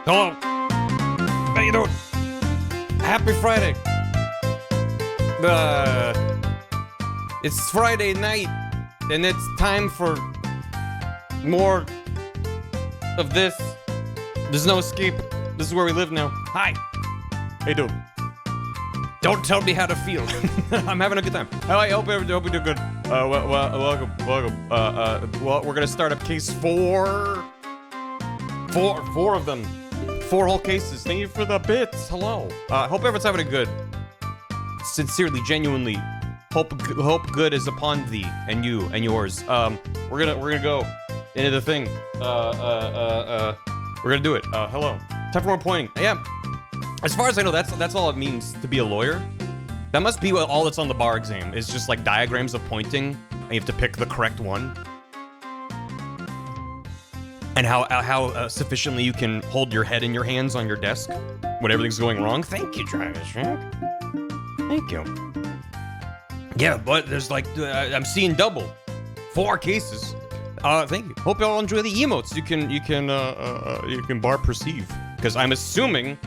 Hello. How you doing? Happy Friday. It's Friday night, and it's time for more of this. There's no escape. This is where we live now. Hi. How you doing? Don't tell me how to feel. I'm having a good time. I hope you do good. Welcome. Well, we're gonna start up case 4. Four of them. 4 whole cases. Thank you for the bits. Hello. Hope everyone's having a good. Sincerely, genuinely, hope good is upon thee and you and yours. We're gonna go into the thing. We're gonna do it. Hello. Time for more pointing. Yeah. As far as I know, that's all it means to be a lawyer. That must be what all that's on the bar exam. Is just like diagrams of pointing, and you have to pick the correct one. And how sufficiently you can hold your head in your hands on your desk when everything's going wrong. Thank you, Travis. Thank you. Yeah, but there's like I'm seeing double. 4 cases. Thank you. Hope y'all enjoy the emotes. You can bar perceive, because I'm assuming.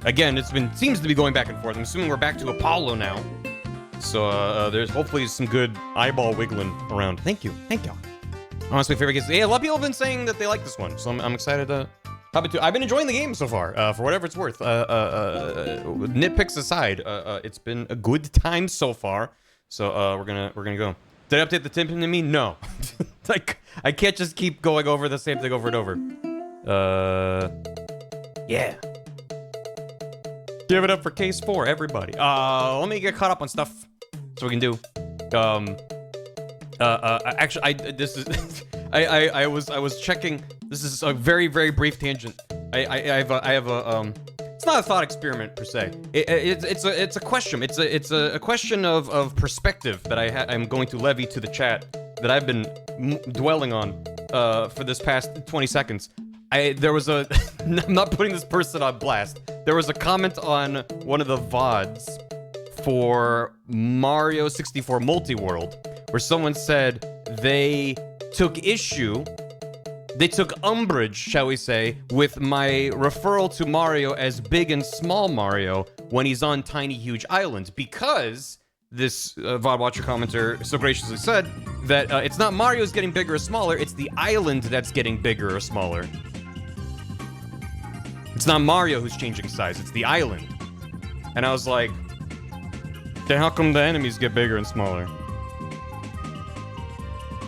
Again, seems to be going back and forth. I'm assuming we're back to Apollo now. So there's hopefully some good eyeball wiggling around. Thank you. Honestly, my favorite case. Yeah, a lot of people have been saying that they like this one, so I'm excited to hop into it. I've been enjoying the game so far, for whatever it's worth. Nitpicks aside, it's been a good time so far. So we're gonna go. Did I update the tip into me? No. Like I can't just keep going over the same thing over and over. Yeah. Give it up for case 4, everybody. Let me get caught up on stuff so we can do. Actually, I was checking. This is a very, very brief tangent. I have a it's not a thought experiment per se. It's a question. It's a question of perspective that I'm going to levy to the chat that I've been dwelling on for this past 20 seconds. There was a I'm not putting this person on blast. There was a comment on one of the VODs for Mario 64 Multi-World where someone said they took umbrage, shall we say, with my referral to Mario as Big and Small Mario when he's on Tiny Huge Island, because this VOD watcher commenter so graciously said that it's not Mario's getting bigger or smaller, it's the island that's getting bigger or smaller. It's not Mario who's changing size, it's the island. And I was like, then how come the enemies get bigger and smaller?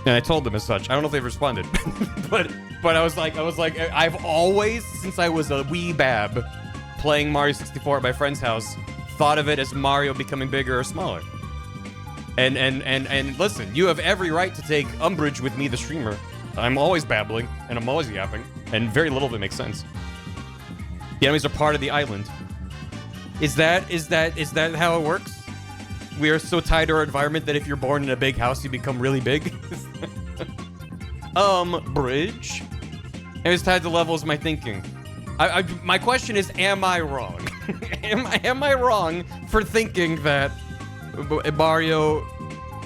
And I told them as such. I don't know if they've responded, but I was like, I've always, since I was a wee bab, playing Mario 64 at my friend's house, thought of it as Mario becoming bigger or smaller. And listen, you have every right to take umbrage with me, the streamer. I'm always babbling, and I'm always yapping, and very little of it makes sense. The enemies are part of the island. Is that how it works? We are so tied to our environment that if you're born in a big house, you become really big. Bridge. It was tied to levels of my thinking. My question is, am I wrong? am I wrong for thinking that Mario,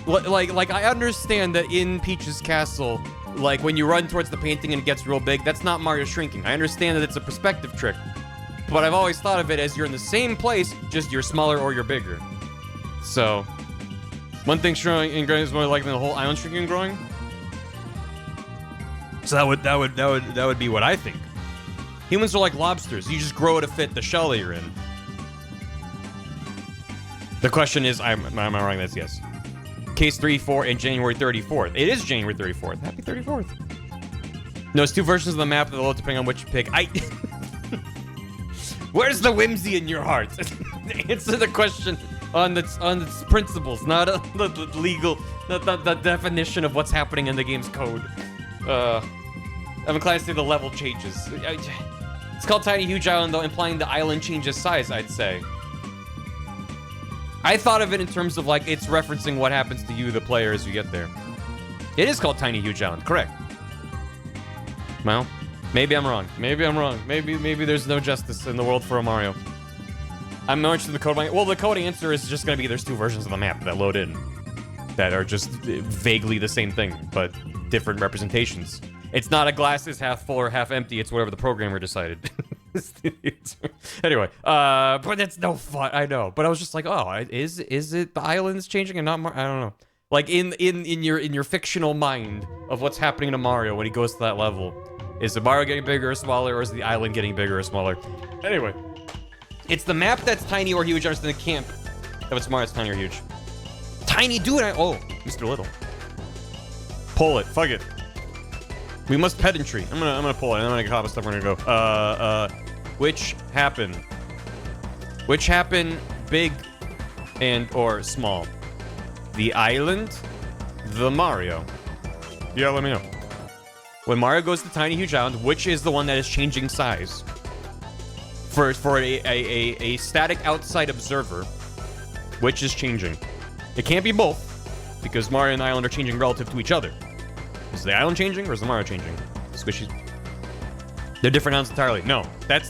like I understand that in Peach's castle, like when you run towards the painting and it gets real big, that's not Mario shrinking. I understand that it's a perspective trick, but I've always thought of it as you're in the same place, just you're smaller or you're bigger. So, one thing shrinking and growing is more likely than the whole island shrinking and growing. So that would be what I think. Humans are like lobsters. You just grow to fit the shell that you're in. The question is, am I wrong? That's yes. Case 3-4 and January 34th. It is January 34th. Happy 34th. No, it's 2 versions of the map that load depending on which you pick. Where's the whimsy in your heart? Answer the question on its principles, not the legal, the definition of what's happening in the game's code. I'm inclined to say the level changes. It's called Tiny Huge Island, though, implying the island changes size, I'd say. I thought of it in terms of, like, it's referencing what happens to you, the player, as you get there. It is called Tiny Huge Island, correct. Well, maybe I'm wrong. Maybe there's no justice in the world for a Mario. I'm more interested in the code. Well, the code answer is just going to be there's 2 versions of the map that load in that are just vaguely the same thing, but different representations. It's not a glass is half full or half empty. It's whatever the programmer decided. Anyway, but it's no fun. I know, but I was just like, oh, is it the islands changing and not I don't know. Like in your fictional mind of what's happening to Mario when he goes to that level, is the Mario getting bigger or smaller, or is the island getting bigger or smaller? Anyway, it's the map that's tiny or huge. Understand the camp. If it's Mario, it's tiny or huge. Tiny, dude. Oh, Mr. Little. Pull it. Fuck it. We must pedantry. I'm gonna pull it. And I'm gonna copy stuff. We're gonna go. Which happen? Which happen? Big and or small? The island, the Mario. Yeah, let me know. When Mario goes to Tiny Huge Island, which is the one that is changing size? For a static outside observer, which is changing? It can't be both, because Mario and the island are changing relative to each other. Is the island changing or is the Mario changing? Squishy. They're different islands entirely. No, that's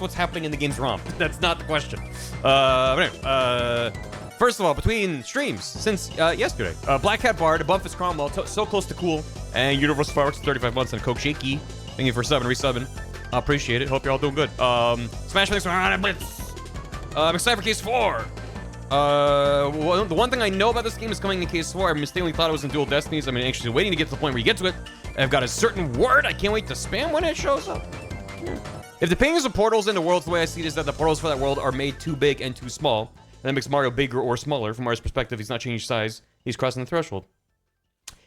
what's happening in the game's ROM. That's not the question. But anyway, first of all, between streams since yesterday, Black Cat Bard, Bumpus Cromwell, so close to cool, and Universal Fireworks 35 months, and Coke Shaky, thank you for resubbing. Appreciate it. Hope you're all doing good. Smash thanks for 100 bits. I'm excited for Case 4. The one thing I know about this game is coming in Case 4. I mistakenly thought it was in Dual Destinies. I'm anxiously waiting to get to the point where you get to it. I've got a certain word I can't wait to spam when it shows up. If the paintings of portals into worlds, the way I see it is that the portals for that world are made too big and too small. And that makes Mario bigger or smaller. From Mario's perspective, he's not changing size. He's crossing the threshold.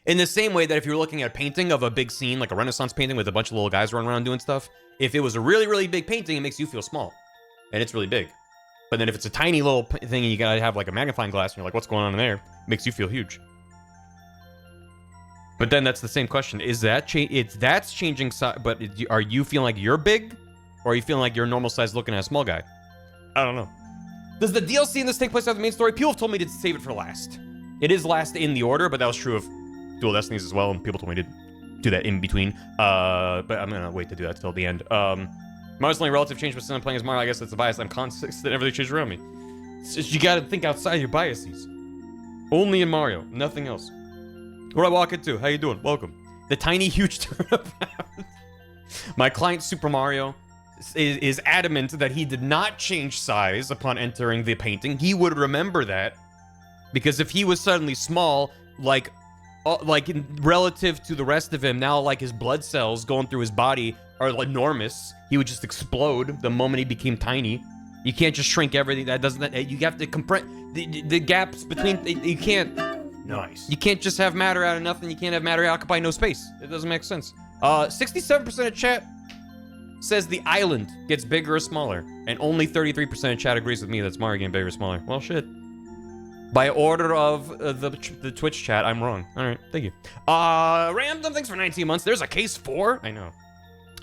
In the same way that if you're looking at a painting of a big scene, like a Renaissance painting with a bunch of little guys running around doing stuff, if it was a really, really big painting, it makes you feel small. And it's really big. But then if it's a tiny little thing and you gotta have like a magnifying glass and you're like, what's going on in there? It makes you feel huge. But then that's the same question. Is that that's changing size, but are you feeling like you're big? Or are you feeling like you're normal size looking at a small guy? I don't know. Does the DLC in this take place after the main story? People have told me to save it for last. It is last in the order, but that was true of Dual Destinies as well, and people told me to do that in between. But I'm gonna wait to do that till the end. Mario's only relative change, but since I'm playing as Mario, I guess that's a bias. I'm conscious that everything changes around me. It's just, you gotta think outside your biases. Only in Mario, nothing else. What do I walk into? How you doing? Welcome. The tiny, huge turnabout. My client, Super Mario, is adamant that he did not change size upon entering the painting. He would remember that. Because if he was suddenly small, like relative to the rest of him, now like his blood cells going through his body are enormous, he would just explode the moment he became tiny. You can't just shrink everything. That doesn't. You have to compress the gaps between. You can't. Nice. You can't just have matter out of nothing. You can't have matter occupy no space. It doesn't make sense. 67% of chat says the island gets bigger or smaller, and only 33% of chat agrees with me that's Mario getting bigger or smaller. Well, shit. By order of the Twitch chat, I'm wrong. All right, thank you. Random, thanks for 19 months. There's a Case 4? I know.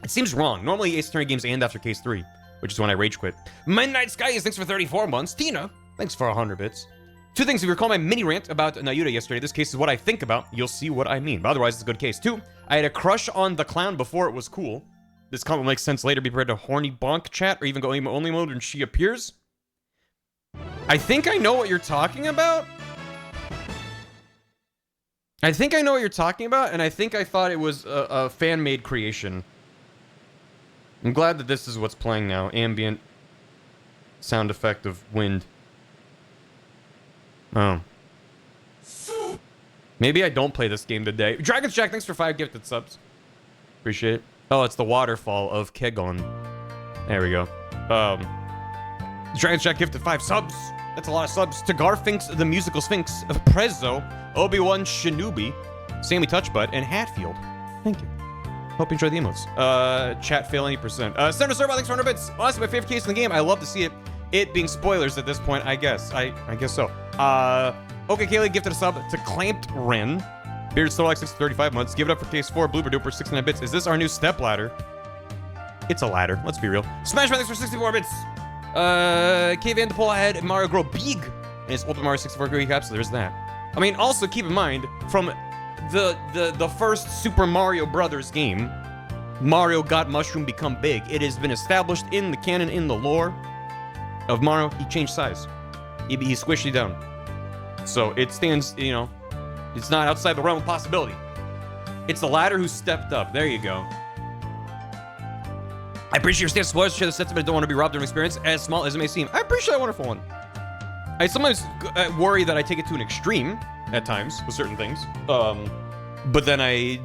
It seems wrong. Normally, Ace Attorney games end after Case 3, which is when I rage quit. Midnight Skies, thanks for 34 months. Tina, thanks for 100 bits. Two things, if you recall my mini rant about Nayuta yesterday, this case is what I think about. You'll see what I mean. But otherwise, it's a good case. Two, I had a crush on the clown before it was cool. This comment makes sense later. Be prepared to horny bonk chat or even go only mode when she appears. I think I know what you're talking about. I think I know what you're talking about, and I think I thought it was a fan-made creation. I'm glad that this is what's playing now. Ambient sound effect of wind. Oh. Maybe I don't play this game today. Dragon's Jack, thanks for 5 gifted subs. Appreciate it. Oh, it's the waterfall of Kegon. There we go. Dragon's Jack gifted 5 subs. That's a lot of subs. To Garfinks, the Musical Sphinx, Prezzo, Obi-Wan Shinobi, Sammy Touchbutt, and Hatfield. Thank you. Hope you enjoy the emotes. Chat fail any percent. Senator Servo, thanks for 100 bits. Honestly, my favorite case in the game. I love to see it. It being spoilers at this point, I guess. I guess so. Okay, Kaylee gifted a sub to Clamped Ren. Bearded Starlight 6 to 35 months. Give it up for case 4. Blooper Duper 69 bits. Is this our new step ladder? It's a ladder. Let's be real. Smash thanks for 64 bits. K Van de Pol ahead. Mario grow big. And it's Ultimate Mario 64 recap, so there's that. I mean, also keep in mind, from the first Super Mario Brothers game, Mario got Mushroom become big. It has been established in the canon, in the lore of Mario. He changed size. He squished it down. So it stands, you know, it's not outside the realm of possibility. It's the ladder who stepped up. There you go. I appreciate your stance. Spoilers share the sentiment. Don't want to be robbed of an experience as small as it may seem. I appreciate that wonderful one. I sometimes worry that I take it to an extreme at times with certain things. But then I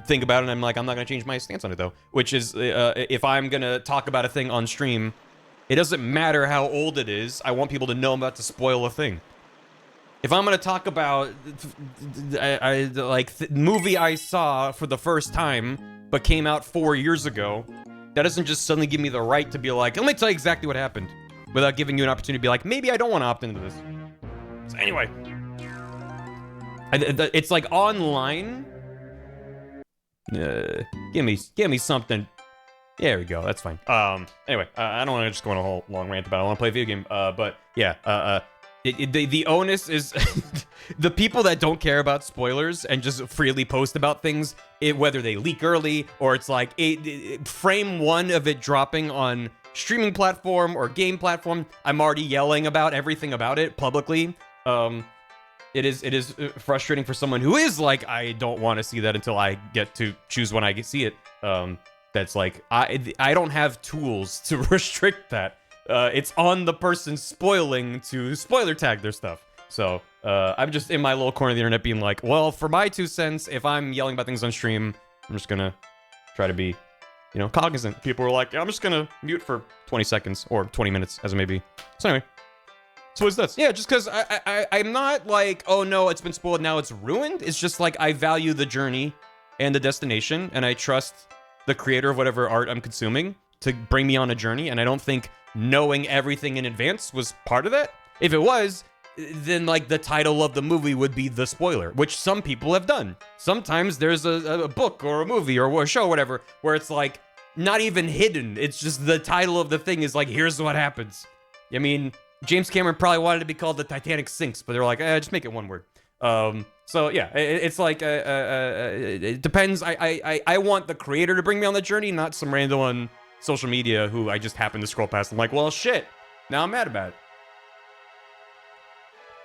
think about it and I'm like, I'm not going to change my stance on it though. Which is, if I'm going to talk about a thing on stream, it doesn't matter how old it is. I want people to know I'm about to spoil a thing. If I'm going to talk about, movie I saw for the first time, but came out 4 years ago, that doesn't just suddenly give me the right to be like, let me tell you exactly what happened, without giving you an opportunity to be like, maybe I don't want to opt into this. So anyway, it's like online. Give me something. There we go. That's fine. Anyway, I don't want to just go on a whole long rant about it. I want to play a video game. But yeah, the onus is the people that don't care about spoilers and just freely post about things, whether they leak early or it's like frame one of it dropping on streaming platform or game platform, I'm already yelling about everything about it publicly. It is frustrating for someone who is like, I don't want to see that until I get to choose when I see it. That's like, I don't have tools to restrict that. It's on the person spoiling to spoiler tag their stuff. So I'm just in my little corner of the internet being like, well, for my 2 cents, if I'm yelling about things on stream, I'm just gonna try to be, you know, cognizant. People are like, I'm just gonna mute for 20 seconds or 20 minutes, as it may be. So anyway, so what's this? Yeah, just because I'm not like, oh no, it's been spoiled, now it's ruined. It's just like, I value the journey and the destination, and I trust the creator of whatever art I'm consuming to bring me on a journey, and I don't think knowing everything in advance was part of that. If it was, then like the title of the movie would be the spoiler, which some people have done. Sometimes there's a book or a movie or a show or whatever where it's like not even hidden. It's just the title of the thing is like, here's what happens. I mean, James Cameron probably wanted to be called The Titanic Sinks, but they're like, just make it one word. So yeah, it's like, it depends. I want the creator to bring me on the journey, not some random on social media who I just happen to scroll past. I'm like, well, shit. Now I'm mad about it.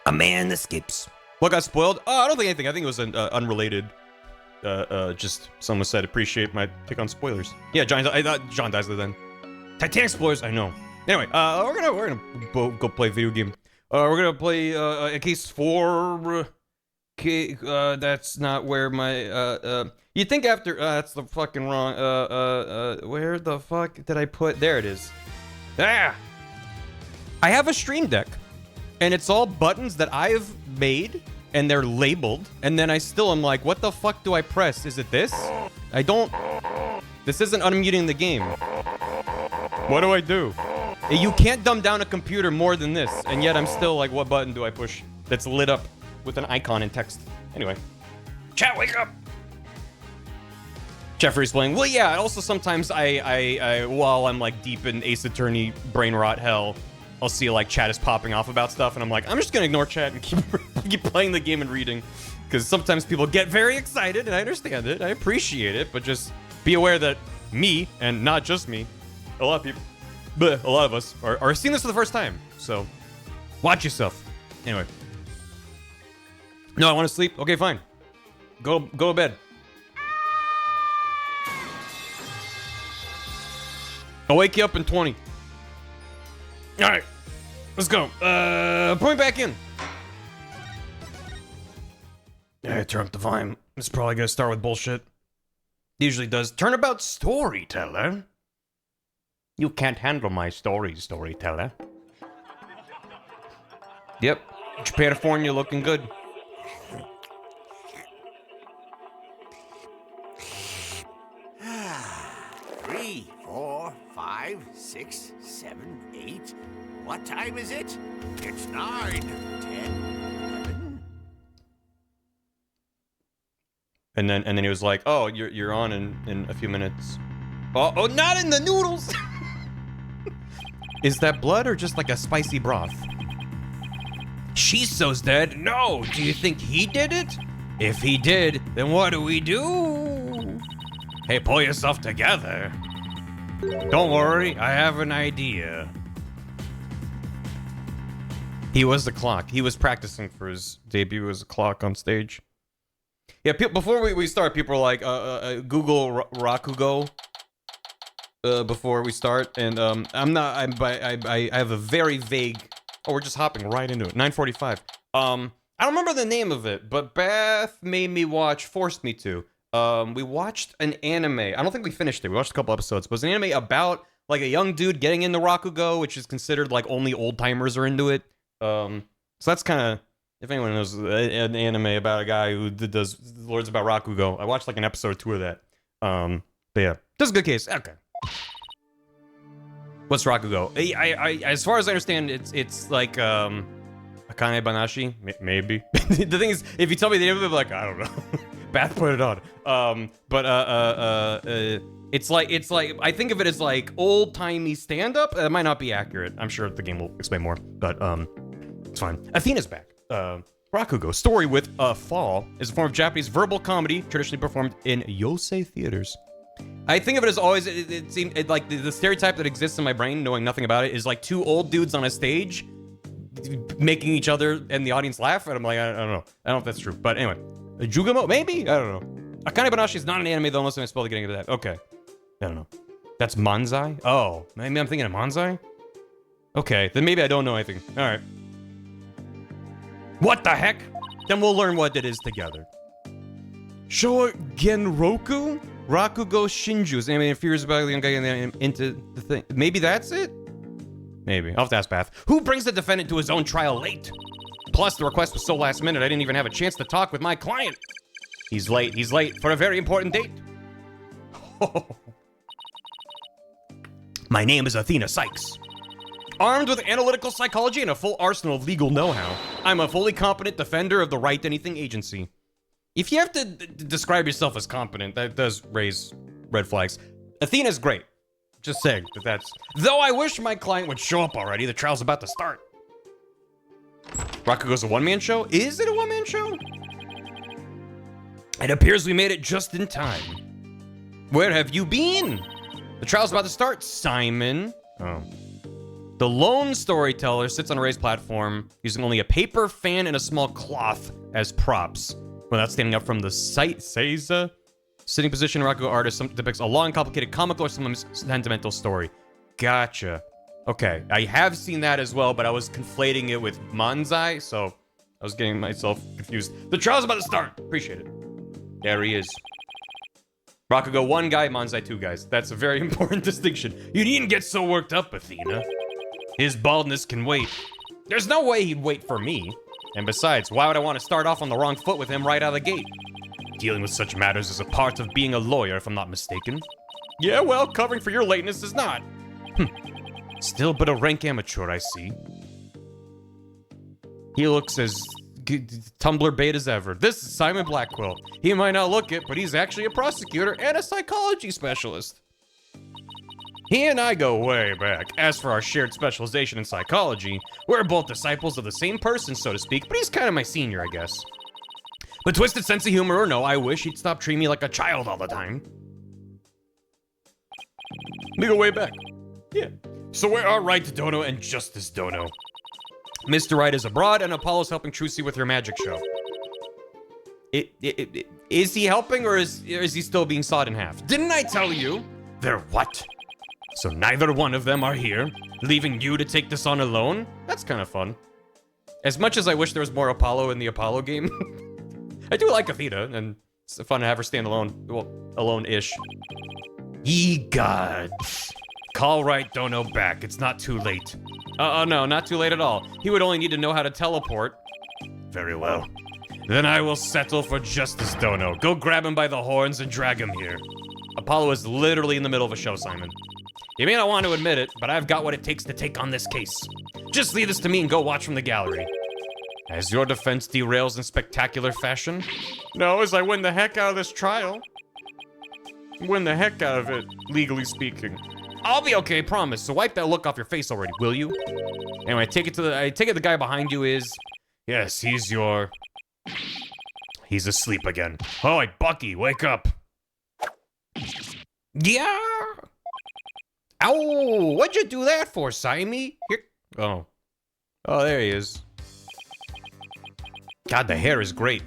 A man escapes. What got spoiled? Oh, I don't think anything. I think it was an unrelated. Just someone said, appreciate my take on spoilers. Yeah, I thought John dies then. Titanic spoilers, I know. Anyway, we're gonna go play a video game. We're gonna play a case 4. That's not where my you think after that's the fucking wrong where the fuck did I put? There it is. Ah, I have a stream deck and it's all buttons that I've made and they're labeled, and then I still am like, what the fuck do I press? Is it this? I don't. This isn't unmuting the game. What do I do? You can't dumb down a computer more than this, and yet I'm still like, what button do I push that's lit up with an icon and text? Anyway. Chat, wake up! Jeffrey's playing. Well, yeah, also sometimes I while I'm like deep in Ace Attorney brain rot hell, I'll see like chat is popping off about stuff, and I'm like, I'm just gonna ignore chat and keep playing the game and reading. Because sometimes people get very excited, and I understand it, I appreciate it, but just be aware that me, and not just me, a lot of people, but a lot of us are seeing this for the first time. So, watch yourself. Anyway. No, I want to sleep. Okay, fine. Go to bed. I'll wake you up in 20. All right, let's go. Put me back in. Yeah, turn up the volume. It's probably gonna start with bullshit. It usually does. Turnabout storyteller. You can't handle my stories, storyteller. Yep, Japan-California looking good. Three, 4, 5, 6, 7, 8. What time is it? It's 9, 10, 11. And then he was like, "Oh, you're on in a few minutes." Oh, not in the noodles. Is that blood or just like a spicy broth? Shiso's dead. No, do you think he did it? If he did, then what do we do? Hey, pull yourself together. Don't worry, I have an idea. He was the clock. He was practicing for his debut as a clock on stage. Yeah, before we start, people are like, Google raku-go. before we start, and I have a very vague. Oh, we're just hopping right into it. 9:45. I don't remember the name of it, but Beth made me watch, forced me to. We watched an anime. I don't think we finished it. We watched a couple episodes. But it was an anime about like a young dude getting into raku-go, which is considered like only old timers are into it. So that's kind of, if anyone knows an anime about a guy who does Lords about raku-go. I watched like an episode or two of that. But yeah, this is a good case. Okay. What's raku-go? I as far as I understand, it's like Akane Banashi, maybe. The thing is, if you tell me the name of it, I'm like, I don't know. Bath put it on. It's like I think of it as like old timey stand up. It might not be accurate. I'm sure the game will explain more, but it's fine. Athena's back. Raku-go, story with a fall, is a form of Japanese verbal comedy traditionally performed in yosei theaters. I think of it as always, it seemed like the stereotype that exists in my brain, knowing nothing about it, is like two old dudes on a stage making each other and the audience laugh, and I'm like, I don't know. I don't know if that's true. But anyway, Jugamo, maybe? I don't know. Akane Banashi is not an anime though, unless I'm supposed to get into that. Okay. I don't know. That's Manzai? Oh, maybe I'm thinking of Manzai? Okay, then maybe I don't know anything. Alright. What the heck? Then we'll learn what it is together. Showa Genroku? Raku-go Shinju is anime fears about the young guy into the thing. Maybe that's it? Maybe. I'll have to ask Bath. Who brings the defendant to his own trial late? Plus, the request was so last minute, I didn't even have a chance to talk with my client. He's late. He's late for a very important date. My name is Athena Sykes. Armed with analytical psychology and a full arsenal of legal know-how, I'm a fully competent defender of the Wright Anything Agency. If you have to describe yourself as competent, that does raise red flags. Athena's great. Just saying that that's... Though I wish my client would show up already, the trial's about to start. Raku-go's a one-man show? Is it a one-man show? It appears we made it just in time. Where have you been? The trial's about to start, Simon. Oh. The lone storyteller sits on a raised platform, using only a paper fan and a small cloth as props. Without standing up from the Seiza sitting position, Raku-go artist depicts a long, complicated, comical, or sometimes sentimental story. Gotcha. Okay, I have seen that as well, but I was conflating it with Manzai, so I was getting myself confused. The trial's about to start. Appreciate it. There he is. Raku-go, one guy, Manzai, two guys. That's a very important distinction. You needn't get so worked up, Athena. His baldness can wait. There's no way he'd wait for me. And besides, why would I want to start off on the wrong foot with him right out of the gate? Dealing with such matters is a part of being a lawyer, if I'm not mistaken. Yeah, well, covering for your lateness is not. Still but a rank amateur, I see. He looks as Tumblr bait as ever. This is Simon Blackquill. He might not look it, but he's actually a prosecutor and a psychology specialist. He and I go way back. As for our shared specialization in psychology, we're both disciples of the same person, so to speak, but he's kind of my senior, I guess. But twisted sense of humor or no, I wish he'd stop treating me like a child all the time. We go way back. Yeah. So where are Wright Dono and Justice Dono? Mr. Wright is abroad, and Apollo's helping Trucy with her magic show. Is he helping, or is he still being sawed in half? Didn't I tell you? They're what? So neither one of them are here, leaving you to take this on alone? That's kind of fun. As much as I wish there was more Apollo in the Apollo game, I do like Athena, and it's fun to have her stand alone. Well, alone-ish. Ye gods. Call Wright Dono back. It's not too late. No, not too late at all. He would only need to know how to teleport. Very well. Then I will settle for Justice Dono. Go grab him by the horns and drag him here. Apollo is literally in the middle of a show, Simon. You may not want to admit it, but I've got what it takes to take on this case. Just leave this to me and go watch from the gallery. As your defense derails in spectacular fashion? No, as I win the heck out of this trial. Win the heck out of it, legally speaking. I'll be okay, promise. So wipe that look off your face already, will you? Anyway, I take it the guy behind you is... Yes, he's asleep again. Oh, Bucky, wake up. Yeah. Ow, what'd you do that for, Simey? Here. Oh. Oh, there he is. God, the hair is great.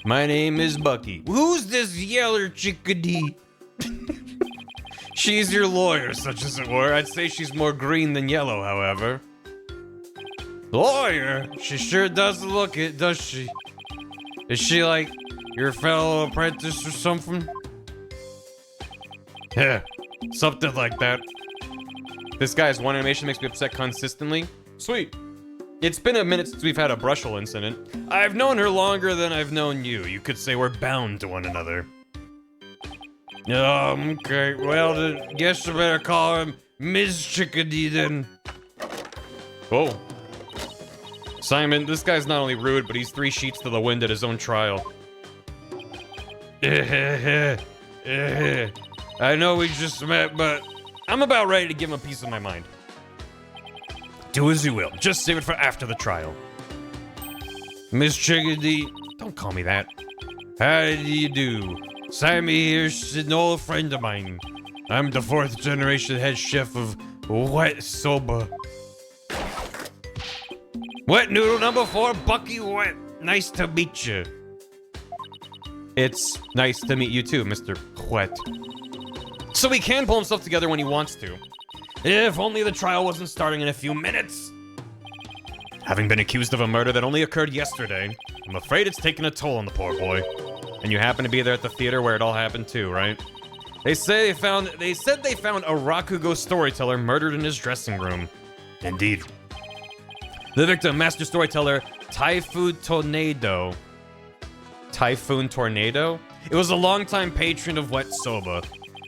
My name is Bucky. Who's this yeller chickadee? She's your lawyer, such as it were. I'd say she's more green than yellow, however. Lawyer? She sure does look it, does she? Is she like your fellow apprentice or something? Yeah, something like that. This guy's one animation makes me upset consistently. Sweet. It's been a minute since we've had a brushel incident. I've known her longer than I've known you. You could say we're bound to one another. Okay. Well, then, guess I better call him Ms. Chickadee then. Whoa. Simon, this guy's not only rude, but he's 3 sheets to the wind at his own trial. I know we just met, but I'm about ready to give him a piece of my mind. Do as you will. Just save it for after the trial. Miss Chickadee, don't call me that. How do you do? Simon here's an old friend of mine. I'm the 4th generation head chef of Wet Soba. Wet noodle number 4, Bucky Wet. Nice to meet you. It's nice to meet you too, Mr. Wet. So he can pull himself together when he wants to. If only the trial wasn't starting in a few minutes. Having been accused of a murder that only occurred yesterday, I'm afraid it's taken a toll on the poor boy. And you happen to be there at the theater where it all happened too, right? They said they found a raku-go storyteller murdered in his dressing room. Indeed. The victim, master storyteller Typhoon Tornado. Typhoon Tornado? It was a longtime patron of Wet Soba.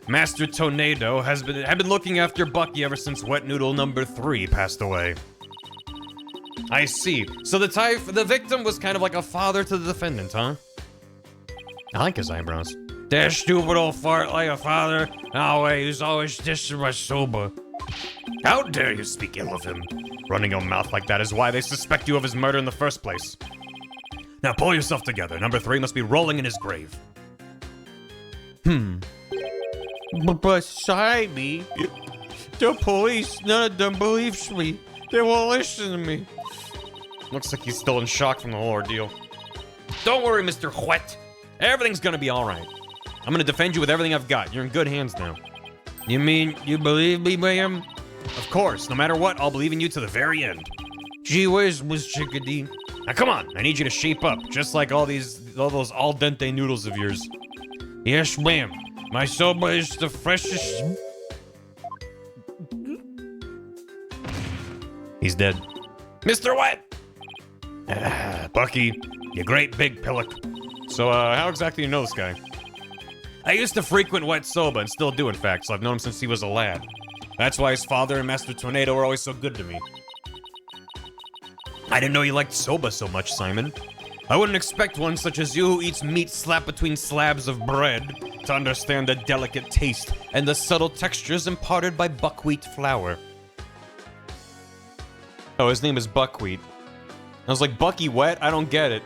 Master Tornado had been looking after Bucky ever since Wet Noodle number 3 passed away. I see. So the victim was kind of like a father to the defendant, huh? I like his eyebrows. That stupid old fart like a father. No way, he's always dishing my soba. How dare you speak ill of him? Running your mouth like that is why they suspect you of his murder in the first place. Now pull yourself together. Number 3 must be rolling in his grave. Beside me, the police, none of them believes me. They won't listen to me. Looks like he's still in shock from the whole ordeal. Don't worry, Mr. Wet. Everything's gonna be alright. I'm gonna defend you with everything I've got. You're in good hands now. You mean you believe me, ma'am? Of course. No matter what, I'll believe in you to the very end. Gee whiz, Miss Chickadee. Now come on, I need you to shape up, just like all those al dente noodles of yours. Yes, ma'am. My soba is the freshest. He's dead. Mr. Wet! Bucky, you great big pillock. So, how exactly do you know this guy? I used to frequent Wet Soba, and still do, in fact, so I've known him since he was a lad. That's why his father and Master Tornado were always so good to me. I didn't know you liked soba so much, Simon. I wouldn't expect one such as you who eats meat slapped between slabs of bread to understand the delicate taste and the subtle textures imparted by buckwheat flour. Oh, his name is Buckwheat. I was like, Bucky Wet? I don't get it.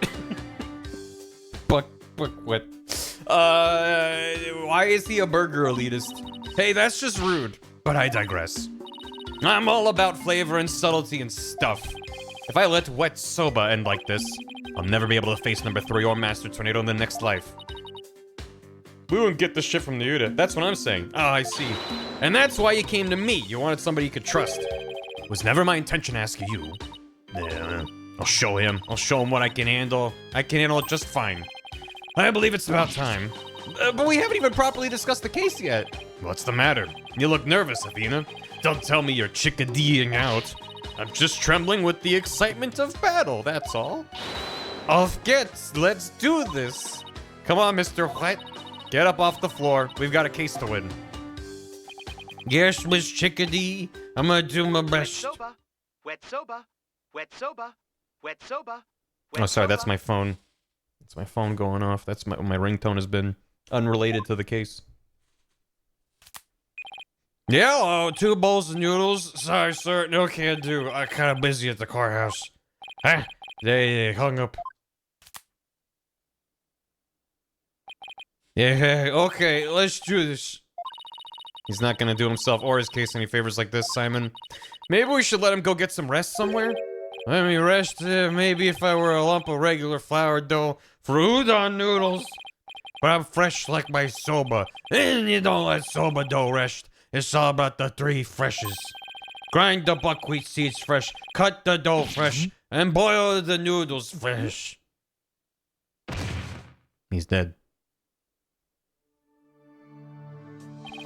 Buck Wet. Why is he a burger elitist? Hey, that's just rude. But I digress. I'm all about flavor and subtlety and stuff. If I let Wet Soba end like this, I'll never be able to face number 3 or Master Tornado in the next life. We wouldn't get this shit from the Uda. That's what I'm saying. Oh, I see. And that's why you came to me. You wanted somebody you could trust. It was never my intention to ask you. Yeah, I'll show him. I'll show him what I can handle. I can handle it just fine. I believe it's about time. But we haven't even properly discussed the case yet. What's the matter? You look nervous, Athena. Don't tell me you're chickadeeing out. I'm just trembling with the excitement of battle, that's all. Off gets, let's do this. Come on, Mr. Wet. Get up off the floor. We've got a case to win. Yes, Miss Chickadee. I'm gonna do my best. Wet soba. Wet soba. Wet soba. Wet Oh, sorry, soba. that's my phone. That's my phone going off. That's my ringtone has been unrelated to the case. Yeah, 2 bowls of noodles. Sorry, sir. No can do. I'm kind of busy at the courthouse. Huh? They hung up. Yeah, okay, let's do this. He's not gonna do himself or his case any favors like this, Simon. Maybe we should let him go get some rest somewhere? Let me rest, maybe if I were a lump of regular flour dough for udon noodles. But I'm fresh like my soba, and you don't let soba dough rest. It's all about the three freshes. Grind the buckwheat seeds fresh, cut the dough fresh, and boil the noodles fresh. He's dead.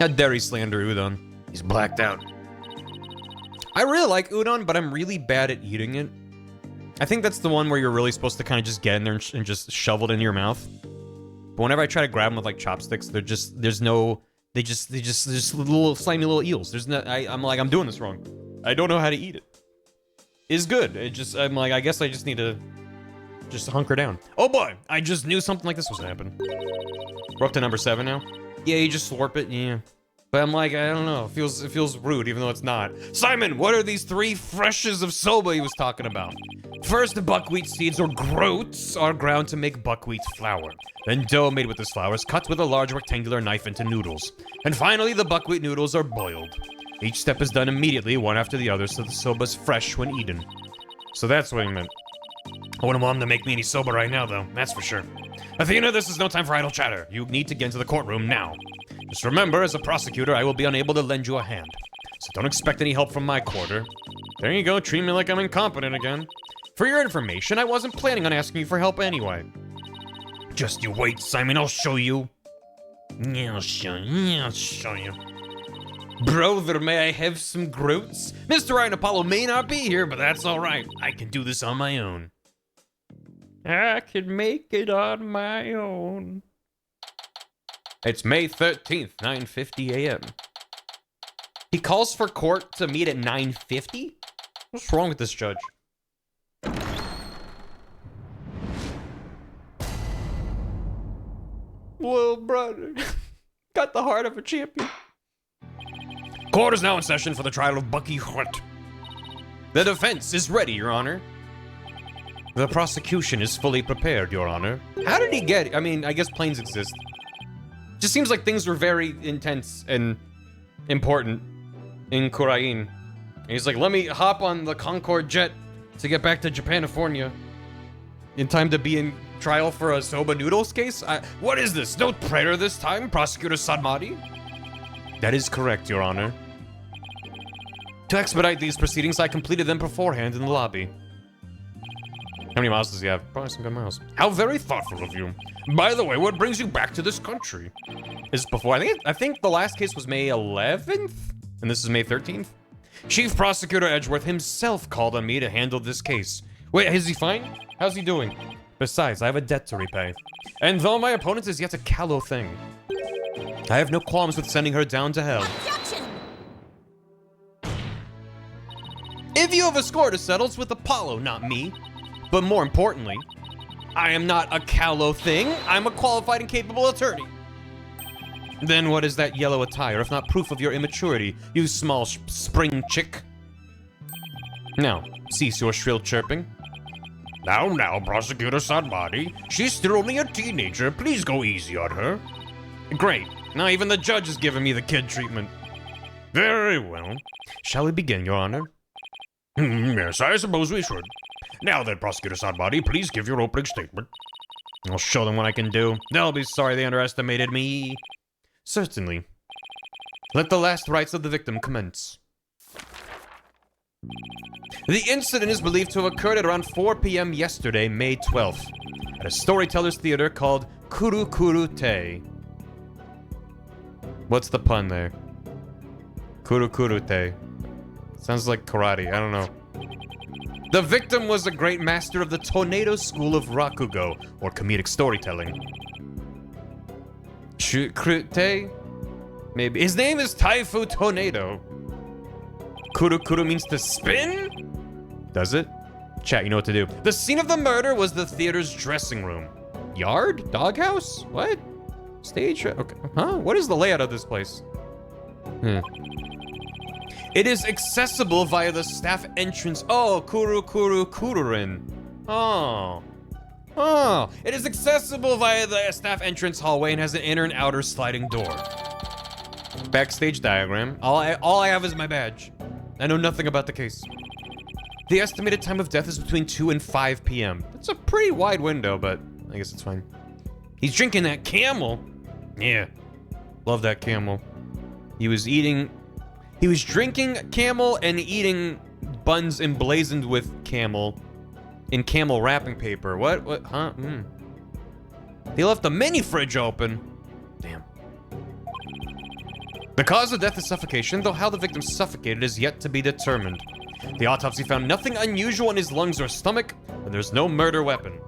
How dare he slander udon? He's blacked out. I really like udon, but I'm really bad at eating it. I think that's the one where you're really supposed to kind of just get in there and just shovel it into your mouth. But whenever I try to grab them with like chopsticks, they're just, there's no, they're just little slimy little eels. There's no, I'm like, I'm doing this wrong. I don't know how to eat it. It's good. It just, I'm like, I guess I just need to just hunker down. Oh boy, I just knew something like this was gonna happen. We're up to number 7 now. Yeah, you just slurp it, yeah. But I'm like, I don't know, it feels rude, even though it's not. Simon, what are these 3 freshes of soba he was talking about? First, the buckwheat seeds, or groats, are ground to make buckwheat flour. Then dough made with this flour is cut with a large rectangular knife into noodles. And finally, the buckwheat noodles are boiled. Each step is done immediately, one after the other, so the soba's fresh when eaten. So that's what he meant. I wouldn't want him to make me any soba right now, though, that's for sure. Athena, this is no time for idle chatter. You need to get into the courtroom now. Just remember, as a prosecutor, I will be unable to lend you a hand. So don't expect any help from my quarter. There you go, treat me like I'm incompetent again. For your information, I wasn't planning on asking you for help anyway. Just you wait, Simon, I'll show you. Yeah, I'll show you. Brother, may I have some groats? Mr. Wright and Apollo may not be here, but that's alright. I can do this on my own. I can make it on my own. It's May 13th, 9:50 a.m. He calls for court to meet at 9:50? What's wrong with this judge? Little brother. Got the heart of a champion. Court is now in session for the trial of Bucky Wright. The defense is ready, Your Honor. The prosecution is fully prepared, Your Honor. How did he get it? I mean, I guess planes exist. Just seems like things were very intense and important in Korean. And he's like, let me hop on the Concorde jet to get back to Japanifornia in time to be in trial for a soba noodles case? What is this? No prayer this time, Prosecutor Sadmati? That is correct, Your Honor. To expedite these proceedings, I completed them beforehand in the lobby. How many miles does he have? Probably some good miles. How very thoughtful of you. By the way, what brings you back to this country? Is before, I think the last case was May 11th? And this is May 13th? Chief Prosecutor Edgeworth himself called on me to handle this case. Wait, is he fine? How's he doing? Besides, I have a debt to repay. And though my opponent is yet a callow thing, I have no qualms with sending her down to hell. Objection! If you have a score to settle, it's with Apollo, not me. But more importantly, I am not a callow thing. I'm a qualified and capable attorney. Then what is that yellow attire, if not proof of your immaturity, you small spring chick? Now, cease your shrill chirping. Now, Prosecutor Sadmati. She's still only a teenager. Please go easy on her. Great. Now even the judge is giving me the kid treatment. Very well. Shall we begin, Your Honor? Yes, I suppose we should. Now then, Prosecutor Sadmati, please give your opening statement. I'll show them what I can do. They'll be sorry they underestimated me. Certainly. Let the last rites of the victim commence. The incident is believed to have occurred at around 4 p.m. yesterday, May 12th, at a storyteller's theater called Kuru Kuru Te. What's the pun there? Kuru Kuru Te. Sounds like karate, I don't know. The victim was a great master of the tornado school of raku-go, or comedic storytelling. Te? Maybe. His name is Taifu Tornado. Kuru Kuru means to spin? Does it? Chat, you know what to do. The scene of the murder was the theater's dressing room. Yard? Doghouse? What? Stage? Okay. Huh? What is the layout of this place? It is accessible via the staff entrance. Oh, Kuru Kuru Kururin. Oh. Oh. It is accessible via the staff entrance hallway and has an inner and outer sliding door. Backstage diagram. All I have is my badge. I know nothing about the case. The estimated time of death is between 2 and 5 p.m. That's a pretty wide window, but I guess it's fine. He's drinking that camel. Yeah. Love that camel. He was eating He was drinking camel and eating buns emblazoned with camel in camel wrapping paper. What? What? Huh? He left the mini fridge open. Damn. The cause of death is suffocation, though how the victim suffocated is yet to be determined. The autopsy found nothing unusual in his lungs or stomach, and there's no murder weapon.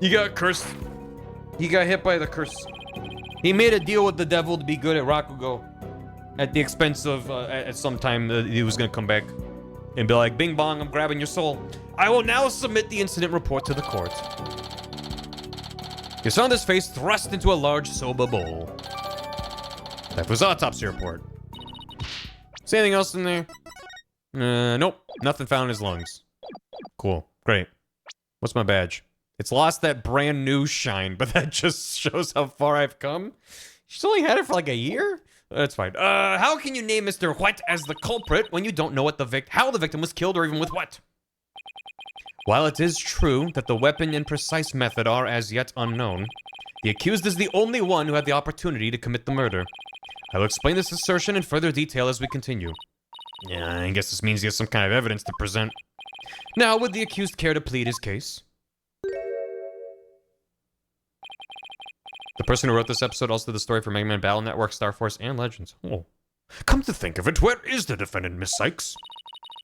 He got cursed. He got hit by the curse. He made a deal with the devil to be good at raku-go. At the expense of, at some time, he was gonna come back and be like, bing bong, I'm grabbing your soul. I will now submit the incident report to the court. He found his face thrust into a large soba bowl. That was autopsy report. Is anything else in there? Nope. Nothing found in his lungs. Cool. Great. What's my badge? It's lost that brand new shine, but that just shows how far I've come. She's only had it for like a year? That's fine. How can you name Mr. White as the culprit when you don't know what how the victim was killed or even with what? While it is true that the weapon and precise method are as yet unknown, the accused is the only one who had the opportunity to commit the murder. I will explain this assertion in further detail as we continue. Yeah, I guess this means he has some kind of evidence to present. Now, would the accused care to plead his case? The person who wrote this episode also did the story for Mega Man Battle Network, Star Force, and Legends. Oh. Come to think of it, where is the defendant, Miss Sykes?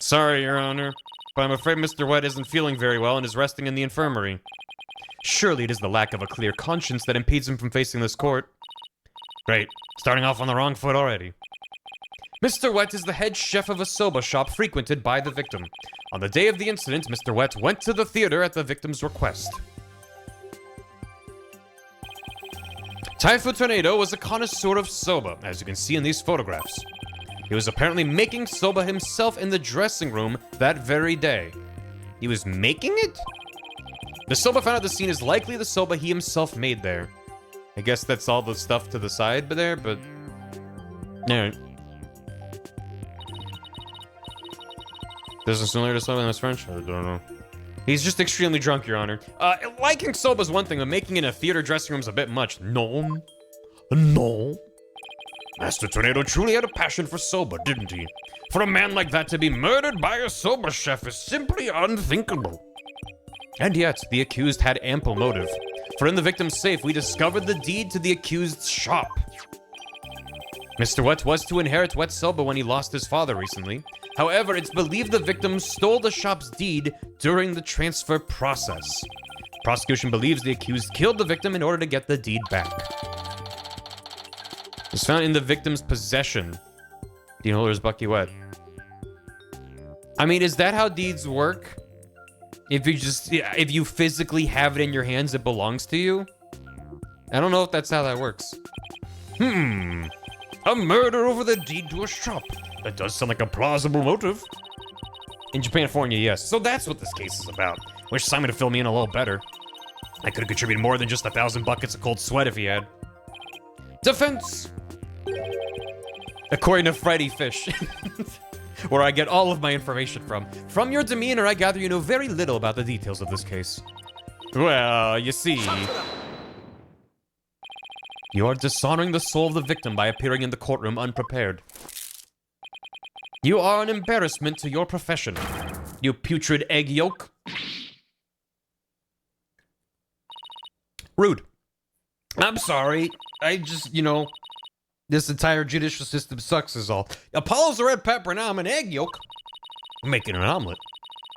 Sorry, Your Honor, but I'm afraid Mr. Wet isn't feeling very well and is resting in the infirmary. Surely it is the lack of a clear conscience that impedes him from facing this court. Great. Starting off on the wrong foot already. Mr. Wet is the head chef of a soba shop frequented by the victim. On the day of the incident, Mr. Wet went to the theater at the victim's request. Typhoon Tornado was a connoisseur of soba, as you can see in these photographs. He was apparently making soba himself in the dressing room that very day. He was making it? The soba found at the scene is likely the soba he himself made there. I guess that's all the stuff to the side there, but... Alright. This is similar to soba in his French? I don't know. He's just extremely drunk, Your Honor. Liking soba's one thing, but making it in a theater dressing room's a bit much. No. No. Master Tornado truly had a passion for soba, didn't he? For a man like that to be murdered by a soba chef is simply unthinkable. And yet, the accused had ample motive. For in the victim's safe, we discovered the deed to the accused's shop. Mr. Wet was to inherit Wet Soba when he lost his father recently. However, it's believed the victim stole the shop's deed during the transfer process. Prosecution believes the accused killed the victim in order to get the deed back. It's found in the victim's possession. Deed holder's Bucky Wet. I mean, is that how deeds work? If you physically have it in your hands, it belongs to you? I don't know if that's how that works. A murder over the deed to a shop. That does sound like a plausible motive. In Japan-fornia, yes. So that's what this case is about. Wish Simon to fill me in a little better. I could have contributed more than just 1,000 buckets of cold sweat if he had. Defense! According to Freddy Fish. Where I get all of my information from. From your demeanor, I gather you know very little about the details of this case. Well, you see... You are dishonoring the soul of the victim by appearing in the courtroom unprepared. You are an embarrassment to your profession, you putrid egg yolk. Rude. I'm sorry. I just, this entire judicial system sucks is all. Apollo's a red pepper, now I'm an egg yolk. I'm making an omelet.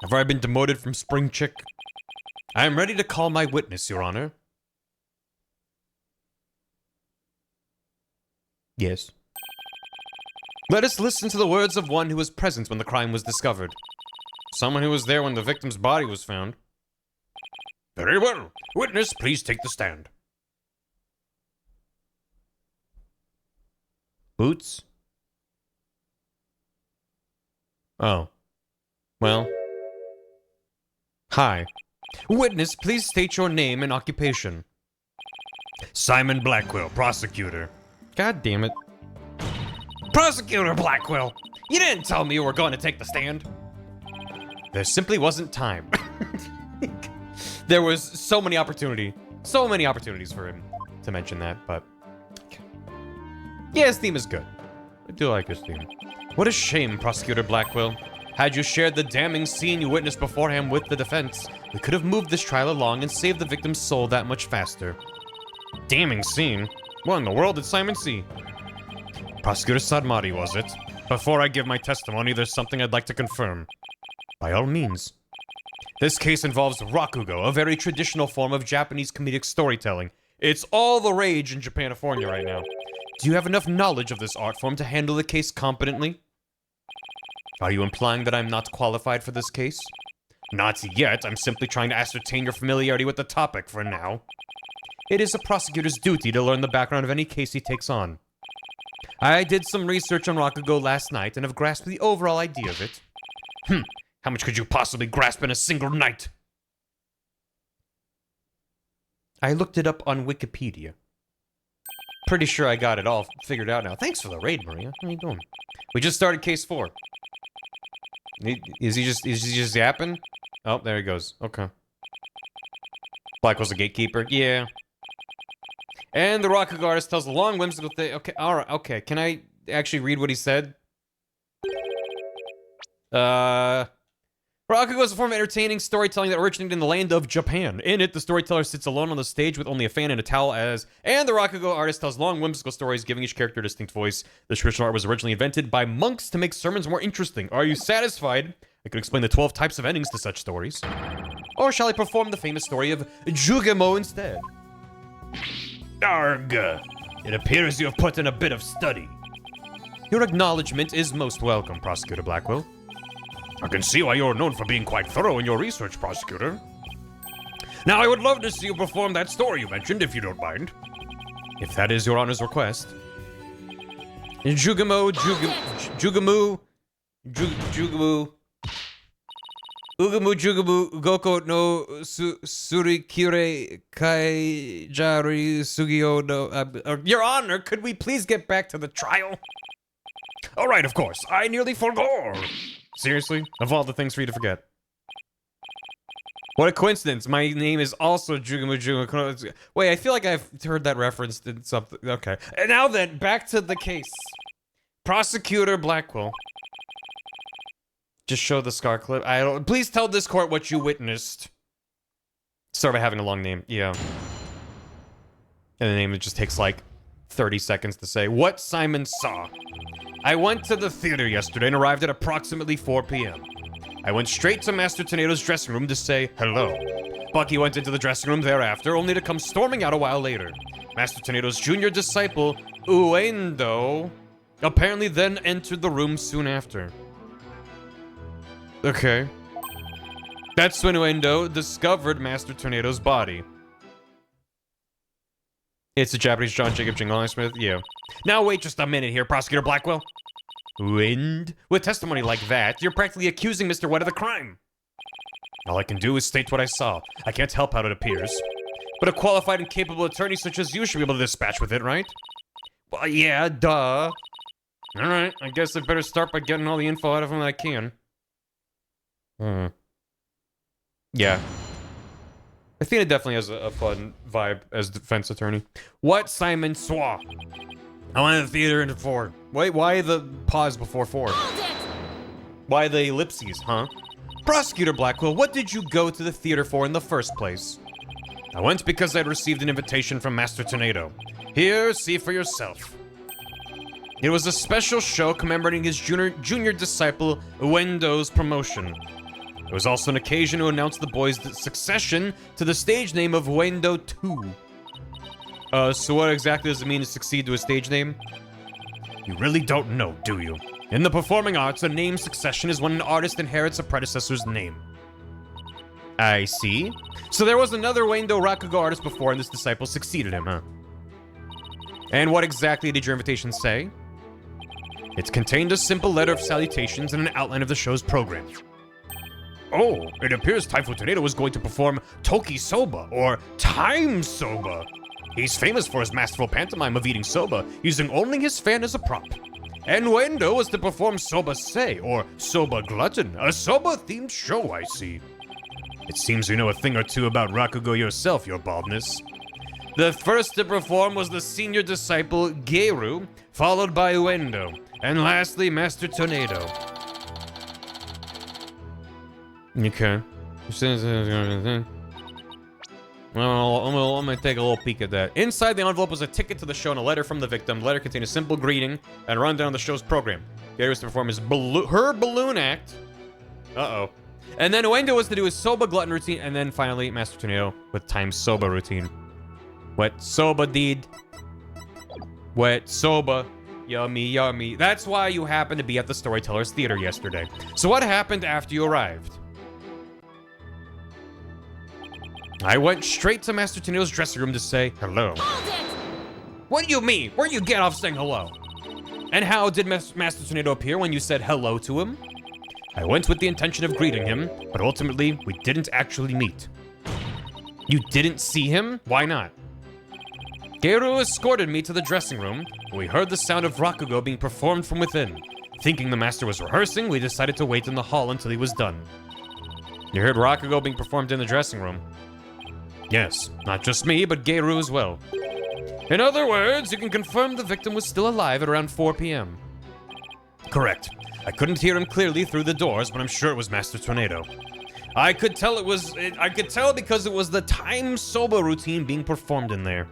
Have I been demoted from spring chick? I am ready to call my witness, Your Honor. Yes. Let us listen to the words of one who was present when the crime was discovered. Someone who was there when the victim's body was found. Very well. Witness, please take the stand. Boots? Oh. Well. Hi. Witness, please state your name and occupation. Simon Blackwell, prosecutor. God damn it. Prosecutor Blackwell, you didn't tell me you were going to take the stand. There simply wasn't time. There was so many opportunities for him to mention that, but... Yeah, his theme is good. I do like this theme. What a shame, Prosecutor Blackwell. Had you shared the damning scene you witnessed beforehand with the defense, we could have moved this trial along and saved the victim's soul that much faster. Damning scene? What in the world did Simon see? Prosecutor Sadmati, was it? Before I give my testimony, there's something I'd like to confirm. By all means. This case involves raku-go, a very traditional form of Japanese comedic storytelling. It's all the rage in Japanifornia right now. Do you have enough knowledge of this art form to handle the case competently? Are you implying that I'm not qualified for this case? Not yet. I'm simply trying to ascertain your familiarity with the topic for now. It is a prosecutor's duty to learn the background of any case he takes on. I did some research on raku-go last night and have grasped the overall idea of it. How much could you possibly grasp in a single night? I looked it up on Wikipedia. Pretty sure I got it all figured out now. Thanks for the raid, Maria. How you doing? We just started case 4. Is he just yapping? Oh, there he goes. Okay. Black was a gatekeeper. Yeah. And the raku-go artist tells a long whimsical thing. Okay, alright, okay. Can I actually read what he said? Raku-go is a form of entertaining storytelling that originated in the land of Japan. In it, the storyteller sits alone on the stage with only a fan and a towel and the raku-go artist tells long whimsical stories, giving each character a distinct voice. This traditional art was originally invented by monks to make sermons more interesting. Are you satisfied? I could explain the 12 types of endings to such stories. Or shall I perform the famous story of Jugamo instead? Arg! It appears you have put in a bit of study. Your acknowledgement is most welcome, Prosecutor Blackwell. I can see why you're known for being quite thorough in your research, Prosecutor. Now, I would love to see you perform that story you mentioned, if you don't mind. If that is your honor's request. Jugamu, Goko no Surikire Kaijari Sugio no... Your Honor, could we please get back to the trial? All right, of course. I nearly forgot. Seriously? Of all the things for you to forget. What a coincidence. My name is also Jugamu. Wait, I feel like I've heard that referenced in something. Okay. And now then, back to the case. Prosecutor Blackwell. Just show the scar clip. Please tell this court what you witnessed. Sorry by having a long name. Yeah. And the name it just takes like 30 seconds to say. What Simon saw. I went to the theater yesterday and arrived at approximately 4 p.m. I went straight to Master Tornado's dressing room to say hello. Bucky went into the dressing room thereafter, only to come storming out a while later. Master Tornado's junior disciple, Uendo, apparently then entered the room soon after. Okay. That's when Uendo discovered Master Tornado's body. It's a Japanese John Jacob Jingle Smith, yeah. Now wait just a minute here, Prosecutor Blackwell. With testimony like that, you're practically accusing Mr. White of the crime. All I can do is state what I saw. I can't help how it appears. But a qualified and capable attorney such as you should be able to dispatch with it, right? Well, yeah, duh. Alright, I guess I better start by getting all the info out of him that I can. Yeah. Athena definitely has a fun vibe as defense attorney. What Simon saw? I went to the theater into 4. Wait, why the pause before 4? Why the ellipses, huh? Prosecutor Blackwell, what did you go to the theater for in the first place? I went because I'd received an invitation from Master Tornado. Here, see for yourself. It was a special show commemorating his junior disciple, Uendo's promotion. It was also an occasion to announce the boys' succession to the stage name of Uendo 2. So what exactly does it mean to succeed to a stage name? You really don't know, do you? In the performing arts, a name succession is when an artist inherits a predecessor's name. I see. So there was another Uendo raku-go artist before, and this disciple succeeded him, huh? And what exactly did your invitation say? It contained a simple letter of salutations and an outline of the show's program. Oh, it appears Typhoon Tornado was going to perform Toki Soba, or Time Soba. He's famous for his masterful pantomime of eating soba, using only his fan as a prop. And Uendo was to perform Soba Sei, or Soba Glutton, a soba-themed show, I see. It seems you know a thing or two about raku-go yourself, your baldness. The first to perform was the senior disciple, Geru, followed by Uendo. And lastly, Master Tornado. Okay. Well, I'm gonna take a little peek at that. Inside the envelope was a ticket to the show and a letter from the victim. The letter contained a simple greeting and a rundown of the show's program. Gary was to perform her balloon act. Uh-oh. And then Uendo was to do his soba glutton routine, and then finally Master Tornado with time soba routine. Wet soba deed. Wet soba. Yummy, yummy. That's why you happened to be at the Storytellers Theater yesterday. So what happened after you arrived? I went straight to Master Tornado's dressing room to say hello. What do you mean? Where'd you get off saying hello? And how did Master Tornado appear when you said hello to him? I went with the intention of greeting him, but ultimately, we didn't actually meet. You didn't see him? Why not? Geru escorted me to the dressing room. We heard the sound of raku-go being performed from within. Thinking the master was rehearsing, we decided to wait in the hall until he was done. You heard raku-go being performed in the dressing room? Yes, not just me, but Geru as well. In other words, you can confirm the victim was still alive at around 4 p.m. Correct. I couldn't hear him clearly through the doors, but I'm sure it was Master Tornado. I could tell because it was the time soba routine being performed in there.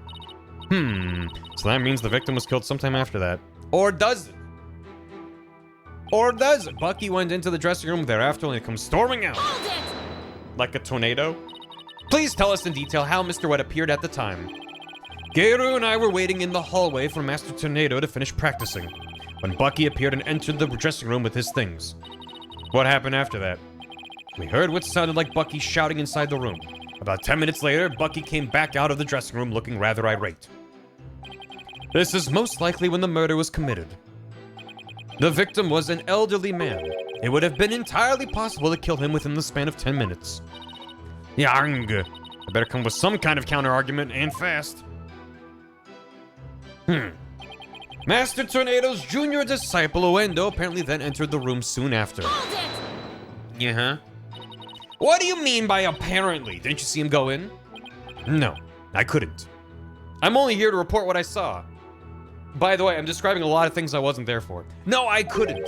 So that means the victim was killed sometime after that. Or does it? Or does it? Bucky went into the dressing room thereafter and comes storming out. Like a tornado? Please tell us in detail how Mr. Wet appeared at the time. Geru and I were waiting in the hallway for Master Tornado to finish practicing, when Bucky appeared and entered the dressing room with his things. What happened after that? We heard what sounded like Bucky shouting inside the room. About 10 minutes later, Bucky came back out of the dressing room looking rather irate. This is most likely when the murder was committed. The victim was an elderly man. It would have been entirely possible to kill him within the span of 10 minutes. Yang! I better come with some kind of counter-argument, and fast. Master Tornado's junior disciple, Uendo, apparently then entered the room soon after. Yeah, What do you mean by apparently? Didn't you see him go in? No, I couldn't. I'm only here to report what I saw. By the way, I'm describing a lot of things I wasn't there for. No, I couldn't.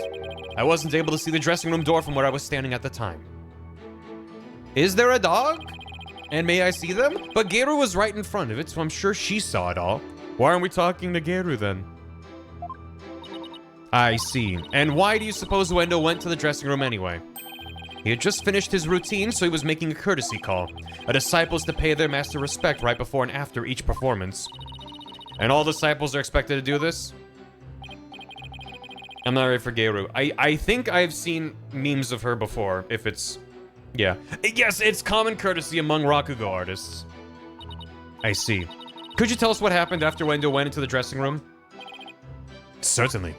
I wasn't able to see the dressing room door from where I was standing at the time. Is there a dog? And may I see them? But Geru was right in front of it, so I'm sure she saw it all. Why aren't we talking to Geru then? I see. And why do you suppose Uendo went to the dressing room anyway? He had just finished his routine, so he was making a courtesy call. A disciple is to pay their master respect right before and after each performance. And all disciples are expected to do this? I'm not ready for Geru. I think I've seen memes of her before, if it's... Yeah. Yes, it's common courtesy among raku-go artists. I see. Could you tell us what happened after Uendo went into the dressing room? Certainly.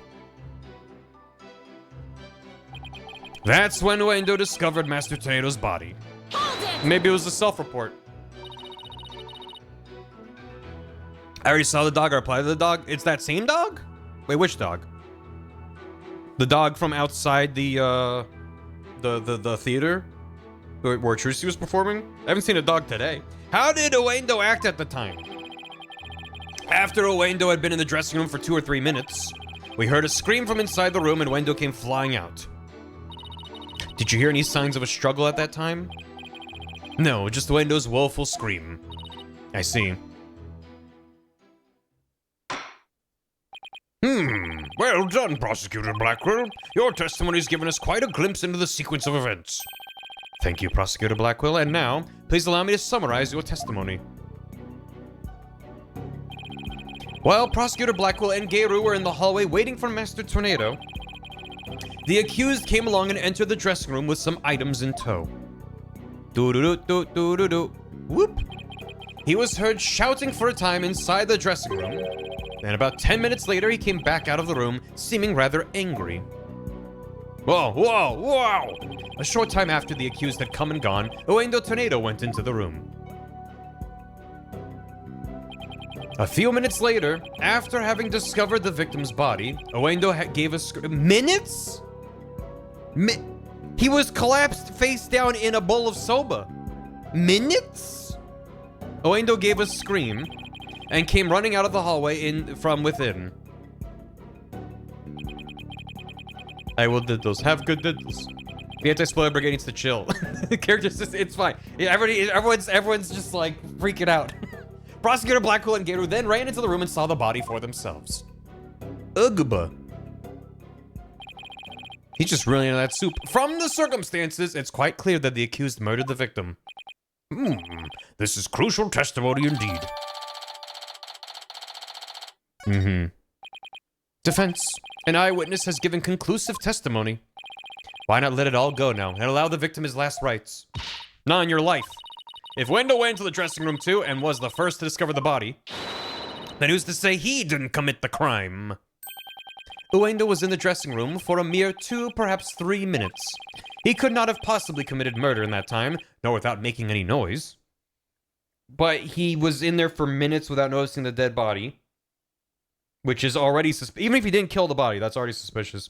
That's when Uendo discovered Master Tornado's body. Maybe it was a self-report. I already saw the dog. I replied to the dog. It's that same dog? Wait, which dog? The dog from outside the theater? Where Trucy was performing? I haven't seen a dog today. How did Uendo act at the time? After Uendo had been in the dressing room for 2 or 3 minutes, we heard a scream from inside the room and Uendo came flying out. Did you hear any signs of a struggle at that time? No, just Uendo's woeful scream. I see. Well done, Prosecutor Blackwell. Your testimony's given us quite a glimpse into the sequence of events. Thank you, Prosecutor Blackwell. And now, please allow me to summarize your testimony. While Prosecutor Blackwell and Geru were in the hallway waiting for Master Tornado, the accused came along and entered the dressing room with some items in tow. Do-do-do-do-do-do-do. Whoop! He was heard shouting for a time inside the dressing room, and about 10 minutes later, he came back out of the room, seeming rather angry. Whoa, whoa, whoa! A short time after the accused had come and gone, Uendo Tornado went into the room. A few minutes later, after having discovered the victim's body, Uendo gave a minutes? He was collapsed face down in a bowl of soba. Minutes? Uendo gave a scream and came running out of the hallway from within. I will diddles. Have good diddles. The anti-spoiler brigade needs to chill. The characters just, it's fine. Yeah, everyone's just like freaking out. Prosecutor Blackwell and Garu then ran into the room and saw the body for themselves. Ugba. He's just really into that soup. From the circumstances, it's quite clear that the accused murdered the victim. This is crucial testimony indeed. Defense. An eyewitness has given conclusive testimony. Why not let it all go now and allow the victim his last rites? Not in your life. If Wendell went into the dressing room too and was the first to discover the body, then who's to say he didn't commit the crime? Wendell was in the dressing room for a mere 2, perhaps 3 minutes. He could not have possibly committed murder in that time, nor without making any noise. But he was in there for minutes without noticing the dead body. Which is already even if he didn't kill the body, that's already suspicious.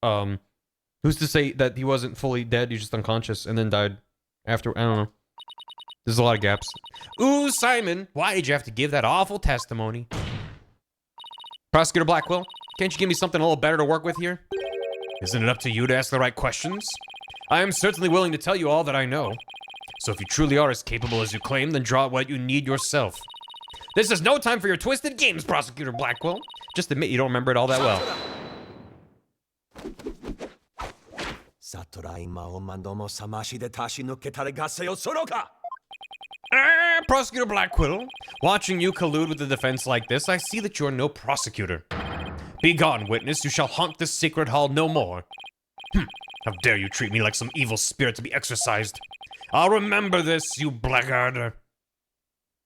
Who's to say that he wasn't fully dead, he's just unconscious, and then died after, I don't know. There's a lot of gaps. Ooh, Simon, why did you have to give that awful testimony? Prosecutor Blackwell, can't you give me something a little better to work with here? Isn't it up to you to ask the right questions? I am certainly willing to tell you all that I know. So if you truly are as capable as you claim, then draw what you need yourself. This is no time for your twisted games, Prosecutor Blackwell. Just admit you don't remember it all that well. Prosecutor Blackwell, watching you collude with the defense like this, I see that you are no prosecutor. Begone, witness, you shall haunt this sacred hall no more. How dare you treat me like some evil spirit to be exorcised? I'll remember this, you blackguard.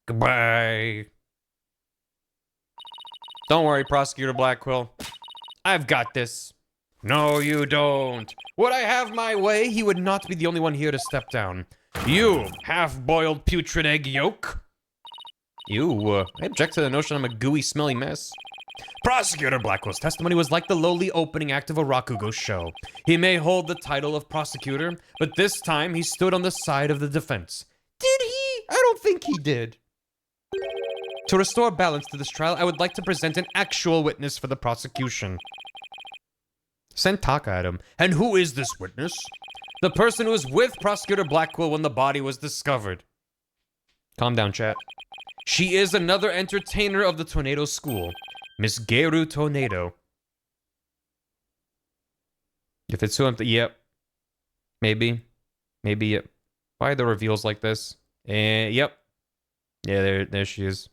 Goodbye. Don't worry, Prosecutor Blackwell. I've got this. No, you don't. Would I have my way, he would not be the only one here to step down. You, half-boiled putrid egg yolk. Ew, I object to the notion I'm a gooey, smelly mess. Prosecutor Blackwell's testimony was like the lowly opening act of a raku-go show. He may hold the title of prosecutor, but this time he stood on the side of the defense. Did he? I don't think he did. To restore balance to this trial, I would like to present an actual witness for the prosecution. Send Taka at him. And who is this witness? The person who was with Prosecutor Blackwell when the body was discovered. Calm down, chat. She is another entertainer of the Tornado School, Miss Geru Tornado. If it's who I'm yep. Maybe. Maybe, yep. Why are the reveals like this? Yep. Yeah, there she is.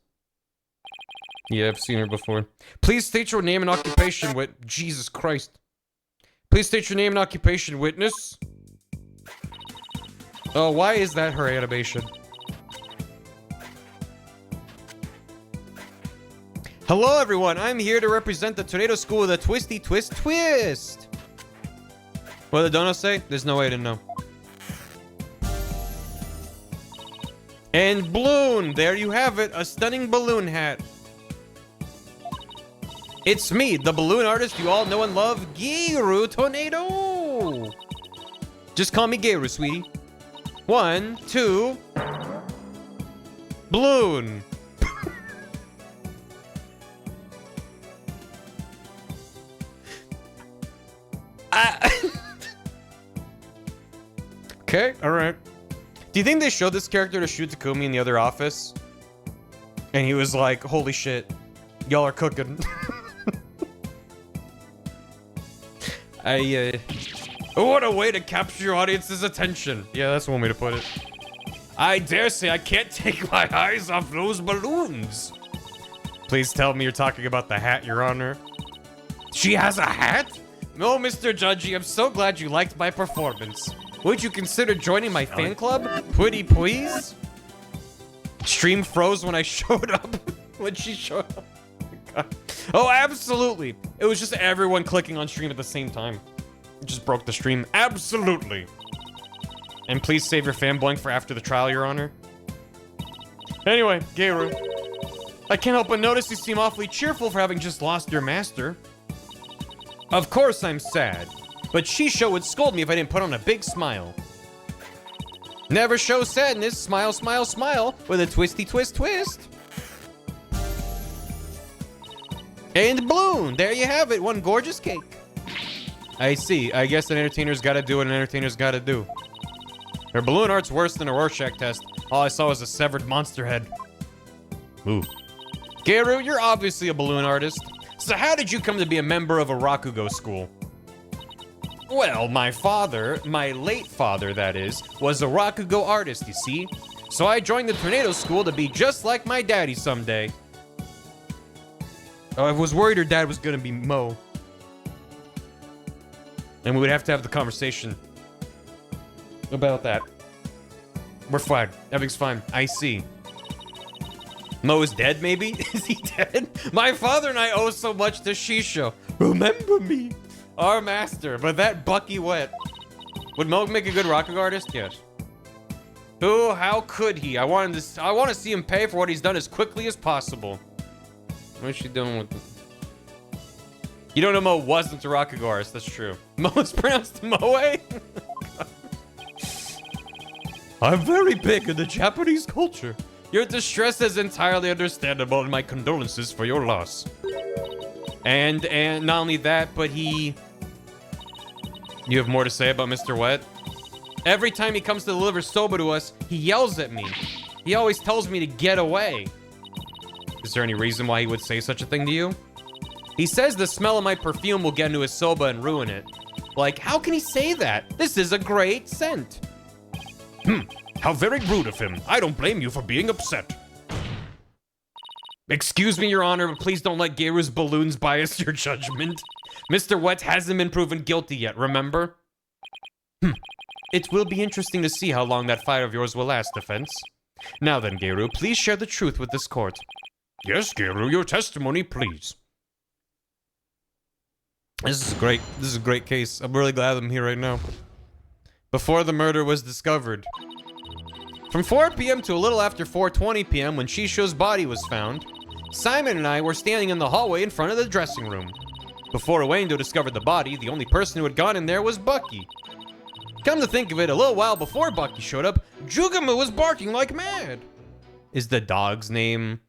Yeah, I've seen her before. Please state your name and occupation, Jesus Christ. Please state your name and occupation, witness. Oh, why is that her animation? Hello, everyone. I'm here to represent the Tornado School with a twisty twist twist. What did the donuts say? There's no way to know. And balloon. There you have it. A stunning balloon hat. It's me, the balloon artist you all know and love, Geru Tornado. Just call me Geru, sweetie. 1, 2. Balloon. Okay, alright. Do you think they showed this character to Shu Takumi in the other office? And he was like, holy shit, y'all are cooking. What a way to capture your audience's attention. Yeah, that's one way to put it. I dare say I can't take my eyes off those balloons. Please tell me you're talking about the hat, Your Honor. She has a hat? No, Mr. Judgy, I'm so glad you liked my performance. Would you consider joining my fan club? Pretty please? Stream froze when I showed up. When she showed up. Oh, my God. Oh, absolutely. It was just everyone clicking on stream at the same time. It just broke the stream. Absolutely. And please save your fanboying for after the trial, Your Honor. Anyway, Geru. I can't help but notice you seem awfully cheerful for having just lost your master. Of course I'm sad, but Shisho would scold me if I didn't put on a big smile. Never show sadness, smile, smile, smile, with a twisty twist twist. And balloon, there you have it, one gorgeous cake. I see. I guess an entertainer's gotta do what an entertainer's gotta do. Her balloon art's worse than a Rorschach test. All I saw was a severed monster head. Ooh. Geru, you're obviously a balloon artist. So how did you come to be a member of a raku-go school? Well, my father, my late father that is, was a raku-go artist, you see? So I joined the tornado school to be just like my daddy someday. Oh, I was worried her dad was gonna be Mo. And we would have to have the conversation about that. We're fine. Everything's fine. I see. Mo is dead, maybe? Is he dead? My father and I owe so much to Shisho. Remember me. Our master. But that Bucky wet. Would Mo make a good raku-go artist? Yes. Who? How could he? I want to see him pay for what he's done as quickly as possible. What is she doing with this? You don't know Mo wasn't a raku-go artist. That's true. Mo is pronounced Moe? I'm very big in the Japanese culture. Your distress is entirely understandable, and my condolences for your loss. And not only that, but he... You have more to say about Mr. Wet? Every time he comes to deliver soba to us, he yells at me. He always tells me to get away. Is there any reason why he would say such a thing to you? He says the smell of my perfume will get into his soba and ruin it. Like, how can he say that? This is a great scent. How very rude of him. I don't blame you for being upset. Excuse me, Your Honor, but please don't let Geru's balloons bias your judgment. Mr. Wet hasn't been proven guilty yet, remember? It will be interesting to see how long that fire of yours will last, defense. Now then, Geru, please share the truth with this court. Yes, Geru, your testimony, please. This is great. This is a great case. I'm really glad I'm here right now. Before the murder was discovered. From 4 p.m. to a little after 4:20 p.m. when Shisho's body was found, Simon and I were standing in the hallway in front of the dressing room. Before Uendo discovered the body, the only person who had gone in there was Bucky. Come to think of it, a little while before Bucky showed up, Jugamu was barking like mad. Is the dog's name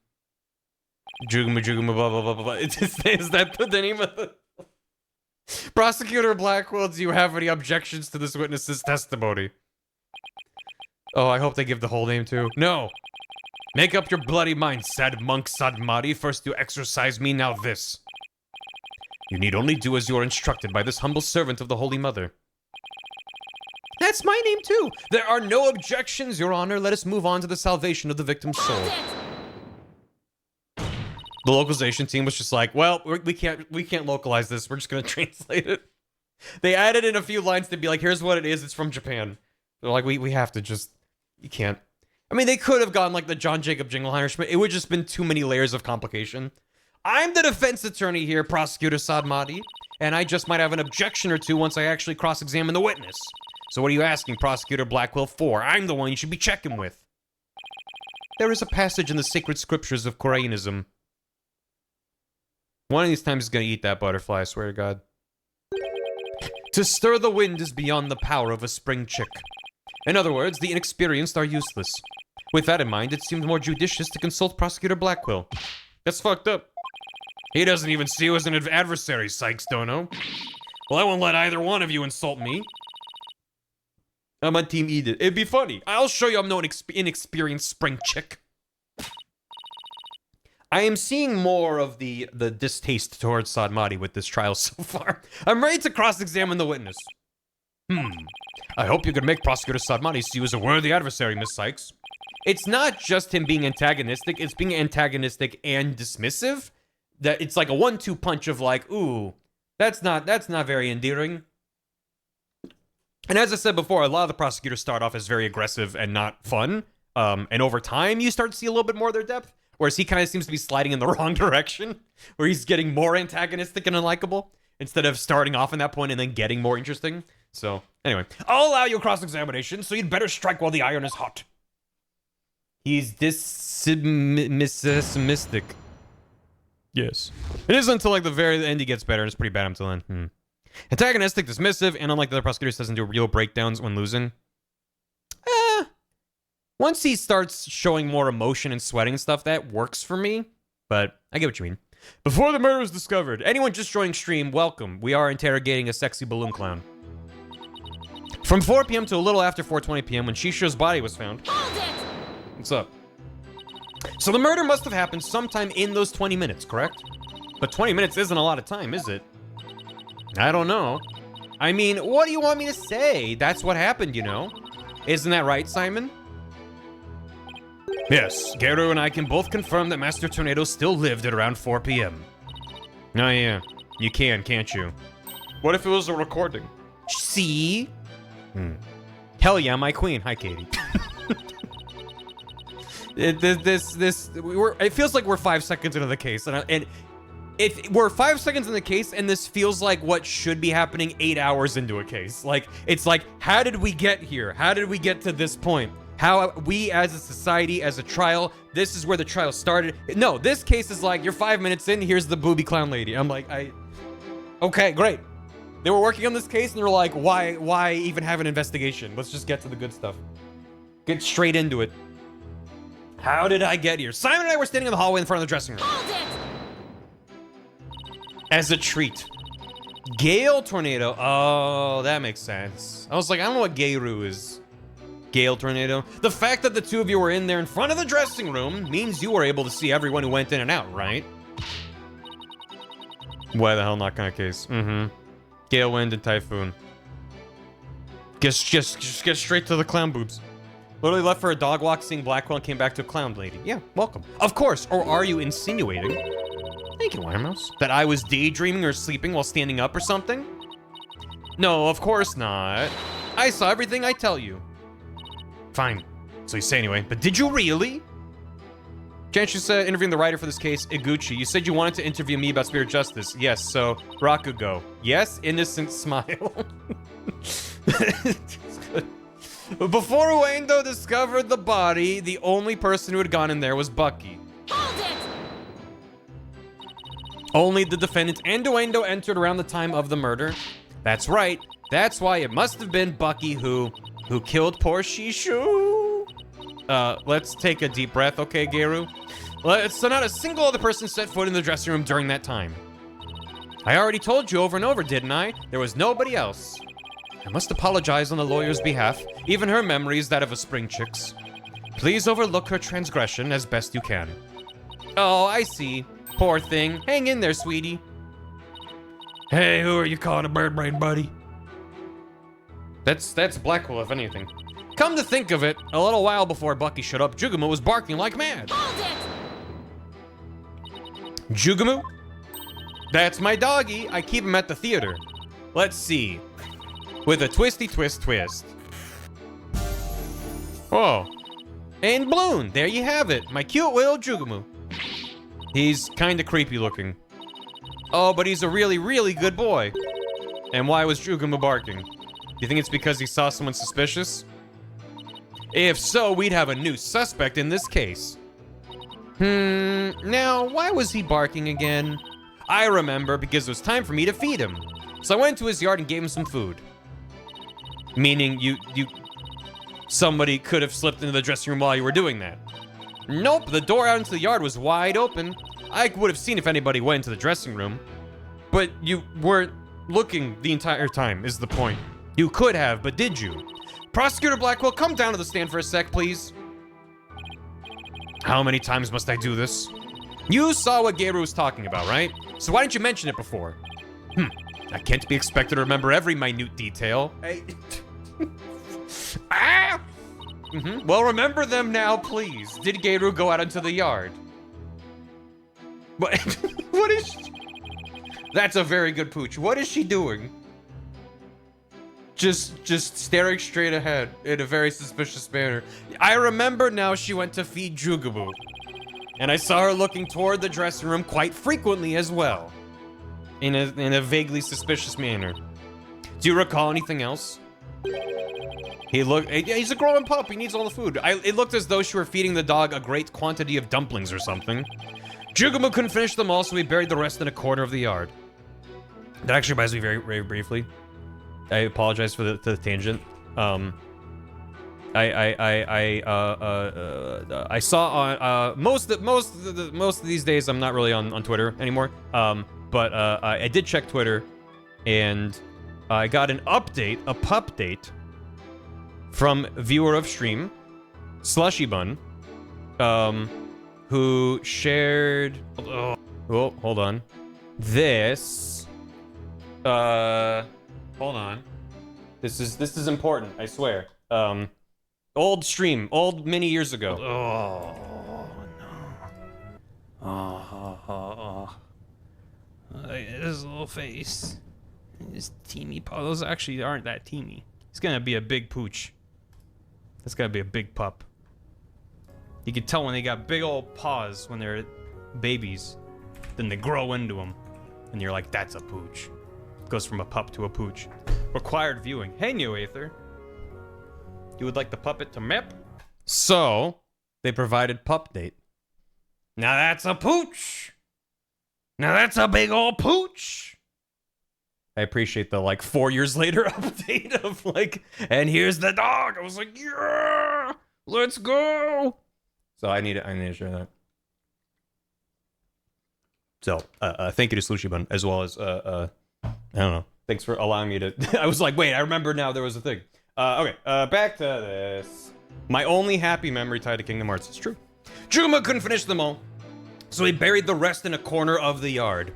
Jugamu blah blah blah blah? Is that the name of the... Prosecutor Blackwell, do you have any objections to this witness's testimony? Oh, I hope they give the whole name too. No. Make up your bloody mind, sad monk Sadmari. First you exorcise me, now this. You need only do as you are instructed by this humble servant of the Holy Mother. That's my name too. There are no objections, Your Honor. Let us move on to the salvation of the victim's soul. The localization team was just like, well, we can't localize this. We're just gonna translate it. They added in a few lines to be like, here's what it is. It's from Japan. They're like, we have to just, you can't. I mean, they could have gone like the John Jacob Jingleheimer, but it would just been too many layers of complication. I'm the defense attorney here, Prosecutor Sadmadi, and I just might have an objection or two once I actually cross-examine the witness. So what are you asking Prosecutor Blackwell for? I'm the one you should be checking with. There is a passage in the sacred scriptures of Koreanism. One of these times he's gonna eat that butterfly, I swear to God. To stir the wind is beyond the power of a spring chick. In other words, the inexperienced are useless. With that in mind, it seemed more judicious to consult Prosecutor Blackwell. That's fucked up. He doesn't even see you as an adversary, Sykes Dono. Well, I won't let either one of you insult me. I'm on Team Edith. It'd be funny. I'll show you I'm no inexperienced spring chick. I am seeing more of the distaste towards Sadmadi with this trial so far. I'm ready to cross-examine the witness. I hope you can make Prosecutor Sadmadi see you as a worthy adversary, Miss Sykes. It's not just him being antagonistic, it's being antagonistic and dismissive. That it's like a 1-2 punch of like, ooh, that's not very endearing. And as I said before, a lot of the prosecutors start off as very aggressive and not fun. And over time, you start to see a little bit more of their depth. Whereas he kind of seems to be sliding in the wrong direction, where he's getting more antagonistic and unlikable, instead of starting off in that point and then getting more interesting. So, anyway, I'll allow you cross-examination, so you'd better strike while the iron is hot. He's mystic. Yes. It is until like the very end he gets better, and it's pretty bad until then. Antagonistic, dismissive, and unlike the other prosecutors, doesn't do real breakdowns when losing. Once he starts showing more emotion and sweating and stuff, that works for me. But I get what you mean. Before the murder was discovered, anyone just joining stream, welcome. We are interrogating a sexy balloon clown. From 4 p.m. to a little after 4:20 p.m. when Shisho's body was found. Hold it! What's up? So the murder must have happened sometime in those 20 minutes, correct? But 20 minutes isn't a lot of time, is it? I don't know. I mean, what do you want me to say? That's what happened, you know? Isn't that right, Simon? Yes, Geru and I can both confirm that Master Tornado still lived at around 4 p.m. Oh yeah, you can, can't you? What if it was a recording? See? Hell yeah, my queen. Hi, Katie. It feels like we're 5 seconds into the case, and if we're 5 seconds in the case, and this feels like what should be happening 8 hours into a case. Like, it's like, how did we get here? How did we get to this point? How we as a society, as a trial, this is where the trial started. No, this case is like, you're 5 minutes in, here's the booby clown lady. I'm like, okay, great. They were working on this case and they were like, why even have an investigation? Let's just get to the good stuff. Get straight into it. How did I get here? Simon and I were standing in the hallway in front of the dressing room. Hold it! As a treat. Gale Tornado. Oh, that makes sense. I was like, I don't know what Geru is. Gale Tornado. The fact that the two of you were in there in front of the dressing room means you were able to see everyone who went in and out, right? Why the hell not kind of case? Gale, Wind, and Typhoon. Just get straight to the clown boobs. Literally left for a dog walk, seeing Blackwell, and came back to a clown lady. Yeah, welcome. Of course. Or are you insinuating? Thank you, Wiremouse. That I was daydreaming or sleeping while standing up or something? No, of course not. I saw everything I tell you. Fine. So you say anyway. But did you really? Chance, you said interviewing the writer for this case, Iguchi. You said you wanted to interview me about spirit justice. Yes, so raku-go. Yes, innocent smile. Before Uendo discovered the body, the only person who had gone in there was Bucky. Hold it! Only the defendant and Uendo entered around the time of the murder. That's right. That's why it must have been Bucky who killed poor Shishu. Let's take a deep breath, okay, Geru? So not a single other person set foot in the dressing room during that time. I already told you over and over, didn't I? There was nobody else. I must apologize on the lawyer's behalf. Even her memory is that of a spring chick's. Please overlook her transgression as best you can. Oh, I see. Poor thing. Hang in there, sweetie. Hey, who are you calling a bird brain, buddy? That's Blackwell, if anything. Come to think of it, a little while before Bucky showed up, Jugumu was barking like mad. Hold it! Jugumu? That's my doggy. I keep him at the theater. Let's see. With a twisty twist. Oh. And Bloon, there you have it. My cute little Jugumu. He's kinda creepy looking. Oh, but he's a really, really good boy. And why was Jugumu barking? Do you think it's because he saw someone suspicious? If so, we'd have a new suspect in this case. Now, why was he barking again? I remember, because it was time for me to feed him. So I went to his yard and gave him some food. Meaning somebody could have slipped into the dressing room while you were doing that. Nope, the door out into the yard was wide open. I would have seen if anybody went into the dressing room. But you weren't looking the entire time, is the point. You could have, but did you? Prosecutor Blackwell, come down to the stand for a sec, please. How many times must I do this? You saw what Geru was talking about, right? So why didn't you mention it before? I can't be expected to remember every minute detail. Well, remember them now, please. Did Geru go out into the yard? What is she? That's a very good pooch. What is she doing? Just staring straight ahead in a very suspicious manner. I remember now she went to feed Jugumu. And I saw her looking toward the dressing room quite frequently as well. In a vaguely suspicious manner. Do you recall anything else? He's a growing pup, he needs all the food. It looked as though she were feeding the dog a great quantity of dumplings or something. Jugumu couldn't finish them all, so we buried the rest in a corner of the yard. That actually reminds me very, very briefly. I apologize for the tangent. I saw on most of these days I'm not really on Twitter anymore. But I did check Twitter, and I got an update, a pup date, from viewer of stream, Slushy Bun, who shared. Oh, hold on. This. Hold on. This is important. I swear. Old stream, many years ago. Oh no. His little face. His teamy paw. Those actually aren't that teamy. He's gonna be a big pooch. That's gotta be a big pup. You can tell when they got big old paws when they're babies. Then they grow into them. And you're like, that's a pooch. Goes from a pup to a pooch. Required viewing. Hey, New Aether. You would like the puppet to mip? So, they provided pup date. Now that's a pooch. Now that's a big old pooch. I appreciate the, like, 4 years later update of, like, and here's the dog. I was like, yeah, let's go. So I need to share that. So, thank you to Slushy Bun, as well as, I don't know. Thanks for allowing me to... I was like, wait, I remember now there was a thing. Okay, back to this. My only happy memory tied to Kingdom Hearts. It's true. Juma couldn't finish them all, so he buried the rest in a corner of the yard.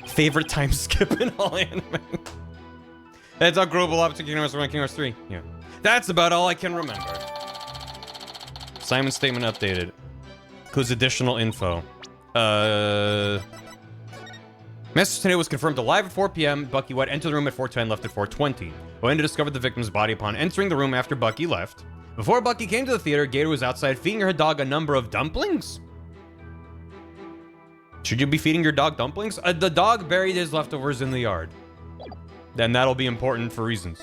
Favorite time skip in all anime. That's how Global up to Kingdom Hearts 1 Kingdom Hearts 3. Yeah. That's about all I can remember. Simon's statement updated. Includes additional info. Message today was confirmed alive at 4 p.m. Bucky White entered the room at 4:10, left at 4:20. Went to discover the victim's body upon entering the room after Bucky left. Before Bucky came to the theater, Gator was outside feeding her dog a number of dumplings. Should you be feeding your dog dumplings? The dog buried his leftovers in the yard. Then that'll be important for reasons.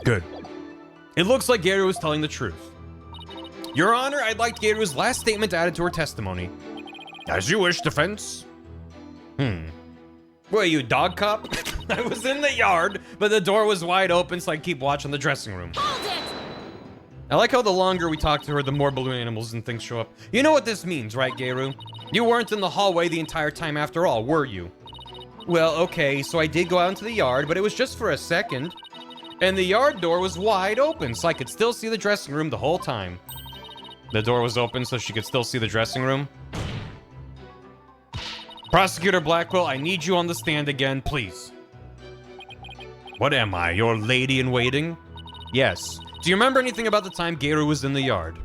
Good. It looks like Gator was telling the truth. Your Honor, I'd like Gator's last statement added to her testimony. As you wish, defense. What are you, dog cop? I was in the yard, but the door was wide open, so I keep watching the dressing room. Hold it! I like how the longer we talk to her, the more balloon animals and things show up. You know what this means, right, Garu? You weren't in the hallway the entire time after all, were you? Well, okay, so I did go out into the yard, but it was just for a second. And the yard door was wide open, so I could still see the dressing room the whole time. The door was open so she could still see the dressing room? Prosecutor Blackwell, I need you on the stand again, please. What am I, your lady-in-waiting? Yes. Do you remember anything about the time Garu was in the yard?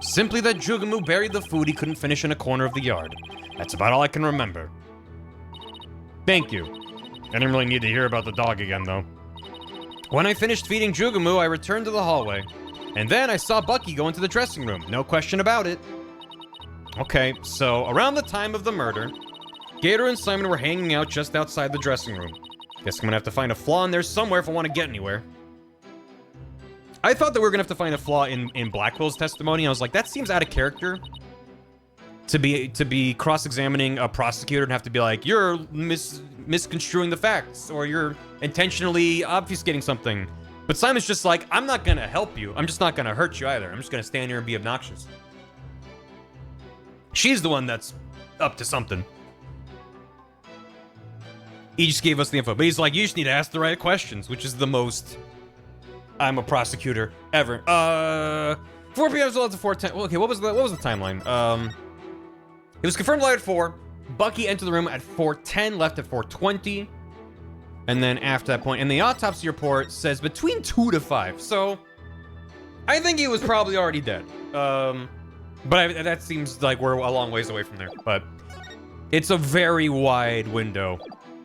Simply that Jugamu buried the food he couldn't finish in a corner of the yard. That's about all I can remember. Thank you. I didn't really need to hear about the dog again, though. When I finished feeding Jugamu, I returned to the hallway. And then I saw Bucky go into the dressing room. No question about it. Okay, so around the time of the murder, Gator and Simon were hanging out just outside the dressing room. Guess I'm gonna have to find a flaw in there somewhere if I want to get anywhere. I thought that we were gonna have to find a flaw in Blackwell's testimony. I was like, that seems out of character. To be cross-examining a prosecutor and have to be like, you're misconstruing the facts, or you're intentionally obfuscating something. But Simon's just like, I'm not gonna help you. I'm just not gonna hurt you either. I'm just gonna stand here and be obnoxious. She's the one that's up to something. He just gave us the info, but he's like, you just need to ask the right questions, which is the most I'm a prosecutor ever. 4 p.m. to 4:10. Well, okay, what was the timeline? It was confirmed live at 4. Bucky entered the room at 4:10, left at 4:20. And then after that point, and the autopsy report says between 2 to 5. So I think he was probably already dead. But that seems like we're a long ways away from there. But it's a very wide window,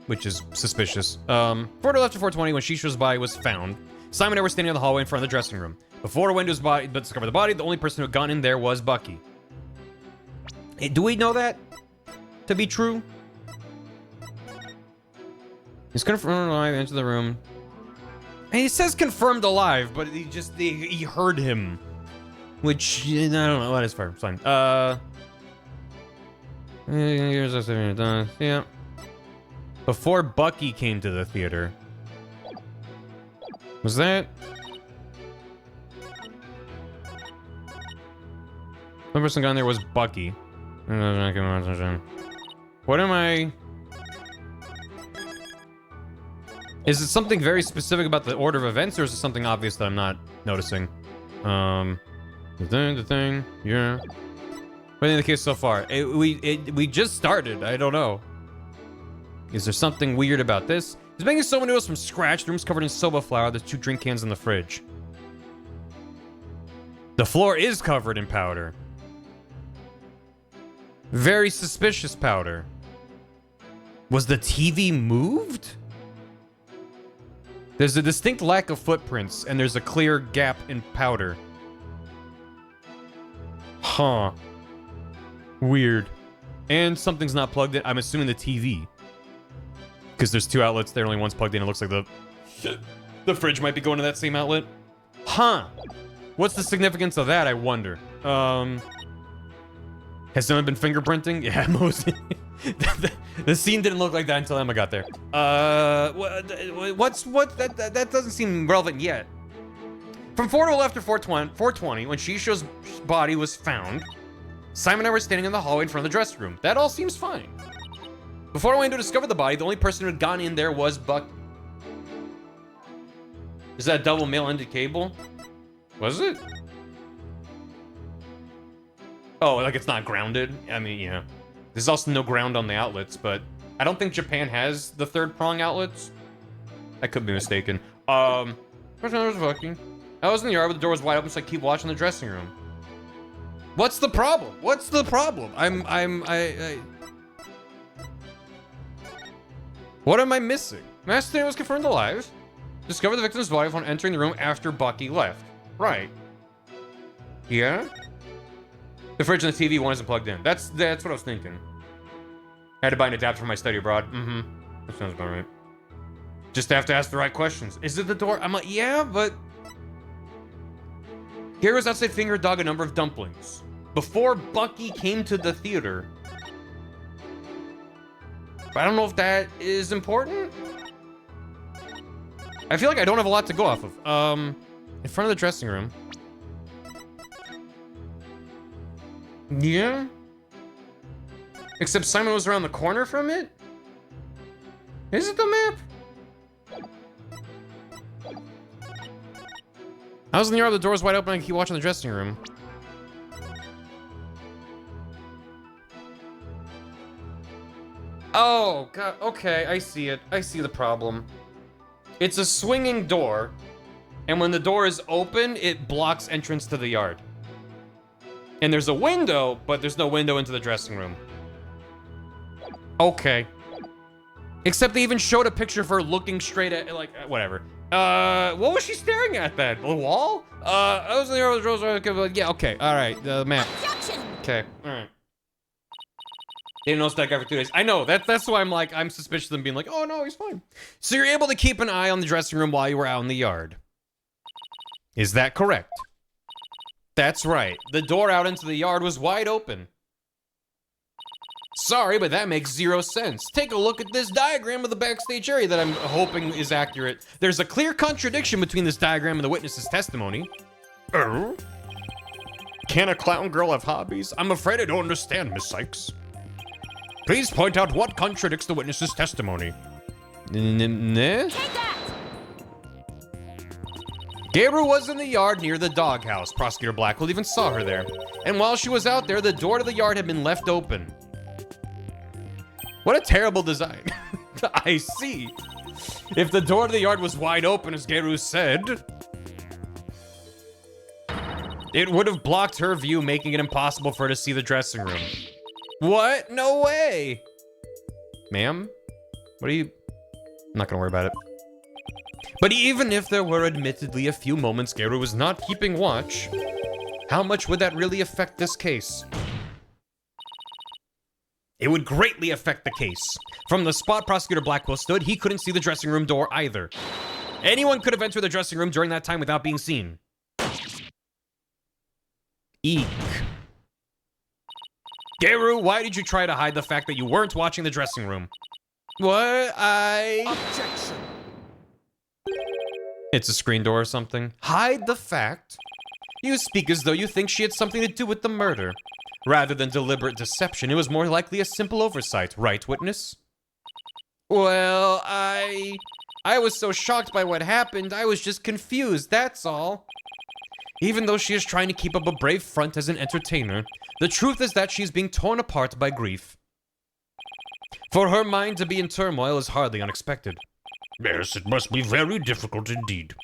which is suspicious. 4 to left at 4:20 when Shisha's body was found. Simon and I were standing in the hallway in front of the dressing room. Before the window's body, but discovered the body, the only person who had gone in there was Bucky. Do we know that to be true? He's confirmed alive, entered the room. And he says confirmed alive, but he heard him. Which, I don't know, that is fair, fine. Yeah. Before Bucky came to the theater. Was that? The person gone there was Bucky. What am I? Is it something very specific about the order of events, or is it something obvious that I'm not noticing? The thing, yeah. What in the case so far? We just started. I don't know. Is there something weird about this? He's making soba noodles from scratch. The room's covered in soba flour. There's 2 drink cans in the fridge. The floor is covered in powder. Very suspicious powder. Was the TV moved? There's a distinct lack of footprints, and there's a clear gap in powder. Huh. Weird. And something's not plugged in. I'm assuming the TV. Because there's 2 outlets there, only one's plugged in. It looks like the fridge might be going to that same outlet. Huh. What's the significance of that, I wonder? Has someone been fingerprinting? Yeah, most. The scene didn't look like that until Emma got there. That doesn't seem relevant yet. From 4 to after 420, when Shisho's body was found, Simon and I were standing in the hallway in front of the dressing room. That all seems fine. Before I went to discover the body, the only person who had gone in there was Buck. Is that a double male-ended cable? Was it? Oh, like it's not grounded? I mean, yeah. There's also no ground on the outlets, but I don't think Japan has the 3rd prong outlets. I could be mistaken. I was in the yard, but the door was wide open, so I keep watching the dressing room. What's the problem? What's the problem? What am I missing? Master was confirmed alive. Discovered the victim's body upon entering the room after Bucky left. Right. Yeah? The fridge and the TV, one isn't plugged in. That's what I was thinking. I had to buy an adapter for my study abroad. Mm-hmm. That sounds about right. Just have to ask the right questions. Is it the door? I'm like, yeah, but... Here was outside finger dog a number of dumplings. Before Bucky came to the theater. But I don't know if that is important. I feel like I don't have a lot to go off of. In front of the dressing room. Yeah. Except Simon was around the corner from it? Is it the map? I was in the yard, the door was wide open, and I keep watching the dressing room. Oh, God, okay, I see it. I see the problem. It's a swinging door, and when the door is open, it blocks entrance to the yard. And there's a window, but there's no window into the dressing room. Okay. Except they even showed a picture of her looking straight at, like, whatever. What was she staring at then? The wall? I was in the yard with Rose. Yeah, okay, all right, the map. Okay, all right. Didn't notice that guy for 2 days. I know, that's why I'm suspicious of them being like, oh no, he's fine. So you're able to keep an eye on the dressing room while you were out in the yard. Is that correct? That's right. The door out into the yard was wide open. Sorry, but that makes 0 sense. Take a look at this diagram of the backstage area that I'm hoping is accurate. There's a clear contradiction between this diagram and the witness's testimony. Can a clown girl have hobbies? I'm afraid I don't understand, Miss Sykes. Please point out what contradicts the witness's testimony. Take that! Gabriel was in the yard near the doghouse. Prosecutor Blackwell even saw her there. And while she was out there, the door to the yard had been left open. What a terrible design. I see. If the door to the yard was wide open, as Geru said, it would have blocked her view, making it impossible for her to see the dressing room. What? No way. Ma'am? What are you... I'm not gonna worry about it. But even if there were admittedly a few moments Geru was not keeping watch, how much would that really affect this case? It would greatly affect the case. From the spot Prosecutor Blackwell stood, he couldn't see the dressing room door either. Anyone could have entered the dressing room during that time without being seen. Eek. Geru, why did you try to hide the fact that you weren't watching the dressing room? What? Objection. It's a screen door or something. Hide the fact. You speak as though you think she had something to do with the murder. Rather than deliberate deception, it was more likely a simple oversight, right, witness? Well, I was so shocked by what happened, I was just confused, that's all. Even though she is trying to keep up a brave front as an entertainer, the truth is that she's being torn apart by grief. For her mind to be in turmoil is hardly unexpected. Yes, it must be very difficult indeed.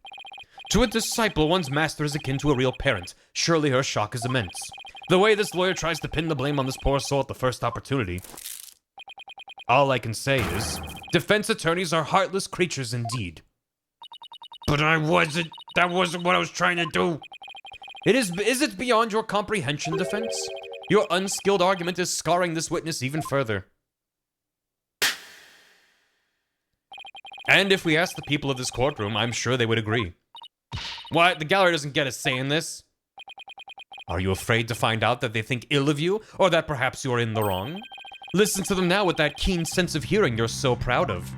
To a disciple, one's master is akin to a real parent. Surely her shock is immense. The way this lawyer tries to pin the blame on this poor soul at the first opportunity. All I can say is, defense attorneys are heartless creatures indeed. But that wasn't what I was trying to do. Is it beyond your comprehension, defense? Your unskilled argument is scarring this witness even further. And if we ask the people of this courtroom, I'm sure they would agree. What? The gallery doesn't get a say in this? Are you afraid to find out that they think ill of you, or that perhaps you are in the wrong? Listen to them now with that keen sense of hearing you're so proud of.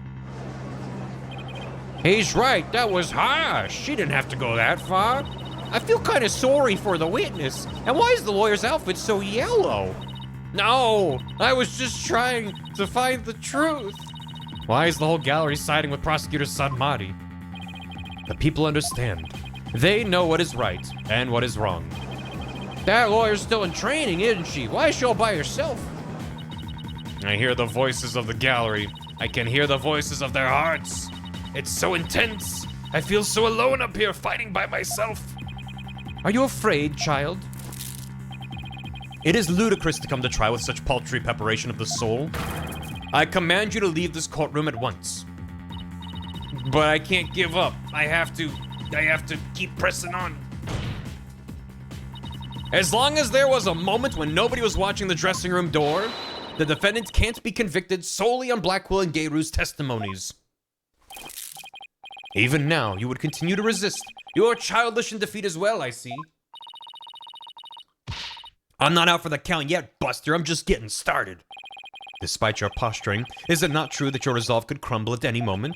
He's right, that was harsh. She didn't have to go that far. I feel kind of sorry for the witness. And why is the lawyer's outfit so yellow? No, I was just trying to find the truth. Why is the whole gallery siding with Prosecutor Sadmati? The people understand. They know what is right and what is wrong. That lawyer's still in training, isn't she? Why is she all by herself? I hear the voices of the gallery. I can hear the voices of their hearts. It's so intense. I feel so alone up here fighting by myself. Are you afraid, child? It is ludicrous to come to trial with such paltry preparation of the soul. I command you to leave this courtroom at once. But I can't give up. I have to keep pressing on. As long as there was a moment when nobody was watching the dressing room door, the defendant can't be convicted solely on Blackwell and Gayru's testimonies. Even now, you would continue to resist. You are childish in defeat as well, I see. I'm not out for the count yet, Buster. I'm just getting started. Despite your posturing, is it not true that your resolve could crumble at any moment?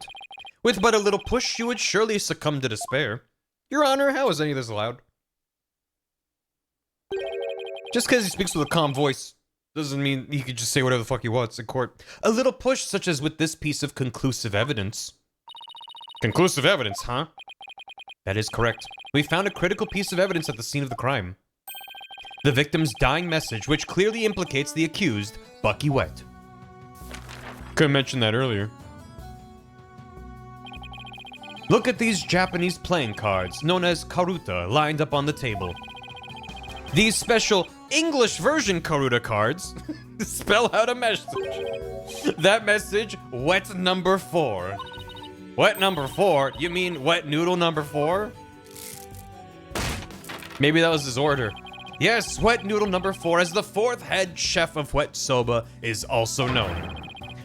With but a little push, you would surely succumb to despair. Your Honor, how is any of this allowed? Just because he speaks with a calm voice doesn't mean he could just say whatever the fuck he wants in court. A little push, such as with this piece of conclusive evidence. Conclusive evidence, huh? That is correct. We found a critical piece of evidence at the scene of the crime. The victim's dying message, which clearly implicates the accused, Bucky Wet. Could have mentioned that earlier. Look at these Japanese playing cards, known as karuta, lined up on the table. These special English version karuta cards spell out a message. That message, wet number 4. Wet number 4? You mean wet noodle number 4? Maybe that was his order. Yes, wet noodle number 4, as the 4th head chef of Wet Soba, is also known.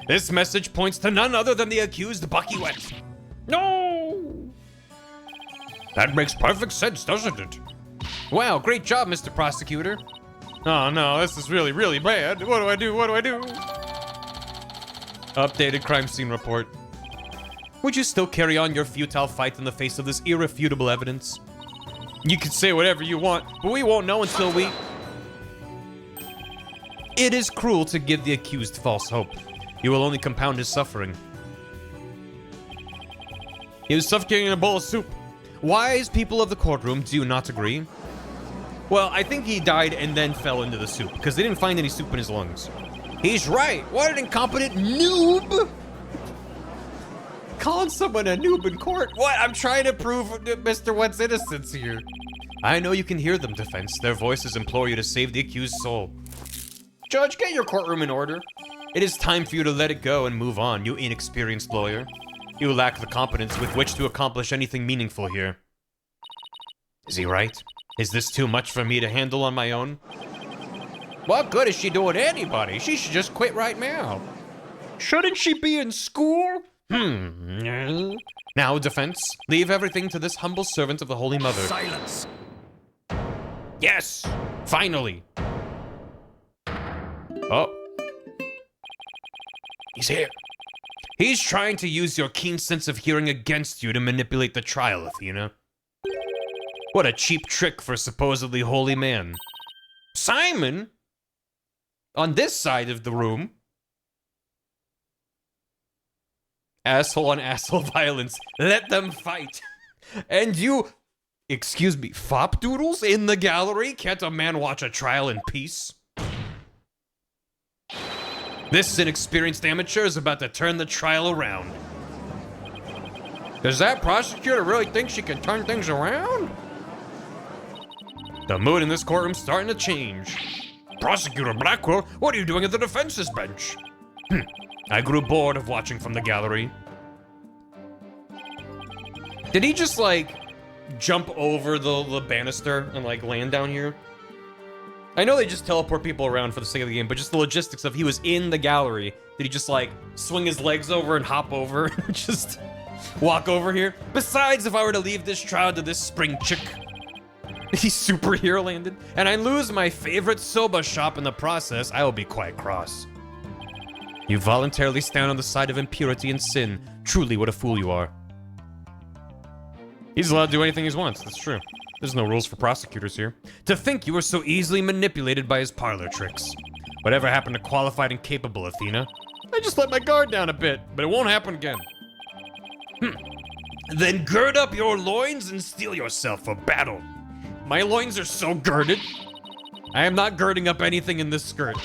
This message points to none other than the accused Bucky Wet. No! That makes perfect sense, doesn't it? Wow, great job, Mr. Prosecutor. Oh no, this is really, really bad. What do I do? What do I do? Updated crime scene report. Would you still carry on your futile fight in the face of this irrefutable evidence? You can say whatever you want, but we won't know until we... It is cruel to give the accused false hope. You will only compound his suffering. He was suffocating in a bowl of soup. Wise people of the courtroom, do you not agree? Well, I think he died and then fell into the soup, because they didn't find any soup in his lungs. He's right. What an incompetent noob! Calling someone a noob in court? What? I'm trying to prove Mr. Wet's innocence here. I know you can hear them, defense. Their voices implore you to save the accused soul. Judge, get your courtroom in order. It is time for you to let it go and move on, you inexperienced lawyer. You lack the competence with which to accomplish anything meaningful here. Is he right? Is this too much for me to handle on my own? What good is she doing to anybody? She should just quit right now. Shouldn't she be in school? Now, defense, leave everything to this humble servant of the Holy Mother. Silence! Yes! Finally! Oh. He's here. He's trying to use your keen sense of hearing against you to manipulate the trial, Athena. What a cheap trick for a supposedly holy man. Simon? On this side of the room. Asshole on asshole violence. Let them fight. And you... Excuse me, fop doodles in the gallery? Can't a man watch a trial in peace? This inexperienced amateur is about to turn the trial around. Does that prosecutor really think she can turn things around? The mood in this courtroom's starting to change. Prosecutor Blackwell, what are you doing at the defense's bench? I grew bored of watching from the gallery. Did he just, like, jump over the banister and, like, land down here? I know they just teleport people around for the sake of the game, but just the logistics of he was in the gallery. Did he just, like, swing his legs over and hop over and just walk over here? Besides, if I were to leave this trial to this spring chick, he's superhero landed, and I lose my favorite soba shop in the process, I will be quite cross. You voluntarily stand on the side of impurity and sin. Truly, what a fool you are. He's allowed to do anything he wants, that's true. There's no rules for prosecutors here. To think you were so easily manipulated by his parlor tricks. Whatever happened to qualified and capable, Athena? I just let my guard down a bit, but it won't happen again. Then gird up your loins and steel yourself for battle. My loins are so girded. I am not girding up anything in this skirt,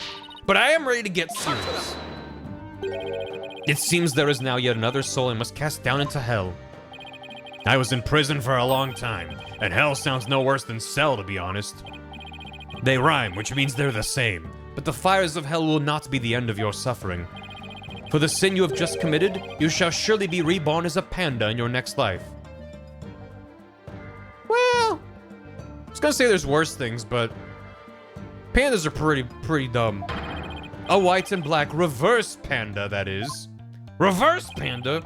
but I am ready to get serious. It seems there is now yet another soul I must cast down into hell. I was in prison for a long time, and hell sounds no worse than cell, to be honest. They rhyme, which means they're the same, but the fires of hell will not be the end of your suffering. For the sin you have just committed, you shall surely be reborn as a panda in your next life. Well, I was gonna say there's worse things, but pandas are pretty dumb. A white and black reverse panda, that is. Reverse panda?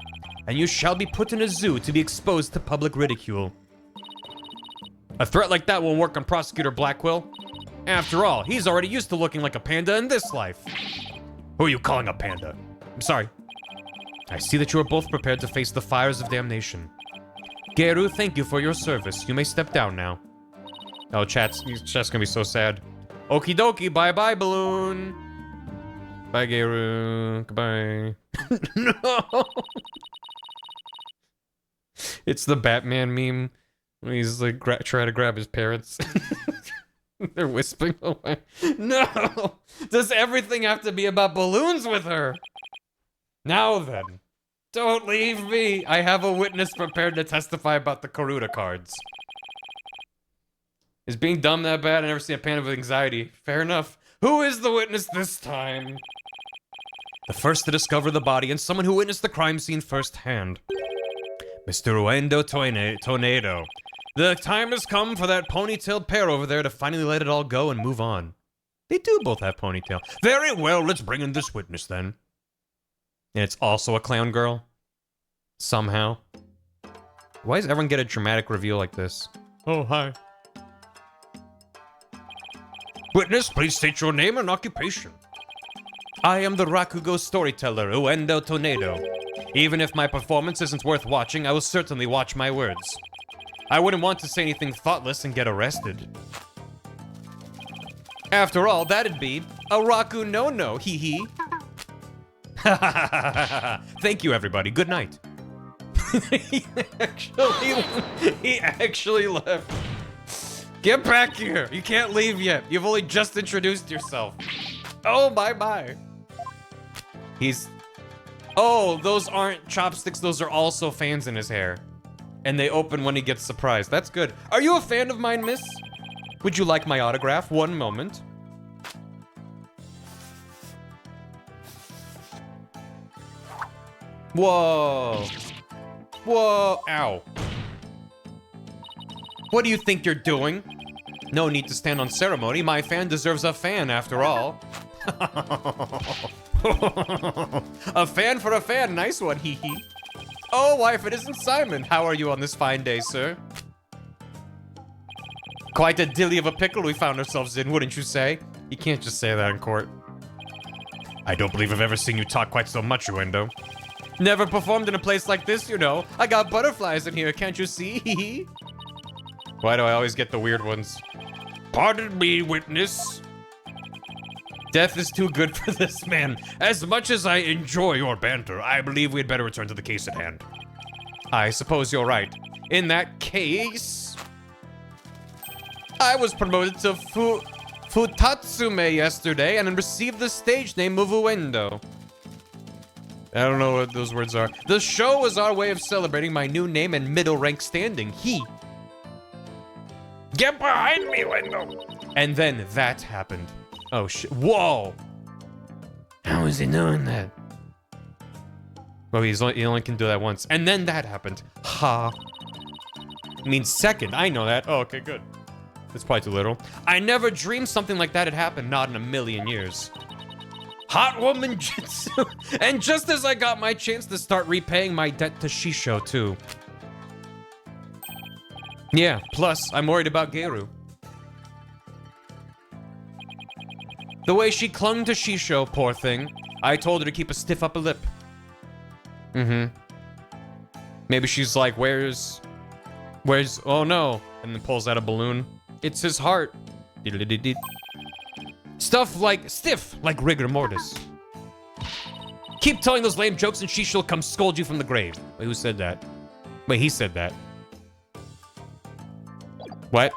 And you shall be put in a zoo to be exposed to public ridicule. A threat like that won't work on Prosecutor Blackwell. After all, he's already used to looking like a panda in this life. Who are you calling a panda? I'm sorry. I see that you are both prepared to face the fires of damnation. Geru, thank you for your service. You may step down now. Oh, chat's gonna be so sad. Okie dokie, bye-bye, balloon. Bye, Geru. Goodbye. No! It's the Batman meme when he's like trying to grab his parents. They're whispering away. No! Does everything have to be about balloons with her? Now then. Don't leave me. I have a witness prepared to testify about the Karuta cards. Is being dumb that bad? I never seen a panda with anxiety. Fair enough. Who is the witness this time? The first to discover the body and someone who witnessed the crime scene firsthand. Mr. Uendo Tornado. The time has come for that ponytailed pair over there to finally let it all go and move on. They do both have ponytail. Very well, let's bring in this witness then. And it's also a clown girl. Somehow. Why does everyone get a dramatic reveal like this? Oh, hi. Witness, please state your name and occupation. I am the raku-go storyteller, Uendo Tornado. Even if my performance isn't worth watching, I will certainly watch my words. I wouldn't want to say anything thoughtless and get arrested. After all, that'd be a raku no-no, hee-hee. Thank you, everybody. Good night. he actually left. Get back here. You can't leave yet. You've only just introduced yourself. Oh, bye-bye. Oh, those aren't chopsticks. Those are also fans in his hair. And they open when he gets surprised. That's good. Are you a fan of mine, miss? Would you like my autograph? One moment. Whoa. Whoa. Ow. What do you think you're doing? No need to stand on ceremony. My fan deserves a fan, after all. A fan for a fan. Nice one, hee hee. Oh, wife, it isn't Simon. How are you on this fine day, sir? Quite a dilly of a pickle we found ourselves in, wouldn't you say? You can't just say that in court. I don't believe I've ever seen you talk quite so much, Uendo. Never performed in a place like this, you know. I got butterflies in here, can't you see? Why do I always get the weird ones? Pardon me, witness. Death is too good for this man. As much as I enjoy your banter, I believe we'd better return to the case at hand. I suppose you're right. In that case... I was promoted to Futatsume yesterday and received the stage name Muvuendo. I don't know what those words are. The show was our way of celebrating my new name and middle rank standing. Get behind me, Wendo! And then that happened. Oh shit. Whoa! How is he doing that? Well, he only can do that once. And then that happened. Ha. I mean second. I know that. Oh, okay, good. That's probably too little. I never dreamed something like that had happened. Not in a million years. Hot woman jitsu. And just as I got my chance to start repaying my debt to Shisho, too. Yeah, plus, I'm worried about Geru. The way she clung to Shisho, poor thing. I told her to keep a stiff upper lip. Maybe she's like, where's... Oh no. And then pulls out a balloon. It's his heart. Stuff like stiff, like rigor mortis. Keep telling those lame jokes and Shisho'll come scold you from the grave. Wait, who said that? Wait, he said that. What?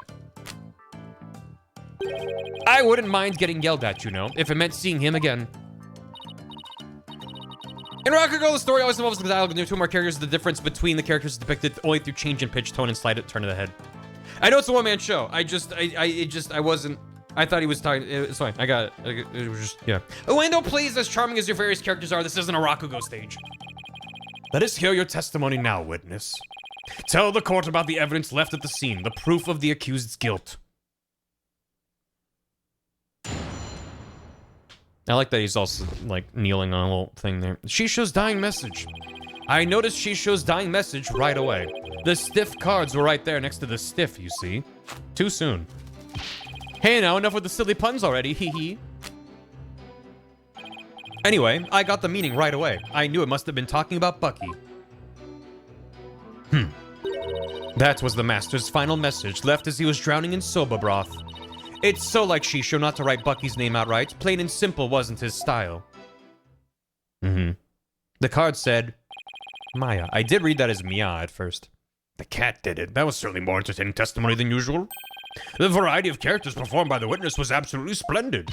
I wouldn't mind getting yelled at, you know, if it meant seeing him again. In Raku-go, the story always involves the dialogue between two more characters. The difference between the characters is depicted only through change in pitch, tone, and slight turn of the head. I know it's a one-man show. I wasn't... I thought he was talking... It's fine. I got it. It was just... Yeah. Wendo, please, as charming as your various characters are, this isn't a Raku-go stage. Let us hear your testimony now, witness. Tell the court about the evidence left at the scene, the proof of the accused's guilt. I like that he's also, like, kneeling on a little thing there. Shisho's dying message. I noticed Shisho's dying message right away. The stiff cards were right there next to the stiff, you see. Too soon. Hey now, enough with the silly puns already, hee hee. Anyway, I got the meaning right away. I knew it must have been talking about Bucky. That was the master's final message, left as he was drowning in soba broth. It's so like Shisho not to write Bucky's name outright. Plain and simple wasn't his style. The card said, Maya. I did read that as Mia at first. The cat did it. That was certainly more entertaining testimony than usual. The variety of characters performed by the witness was absolutely splendid.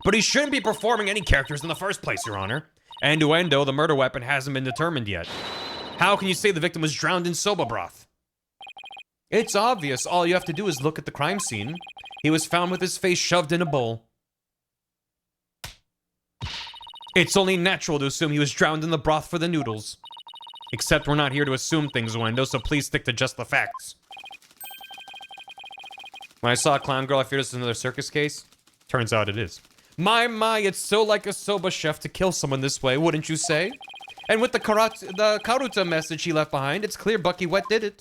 But he shouldn't be performing any characters in the first place, Your Honor. And Wendo, the murder weapon, hasn't been determined yet. How can you say the victim was drowned in soba broth? It's obvious. All you have to do is look at the crime scene. He was found with his face shoved in a bowl. It's only natural to assume he was drowned in the broth for the noodles. Except we're not here to assume things, Wendo, so please stick to just the facts. When I saw a clown girl, I feared this was another circus case. Turns out it is. My, it's so like a soba chef to kill someone this way, wouldn't you say? And with the Karuta message he left behind, it's clear Bucky Wet did it.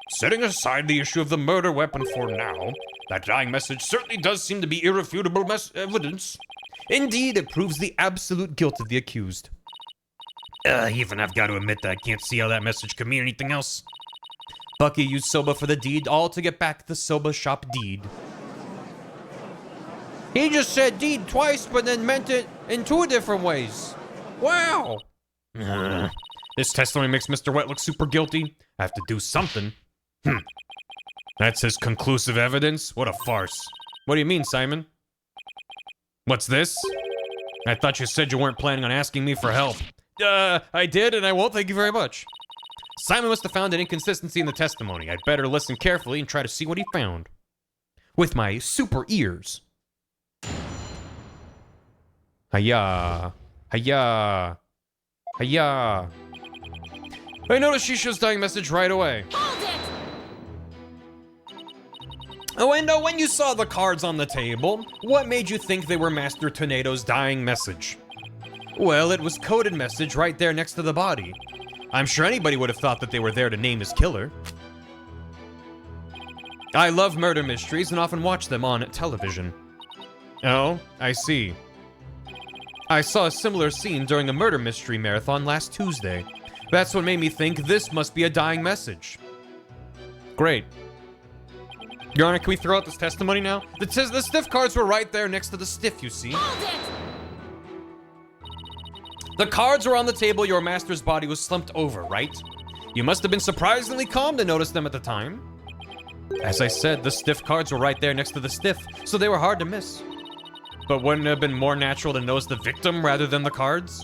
Setting aside the issue of the murder weapon for now, that dying message certainly does seem to be irrefutable evidence. Indeed, it proves the absolute guilt of the accused. Even I've got to admit that I can't see how that message could mean anything else. Bucky used soba for the deed, all to get back the soba shop deed. He just said deed twice, but then meant it in two different ways. Wow. This testimony makes Mr. Wet look super guilty. I have to do something. That's his conclusive evidence? What a farce. What do you mean, Simon? What's this? I thought you said you weren't planning on asking me for help. I did, and I won't. Thank you very much. Simon must have found an inconsistency in the testimony. I'd better listen carefully and try to see what he found. With my super ears. Hiya. Hiya. Hiya. I noticed Shisho's dying message right away. Hold it! Oh, and when you saw the cards on the table, what made you think they were Master Tornado's dying message? Well, it was coded message right there next to the body. I'm sure anybody would have thought that they were there to name his killer. I love murder mysteries and often watch them on television. Oh, I see. I saw a similar scene during a murder mystery marathon last Tuesday. That's what made me think this must be a dying message. Great. Your Honor, can we throw out this testimony now? The stiff cards were right there next to the stiff, you see. The cards were on the table. Your master's body was slumped over, right? You must have been surprisingly calm to notice them at the time. As I said, the stiff cards were right there next to the stiff, so they were hard to miss. But wouldn't it have been more natural to notice the victim rather than the cards?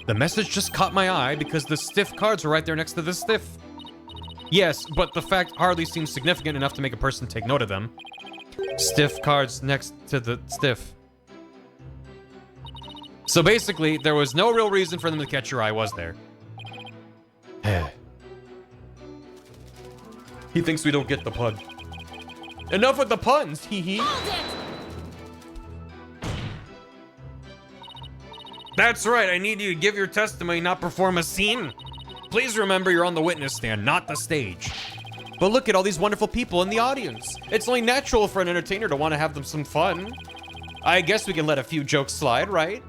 The message just caught my eye because the stiff cards were right there next to the stiff. Yes, but the fact hardly seems significant enough to make a person take note of them. Stiff cards next to the stiff. So basically, there was no real reason for them to catch your eye, was there? He thinks we don't get the pun. Enough with the puns, hee hee. That's right, I need you to give your testimony, not perform a scene. Please remember you're on the witness stand, not the stage. But look at all these wonderful people in the audience. It's only natural for an entertainer to want to have them some fun. I guess we can let a few jokes slide, right?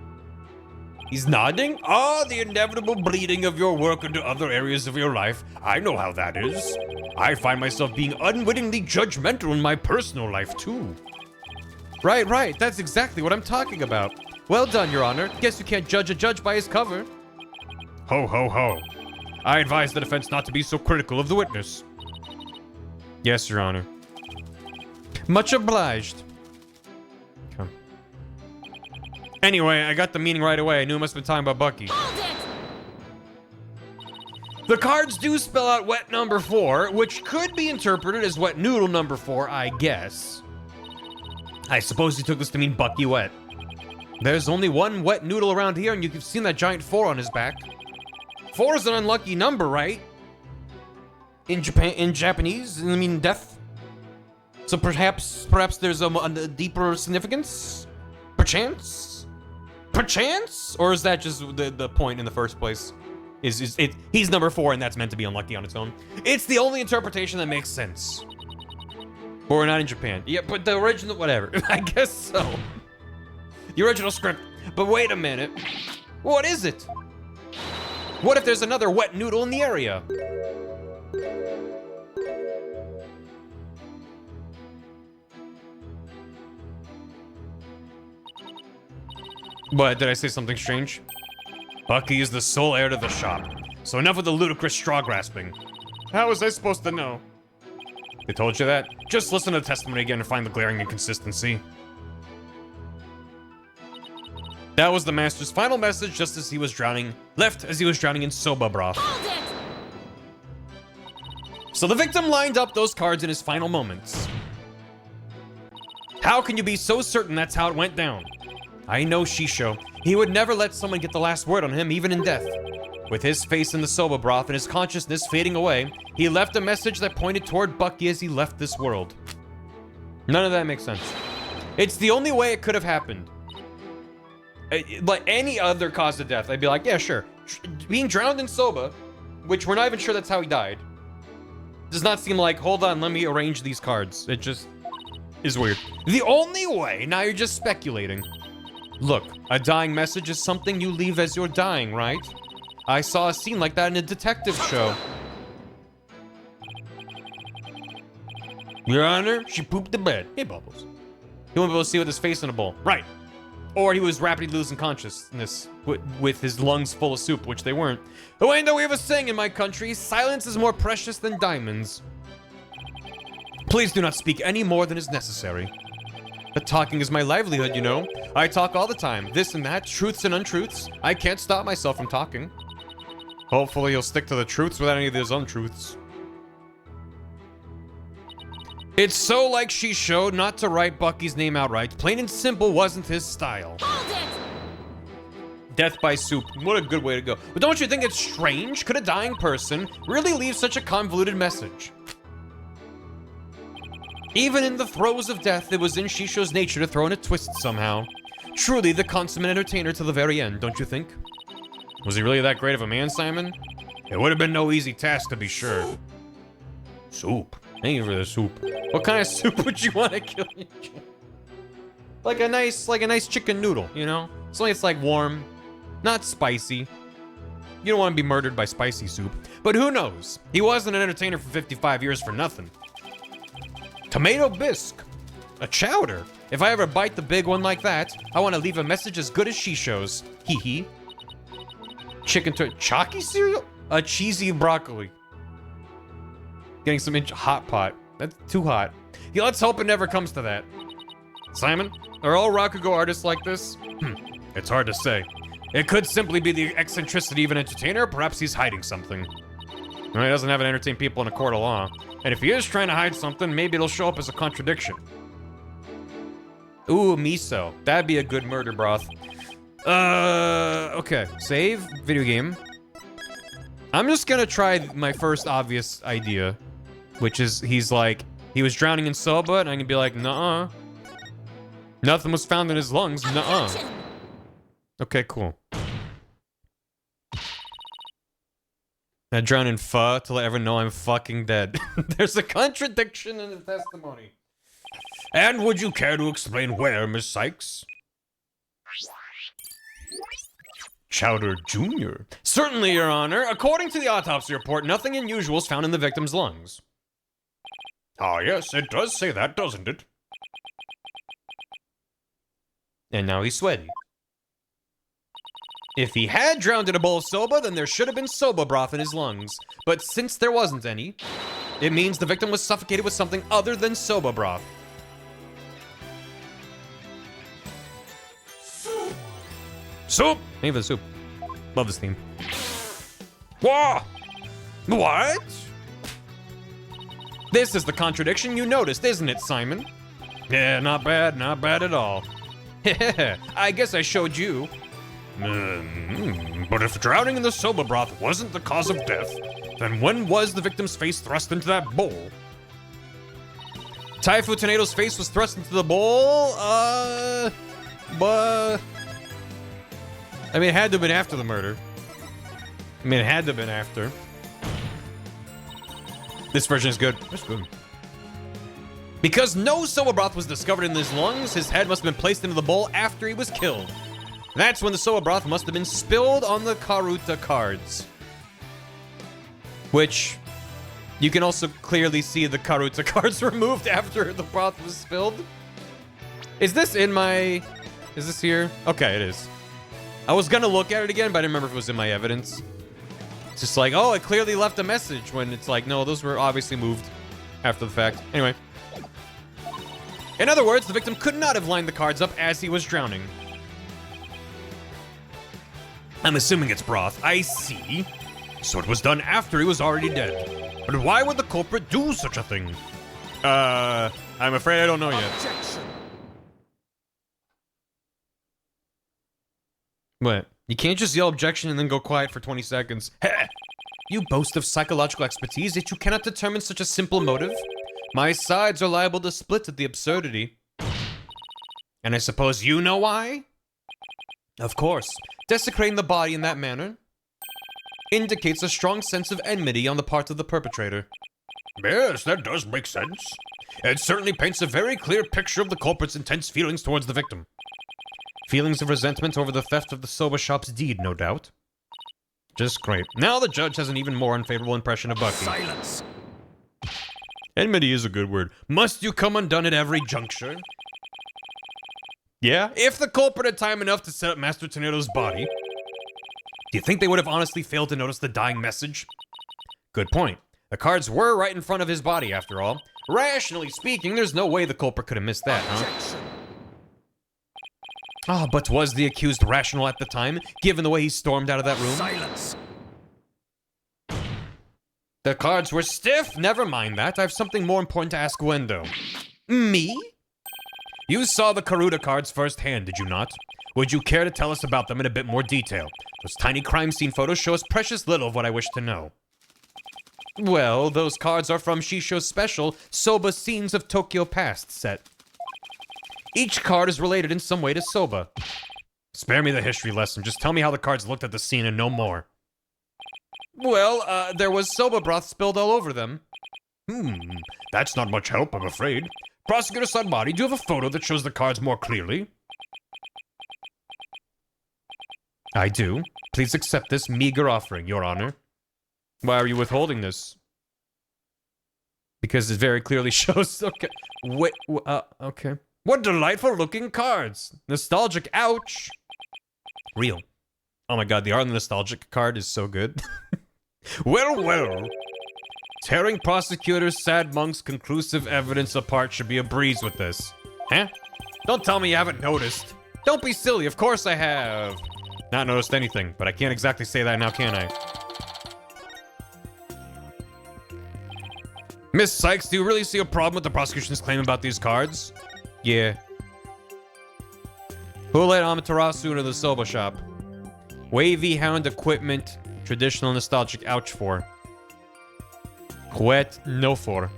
He's nodding. Ah, the inevitable bleeding of your work into other areas of your life. I know how that is. I find myself being unwittingly judgmental in my personal life, too. Right. That's exactly what I'm talking about. Well done, Your Honor. Guess you can't judge a judge by his cover. Ho, ho, ho. I advise the defense not to be so critical of the witness. Yes, Your Honor. Much obliged. Okay. Anyway, I got the meaning right away. I knew it must have been talking about Bucky. The cards do spell out wet number 4, which could be interpreted as wet noodle number 4, I guess. I suppose he took this to mean Bucky wet. There's only one wet noodle around here, and you've seen that giant 4 on his back. 4 is an unlucky number, right? In Japanese, I mean death. So perhaps there's a deeper significance? Perchance? Or is that just the point in the first place? He's number 4 and that's meant to be unlucky on its own. It's the only interpretation that makes sense. But we're not in Japan. Yeah, but the original, whatever. I guess so. The original script. But wait a minute. What is it? What if there's another wet noodle in the area? What, did I say something strange? Bucky is the sole heir to the shop. So enough of the ludicrous straw grasping. How was I supposed to know? They told you that? Just listen to the testimony again and find the glaring inconsistency. That was the master's final message just as he was drowning, left as he was drowning in soba broth. So the victim lined up those cards in his final moments. How can you be so certain that's how it went down? I know Shisho. He would never let someone get the last word on him, even in death. With his face in the soba broth and his consciousness fading away, he left a message that pointed toward Bucky as he left this world. None of that makes sense. It's the only way it could have happened. Like any other cause of death, I'd be like, yeah, sure. Being drowned in soba, which we're not even sure that's how he died, does not seem like, hold on, let me arrange these cards. It just is weird. The only way, now you're just speculating. Look, a dying message is something you leave as you're dying, right? I saw a scene like that in a detective show. Your Honor, she pooped the bed. Hey, Bubbles. He won't be able to see with his face in a bowl. Right. Or he was rapidly losing consciousness with his lungs full of soup, which they weren't. Oh, ain't that we have a saying in my country, silence is more precious than diamonds. Please do not speak any more than is necessary. But talking is my livelihood, you know. I talk all the time, this and that, truths and untruths. I can't stop myself from talking. Hopefully you'll stick to the truths without any of those untruths. It's so like she showed not to write Bucky's name outright. Plain and simple wasn't his style. Death by soup. What a good way to go. But don't you think it's strange? Could a dying person really leave such a convoluted message? Even in the throes of death, it was in Shisho's nature to throw in a twist somehow. Truly the consummate entertainer to the very end, don't you think? Was he really that great of a man, Simon? It would have been no easy task, to be sure. Soup. Thank you for the soup. What kind of soup would you want to kill you? Like a nice chicken noodle, you know? As long as it's like warm, not spicy. You don't want to be murdered by spicy soup. But who knows? He wasn't an entertainer for 55 years for nothing. Tomato bisque. A chowder. If I ever bite the big one like that, I want to leave a message as good as she shows. Hee hee. Chicken to chalky cereal? A cheesy broccoli. Getting some hot pot. That's too hot. Yeah, let's hope it never comes to that. Simon, are all raku-go artists like this? It's hard to say. It could simply be the eccentricity of an entertainer, perhaps he's hiding something. Well, he doesn't have to entertain people in a court of law. And if he is trying to hide something, maybe it'll show up as a contradiction. Ooh, miso. That'd be a good murder broth. Okay. Save, video game. I'm just gonna try my first obvious idea, which is he was drowning in soba, and I'm gonna be like, nuh-uh. Nothing was found in his lungs, nuh-uh. Okay, cool. I drown in pho to let everyone know I'm fucking dead. There's a contradiction in the testimony. And would you care to explain where, Miss Sykes? Chowder Jr. Certainly, Your Honor. According to the autopsy report, nothing unusual is found in the victim's lungs. Ah, yes, it does say that, doesn't it? And now he's sweaty. If he had drowned in a bowl of soba, then there should have been soba broth in his lungs. But since there wasn't any, it means the victim was suffocated with something other than soba broth. Soup! Thank you for the soup. Love this theme. Whoa! What? This is the contradiction you noticed, isn't it, Simon? Yeah, not bad at all. I guess I showed you. But if drowning in the soba broth wasn't the cause of death, then when was the victim's face thrust into that bowl? Taifu Tornado's face was thrust into the bowl, but... I mean, it had to have been after the murder. It had to have been after. This version is good. It's good. Because no soba broth was discovered in his lungs, his head must have been placed into the bowl after he was killed. That's when the soba broth must have been spilled on the Karuta cards. Which, you can also clearly see the Karuta cards removed after the broth was spilled. Is this in my... Is this here? Okay, it is. I was gonna look at it again, but I didn't remember if it was in my evidence. It's just like, oh, it clearly left a message, when it's like, no, those were obviously moved after the fact. Anyway. In other words, the victim could not have lined the cards up as he was drowning. I'm assuming it's broth. I see. So it was done after he was already dead. But why would the culprit do such a thing? I'm afraid I don't know yet. Objection. What? You can't just yell objection and then go quiet for 20 seconds. Heh! You boast of psychological expertise, yet you cannot determine such a simple motive? My sides are liable to split at the absurdity. And I suppose you know why? Of course. Desecrating the body in that manner indicates a strong sense of enmity on the part of the perpetrator. Yes, that does make sense. It certainly paints a very clear picture of the culprit's intense feelings towards the victim. Feelings of resentment over the theft of the soba shop's deed, no doubt. Just great. Now the judge has an even more unfavorable impression of Bucky. Silence. Enmity is a good word. Must you come undone at every juncture? Yeah? If the culprit had time enough to set up Master Tornado's body, do you think they would have honestly failed to notice the dying message? Good point. The cards were right in front of his body, after all. Rationally speaking, there's no way the culprit could have missed that, huh? Objection. Ah, but was the accused rational at the time, given the way he stormed out of that room? Silence. The cards were stiff? Never mind that. I have something more important to ask Wendo. Me? You saw the Karuta cards firsthand, did you not? Would you care to tell us about them in a bit more detail? Those tiny crime scene photos show us precious little of what I wish to know. Well, those cards are from Shisho's special Soba Scenes of Tokyo Past set. Each card is related in some way to soba. Spare me the history lesson. Just tell me how the cards looked at the scene and no more. Well, there was soba broth spilled all over them. That's not much help, I'm afraid. Prosecutor Sanbari, do you have a photo that shows the cards more clearly? I do. Please accept this meager offering, Your Honor. Why are you withholding this? Because it very clearly shows... Okay. Wait, okay. What delightful looking cards. Nostalgic, ouch. Real. Oh my god, the art on the nostalgic card is so good. Well, well. Tearing prosecutors, sad monks, conclusive evidence apart should be a breeze with this. Huh? Don't tell me you haven't noticed. Don't be silly, of course I have. Not noticed anything, but I can't exactly say that now, can I? Miss Sykes, do you really see a problem with the prosecution's claim about these cards? Yeah. Who let Amaterasu into the Soba shop? Wavy Hound equipment, traditional nostalgic ouch for. Quet no for.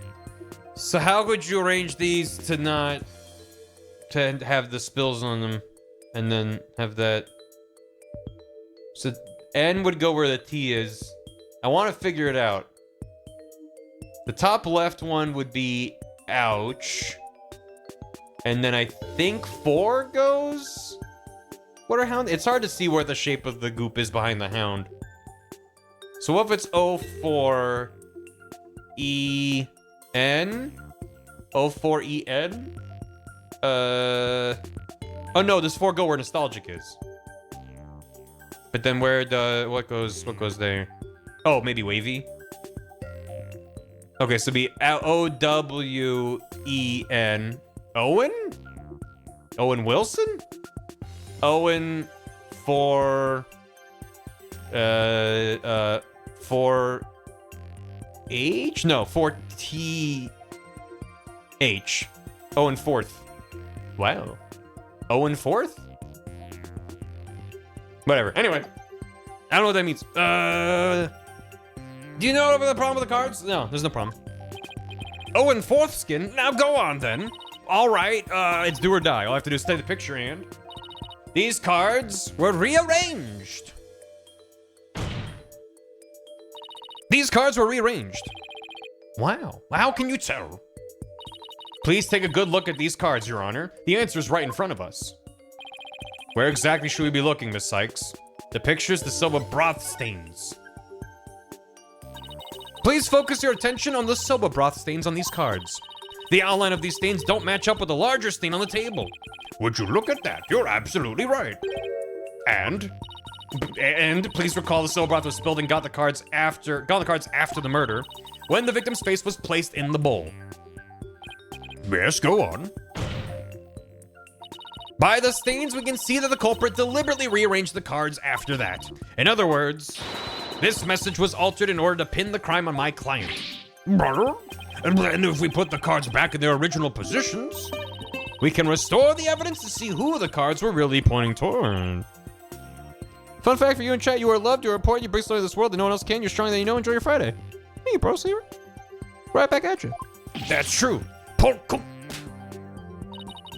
So how could you arrange these to not... to have the spills on them, and then have that... So N would go where the T is. I want to figure it out. The top left one would be ouch. And then I think 4 goes? What are hound? It's hard to see where the shape of the goop is behind the hound. So what if it's 04 EN? 04 EN? Oh no, does 4 go where nostalgic is? But then where the what goes there? Oh, maybe wavy. Okay, so it'd be OWEN. Owen? Owen Wilson? Owen for 4H? No, 4TH. Owen 4th. Wow. Owen 4th? Whatever. Anyway. I don't know what that means. Do you know the problem with the cards? No, there's no problem. Owen 4th skin? Now go on then. Alright, it's do or die. All I have to do is stay the picture and... These cards were rearranged. These cards were rearranged. Wow. How can you tell? Please take a good look at these cards, Your Honor. The answer is right in front of us. Where exactly should we be looking, Miss Sykes? The pictures, the soba broth stains. Please focus your attention on the soba broth stains on these cards. The outline of these stains don't match up with the larger stain on the table. Would you look at that? You're absolutely right. And please recall the soba broth was spilled and got the cards after the murder, when the victim's face was placed in the bowl. Yes, go on. By the stains, we can see that the culprit deliberately rearranged the cards after that. In other words, this message was altered in order to pin the crime on my client. And if we put the cards back in their original positions, we can restore the evidence to see who the cards were really pointing toward. Fun fact for you in chat, you are loved, you're important, you bring story to this world that no one else can, you're strong that you know, enjoy your Friday. Hey, bro, see you. Right back at you. That's true.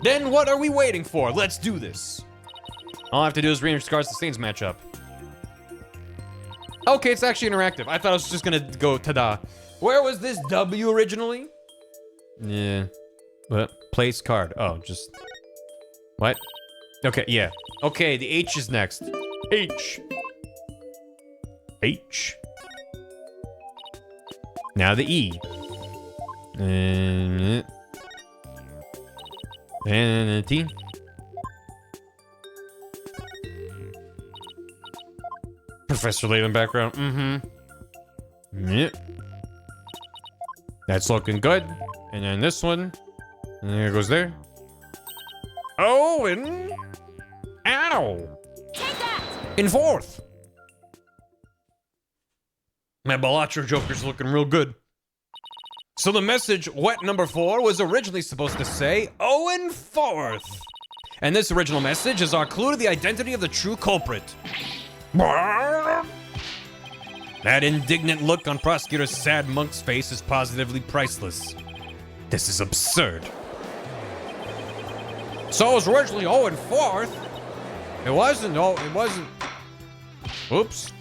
Then what are we waiting for? Let's do this. All I have to do is rearrange cards to stains match up. Okay, it's actually interactive. I thought I was just gonna go ta-da. Where was this W originally? Yeah. What? Place card. Oh, just... What? Okay, yeah. Okay, the H is next. H. H. Now the E. And the T. Professor Leyland background. Mm-hmm. Yep. That's looking good. And then this one. And there it goes there. Oh, and... Ow! Take that! In 4th. My Balatro Joker's looking real good. So the message, wet number 4, was originally supposed to say, Owen 4th. And this original message is our clue to the identity of the true culprit. That indignant look on Prosecutor Sad Monk's face is positively priceless. This is absurd. So it was originally Owen 4th. It wasn't, oops.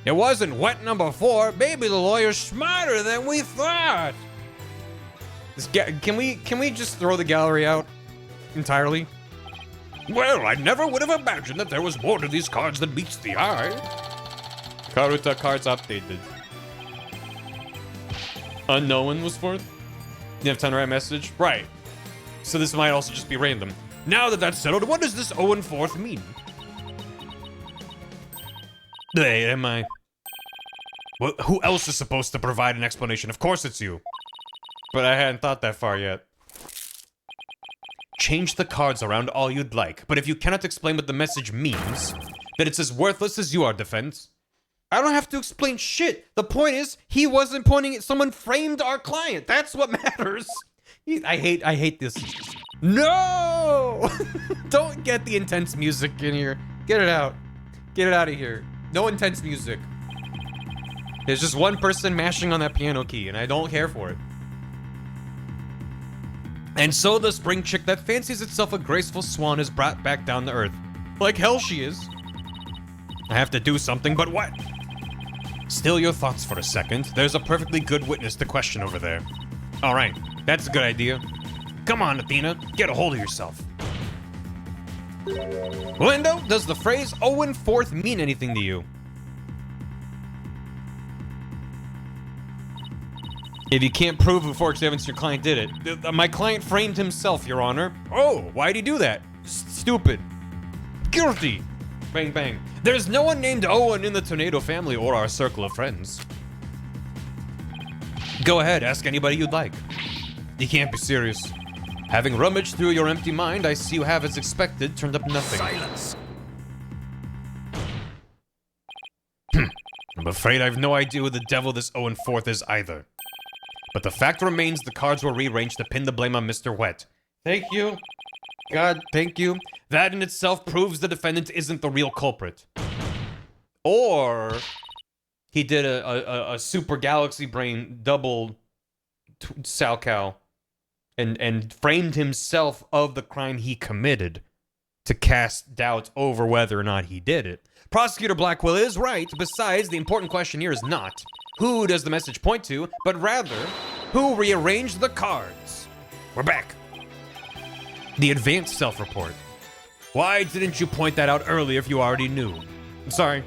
It wasn't wet number 4. Maybe the lawyer's smarter than we thought. Can we just throw the gallery out entirely? Well, I never would have imagined that there was more to these cards than meets the eye. Karuta cards updated. Unknown was fourth? You have time to write a message? Right. So this might also just be random. Now that that's settled, what does this 0 and 4th mean? Hey, am I? Well, who else is supposed to provide an explanation? Of course it's you. But I hadn't thought that far yet. Change the cards around all you'd like, but if you cannot explain what the message means, then it's as worthless as you are, Defense. I don't have to explain shit. The point is, he wasn't pointing at someone framed our client. That's what matters. I hate this. No! Don't get the intense music in here. Get it out. Get it out of here. No intense music. There's just one person mashing on that piano key, and I don't care for it. And so the spring chick that fancies itself a graceful swan is brought back down to earth. Like hell she is. I have to do something, but what? Still your thoughts for a second. There's a perfectly good witness to question over there. All right, that's a good idea. Come on, Athena, get a hold of yourself. Lindo, does the phrase 0 and 4th mean anything to you? If you can't prove before evidence your client did it. My client framed himself, Your Honor. Oh, why'd he do that? Stupid. Guilty. Bang, bang. There's no one named Owen in the Tornado family or our circle of friends. Go ahead, ask anybody you'd like. You can't be serious. Having rummaged through your empty mind, I see you have, as expected, turned up nothing. Silence. I'm afraid I have no idea who the devil this 0 and 4th is either. But the fact remains the cards were rearranged to pin the blame on Mr. Wet. Thank you. God, thank you. That in itself proves the defendant isn't the real culprit. Or he did a super galaxy brain double Salcow and framed himself of the crime he committed to cast doubt over whether or not he did it. Prosecutor Blackwell is right. Besides, the important question here is not who does the message point to, but rather who rearranged the cards. We're back. The advanced self-report. Why didn't you point that out earlier if you already knew? I'm sorry.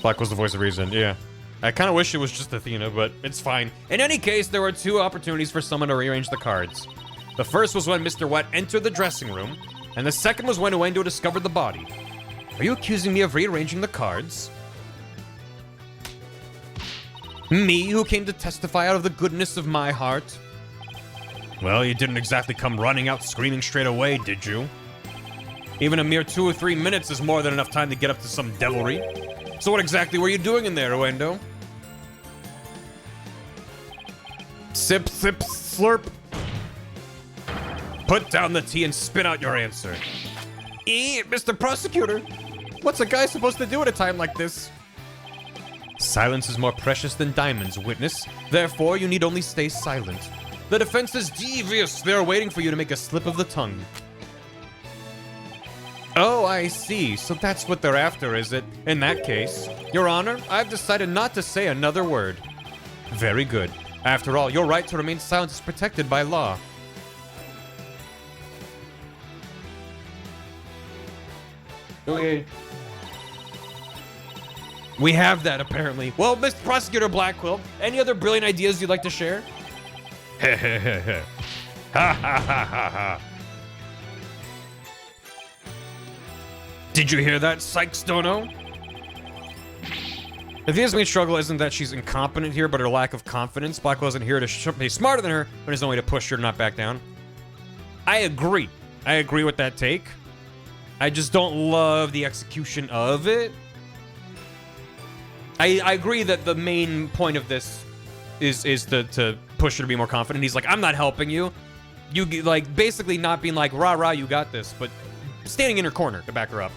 Black was the voice of reason, yeah. I kind of wish it was just Athena, but it's fine. In any case, there were two opportunities for someone to rearrange the cards. The first was when Mr. Wet entered the dressing room, and the second was when Uendo discovered the body. Are you accusing me of rearranging the cards? Me, who came to testify out of the goodness of my heart? Well, you didn't exactly come running out screaming straight away, did you? Even a mere 2 or 3 minutes is more than enough time to get up to some devilry. So what exactly were you doing in there, Uendo? Sip, sip, slurp. Put down the tea and spit out your answer. Mr. Prosecutor, what's a guy supposed to do at a time like this? Silence is more precious than diamonds, witness. Therefore, you need only stay silent. The defense is devious. They're waiting for you to make a slip of the tongue. Oh, I see. So that's what they're after, is it? In that case, Your Honor, I've decided not to say another word. Very good. After all, your right to remain silent is protected by law. Okay. We have that, apparently. Well, Mr. Prosecutor Blackquill, any other brilliant ideas you'd like to share? Ha ha ha ha. Ha ha ha ha ha. Did you hear that, Sykes Dono? The thing that's main struggle isn't that she's incompetent here, but her lack of confidence. Blackwell isn't here to be smarter than her, but there's no way to push her to not back down. I agree. I agree with that take. I just don't love the execution of it. I agree that the main point of this is to push her to be more confident. He's like, I'm not helping you. You, like, basically not being like, rah, rah, you got this, but standing in her corner to back her up.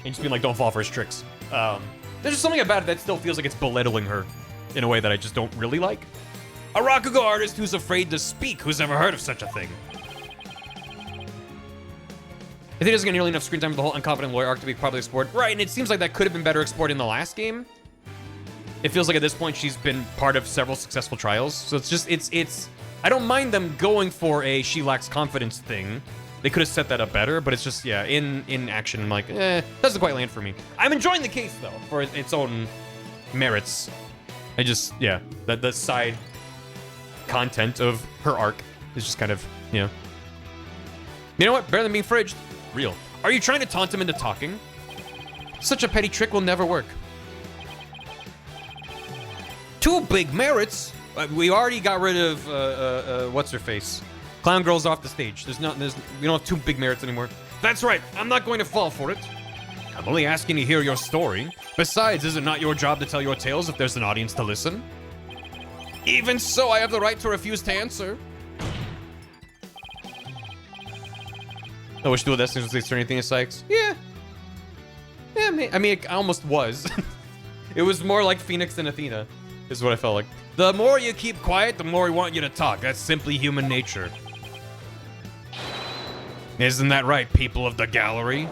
And just being like, don't fall for his tricks. There's just something about it that still feels like it's belittling her in a way that I just don't really like. A raku-go artist who's afraid to speak. Who's ever heard of such a thing? I think he doesn't get nearly enough screen time for the whole incompetent lawyer arc to be properly explored. Right, and it seems like that could have been better explored in the last game. It feels like at this point she's been part of several successful trials. So it's just, it's I don't mind them going for a she lacks confidence thing. They could have set that up better, but it's just, yeah, in action, I'm like, doesn't quite land for me. I'm enjoying the case, though, for its own merits. I just, yeah, the side content of her arc is just kind of, you know. You know what? Better than being fridged. Real. Are you trying to taunt him into talking? Such a petty trick will never work. 2 big merits? We already got rid of, what's-her-face? Clown Girl's off the stage. We don't have 2 big merits anymore. That's right. I'm not going to fall for it. I'm only asking to hear your story. Besides, is it not your job to tell your tales if there's an audience to listen? Even so, I have the right to refuse to answer. I wish Dual Destinies was turn anything to Sykes. Yeah. Yeah, I mean, it almost was. It was more like Phoenix and Athena, is what I felt like. The more you keep quiet, the more we want you to talk. That's simply human nature. Isn't that right, people of the gallery?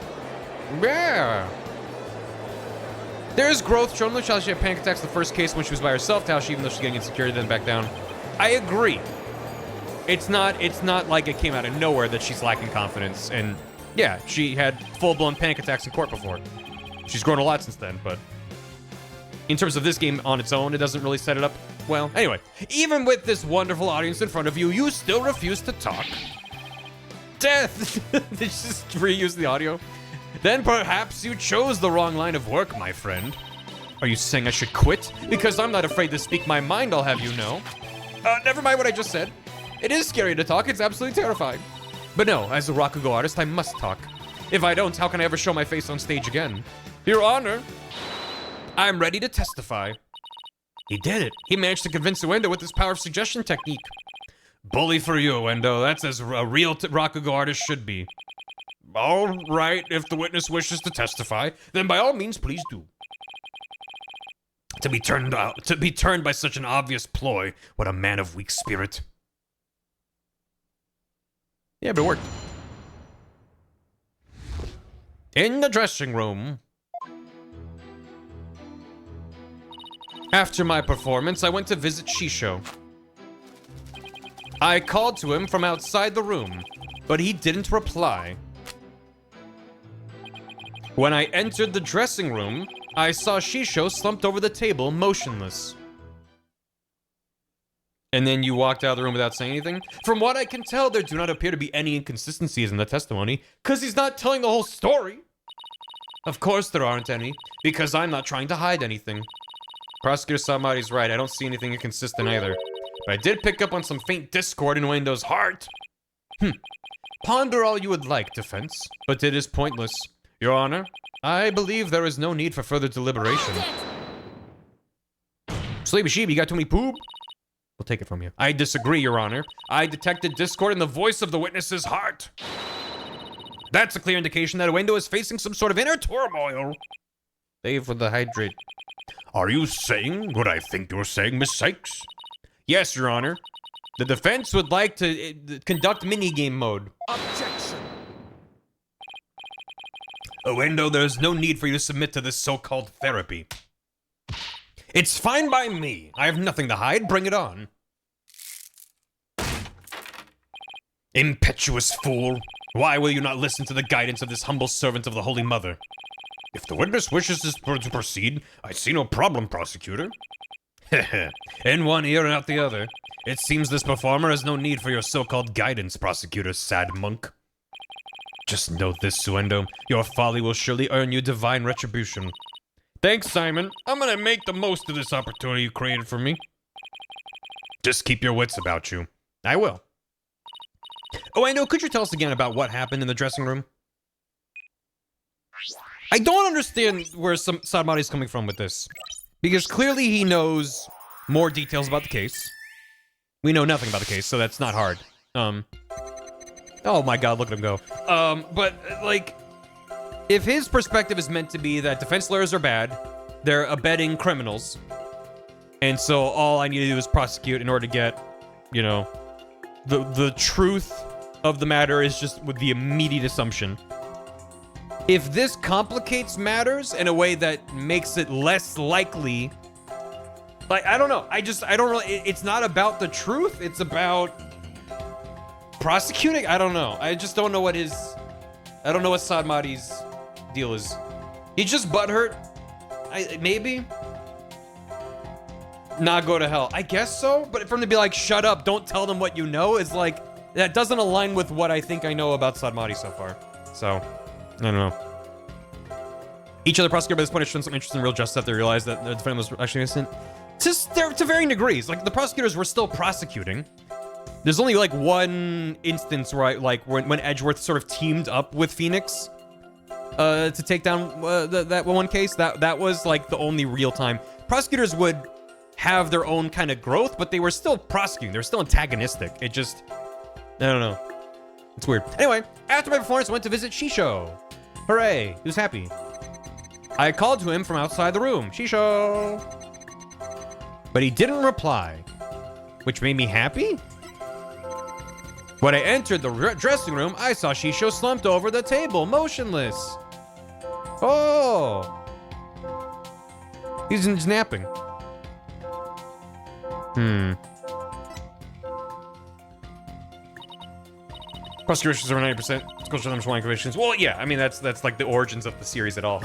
Yeah. There's growth shown when she had panic attacks the first case when she was by herself, to how she, even though she's getting insecure, didn't back down. I agree. It's not like it came out of nowhere that she's lacking confidence. And yeah, she had full-blown panic attacks in court before. She's grown a lot since then, but in terms of this game on its own, it doesn't really set it up well. Anyway, even with this wonderful audience in front of you, you still refuse to talk. Death! Did you just reuse the audio? Then perhaps you chose the wrong line of work, my friend. Are you saying I should quit? Because I'm not afraid to speak my mind, I'll have you know. Never mind what I just said. It is scary to talk, it's absolutely terrifying. But no, as a raku-go artist, I must talk. If I don't, how can I ever show my face on stage again? Your Honor, I'm ready to testify. He did it. He managed to convince Uendo with his power of suggestion technique. Bully for you, Uendo. That's as a real raku-go artist should be. All right, if the witness wishes to testify, then by all means, please do. To be turned by such an obvious ploy, what a man of weak spirit. Yeah, but it worked. In the dressing room. After my performance, I went to visit Shisho. I called to him from outside the room, but he didn't reply. When I entered the dressing room, I saw Shisho slumped over the table, motionless. And then you walked out of the room without saying anything? From what I can tell, there do not appear to be any inconsistencies in the testimony, because he's not telling the whole story. Of course there aren't any, because I'm not trying to hide anything. Prosecutor Samari's right, I don't see anything inconsistent either. But I did pick up on some faint discord in Wendo's heart. Ponder all you would like, defense, but it is pointless. Your Honor, I believe there is no need for further deliberation. Sleepy sheep, you got too many poop? We'll take it from you. I disagree, Your Honor. I detected discord in the voice of the witness's heart. That's a clear indication that Uendo is facing some sort of inner turmoil. Save for the hydrate. Are you saying what I think you're saying, Miss Sykes? Yes, Your Honor. The defense would like to conduct minigame mode. Objection. Uendo, there's no need for you to submit to this so-called therapy. It's fine by me. I have nothing to hide. Bring it on. Impetuous fool. Why will you not listen to the guidance of this humble servant of the Holy Mother? If the witness wishes to proceed, I see no problem, prosecutor. In one ear and out the other. It seems this performer has no need for your so-called guidance, prosecutor, sad monk. Just note this, Uendo. Your folly will surely earn you divine retribution. Thanks, Simon. I'm gonna make the most of this opportunity you created for me. Just keep your wits about you. I will. Uendo, could you tell us again about what happened in the dressing room? I don't understand where Sadamari's coming from with this. Because clearly he knows more details about the case. We know nothing about the case, so that's not hard. Oh my god, look at him go. But, like, if his perspective is meant to be that defense lawyers are bad, they're abetting criminals, and so all I need to do is prosecute in order to get, you know, the truth of the matter is just with the immediate assumption. If this complicates matters in a way that makes it less likely, like, I don't know. I don't really, it's not about the truth. It's about prosecuting? I don't know. I just don't know what his... I don't know what Sadmati's deal is. He's just butthurt? Maybe? Not go to hell. I guess so, but for him to be like, shut up, don't tell them what you know, is like, that doesn't align with what I think I know about Sadmati so far. So, I don't know. Each other prosecutor by this point has shown some interest in real justice after they realized that the defendant was actually innocent. Just, they're to varying degrees. Like, the prosecutors were still prosecuting. There's only like one instance where when Edgeworth sort of teamed up with Phoenix to take down that one case. That was like the only real time. Prosecutors would have their own kind of growth, but they were still prosecuting. They were still antagonistic. It just, I don't know. It's weird. Anyway, after my performance, I went to visit Shisho. Hooray, he was happy. I called to him from outside the room. Shisho. But he didn't reply, which made me happy. When I entered the dressing room, I saw Shisho slumped over the table, motionless. Oh. He's napping. Prosecutors are 90%. School children's flying convictions. Well, yeah, I mean, that's like the origins of the series at all.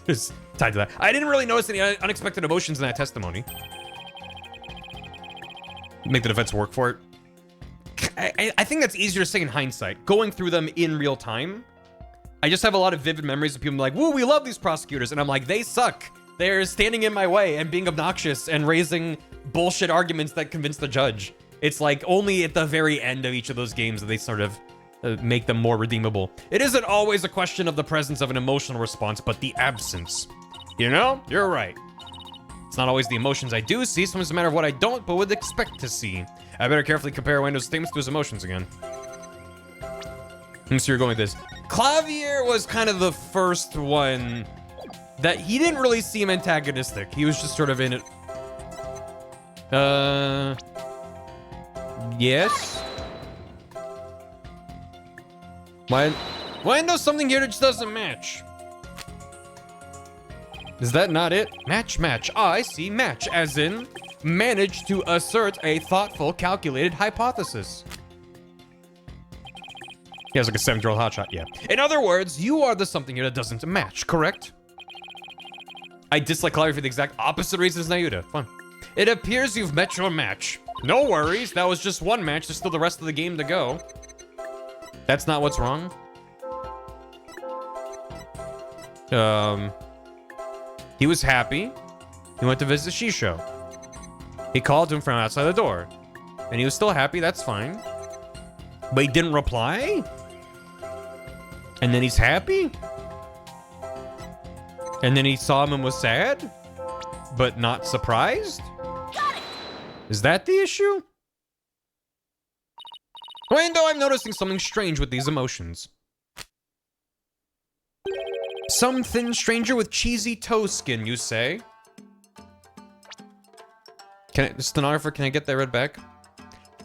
It's tied to that. I didn't really notice any unexpected emotions in that testimony. Make the defense work for it. I think that's easier to say in hindsight. Going through them in real time, I just have a lot of vivid memories of people like, woo, we love these prosecutors. And I'm like, they suck. They're standing in my way and being obnoxious and raising bullshit arguments that convince the judge. It's like only at the very end of each of those games that they sort of make them more redeemable. It isn't always a question of the presence of an emotional response, but the absence. You know, you're right. It's not always the emotions I do see, sometimes it's a matter of what I don't, but would expect to see. I better carefully compare Wendo's statements to his emotions again. So you're going with this. Clavier was kind of the first one that he didn't really seem antagonistic. He was just sort of in it. Yes? Wendo, something here that just doesn't match. Is that not it? Match. Ah, I see. Match, as in manage to assert a thoughtful, calculated hypothesis. He has like a 7-year-old hotshot, yeah. In other words, you are the something here that doesn't match, correct? I dislike Clavier for the exact opposite reasons Nayuta. Fun. It appears you've met your match. No worries, that was just one match. There's still the rest of the game to go. That's not what's wrong. He was happy. He went to visit Shisho. He called him from outside the door. And he was still happy, that's fine. But he didn't reply? And then he's happy? And then he saw him and was sad? But not surprised? Got it. Is that the issue? Wando, I'm noticing something strange with these emotions. Some thin stranger with cheesy toe skin, you say? Stenographer, can I get that read back?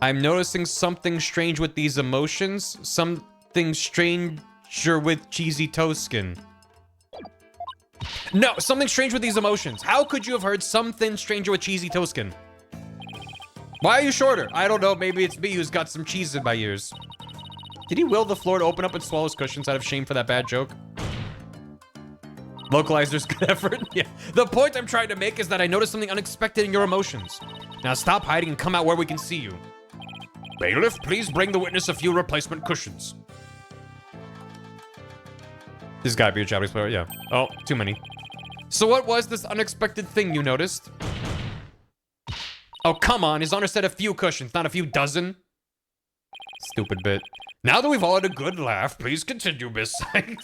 I'm noticing something strange with these emotions. Something stranger with cheesy toe skin. No, something strange with these emotions. How could you have heard something stranger with cheesy toe skin? Why are you shorter? I don't know, maybe it's me who's got some cheese in my ears. Did he will the floor to open up and swallow his cushions out of shame for that bad joke? Localizer's good effort. Yeah. The point I'm trying to make is that I noticed something unexpected in your emotions. Now stop hiding and come out where we can see you. Bailiff, please bring the witness a few replacement cushions. This has gotta be a Japanese player, yeah. Oh, too many. So what was this unexpected thing you noticed? Oh, come on. His Honor said a few cushions, not a few dozen. Stupid bit. Now that we've all had a good laugh, please continue, Miss Sykes.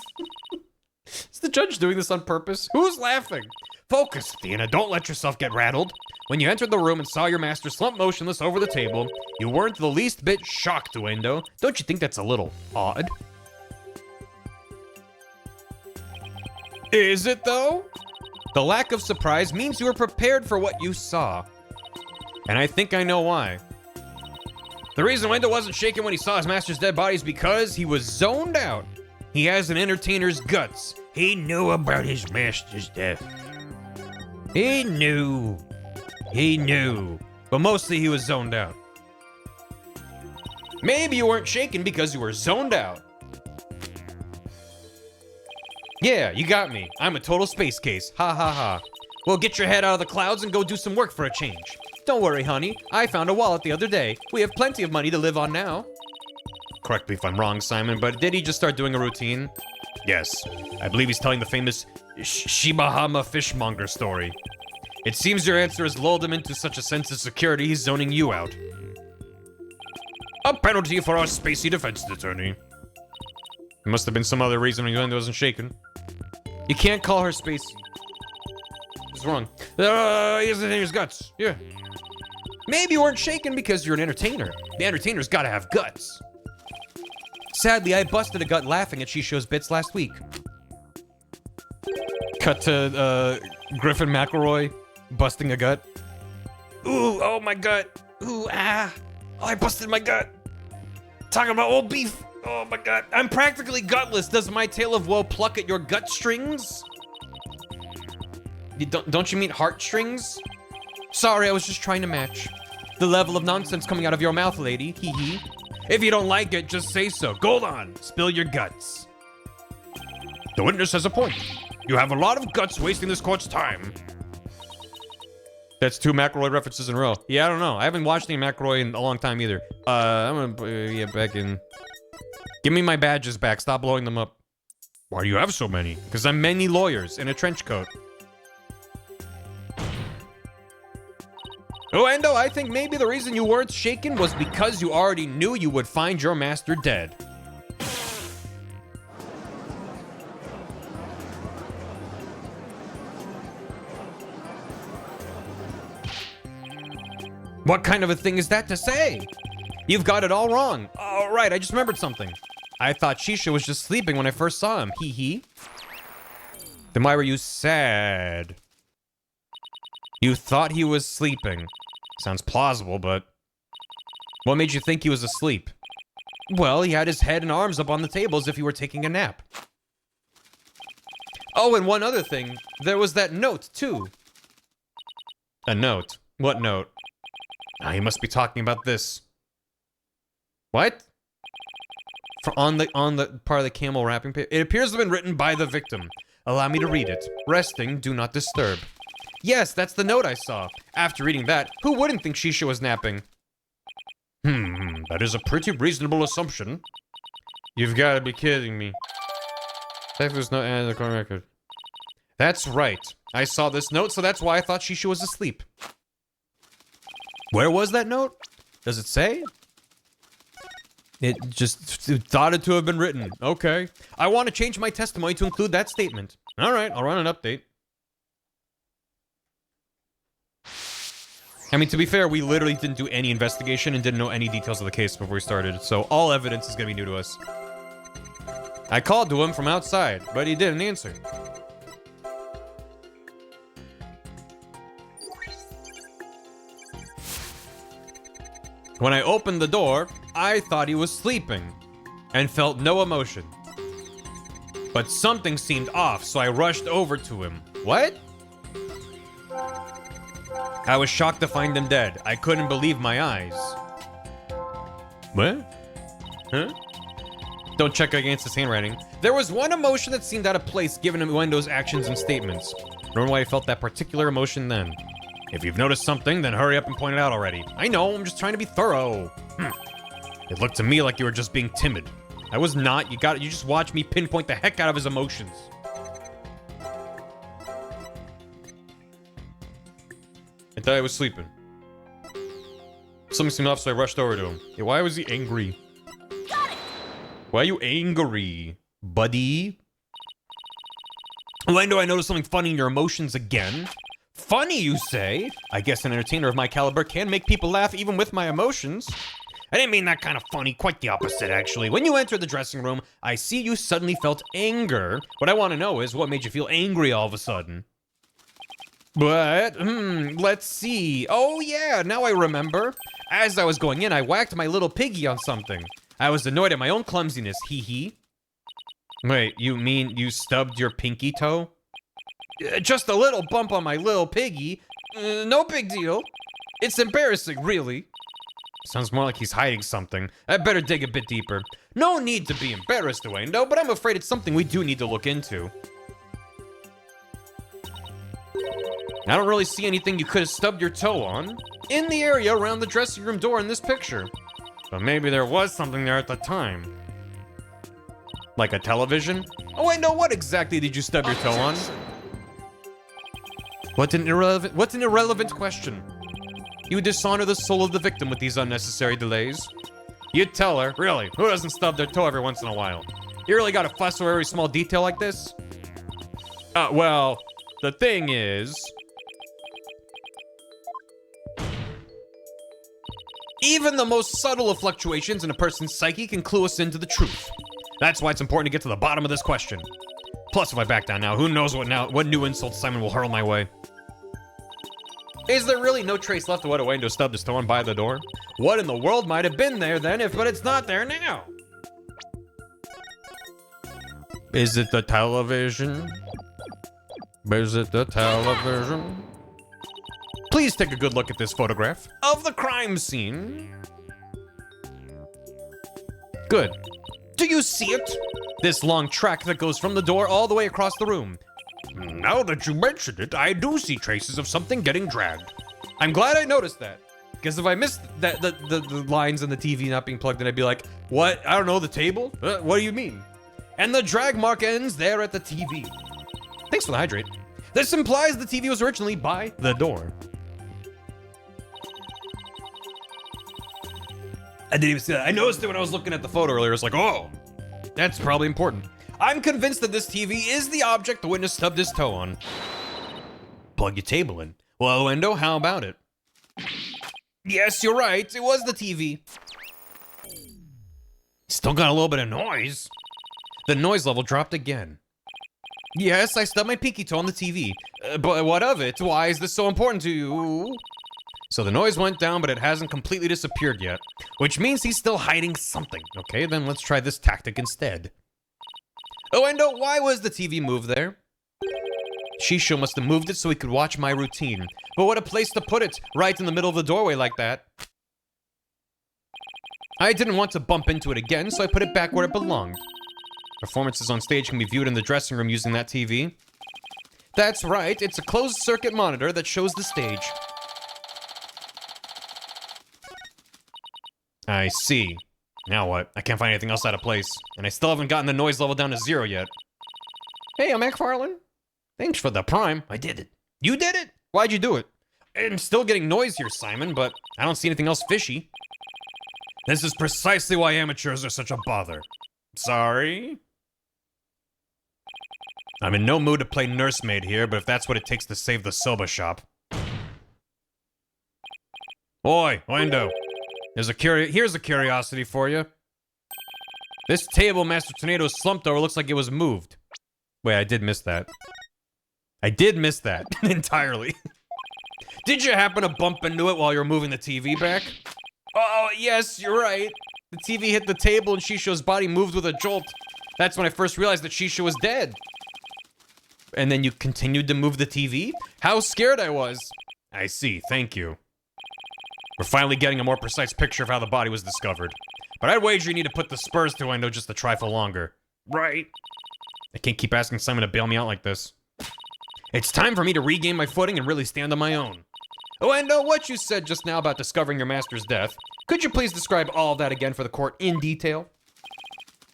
Is the judge doing this on purpose? Who's laughing? Focus, Athena. Don't let yourself get rattled. When you entered the room and saw your master slump motionless over the table, you weren't the least bit shocked, Wendo. Don't you think that's a little odd? Is it, though? The lack of surprise means you were prepared for what you saw. And I think I know why. The reason Wendo wasn't shaken when he saw his master's dead body is because he was zoned out. He has an entertainer's guts. He knew about his master's death. He knew. But mostly he was zoned out. Maybe you weren't shaken because you were zoned out. Yeah, you got me. I'm a total space case. Ha ha ha. Well, get your head out of the clouds and go do some work for a change. Don't worry, honey. I found a wallet the other day. We have plenty of money to live on now. Correct me if I'm wrong, Simon, but did he just start doing a routine? Yes. I believe he's telling the famous Shibahama fishmonger story. It seems your answer has lulled him into such a sense of security he's zoning you out. A penalty for our spacey defense attorney. There must have been some other reason he wasn't shaken. You can't call her spacey. What's wrong? He doesn't think his guts. Yeah. Maybe you weren't shaken because you're an entertainer. The entertainer's gotta have guts. Sadly, I busted a gut laughing at Shisho's bits last week. Cut to Griffin McElroy busting a gut. Ooh, oh my gut. Ooh, ah. Oh, I busted my gut. Talking about old beef. Oh my god. I'm practically gutless. Does my tale of woe pluck at your gut strings? Don't you mean heartstrings? Sorry, I was just trying to match. The level of nonsense coming out of your mouth, lady. Hee hee. If you don't like it, just say so. Go on. Spill your guts. The witness has a point. You have a lot of guts wasting this court's time. That's 2 McElroy references in a row. Yeah, I don't know. I haven't watched any McElroy in a long time either. I'm gonna get back in. Give me my badges back. Stop blowing them up. Why do you have so many? Because I'm many lawyers in a trench coat. Oh, Endo, I think maybe the reason you weren't shaken was because you already knew you would find your master dead. What kind of a thing is that to say? You've got it all wrong. Oh, right, I just remembered something. I thought Shisha was just sleeping when I first saw him. Hee hee. Then why were you sad? You thought he was sleeping. Sounds plausible, but... What made you think he was asleep? Well, he had his head and arms up on the table as if he were taking a nap. Oh, and one other thing. There was that note, too. A note? What note? Ah, he must be talking about this. What? On the part of the camel wrapping paper. It appears to have been written by the victim. Allow me to read it. Resting, do not disturb. Yes, that's the note I saw. After reading that, who wouldn't think Shisha was napping? That is a pretty reasonable assumption. You've got to be kidding me. There's no end of the court record. That's right. I saw this note, so that's why I thought Shisha was asleep. Where was that note? Does it say? It just thought it to have been written. Okay. I want to change my testimony to include that statement. All right, I'll run an update. I mean, to be fair, we literally didn't do any investigation and didn't know any details of the case before we started, so all evidence is gonna be new to us. I called to him from outside, but he didn't answer. When I opened the door, I thought he was sleeping and felt no emotion. But something seemed off, so I rushed over to him. What? I was shocked to find him dead. I couldn't believe my eyes. What? Huh? Don't check against his handwriting. There was one emotion that seemed out of place given Wendo's actions and statements. Remember why I felt that particular emotion then? If you've noticed something, then hurry up and point it out already. I know, I'm just trying to be thorough. It looked to me like you were just being timid. I was not. You just watched me pinpoint the heck out of his emotions. I thought I was sleeping. Something seemed off, so I rushed over to him. Yeah, why was he angry? Got it. Why are you angry, buddy? When do I notice something funny in your emotions again? Funny, you say? I guess an entertainer of my caliber can make people laugh even with my emotions. I didn't mean that kind of funny, quite the opposite, actually. When you entered the dressing room, I see you suddenly felt anger. What I want to know is what made you feel angry all of a sudden? But, let's see. Oh yeah, now I remember. As I was going in, I whacked my little piggy on something. I was annoyed at my own clumsiness, hee hee. Wait, you mean you stubbed your pinky toe? Just a little bump on my little piggy. No big deal. It's embarrassing, really. Sounds more like he's hiding something. I better dig a bit deeper. No need to be embarrassed, Oendo, but I'm afraid it's something we do need to look into. I don't really see anything you could have stubbed your toe on in the area around the dressing room door in this picture. But maybe there was something there at the time. Like a television? Oh, wait, no, what exactly did you stub your toe on? What's an irrelevant question? You dishonor the soul of the victim with these unnecessary delays. You'd tell her, really, who doesn't stub their toe every once in a while? You really gotta fuss over every small detail like this? Well, the thing is... even the most subtle of fluctuations in a person's psyche can clue us into the truth. That's why it's important to get to the bottom of this question. Plus, if I back down now, who knows what new insult Simon will hurl my way. Is there really no trace left of what Oendo stubbed his toe on by the door? What in the world might have been there then, but it's not there now? Is it the television? Is it the television? Please take a good look at this photograph of the crime scene. Good. Do you see it? This long track that goes from the door all the way across the room. Now that you mentioned it, I do see traces of something getting dragged. I'm glad I noticed that. Because if I missed that the lines in the TV not being plugged in, I'd be like, what? I don't know, the table? What do you mean? And the drag mark ends there at the TV. Thanks for the hydrate. This implies the TV was originally by the door. I didn't even see that. I noticed it when I was looking at the photo earlier. It's like, oh, that's probably important. I'm convinced that this TV is the object the witness stubbed his toe on. Plug your table in. Well, Oendo, how about it? Yes, you're right. It was the TV. Still got a little bit of noise. The noise level dropped again. Yes, I stubbed my pinky toe on the TV. But what of it? Why is this so important to you? So the noise went down, but it hasn't completely disappeared yet, which means he's still hiding something. Okay, then let's try this tactic instead. Oendo, why was the TV moved there? Shisho must have moved it so he could watch my routine. But what a place to put it, right in the middle of the doorway like that. I didn't want to bump into it again, so I put it back where it belonged. Performances on stage can be viewed in the dressing room using that TV. That's right, it's a closed-circuit monitor that shows the stage. I see. Now what? I can't find anything else out of place. And I still haven't gotten the noise level down to 0 yet. Hey, I'm McFarlane. Thanks for the prime. I did it. You did it? Why'd you do it? I'm still getting noise here, Simon, but I don't see anything else fishy. This is precisely why amateurs are such a bother. Sorry? I'm in no mood to play nursemaid here, but if that's what it takes to save the soba shop. Oi, Oendo. Here's a curiosity for you. This table Master Tornado slumped over looks like it was moved. Wait, I did miss that. I did miss that entirely. Did you happen to bump into it while you were moving the TV back? Oh, yes, you're right. The TV hit the table and Shisho's body moved with a jolt. That's when I first realized that Shisho was dead. And then you continued to move the TV? How scared I was. I see, thank you. We're finally getting a more precise picture of how the body was discovered. But I'd wager you need to put the spurs to Oendo just a trifle longer. Right. I can't keep asking Simon to bail me out like this. It's time for me to regain my footing and really stand on my own. Oendo, what you said just now about discovering your master's death, could you please describe all of that again for the court in detail?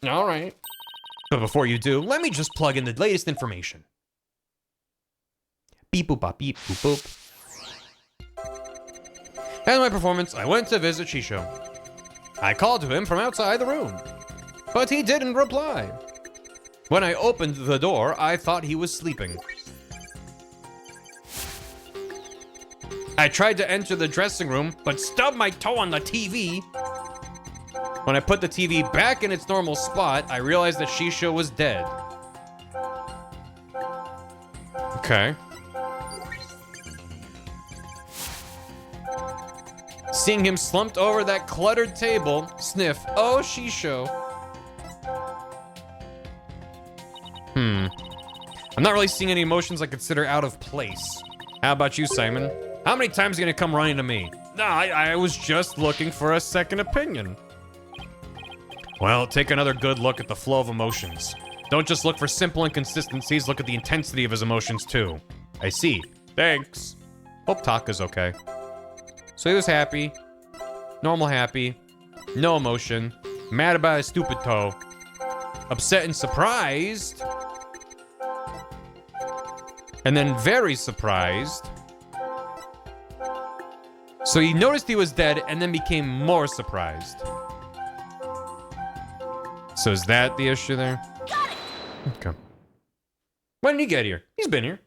All right. But before you do, let me just plug in the latest information. Beep boop bop beep boop boop. At my performance, I went to visit Shisho. I called to him from outside the room, but he didn't reply. When I opened the door, I thought he was sleeping. I tried to enter the dressing room, but stubbed my toe on the TV. When I put the TV back in its normal spot, I realized that Shisho was dead. Okay. Seeing him slumped over that cluttered table, sniff, oh, Shisho. I'm not really seeing any emotions I consider out of place. How about you, Simon? How many times are you gonna come running to me? No, I was just looking for a second opinion. Well, take another good look at the flow of emotions. Don't just look for simple inconsistencies, look at the intensity of his emotions too. I see. Thanks. Hope Taka's okay. So he was happy. Normal happy. No emotion. Mad about his stupid toe. Upset and surprised. And then very surprised. So he noticed he was dead and then became more surprised. So is that the issue there? Got it. Okay. When did he get here? He's been here.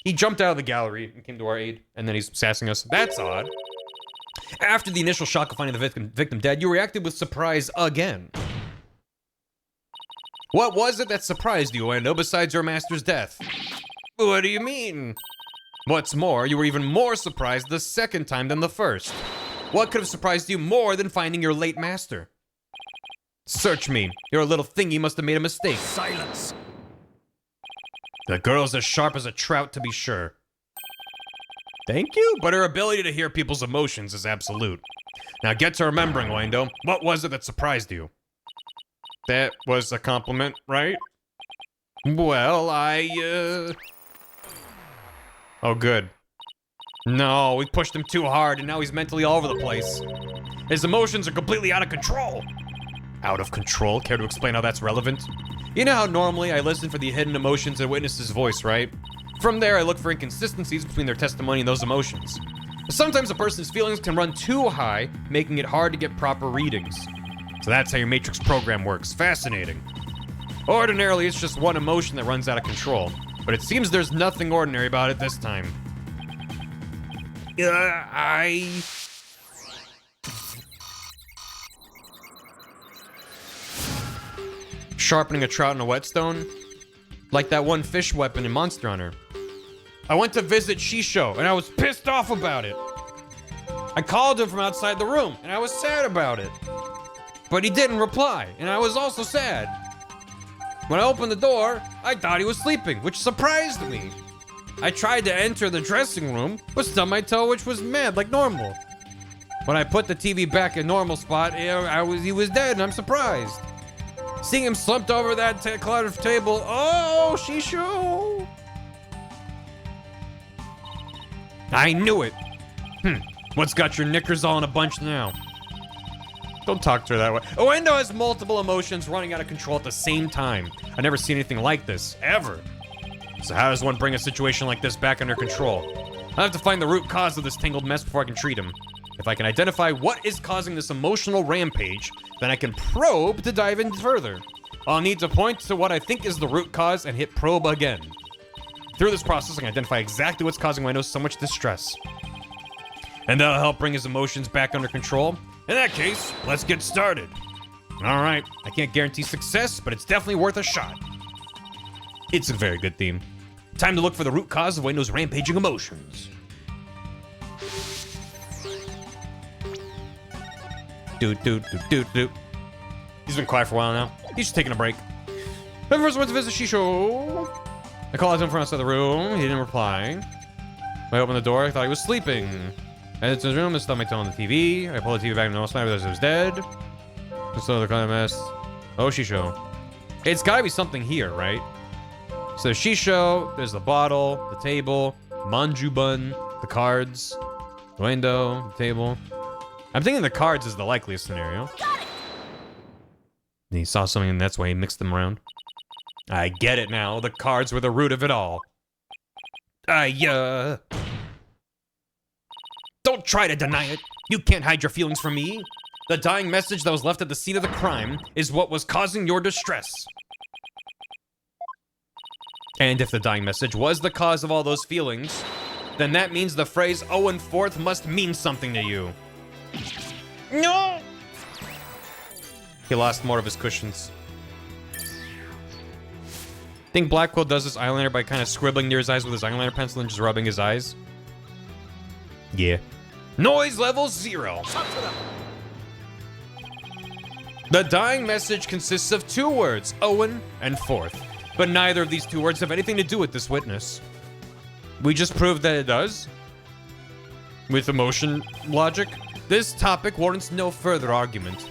He jumped out of the gallery and came to our aid, and then he's sassing us. That's odd. After the initial shock of finding the victim dead, you reacted with surprise again. What was it that surprised you, Endo, besides your master's death? What do you mean? What's more, you were even more surprised the second time than the first. What could have surprised you more than finding your late master? Search me. Your little thingy must have made a mistake. Silence. The girl's as sharp as a trout, to be sure. Thank you, but her ability to hear people's emotions is absolute. Now get to remembering, Wendo. What was it that surprised you? That was a compliment, right? Well, Oh, good. No, we pushed him too hard, and now he's mentally all over the place. His emotions are completely out of control. Out of control? Care to explain how that's relevant? You know how normally I listen for the hidden emotions in a witness's voice, right? From there, I look for inconsistencies between their testimony and those emotions. Sometimes a person's feelings can run too high, making it hard to get proper readings. So that's how your Matrix program works. Fascinating. Ordinarily, it's just one emotion that runs out of control, but it seems there's nothing ordinary about it this time. Sharpening a trout in a whetstone? Like that one fish weapon in Monster Hunter. I went to visit Shisho, and I was pissed off about it. I called him from outside the room, and I was sad about it. But he didn't reply, and I was also sad. When I opened the door, I thought he was sleeping, which surprised me. I tried to enter the dressing room, but stubbed my toe, which was mad like normal. When I put the TV back in normal spot, he was dead, and I'm surprised. Seeing him slumped over that cluttered table, oh, Shisho! I knew it. What's got your knickers all in a bunch now? Don't talk to her that way. Wendo has multiple emotions running out of control at the same time. I've never seen anything like this, ever. So how does one bring a situation like this back under control? I have to find the root cause of this tangled mess before I can treat him. If I can identify what is causing this emotional rampage, then I can probe to dive in further. I'll need to point to what I think is the root cause and hit probe again. Through this process, I can identify exactly what's causing Wendo so much distress. And that'll help bring his emotions back under control. In that case, let's get started. All right, I can't guarantee success, but it's definitely worth a shot. It's a very good theme. Time to look for the root cause of Wendo's rampaging emotions. He's been quiet for a while now. He's just taking a break. When first went to visit Shisho. I called him from outside the room. He didn't reply. When I opened the door, I thought he was sleeping. I entered his room and stubbed my toe on the TV. I pulled the TV back to normal spot because it was dead. Just another kind of mess. Oh, Shisho. It's gotta be something here, right? So Shisho, there's the bottle, the table, manju bun, the cards, the window, the table. I'm thinking the cards is the likeliest scenario. Got it. And he saw something and that's why he mixed them around. I get it now. The cards were the root of it all. Don't try to deny it. You can't hide your feelings from me. The dying message that was left at the scene of the crime is what was causing your distress. And if the dying message was the cause of all those feelings, then that means the phrase Owen Forth must mean something to you. No! He lost more of his cushions. Think Blackwell does this eyeliner by kind of scribbling near his eyes with his eyeliner pencil and just rubbing his eyes? Yeah. Noise level 0. The dying message consists of 2 words, Owen and Forth. But neither of these 2 words have anything to do with this witness. We just proved that it does. with emotion logic, this topic warrants no further argument.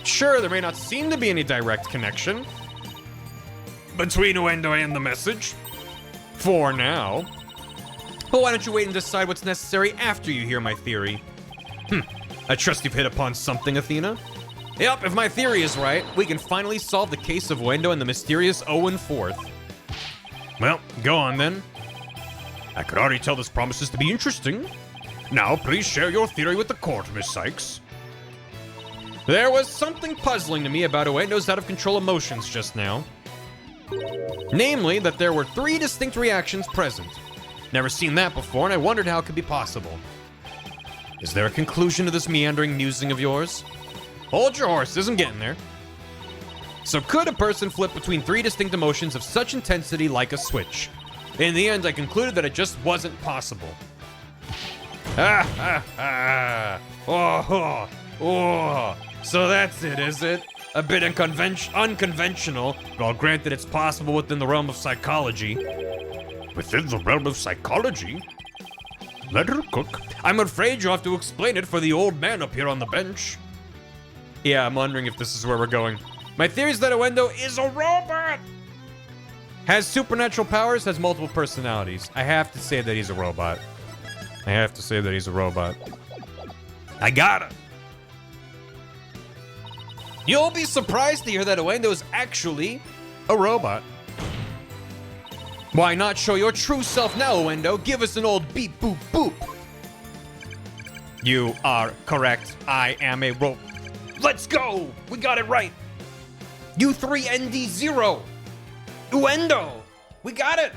Sure, there may not seem to be any direct connection between Uendo and the message, for now. But why don't you wait and decide what's necessary after you hear my theory? I trust you've hit upon something, Athena. Yep, if my theory is right, we can finally solve the case of Uendo and the mysterious Owen Fourth. Well, go on then. I could already tell this promises to be interesting. Now, please share your theory with the court, Miss Sykes. There was something puzzling to me about Uendo's out-of-control emotions just now. Namely, that there were 3 distinct reactions present. Never seen that before, and I wondered how it could be possible. Is there a conclusion to this meandering musing of yours? Hold your horses, I'm getting there. So could a person flip between 3 distinct emotions of such intensity like a switch? In the end, I concluded that it just wasn't possible. So that's it, is it? A bit unconventional, but I'll grant that it's possible within the realm of psychology. Within the realm of psychology? Let her cook. I'm afraid you'll have to explain it for the old man up here on the bench. Yeah, I'm wondering if this is where we're going. My theory is that Uendo is a robot! Has supernatural powers, has multiple personalities. I have to say that he's a robot. I gotta. You'll be surprised to hear that Uendo is actually a robot. Why not show your true self now, Uendo? Give us an old beep boop boop. You are correct. I am a robot. Let's go! We got it right. U3ND0. Uendo. We got it.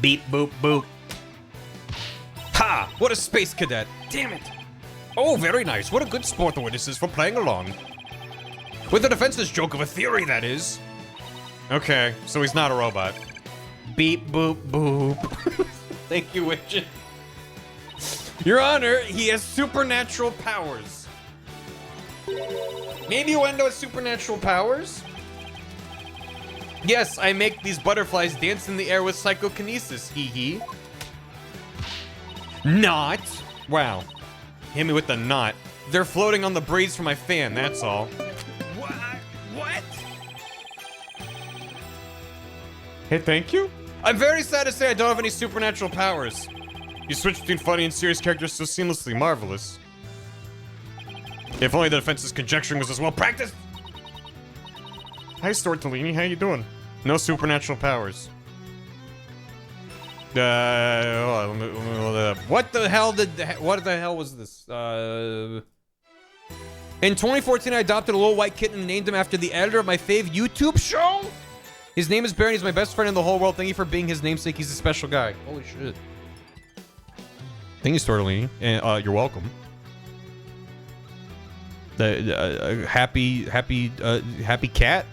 Beep boop boop. Ha! What a space cadet. Damn it. Oh, very nice. What a good sport the witness is for playing along. With the defenseless joke of a theory, that is. Okay, so he's not a robot. Beep boop boop. Thank you, Widget. Your Honor, he has supernatural powers. Maybe Uendo has supernatural powers? Yes, I make these butterflies dance in the air with psychokinesis, hee hee. Not. Wow. Hit me with the knot. They're floating on the breeze from my fan, that's all. What? Hey, thank you? I'm very sad to say I don't have any supernatural powers. You switch between funny and serious characters so seamlessly, marvelous. If only the defense's conjecturing was as well practiced. Hi, Stortolini, how you doing? No supernatural powers. What the hell was this? In 2014, I adopted a little white kitten and named him after the editor of my fave YouTube show. His name is Barry, he's my best friend in the whole world. Thank you for being his namesake, he's a special guy. Holy shit. Thank you, Stortolini, and you're welcome. Happy cat?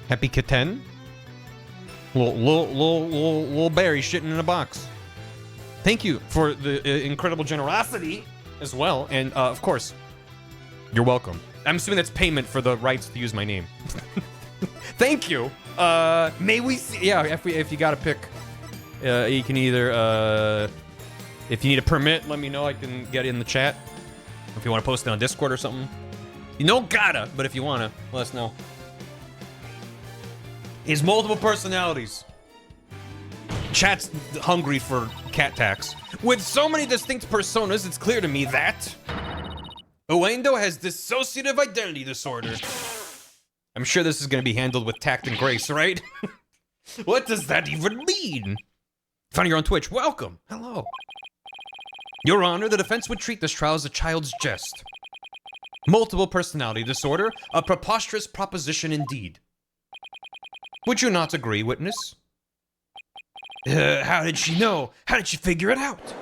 Happy kitten? Little Barry shitting in a box. Thank you for the incredible generosity as well, and of course, you're welcome. I'm assuming that's payment for the rights to use my name. Thank you. May we see? Yeah, if you got to pick, you can either if you need a permit, let me know. I can get it in the chat. If you want to post it on Discord or something. You don't gotta, but if you want to, let us know. He's multiple personalities. Chat's hungry for cat tax. With so many distinct personas, it's clear to me that Uendo has dissociative identity disorder. I'm sure this is going to be handled with tact and grace, right? What does that even mean? Found you on Twitch. Welcome. Hello. Your Honor, the defense would treat this trial as a child's jest. Multiple personality disorder, a preposterous proposition indeed. Would you not agree, witness? How did she know? How did she figure it out?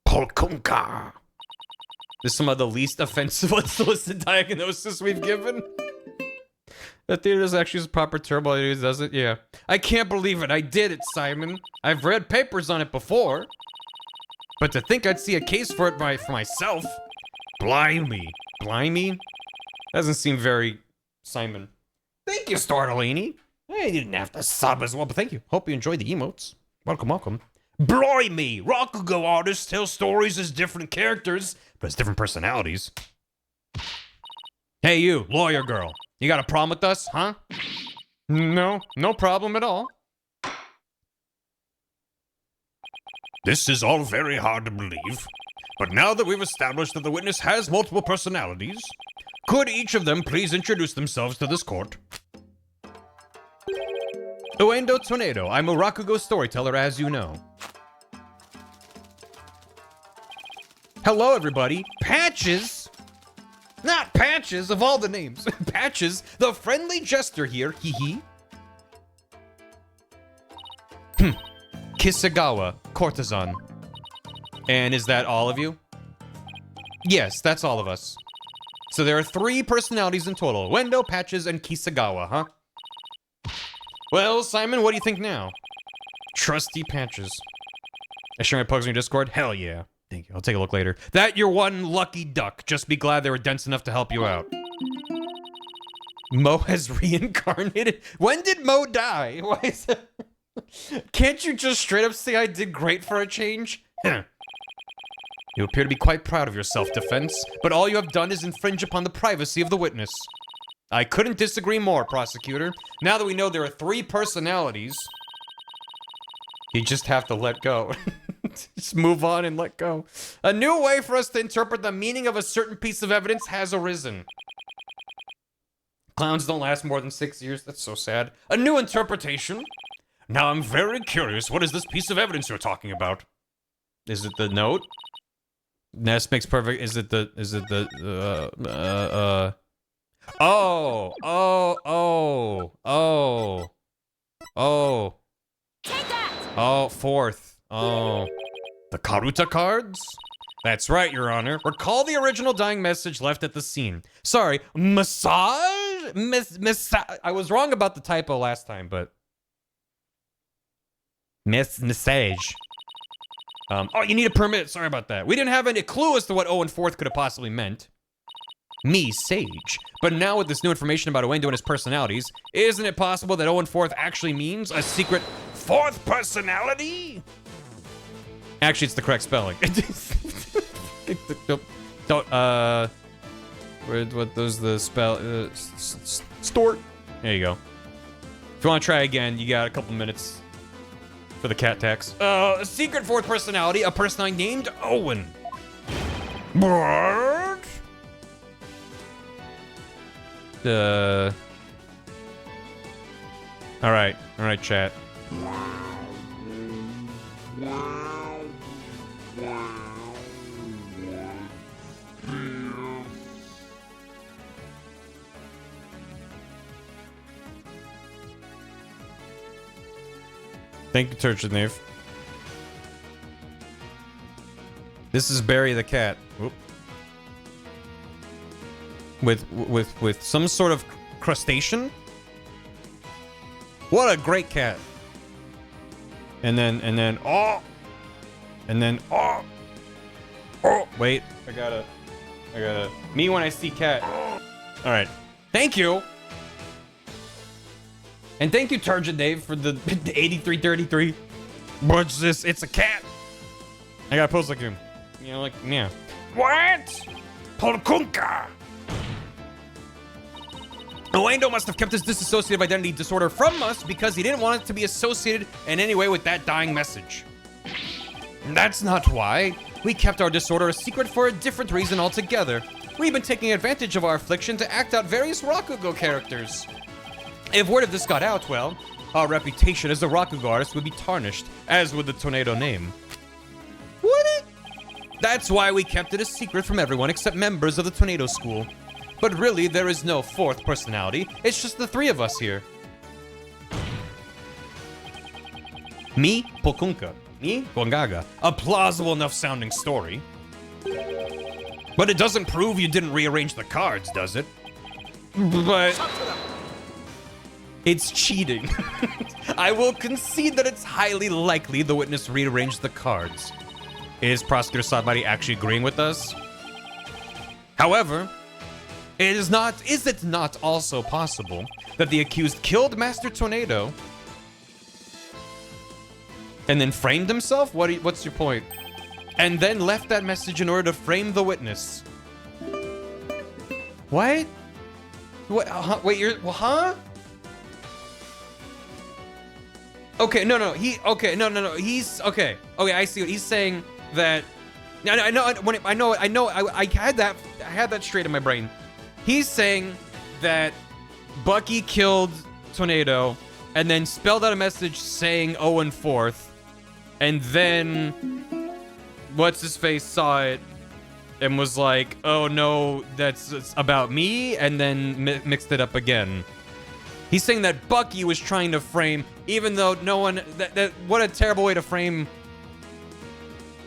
Polkunka. This is some of the least offensive unsolicited diagnosis we've given. That theater is actually a proper turbo, does it? Yeah. I can't believe it. I did it, Simon. I've read papers on it before. But to think I'd see a case for it for myself. Blimey. Blimey? Doesn't seem very Simon. Thank you, Startolini. I didn't have to sub as well, but thank you. Hope you enjoyed the emotes. Welcome, welcome. Blimey! Raku-go artists tell stories as different characters, but as different personalities. Hey, you, lawyer girl. You got a problem with us, huh? No, no problem at all. This is all very hard to believe, but now that we've established that the witness has multiple personalities, could each of them please introduce themselves to this court? Uendo Tornado, I'm a Raku-go storyteller, as you know. Hello, everybody. Patches? Not Patches, of all the names. Patches, the friendly jester here, hee. Kisagawa, courtesan. And is that all of you? Yes, that's all of us. So there are 3 personalities in total. Uendo, Patches, and Kisagawa, huh? Well, Simon, what do you think now? Trusty Patches. I share my pugs in your Discord? Hell yeah. Thank you. I'll take a look later. That you're one lucky duck. Just be glad they were dense enough to help you out. Mo has reincarnated? When did Mo die? Why is it? Can't you just straight up say I did great for a change? You appear to be quite proud of your self-defense, but all you have done is infringe upon the privacy of the witness. I couldn't disagree more, prosecutor. Now that we know there are 3 personalities, you just have to let go. Just move on and let go. A new way for us to interpret the meaning of a certain piece of evidence has arisen. Clowns don't last more than 6 years. That's so sad. A new interpretation. Now I'm very curious. What is this piece of evidence you're talking about? Is it the note? Ness makes perfect. Is it the? Oh. Take that! Oh, 4th. Oh. The Karuta cards? That's right, Your Honor. Recall the original dying message left at the scene. Sorry, massage? I was wrong about the typo last time, but... Message. Oh, you need a permit. Sorry about that. We didn't have any clue as to what 0 and 4th could have possibly meant. Me, Sage. But now with this new information about Uendo and his personalities, isn't it possible that 0 and 4th actually means a secret 4th personality? Actually, it's the correct spelling. What does the spell? Stort. There you go. If you want to try again, you got a couple minutes for the cat tax. A secret 4th personality, a person I named Owen. What? All right, chat. Thank you, Turgid Knave. This is Barry the cat. Oop. With some sort of crustacean. What a great cat. And then oh. Wait, I gotta me when I see cat. All right. Thank you. And thank you, Turgid Dave, for the 8333. What's this? It's a cat. I gotta pose like him. You know, like, yeah. What? Polkunka. Uendo must have kept his dissociative identity disorder from us because he didn't want it to be associated in any way with that dying message. That's not why. We kept our disorder a secret for a different reason altogether. We've been taking advantage of our affliction to act out various Raku-go characters. If word of this got out, well, our reputation as a Raku-go artist would be tarnished, as would the Tornado name. Would it? That's why we kept it a secret from everyone except members of the Tornado School. But really, there is no 4th personality. It's just the 3 of us here. Me, Polkunka. Me, Gongaga. A plausible enough sounding story. But it doesn't prove you didn't rearrange the cards, does it? But... it's cheating. I will concede that it's highly likely the witness rearranged the cards. Is Prosecutor Sabari actually agreeing with us? However, Is it not also possible that the accused killed Master Tornado and then framed himself? What's your point? And then left that message in order to frame the witness. What? What? Wait, huh? Okay, no. He's okay. Okay, I see what he's saying. That I had that straight in my brain. He's saying that Bucky killed Tornado and then spelled out a message saying Owen Forth, and then what's his face saw it and was like, "Oh no, it's about me," and then mixed it up again. He's saying that Bucky was trying to frame, even though no one. What a terrible way to frame.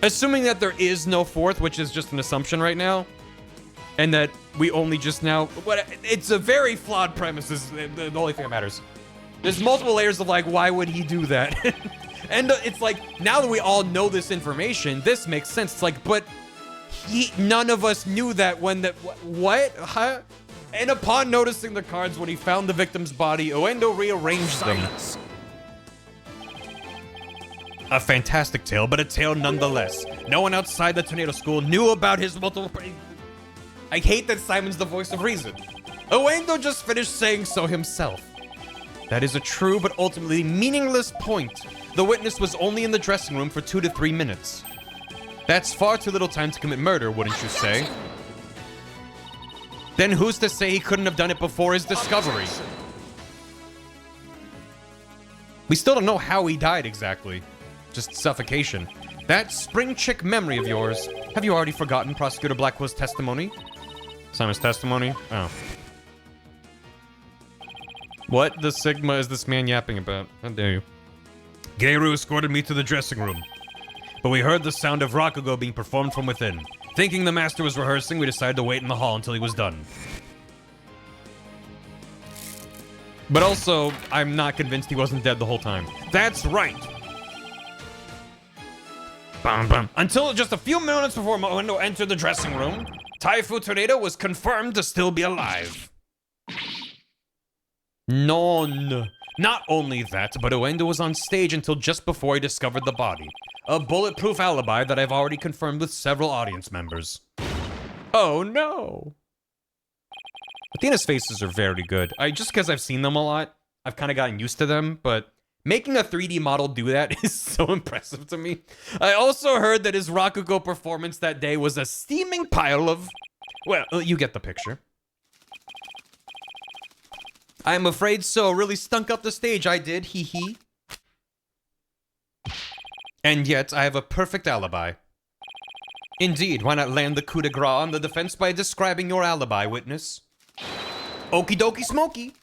Assuming that there is no fourth, which is just an assumption right now, and that we only just now. It's a very flawed premise. Is the only thing that matters. There's multiple layers of like, why would he do that? And it's like, now that we all know this information, this makes sense. It's like, but none of us knew that when what? Huh? And upon noticing the cards when he found the victim's body, Oendo rearranged them. A fantastic tale, but a tale nonetheless. No one outside the Tornado School knew about his multiple... I hate that Simon's the voice of reason. Oendo just finished saying so himself. That is a true but ultimately meaningless point. The witness was only in the dressing room for 2 to 3 minutes. That's far too little time to commit murder, wouldn't you say? Then who's to say he couldn't have done it before his discovery? We still don't know how he died exactly. Just suffocation. That spring chick memory of yours. Have you already forgotten Prosecutor Blackwell's testimony? Simon's testimony? Oh. What the Sigma is this man yapping about? How dare you? Geiru escorted me to the dressing room, but we heard the sound of raku-go being performed from within. Thinking the master was rehearsing, we decided to wait in the hall until he was done. But also, I'm not convinced he wasn't dead the whole time. That's right! Bum, bum. Until just a few minutes before Moendo entered the dressing room, Taifu Tornado was confirmed to still be alive. Non. Not only that, but Oendo was on stage until just before he discovered the body. A bulletproof alibi that I've already confirmed with several audience members. Oh no. Athena's faces are very good. Just because I've seen them a lot, I've kind of gotten used to them, but making a 3D model do that is so impressive to me. I also heard that his raku-go performance that day was a steaming pile of... Well, you get the picture. I'm afraid so. Really stunk up the stage, I did. Hee hee. And yet, I have a perfect alibi. Indeed, why not land the coup de grace on the defense by describing your alibi, witness? Okie dokie smoky.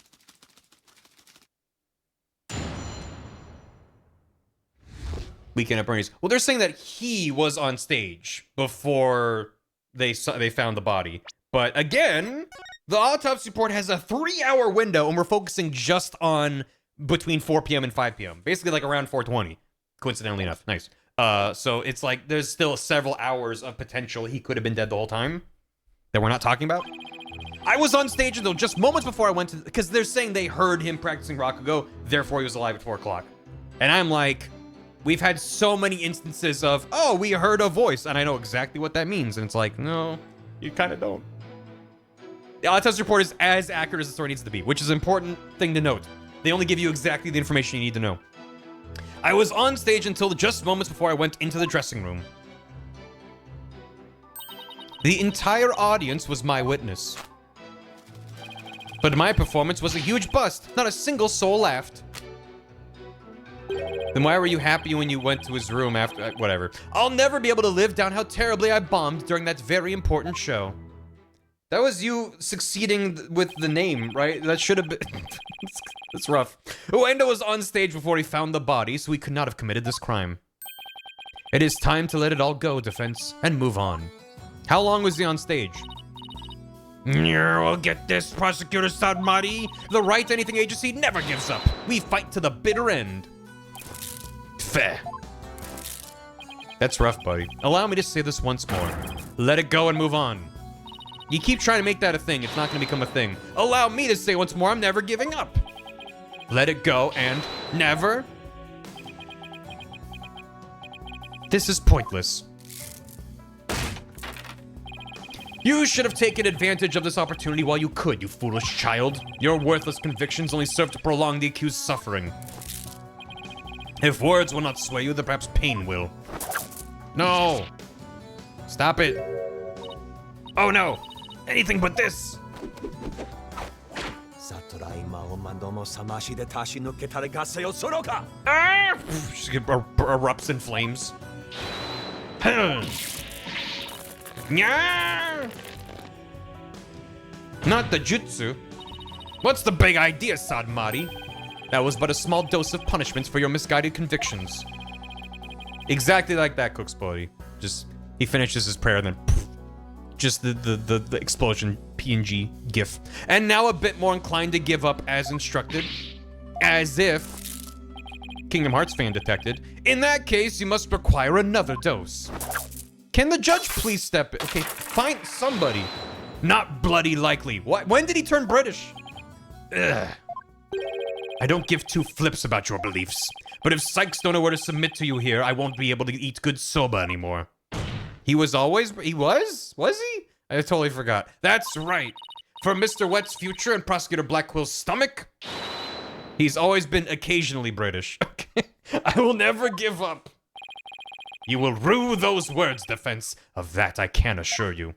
Weekend at Bernie's. Well, they're saying that he was on stage before they found the body. But again, the autopsy report has a 3-hour window, and we're focusing just on between 4 p.m. and 5 p.m. Basically, like around 4:20. Coincidentally enough. Nice. So it's like there's still several hours of potential he could have been dead the whole time that we're not talking about. I was on stage until just moments before I went to... Because they're saying they heard him practicing raku-go, therefore he was alive at 4 o'clock. And I'm like... We've had so many instances of, oh, we heard a voice, and I know exactly what that means. And it's like, no, you kind of don't. The autopsy report is as accurate as the story needs to be, which is an important thing to note. They only give you exactly the information you need to know. I was on stage until just moments before I went into the dressing room. The entire audience was my witness. But my performance was a huge bust. Not a single soul laughed. Then why were you happy when you went to his room after... whatever. I'll never be able to live down how terribly I bombed during that very important show. That was you succeeding with the name, right? That should have been... It's rough. Oendo was on stage before he found the body, so he could not have committed this crime. It is time to let it all go, defense, and move on. How long was he on stage? We'll get this, Prosecutor Sadmari. The Wright Anything Agency never gives up. We fight to the bitter end. Fair. That's rough, buddy. Allow me to say this once more. Let it go and move on. You keep trying to make that a thing, it's not gonna become a thing. Allow me to say once more, I'm never giving up. Let it go and never. This is pointless. You should have taken advantage of this opportunity while you could, you foolish child. Your worthless convictions only serve to prolong the accused's suffering. If words will not sway you, then perhaps pain will. No! Stop it. Oh no! Anything but this! Ah! She erupts in flames. Not the jutsu. What's the big idea, Sadmari? That was but a small dose of punishment for your misguided convictions. Exactly like that, Cook's body. Just, he finishes his prayer, then poof, just the explosion PNG gif. And now a bit more inclined to give up as instructed. As if Kingdom Hearts fan detected. In that case, you must require another dose. Can the judge please step in? Okay, find somebody. Not bloody likely. What? When did he turn British? Ugh. I don't give two flips about your beliefs. But if Sykes don't know where to submit to you here, I won't be able to eat good soba anymore. He was always... He was? Was he? I totally forgot. That's right. For Mr. Wet's future and Prosecutor Blackwell's stomach, he's always been occasionally British. I will never give up. You will rue those words, defense. Of that I can assure you.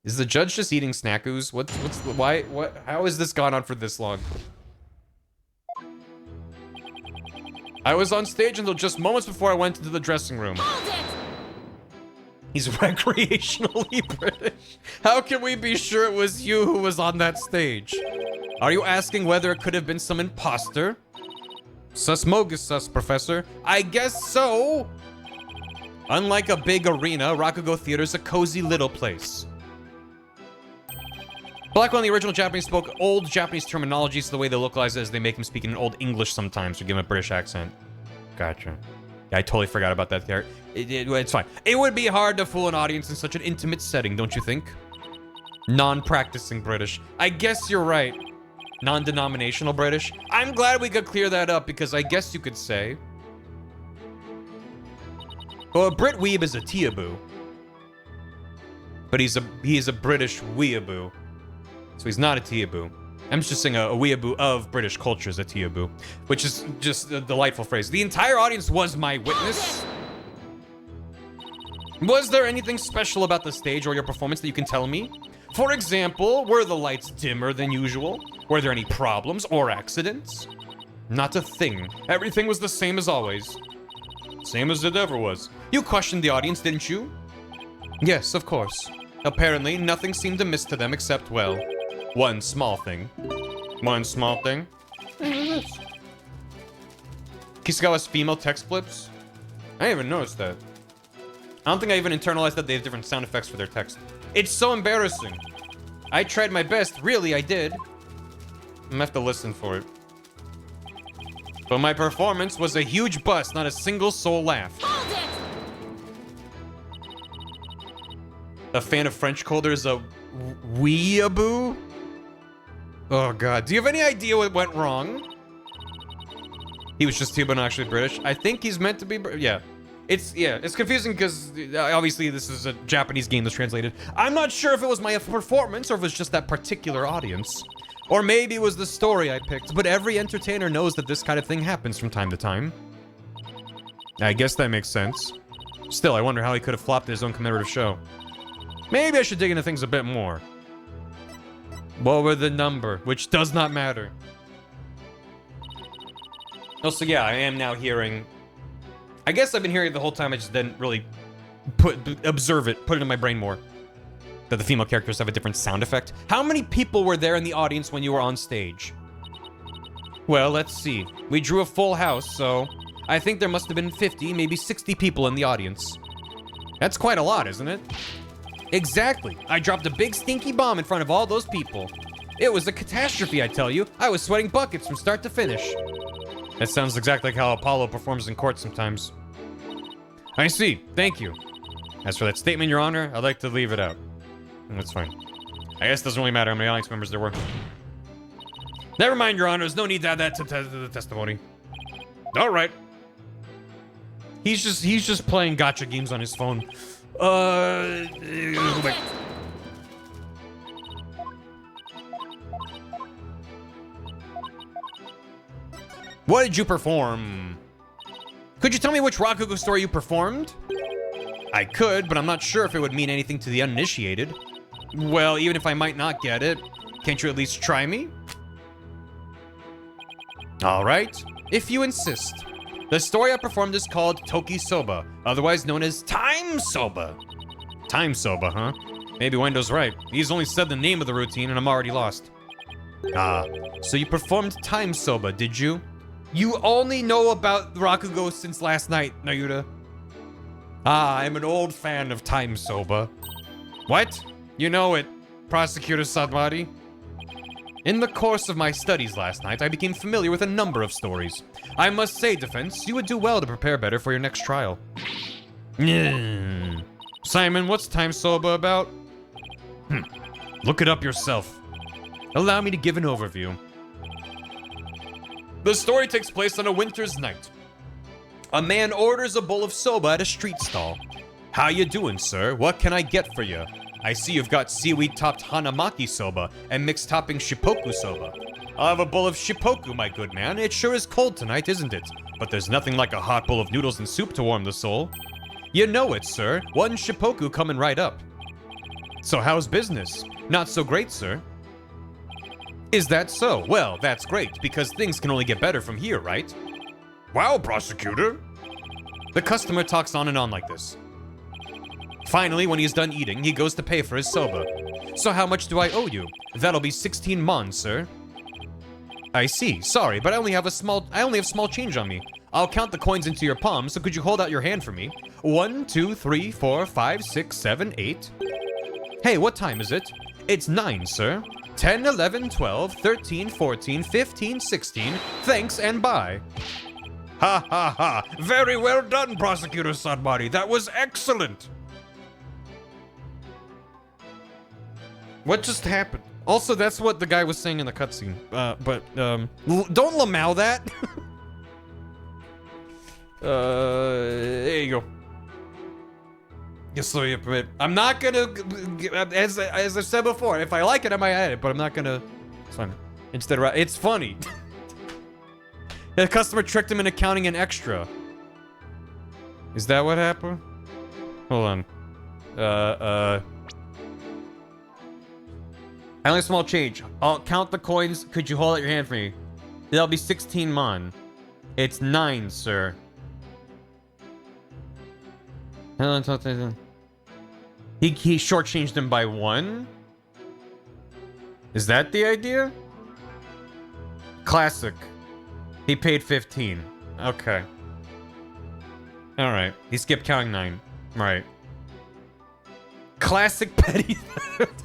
Is the judge just eating snackoos? How has this gone on for this long? I was on stage until just moments before I went into the dressing room. He's recreationally British. How can we be sure it was you who was on that stage? Are you asking whether it could have been some imposter? Sus mogus sus, Professor. I guess so. Unlike a big arena, Raku-go Theater is a cozy little place. Blackwell in the original Japanese spoke old Japanese terminology, so the way they localize it is they make him speak in old English sometimes, or give him a British accent. Gotcha. Yeah, I totally forgot about that there. It's fine. It would be hard to fool an audience in such an intimate setting, don't you think? Non-practicing British. I guess you're right. Non-denominational British. I'm glad we could clear that up, because I guess you could say... Well, a Brit weeb is a teaboo. But he's a British weeaboo. So he's not a teaboo. I'm just saying a weeaboo of British culture is a teaboo. Which is just a delightful phrase. The entire audience was my witness. Was there anything special about the stage or your performance that you can tell me? For example, were the lights dimmer than usual? Were there any problems or accidents? Not a thing. Everything was the same as always. Same as it ever was. You questioned the audience, didn't you? Yes, of course. Apparently, nothing seemed amiss to them except, well, one small thing. One small thing? Kisagawa's female text flips? I didn't even notice that. I don't think I even internalized that they have different sound effects for their text. It's so embarrassing. I tried my best, really, I did. I'm gonna have to listen for it. But my performance was a huge bust, not a single soul laughed. A fan of French culture is a weeaboo? Oh god, do you have any idea what went wrong? He was just Tuba, not actually British. I think he's meant to be, yeah. It's confusing because obviously this is a Japanese game that's translated. I'm not sure if it was my performance or if it was just that particular audience. Or maybe it was the story I picked, but every entertainer knows that this kind of thing happens from time to time. I guess that makes sense. Still, I wonder how he could have flopped his own commemorative show. Maybe I should dig into things a bit more. What were the number? Which does not matter. Also, yeah, I am now hearing... I guess I've been hearing it the whole time, I just didn't really observe it, put it in my brain more. That the female characters have a different sound effect. How many people were there in the audience when you were on stage? Well, let's see. We drew a full house, so... I think there must have been 50, maybe 60 people in the audience. That's quite a lot, isn't it? Exactly. I dropped a big stinky bomb in front of all those people. It was a catastrophe, I tell you. I was sweating buckets from start to finish. That sounds exactly like how Apollo performs in court sometimes. I see. Thank you. As for that statement, Your Honor, I'd like to leave it out. That's fine. I guess it doesn't really matter how many audience members there were. Never mind, Your Honor. There's no need to add that to the testimony. All right. He's just playing gotcha games on his phone. Wait. What did you perform? Could you tell me which raku-go story you performed? I could, but I'm not sure if it would mean anything to the uninitiated. Well, even if I might not get it, can't you at least try me? All right, if you insist. The story I performed is called Toki Soba, otherwise known as Time Soba. Time Soba, huh? Maybe Wendo's right. He's only said the name of the routine and I'm already lost. Ah, so you performed Time Soba, did you? You only know about raku-go since last night, Nayuta. Ah, I'm an old fan of Time Soba. What? You know it, Prosecutor Sadmari. In the course of my studies last night, I became familiar with a number of stories. I must say, defense, you would do well to prepare better for your next trial. Simon, what's Time Soba about? Look it up yourself. Allow me to give an overview. The story takes place on a winter's night. A man orders a bowl of soba at a street stall. How you doing, sir? What can I get for you? I see you've got seaweed-topped hanamaki soba and mixed-topping shippoku soba. I'll have a bowl of shippoku, my good man. It sure is cold tonight, isn't it? But there's nothing like a hot bowl of noodles and soup to warm the soul. You know it, sir. One shippoku coming right up. So how's business? Not so great, sir. Is that so? Well, that's great, because things can only get better from here, right? Wow, prosecutor! The customer talks on and on like this. Finally, when he's done eating, he goes to pay for his soba. So how much do I owe you? That'll be 16 mon, sir. I see. Sorry, but I only have small change on me. I'll count the coins into your palm, so could you hold out your hand for me? 1, 2, 3, 4, 5, 6, 7, 8. Hey, what time is it? It's 9, sir. 10, 11, 12, 13, 14, 15, 16. Thanks and bye. Ha ha ha. Very well done, Prosecutor Sadmari. That was excellent. What just happened? Also, that's what the guy was saying in the cutscene. Don't Lamau that. There you go. Yes, so you permit. I'm not gonna, as I said before, if I like it, I might add it, but I'm not gonna. It's fine. Instead, it's funny. The customer tricked him into counting an extra. Is that what happened? Hold on. I only have small change. I'll count the coins. Could you hold out your hand for me? That'll be 16 mon. It's 9, sir. He shortchanged him by 1? Is that the idea? Classic. He paid 15. Okay. Alright. He skipped counting 9. Right. Classic petty theft.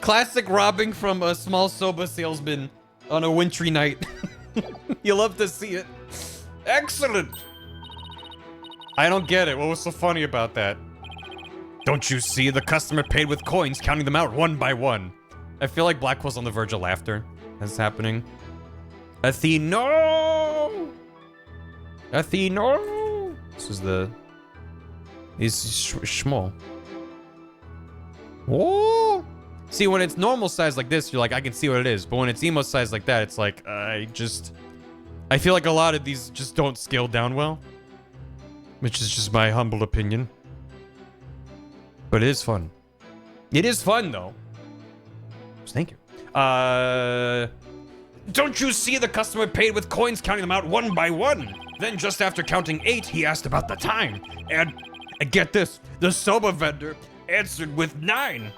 Classic robbing from a small soba salesman on a wintry night. You love to see it. Excellent. I don't get it. What was so funny about that? Don't you see? The customer paid with coins, counting them out one by one. I feel like Blackwell's on the verge of laughter. That's happening. Atheno! Atheno! This is the... He's small. Oh! See, when it's normal size like this, you're like, I can see what it is. But when it's emo size like that, it's like, I feel like a lot of these just don't scale down well. Which is just my humble opinion. But it is fun. It is fun, though. Thank you. Don't you see the customer paid with coins, counting them out one by one? Then just after counting 8, he asked about the time. And get this, the soba vendor answered with 9.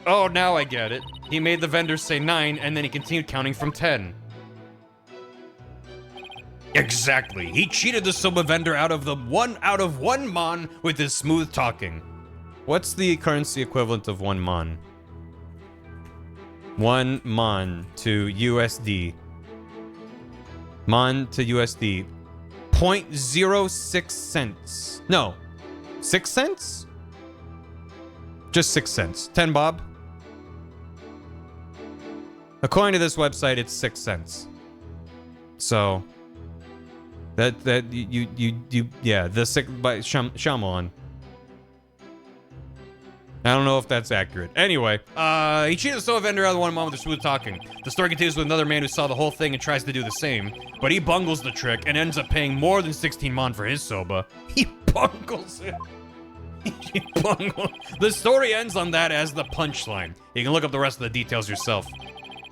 Oh, now I get it. He made the vendor say 9, and then he continued counting from 10. Exactly. He cheated the soba vendor out of 1 mon with his smooth talking. What's the currency equivalent of 1 mon? 1 mon to USD. Mon to USD. 0.06 cents. No. 6 cents? Just 6 cents. 10 bob. According to this website, it's 6 cents. So yeah, the sick by Shyamalan. I don't know if that's accurate. Anyway, he cheated the soda vendor out of one moment with smooth talking. The story continues with another man who saw the whole thing and tries to do the same, but he bungles the trick and ends up paying more than 16 mon for his soba. He bungles it. He bungles. The story ends on that as the punchline. You can look up the rest of the details yourself.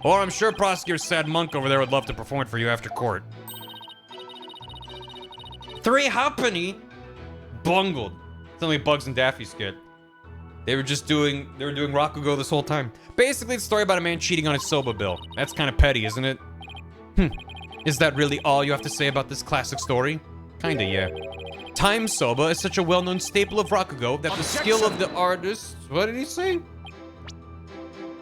Or I'm sure prosecutor Sad Monk over there would love to perform it for you after court. 3 halfpenny bungled. It's only Bugs and Daffy skit. They were doing raku-go this whole time. Basically, it's a story about a man cheating on his soba bill. That's kind of petty, isn't it? Is that really all you have to say about this classic story? Kinda, yeah. Time soba is such a well-known staple of raku-go that the skill of the artist... What did he say?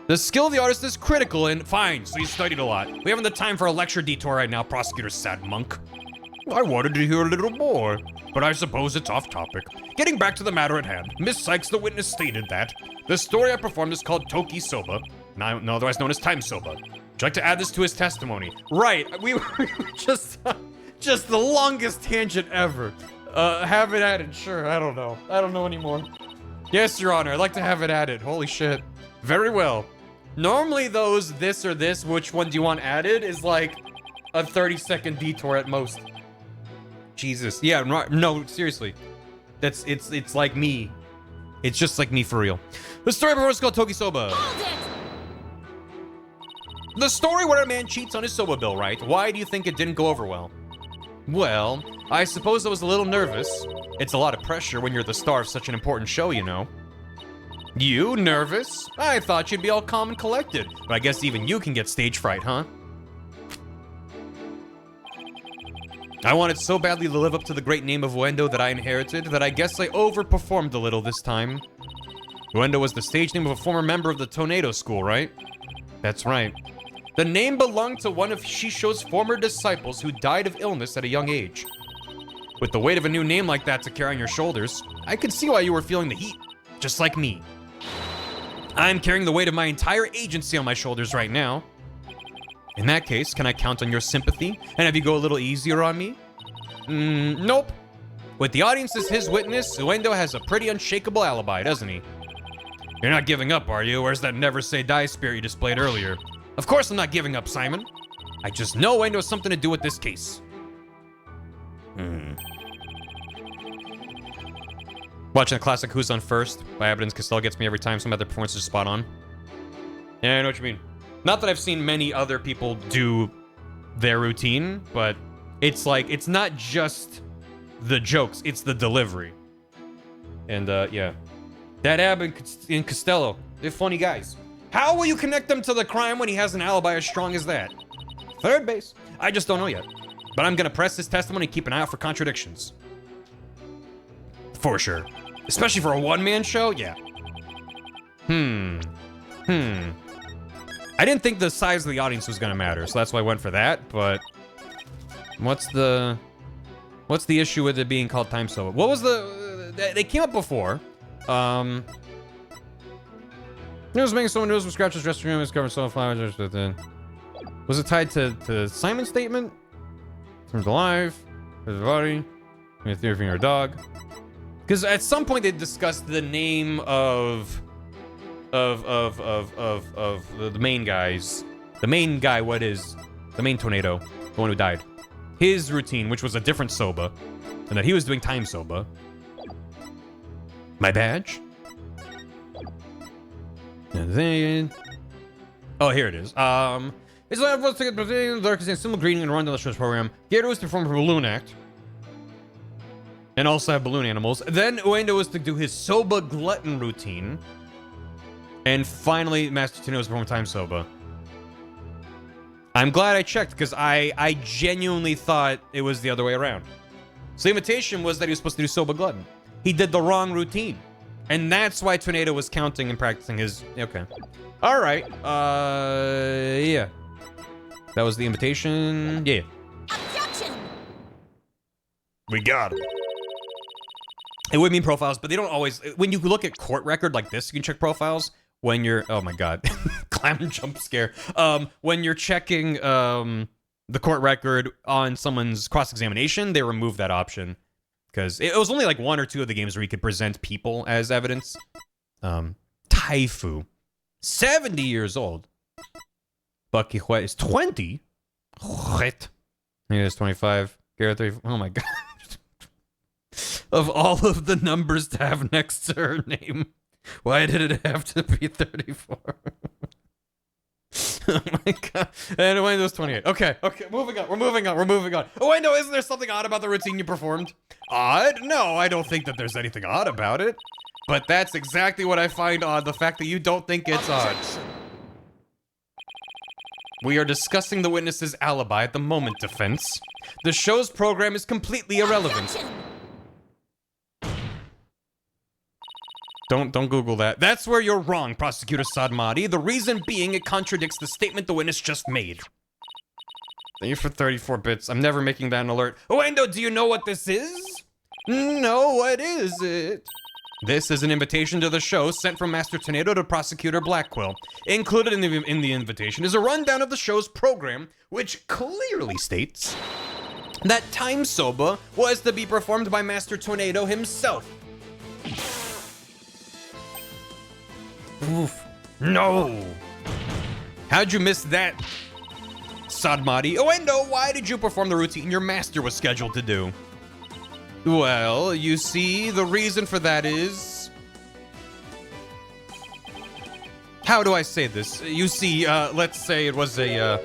The skill of the artist is critical and... Fine, so you studied a lot. We haven't the time for a lecture detour right now, prosecutor Sad Monk. I wanted to hear a little more, but I suppose it's off topic. Getting back to the matter at hand, Miss Sykes, the witness, stated that the story I performed is called Toki Soba, now otherwise known as Time Soba. Would you like to add this to his testimony? Right, we were just the longest tangent ever. Have it added, sure, I don't know. I don't know anymore. Yes, Your Honor, I'd like to have it added. Holy shit. Very well. Normally those this or this, which one do you want added, is like a 30-second detour at most. Jesus. Yeah, no, seriously. It's like me. It's just like me for real. The story before is called Toki Soba. The story where a man cheats on his soba bill, right? Why do you think it didn't go over well? Well, I suppose I was a little nervous. It's a lot of pressure when you're the star of such an important show, you know. You nervous? I thought you'd be all calm and collected, but I guess even you can get stage fright, huh? I wanted so badly to live up to the great name of Uendo that I inherited that I guess I overperformed a little this time. Uendo was the stage name of a former member of the Tornado School, right? That's right. The name belonged to one of Shisho's former disciples who died of illness at a young age. With the weight of a new name like that to carry on your shoulders, I could see why you were feeling the heat, just like me. I'm carrying the weight of my entire agency on my shoulders right now. In that case, can I count on your sympathy and have you go a little easier on me? Nope. With the audience as his witness, Uendo has a pretty unshakable alibi, doesn't he? You're not giving up, are you? Where's that never say die spirit you displayed earlier? Of course I'm not giving up, Simon. I just know Uendo has something to do with this case. Watching the classic Who's On First by Abbott and Costello gets me every time. Some other performances are spot on. Yeah, I know what you mean. Not that I've seen many other people do their routine, but it's like, it's not just the jokes, it's the delivery. And, yeah. That Abbott and Costello, they're funny guys. How will you connect them to the crime when he has an alibi as strong as that? Third base. I just don't know yet. But I'm gonna press his testimony and keep an eye out for contradictions. For sure. Especially for a one-man show, yeah. I didn't think the size of the audience was gonna matter, so that's why I went for that, but... What's the issue with it being called Time Soba? What was they came up before. It was making someone news from scratches, dressing room, is covered so flowers, but then... Was it tied to Simon's statement? Terms alive, there's a body, with your finger, a dog. Because at some point they discussed the name of the main guys. The main guy, the main tornado, the one who died. His routine, which was a different soba, and that he was doing Time Soba. My badge? And then... Oh, here it is. It's like let's take a dark simple greeting and run down the show's program. Gator was to perform a balloon act. And also have balloon animals. Then Uendo was to do his Soba glutton routine. And finally, Master Tino was performing Time Soba. I'm glad I checked, because I genuinely thought it was the other way around. So the invitation was that he was supposed to do Soba glutton. He did the wrong routine. And that's why Tornado was counting and practicing his... Okay. Alright. Yeah. That was the invitation. Yeah. Objection! We got him. It would mean profiles, but they don't always. When you look at court record like this, you can check profiles. When you're, oh my god, clown jump scare. When you're checking the court record on someone's cross-examination, they remove that option because it was only like 1 or 2 of the games where you could present people as evidence. Taifu, 70 years old. Bucky White is 20. What? He is 25. Garrett 30. Oh my god. Of all of the numbers to have next to her name, why did it have to be 34? Oh my god. And Wendo's 28. Okay, moving on. We're moving on. Oh, Wendo, isn't there something odd about the routine you performed? Odd? No, I don't think that there's anything odd about it. But that's exactly what I find odd, the fact that you don't think it's odd. We are discussing the witness's alibi at the moment, defense. The show's program is completely irrelevant. Don't Google that. That's where you're wrong, Prosecutor Sadmati. The reason being it contradicts the statement the witness just made. Thank you for 34 bits. I'm never making that an alert. Oh, Wendo, do you know what this is? No, what is it? This is an invitation to the show sent from Master Tornado to Prosecutor Blackquill. Included in the invitation is a rundown of the show's program, which clearly states that Time Soba was to be performed by Master Tornado himself. Oof. No! How'd you miss that, Sadmati? Oh, Wendo, why did you perform the routine your master was scheduled to do? Well, you see, the reason for that is... How do I say this? You see, let's say it was a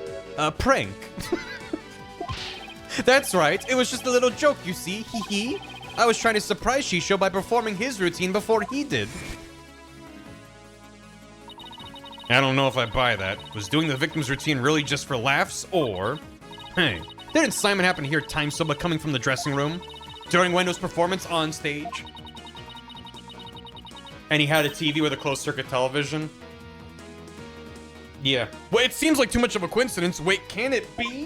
prank. That's right, it was just a little joke, you see, hee hee. I was trying to surprise Shisho by performing his routine before he did. I don't know if I buy that. Was doing the victim's routine really just for laughs, or... Hey, didn't Simon happen to hear Time Soba coming from the dressing room during Wendo's performance on stage? And he had a TV with a closed-circuit television? Yeah. Well, it seems like too much of a coincidence. Wait, can it be?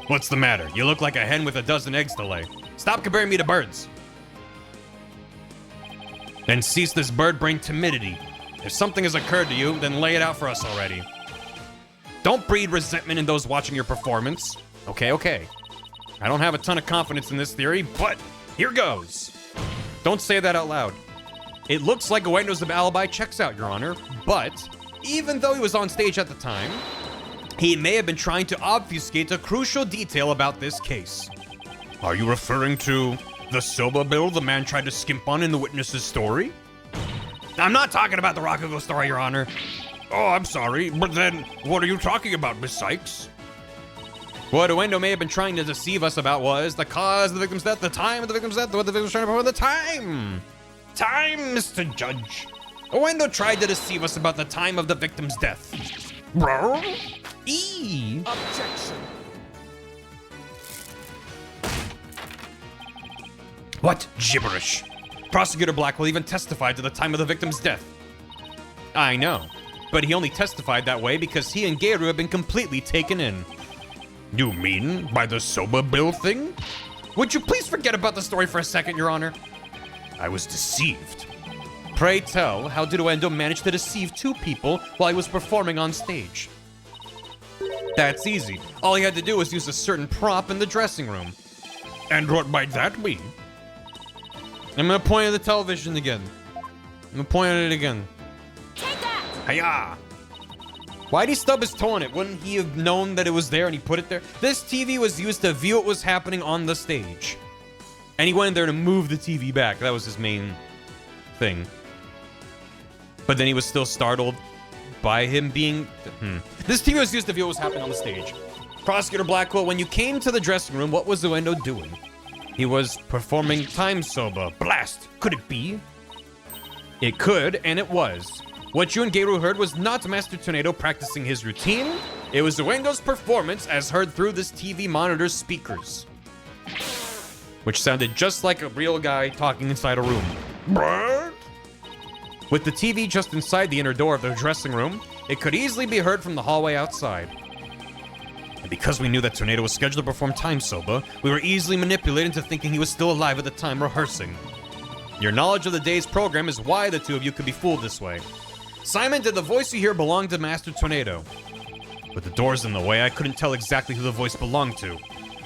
What's the matter? You look like a hen with a dozen eggs to lay. Stop comparing me to birds. And cease this bird-brain timidity. If something has occurred to you, then lay it out for us already. Don't breed resentment in those watching your performance. Okay. I don't have a ton of confidence in this theory, but here goes. Don't say that out loud. It looks like Uendo's alibi checks out, Your Honor, but even though he was on stage at the time, he may have been trying to obfuscate a crucial detail about this case. Are you referring to the Soba bill the man tried to skimp on in the witness's story? I'm not talking about the raku-go story, Your Honor. Oh, I'm sorry, but then what are you talking about, Miss Sykes? What Uendo may have been trying to deceive us about was the cause of the victim's death, the time of the victim's death, what the victim was trying to perform, the time. Time, Mr. Judge. Uendo tried to deceive us about the time of the victim's death. Bro? Objection. What gibberish? Prosecutor Blackwell even testified to the time of the victim's death. I know, but he only testified that way because he and Geiru have been completely taken in. You mean by the Soba bill thing? Would you please forget about the story for a second, Your Honor? I was deceived. Pray tell, how did Uendo manage to deceive 2 people while he was performing on stage? That's easy. All he had to do was use a certain prop in the dressing room. And what might that be? I'm gonna point at the television again. I'm gonna point at it again. Take that! Hiya! Why'd he stub his toe on it? Wouldn't he have known that it was there and he put it there? This TV was used to view what was happening on the stage. And he went in there to move the TV back. That was his main thing. But then he was still startled by him being... This TV was used to view what was happening on the stage. Prosecutor Blackwell, when you came to the dressing room, what was Uendo doing? He was performing Time Soba. Blast! Could it be? It could, and it was. What you and Geiru heard was not Master Tornado practicing his routine. It was Uendo's performance as heard through this TV monitor's speakers. Which sounded just like a real guy talking inside a room. Brrr. With the TV just inside the inner door of the dressing room, it could easily be heard from the hallway outside. And because we knew that Tornado was scheduled to perform Time Soba, we were easily manipulated into thinking he was still alive at the time rehearsing. Your knowledge of the day's program is why the two of you could be fooled this way. Simon, did the voice you hear belong to Master Tornado? With the doors in the way, I couldn't tell exactly who the voice belonged to.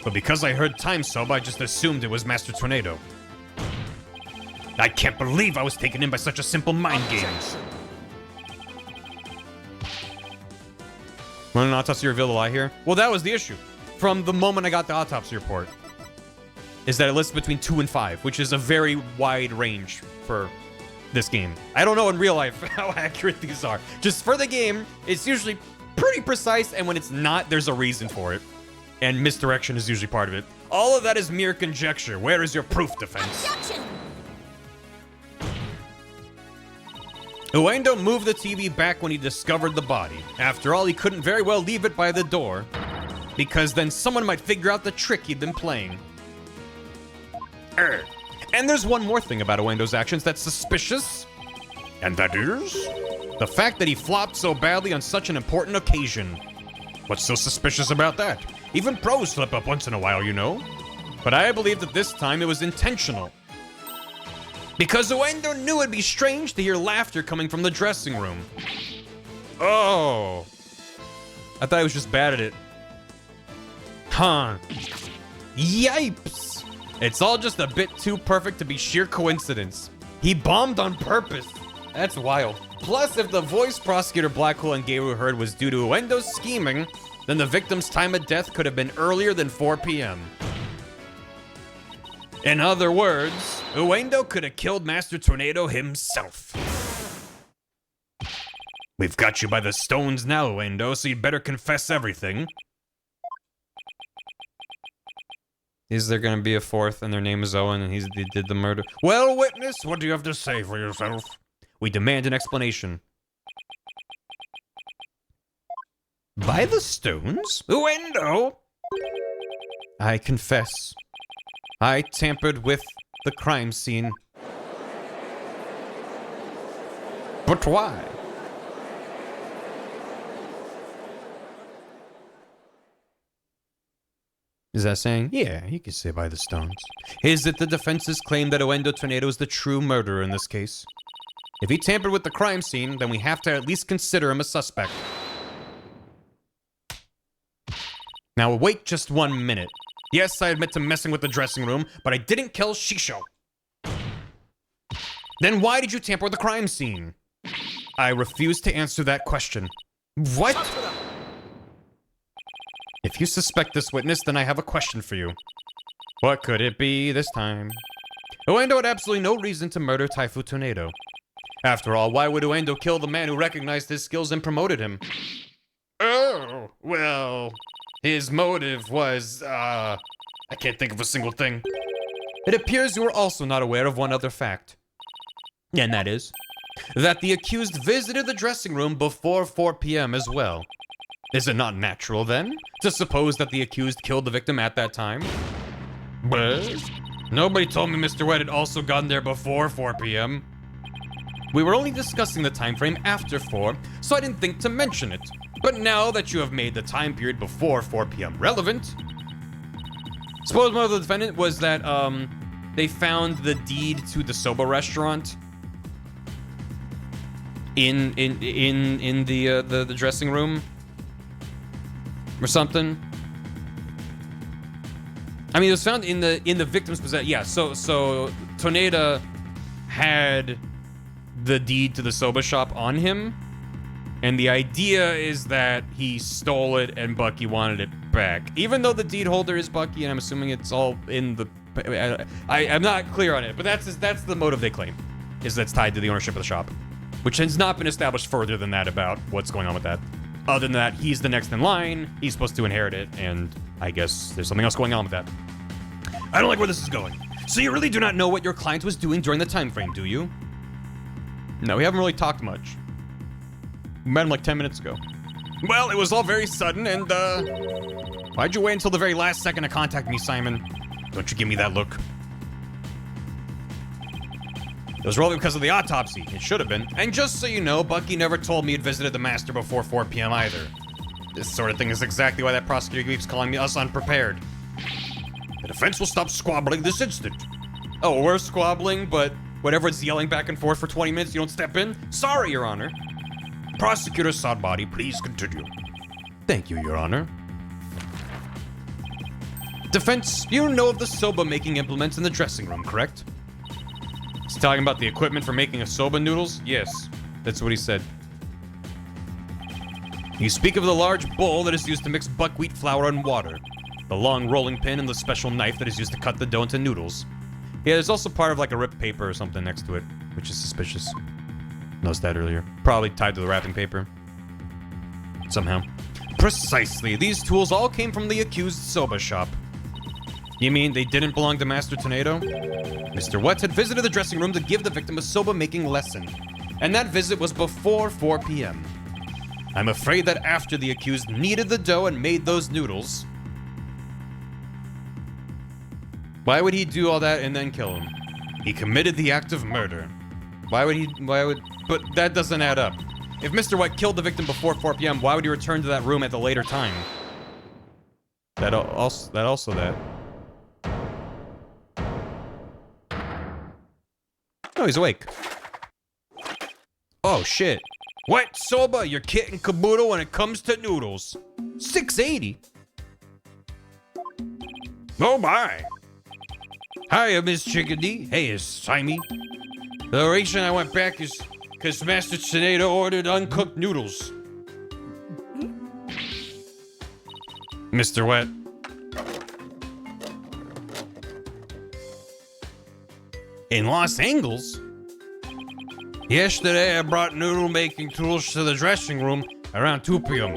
But because I heard Time Sob, I just assumed it was Master Tornado. I can't believe I was taken in by such a simple mind game. Want an autopsy reveal the lie here? Well, that was the issue. From the moment I got the autopsy report, is that it lists between 2 and 5, which is a very wide range for this game. I don't know in real life how accurate these are. Just for the game, it's usually pretty precise, and when it's not, there's a reason for it. And misdirection is usually part of it. All of that is mere conjecture. Where is your proof, defense? Objection! Uendo moved the TV back when he discovered the body. After all, he couldn't very well leave it by the door, because then someone might figure out the trick he'd been playing. And there's one more thing about Uendo's actions that's suspicious, and that is the fact that he flopped so badly on such an important occasion. What's so suspicious about that? Even pros slip up once in a while, you know. But I believe that this time it was intentional. Because Uendo knew it'd be strange to hear laughter coming from the dressing room. Oh. I thought he was just bad at it. Huh. Yipes. It's all just a bit too perfect to be sheer coincidence. He bombed on purpose. That's wild. Plus, if the voice Prosecutor Blackhole and Geiru heard was due to Uendo's scheming, then the victim's time of death could have been earlier than 4 p.m. In other words, Uendo could have killed Master Tornado himself. We've got you by the stones now, Uendo, so you'd better confess everything. Is there gonna be a fourth and their name is Owen and he did the murder? Well, witness, what do you have to say for yourself? We demand an explanation. By the stones? Uendo? I confess. I tampered with the crime scene. But why? Is that saying? Yeah, you can say by the stones. Is it the defense's claim that Uendo Tornado is the true murderer in this case? If he tampered with the crime scene, then we have to at least consider him a suspect. Now wait just 1 minute. Yes, I admit to messing with the dressing room, but I didn't kill Shisho. Then why did you tamper with the crime scene? I refuse to answer that question. What? If you suspect this witness, then I have a question for you. What could it be this time? Uendo had absolutely no reason to murder Taifu Tornado. After all, why would Uendo kill the man who recognized his skills and promoted him? Oh, well... His motive was, I can't think of a single thing. It appears you were also not aware of one other fact. And that is, that the accused visited the dressing room before 4 p.m. as well. Is it not natural, then, to suppose that the accused killed the victim at that time? But nobody told me Mr. Wright had also gotten there before 4 p.m. We were only discussing the time frame after 4, so I didn't think to mention it. But now that you have made the time period before 4 p.m. relevant, suppose one of the defendant was that they found the deed to the soba restaurant in the dressing room or something. I mean, it was found in the victim's possession. Yeah, so Tornado had the deed to the soba shop on him. And the idea is that he stole it and Bucky wanted it back. Even though the deed holder is Bucky, and I'm assuming it's all in the... I'm not clear on it, but that's the motive they claim. Is that's tied to the ownership of the shop. Which has not been established further than that about what's going on with that. Other than that, he's the next in line, he's supposed to inherit it, and I guess there's something else going on with that. I don't like where this is going. So you really do not know what your client was doing during the time frame, do you? No, we haven't really talked much. We met him like 10 minutes ago. Well, it was all very sudden, and, why'd you wait until the very last second to contact me, Simon? Don't you give me that look. It was really because of the autopsy. It should have been. And just so you know, Bucky never told me he'd visited the Master before 4 p.m. either. This sort of thing is exactly why that prosecutor keeps calling us unprepared. The defense will stop squabbling this instant. Oh, we're squabbling, but Whatever it's yelling back and forth for 20 minutes, you don't step in? Sorry, Your Honor. Prosecutor Sodbody, please continue. Thank you, Your Honor. Defense, you know of the soba making implements in the dressing room, correct? He's talking about the equipment for making a soba noodles? Yes, that's what he said. You speak of the large bowl that is used to mix buckwheat flour and water, the long rolling pin and the special knife that is used to cut the dough into noodles. Yeah, there's also part of like a ripped paper or something next to it, which is suspicious. Noticed that earlier. Probably tied to the wrapping paper. Somehow. Precisely. These tools all came from the accused soba shop. You mean they didn't belong to Master Tornado? Mr. Wet had visited the dressing room to give the victim a soba making lesson, and that visit was before 4 p.m. I'm afraid that after the accused kneaded the dough and made those noodles... Why would he do all that and then kill him? He committed the act of murder. But that doesn't add up. If Mr. White killed the victim before 4 p.m., why would he return to that room at the later time? Oh, he's awake. Oh, shit. Wet soba, your kit and caboodle when it comes to noodles. $6.80. Oh, my. Hiya, Miss Chickadee. Hey, it's Simey. The reason I went back is because Master Tornado ordered uncooked noodles. Mr. Wet. In Los Angeles? Yesterday, I brought noodle-making tools to the dressing room around 2 p.m.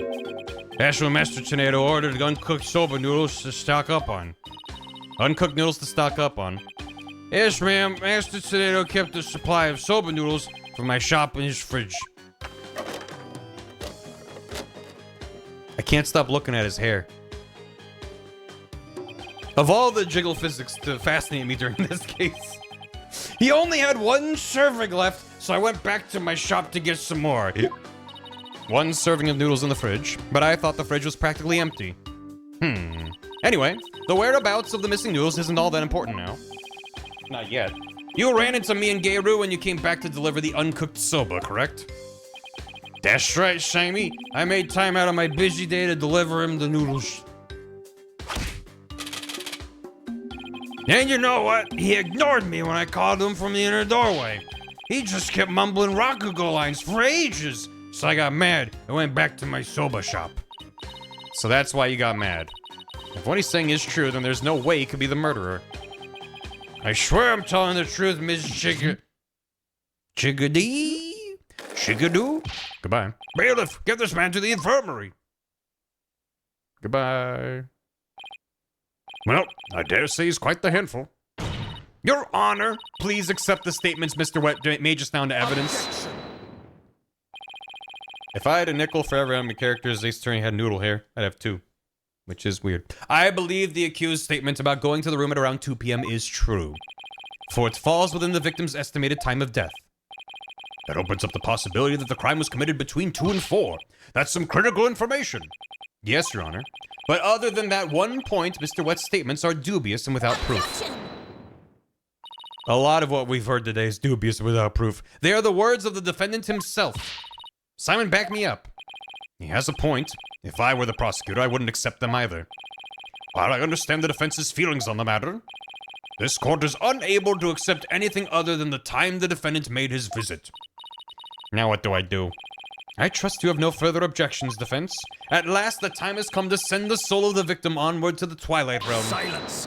That's when Master Tornado ordered uncooked soba noodles to stock up on. Uncooked noodles to stock up on. Yes, ma'am. Master Tornado kept a supply of soba noodles for my shop in his fridge. I can't stop looking at his hair. Of all the jiggle physics to fascinate me during this case, he only had one serving left, so I went back to my shop to get some more. One serving of noodles in the fridge, but I thought the fridge was practically empty. Anyway, the whereabouts of the missing noodles isn't all that important now. Not yet. You ran into me and Gayru when you came back to deliver the uncooked soba, correct? That's right, Shimey. I made time out of my busy day to deliver him the noodles. And you know what? He ignored me when I called him from the inner doorway. He just kept mumbling raku-go lines for ages. So I got mad and went back to my soba shop. So that's why you got mad. If what he's saying is true, then there's no way he could be the murderer. I swear I'm telling the truth, Miss Chickadee? Chickadoo? Goodbye. Bailiff, get this man to the infirmary. Goodbye. Well, I dare say he's quite the handful. Your Honor, please accept the statements Mr. Wet made just now into evidence. If I had a nickel for every enemy character's Ace Attorney had noodle hair, I'd have 2. Which is weird. I believe the accused's statement about going to the room at around 2 p.m. is true. For it falls within the victim's estimated time of death. That opens up the possibility that the crime was committed between 2 and 4. That's some critical information. Yes, Your Honor. But other than that one point, Mr. Wet's statements are dubious and without proof. A lot of what we've heard today is dubious and without proof. They are the words of the defendant himself. Simon, back me up. He has a point. If I were the prosecutor, I wouldn't accept them either. While I understand the defense's feelings on the matter, this court is unable to accept anything other than the time the defendant made his visit. Now what do? I trust you have no further objections, defense. At last, the time has come to send the soul of the victim onward to the Twilight Realm. Silence!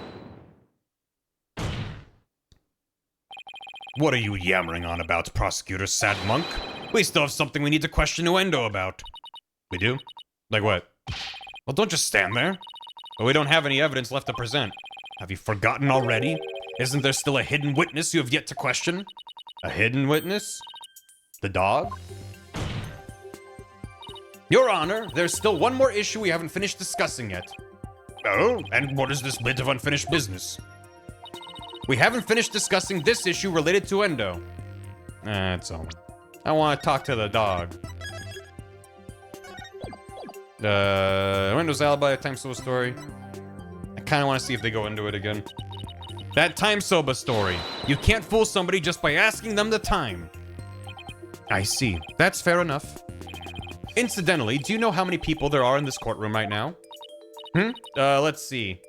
What are you yammering on about, Prosecutor Sad Monk? We still have something we need to question Nuendo about. We do? Like what? Well, don't just stand there. But we don't have any evidence left to present. Have you forgotten already? Isn't there still a hidden witness you have yet to question? A hidden witness? The dog? Your Honor, there's still one more issue we haven't finished discussing yet. Oh, and what is this bit of unfinished business? We haven't finished discussing this issue related to Endo. That's all. I want to talk to the dog. Endo's alibi, time slow story. I kind of want to see if they go into it again. That time soba story. You can't fool somebody just by asking them the time. I see. That's fair enough. Incidentally, do you know how many people there are in this courtroom right now? Let's see.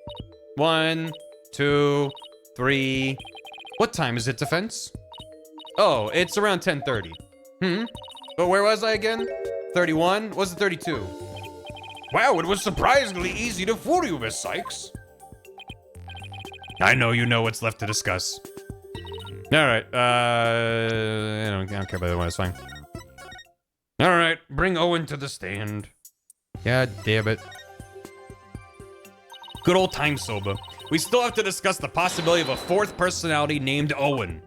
1, 2, 3. What time is it, defense? Oh, it's around 10:30. But where was I again? 31? Was it 32? Wow, it was surprisingly easy to fool you, Miss Sykes. I know you know what's left to discuss. Alright, I don't care about that one, it's fine. Alright, bring Owen to the stand. God damn it. Good old time soba. We still have to discuss the possibility of a fourth personality named Owen.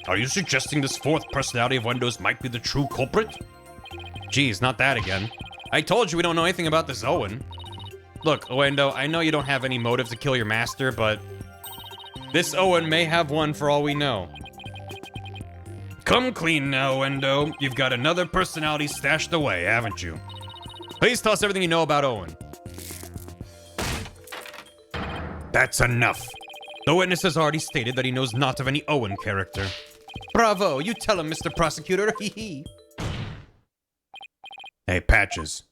Are you suggesting this fourth personality of Wendo's might be the true culprit? Geez, not that again. I told you we don't know anything about this Owen. Look, Wendo, I know you don't have any motive to kill your master, but this Owen may have one for all we know. Come clean now, Wendo. You've got another personality stashed away, haven't you? Please tell us everything you know about Owen. That's enough. The witness has already stated that he knows not of any Owen character. Bravo, you tell him, Mr. Prosecutor. Hee. Hey, Patches.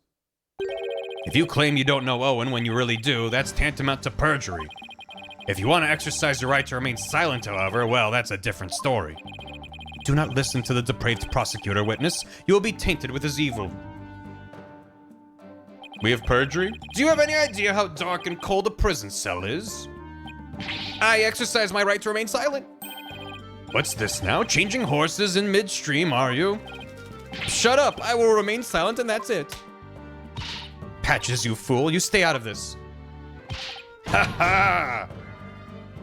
If you claim you don't know Owen when you really do, that's tantamount to perjury. If you want to exercise your right to remain silent, however, well, that's a different story. Do not listen to the depraved prosecutor, witness. You will be tainted with his evil. We have perjury? Do you have any idea how dark and cold a prison cell is? I exercise my right to remain silent. What's this now? Changing horses in midstream, are you? Shut up. I will remain silent and that's it. Patches, you fool. You stay out of this. Ha ha!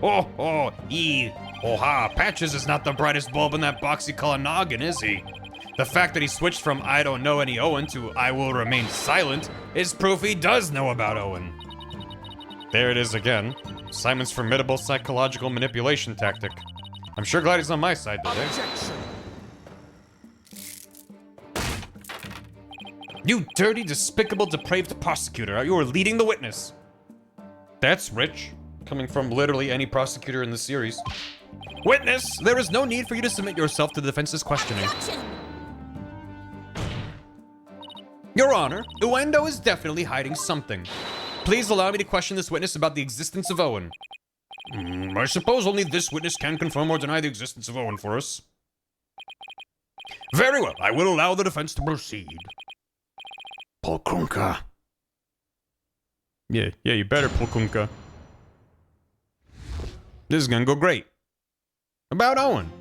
Oh, oh, oh ha. Patches is not the brightest bulb in that boxy color noggin, is he? The fact that he switched from I don't know any Owen to I will remain silent is proof he does know about Owen. There it is again. Simon's formidable psychological manipulation tactic. I'm sure glad he's on my side today. Objection. You dirty, despicable, depraved prosecutor. You are leading the witness. That's rich. Coming from literally any prosecutor in the series. Witness, there is no need for you to submit yourself to the defense's questioning. Objection. Your Honor, Uendo is definitely hiding something. Please allow me to question this witness about the existence of Owen. I suppose only this witness can confirm or deny the existence of Owen for us. Very well, I will allow the defense to proceed. Polkunka. Yeah, you better, Polkunka. This is gonna go great. About Owen.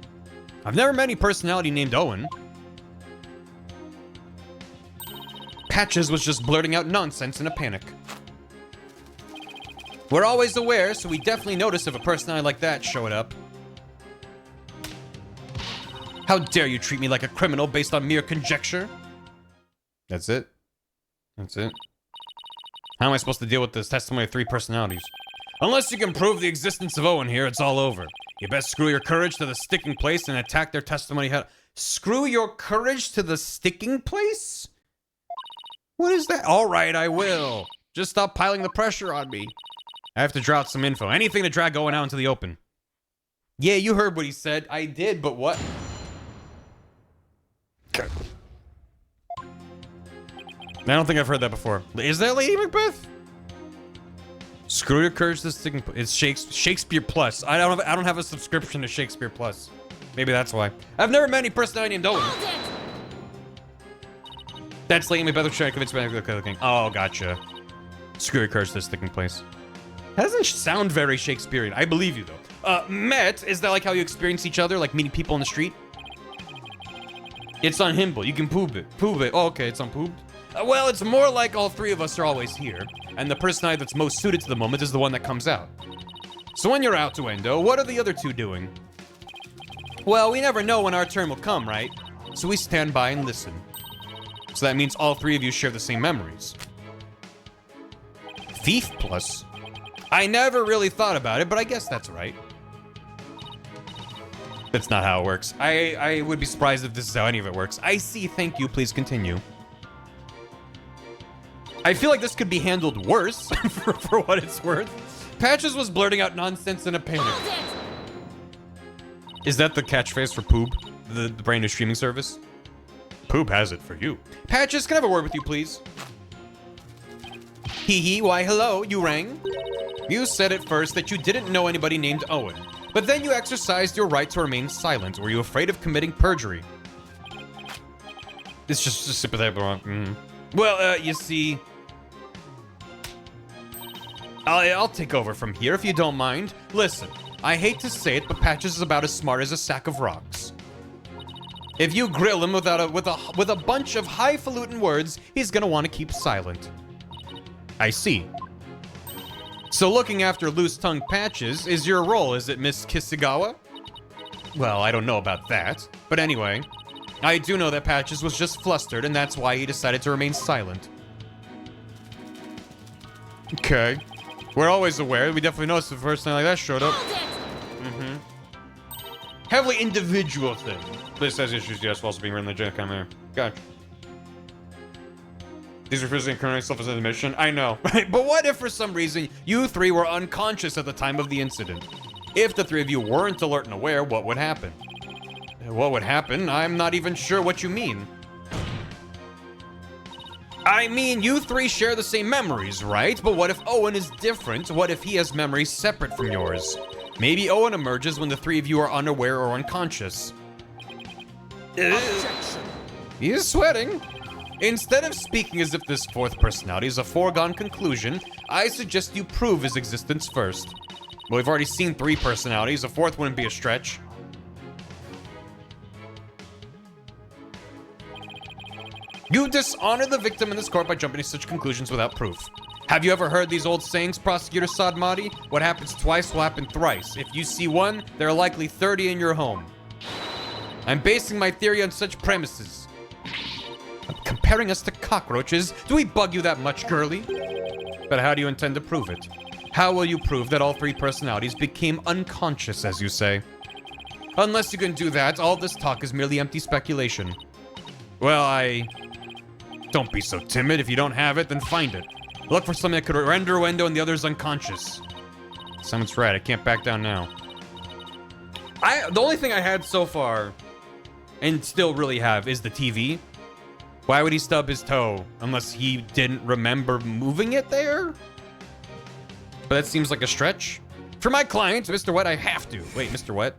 I've never met any personality named Owen. Patches was just blurting out nonsense in a panic. We're always aware, so we definitely notice if a personality like that showed up. How dare you treat me like a criminal based on mere conjecture? That's it? That's it? How am I supposed to deal with this testimony of 3 personalities? Unless you can prove the existence of Owen here, it's all over. You best screw your courage to the sticking place and attack their testimony head. Screw your courage to the sticking place? What is that? All right, I will. Just stop piling the pressure on me. I have to draw out some info. Anything to drag Owen out into the open. Yeah, you heard what he said. I did, but what? Okay. I don't think I've heard that before. Is that Lady Macbeth? Screw your courage to the sticking place. It's Shakespeare Plus. I don't have a subscription to Shakespeare Plus. Maybe that's why. I've never met any personality named Owen. That's Lady Macbeth trying to convince me of the king. Oh, gotcha. Screw your courage to the sticking place. That doesn't sound very Shakespearean. I believe you, though. Met, is that like how you experience each other? Like meeting people on the street? It's on Himble. You can poop it. Poop it. Oh, okay, it's on pooped. Well, it's more like all 3 of us are always here, and the personality that's most suited to the moment is the one that comes out. So when you're out, Uendo, what are the other 2 doing? Well, we never know when our turn will come, right? So we stand by and listen. So that means all 3 of you share the same memories. Thief Plus? I never really thought about it, but I guess that's right. That's not how it works. I would be surprised if this is how any of it works. I see, thank you, please continue. I feel like this could be handled worse, for what it's worth. Patches was blurting out nonsense in a panic. Is that the catchphrase for Poob, the brand new streaming service? Poob has it for you. Patches, can I have a word with you, please? Hee hee, why hello, you rang? You said at first that you didn't know anybody named Owen, but then you exercised your right to remain silent. Were you afraid of committing perjury? It's just sympathetic. Well, you see... I'll take over from here if you don't mind. Listen, I hate to say it, but Patches is about as smart as a sack of rocks. If you grill him with a bunch of highfalutin words, he's gonna want to keep silent. I see. So looking after loose-tongued Patches is your role, is it, Miss Kisigawa? Well, I don't know about that. But anyway, I do know that Patches was just flustered, and that's why he decided to remain silent. Okay. We're always aware. We definitely noticed the first time like that showed up. Heavily individual thing. This has issues, yes, while also being written legit camera. Gotcha. These are physically incriminating stuff as an admission. I know. But what if for some reason you three were unconscious at the time of the incident? If the three of you weren't alert and aware, what would happen? What would happen? I'm not even sure what you mean. I mean, you three share the same memories, right? But what if Owen is different? What if he has memories separate from yours? Maybe Owen emerges when the three of you are unaware or unconscious. Objection. He is sweating. Instead of speaking as if this fourth personality is a foregone conclusion, I suggest you prove his existence first. Well, we've already seen 3 personalities. A fourth wouldn't be a stretch. You dishonor the victim in this court by jumping to such conclusions without proof. Have you ever heard these old sayings, Prosecutor Sadmati? What happens twice will happen thrice. If you see one, there are likely 30 in your home. I'm basing my theory on such premises. Comparing us to cockroaches? Do we bug you that much, girly? But how do you intend to prove it? How will you prove that all 3 personalities became unconscious, as you say? Unless you can do that, all this talk is merely empty speculation. Well, Don't be so timid. If you don't have it, then find it. Look for something that could render a window and the other's unconscious. Someone's right. I can't back down now. The only thing I had so far, and still really have, is the TV. Why would he stub his toe unless he didn't remember moving it there? But that seems like a stretch. For my client, Mr. Wet, I have to. Wait, Mr. Wet?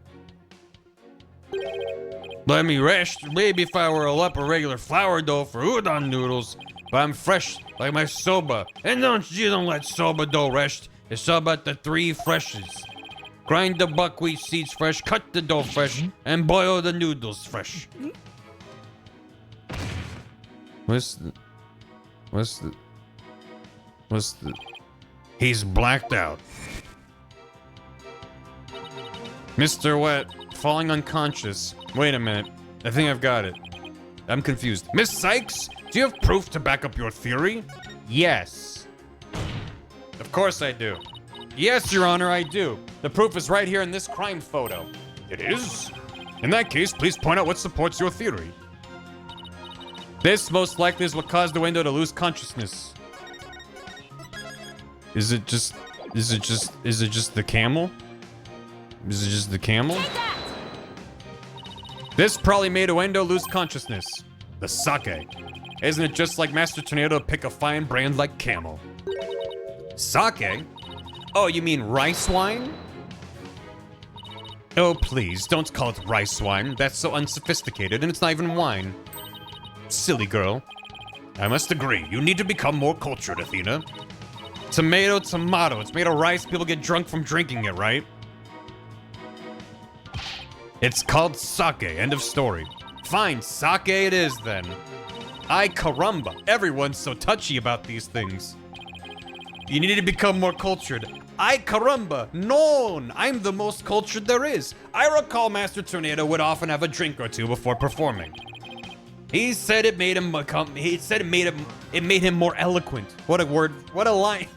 Let me rest. Maybe if I were a up a regular flour dough for udon noodles. But I'm fresh like my soba. And you don't let soba dough rest. It's all about the 3 freshes. Grind the buckwheat seeds fresh, cut the dough fresh, and boil the noodles fresh. What's the... He's blacked out. Mr. Wet, falling unconscious. Wait a minute. I think I've got it. I'm confused. Miss Sykes, do you have proof to back up your theory? Yes. Of course I do. Yes, Your Honor, I do. The proof is right here in this crime photo. It is? In that case, please point out what supports your theory. This most likely is what caused the window to lose consciousness. Is it just the camel? Is it just the camel? This probably made a window lose consciousness. The sake. Isn't it just like Master Tornado to pick a fine brand like camel? Sake? Oh, you mean rice wine? Oh, please, don't call it rice wine. That's so unsophisticated, and it's not even wine. Silly girl. I must agree, you need to become more cultured, Athena. Tomato, tomato. It's made of rice. People get drunk from drinking it, right? It's called sake. End of story. Fine, sake it is then. Ay caramba. Everyone's so touchy about these things. You need to become more cultured. Ay caramba. No, I'm the most cultured there is. I recall Master Tornado would often have a drink or 2 before performing. He said it made him become. He said it made him more eloquent. What a word. What a line.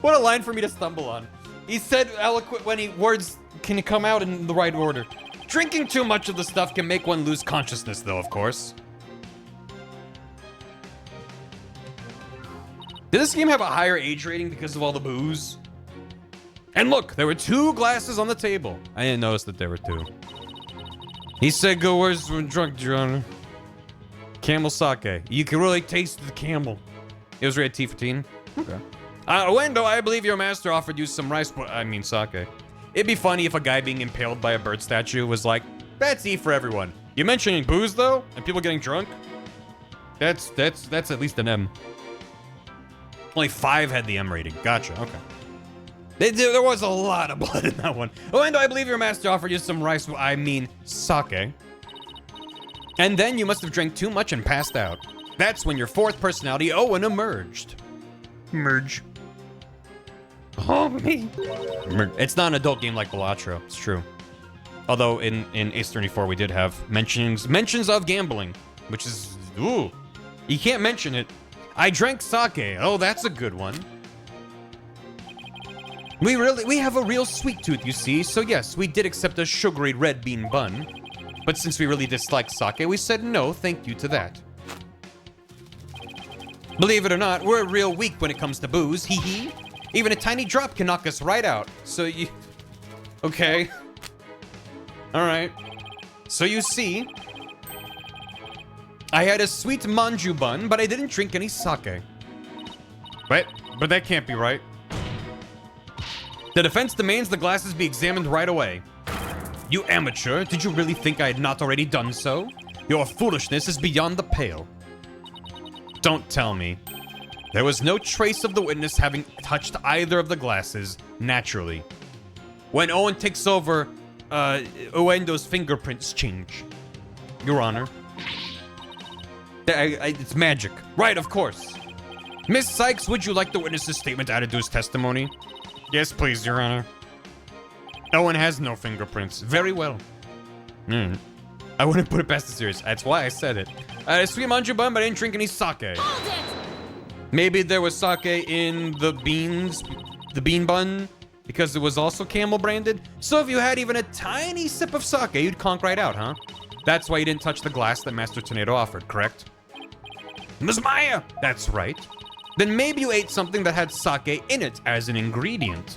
What a line for me to stumble on. He said eloquent when words can come out in the right order. Drinking too much of the stuff can make one lose consciousness, though, of course. Did this game have a higher age rating because of all the booze? And look, there were 2 glasses on the table. I didn't notice that there were 2. He said, go where's when drunk, John? Camel sake. You can really taste the camel. It was rated T for teen. Okay. Wendo, I believe your master offered you some rice, I mean sake. It'd be funny if a guy being impaled by a bird statue was like, that's E for everyone. You mentioning booze though? And people getting drunk? That's at least an M. Only 5 had the M rating. Gotcha, okay. There was a lot of blood in that one. Wendo, I believe your master offered you some rice, I mean sake. And then you must have drank too much and passed out. That's when your 4th personality, Owen, emerged. Merge. Oh, me. It's not an adult game like Balatro. It's true. Although in Ace 34 we did have mentions of gambling, which is, ooh. You can't mention it. I drank sake. Oh, that's a good one. We have a real sweet tooth, you see. So yes, we did accept a sugary red bean bun. But since we really dislike sake, we said no, thank you to that. Believe it or not, we're real weak when it comes to booze, hee hee. Even a tiny drop can knock us right out. So you... Okay. Alright. So you see... I had a sweet manju bun, but I didn't drink any sake. But that can't be right. The defense demands the glasses be examined right away. You amateur, did you really think I had not already done so? Your foolishness is beyond the pale. Don't tell me. There was no trace of the witness having touched either of the glasses, naturally. When Owen takes over, Owendo's fingerprints change. Your Honor. It's magic. Right, of course. Miss Sykes, would you like the witness's statement added to his testimony? Yes, please, Your Honor. Owen has no fingerprints. Very well. I wouldn't put it past the serious. That's why I said it. Sweet manju bun, but I didn't drink any sake. Hold it! Maybe there was sake in the bean bun, because it was also camel branded. So if you had even a tiny sip of sake, you'd conk right out, huh? That's why you didn't touch the glass that Master Tornado offered, correct? Ms. Maya! That's right. Then maybe you ate something that had sake in it as an ingredient.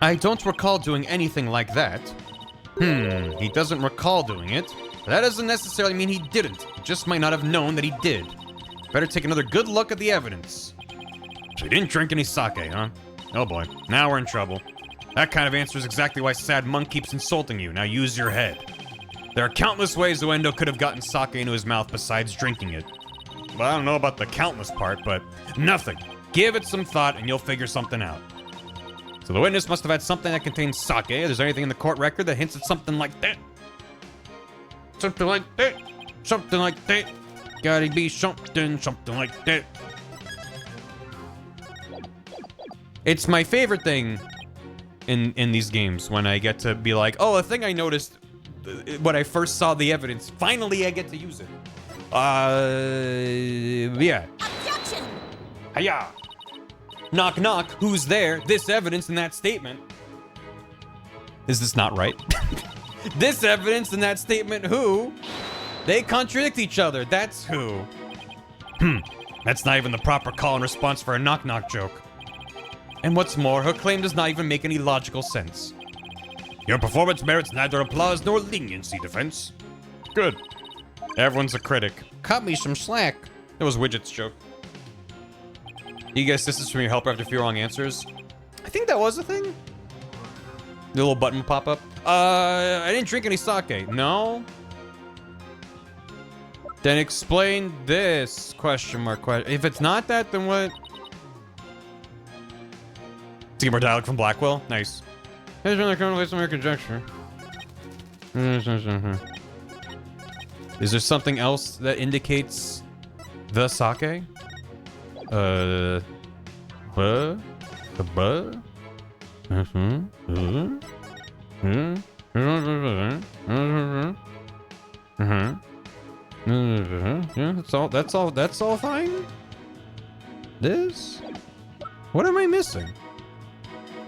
I don't recall doing anything like that. He doesn't recall doing it. But that doesn't necessarily mean he didn't. He just might not have known that he did. Better take another good look at the evidence. So he didn't drink any sake, huh? Oh boy, now we're in trouble. That kind of answer is exactly why Sad Monk keeps insulting you. Now use your head. There are countless ways Uendo could have gotten sake into his mouth besides drinking it. Well, I don't know about the countless part, but nothing. Give it some thought and you'll figure something out. So the witness must have had something that contains sake. Is there anything in the court record that hints at something like that? Something like that. Something like that. Gotta be something like that. It's my favorite thing in these games when I get to be like, oh, a thing I noticed when I first saw the evidence. Finally, I get to use it. Yeah. Objection! Hiya! Knock, knock. Who's there? This evidence in that statement. Is this not right? This evidence in that statement, who? They contradict each other. That's who. That's not even the proper call and response for a knock-knock joke. And what's more, her claim does not even make any logical sense. Your performance merits neither applause nor leniency, defense. Good. Everyone's a critic. Cut me some slack. That was Widget's joke. You get assistance from your helper after a few wrong answers? I think that was a thing. The little button will pop up. I didn't drink any sake. No? Then explain this, question mark, question. If it's not that, then what? To get more dialogue from Blackwell? Nice. Here's another conversation of conjecture. Is there something else that indicates the sake? Yeah, that's all fine? This? What am I missing?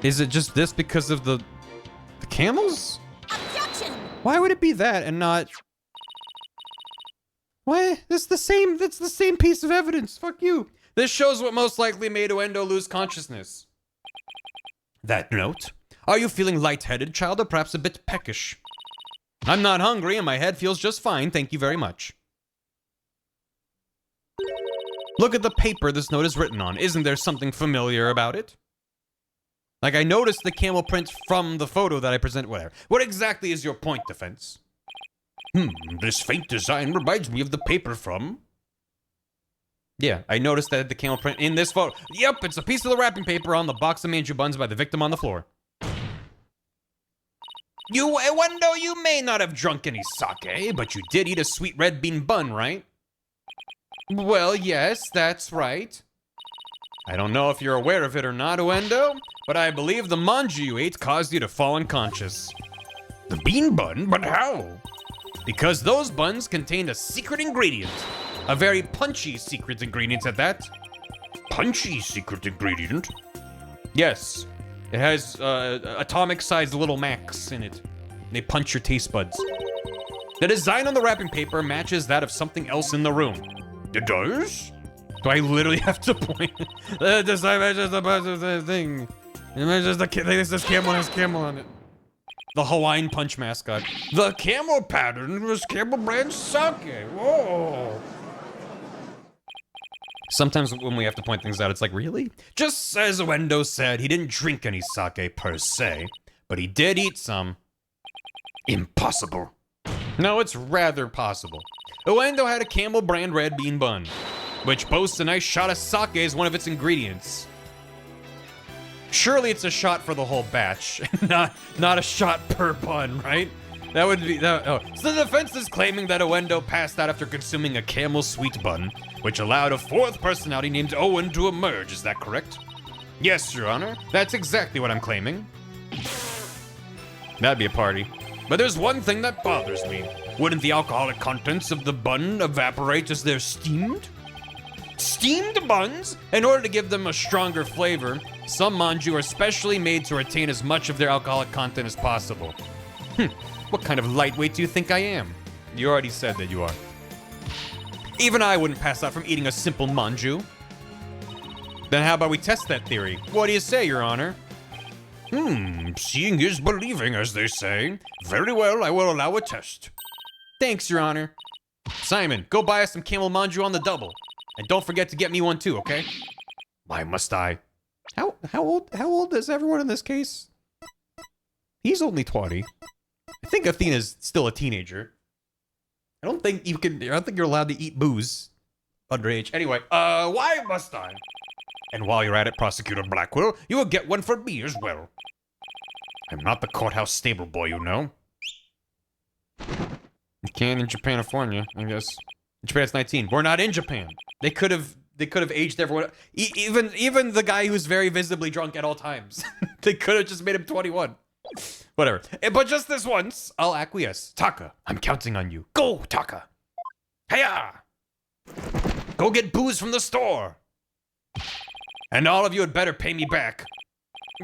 Is it just this because of the camels? Objection! Why would it be that and not What? It's the same piece of evidence. Fuck you. This shows what most likely made Uendo lose consciousness. That note. Are you feeling lightheaded, child, or perhaps a bit peckish? I'm not hungry and my head feels just fine, thank you very much. Look at the paper this note is written on. Isn't there something familiar about it? Like, I noticed the camel print from the photo that I present. Whatever. What exactly is your point, Defense? This faint design reminds me of the paper from... Yeah, I noticed that the camel print in this photo. Yep, it's a piece of the wrapping paper on the box of manju buns by the victim on the floor. Uendo, you may not have drunk any sake, but you did eat a sweet red bean bun, right? Well, yes, that's right. I don't know if you're aware of it or not, Uendo, but I believe the manju you ate caused you to fall unconscious. The bean bun? But how? Because those buns contained a secret ingredient. A very punchy secret ingredient at that. Punchy secret ingredient? Yes. It has atomic-sized little Macs in it. They punch your taste buds. The design on the wrapping paper matches that of something else in the room. It does? Do I literally have to point? The design matches the thing. It matches the this camel has camel on it. The Hawaiian Punch mascot. The camel pattern was camel brand sake. Whoa. Sometimes when we have to point things out, it's like, really? Just as Uendo said, he didn't drink any sake per se, but he did eat some. Impossible. No, it's rather possible. Uendo had a Camel brand red bean bun, which boasts a nice shot of sake as one of its ingredients. Surely it's a shot for the whole batch, not a shot per bun, right? That would be that. Oh, so the defense is claiming that Uendo passed out after consuming a Camel sweet bun, which allowed a fourth personality named Owen to emerge. Is that correct? Yes, Your Honor. That's exactly what I'm claiming. That'd be a party. But there's one thing that bothers me. Wouldn't the alcoholic contents of the bun evaporate as they're steamed? Steamed buns? In order to give them a stronger flavor, some manju are specially made to retain as much of their alcoholic content as possible. What kind of lightweight do you think I am? You already said that you are. Even I wouldn't pass out from eating a simple manju. Then how about we test that theory? What do you say, Your Honor? Seeing is believing, as they say. Very well, I will allow a test. Thanks, Your Honor. Simon, go buy us some camel manju on the double. And don't forget to get me one too, okay? Why must I? How old is everyone in this case? He's only 20. I think Athena's still a teenager. I don't think you're allowed to eat booze underage. Anyway, why must I? And while you're at it, Prosecutor Blackwell, you will get one for me as well. I'm not the courthouse stable boy, you know. You can in Japan-California, I guess. In Japan, it's 19. We're not in Japan. They could have aged everyone. Even the guy who's very visibly drunk at all times. They could have just made him 21. Whatever. But just this once, I'll acquiesce. Taka, I'm counting on you. Go, Taka. Hiya! Go get booze from the store. And all of you had better pay me back.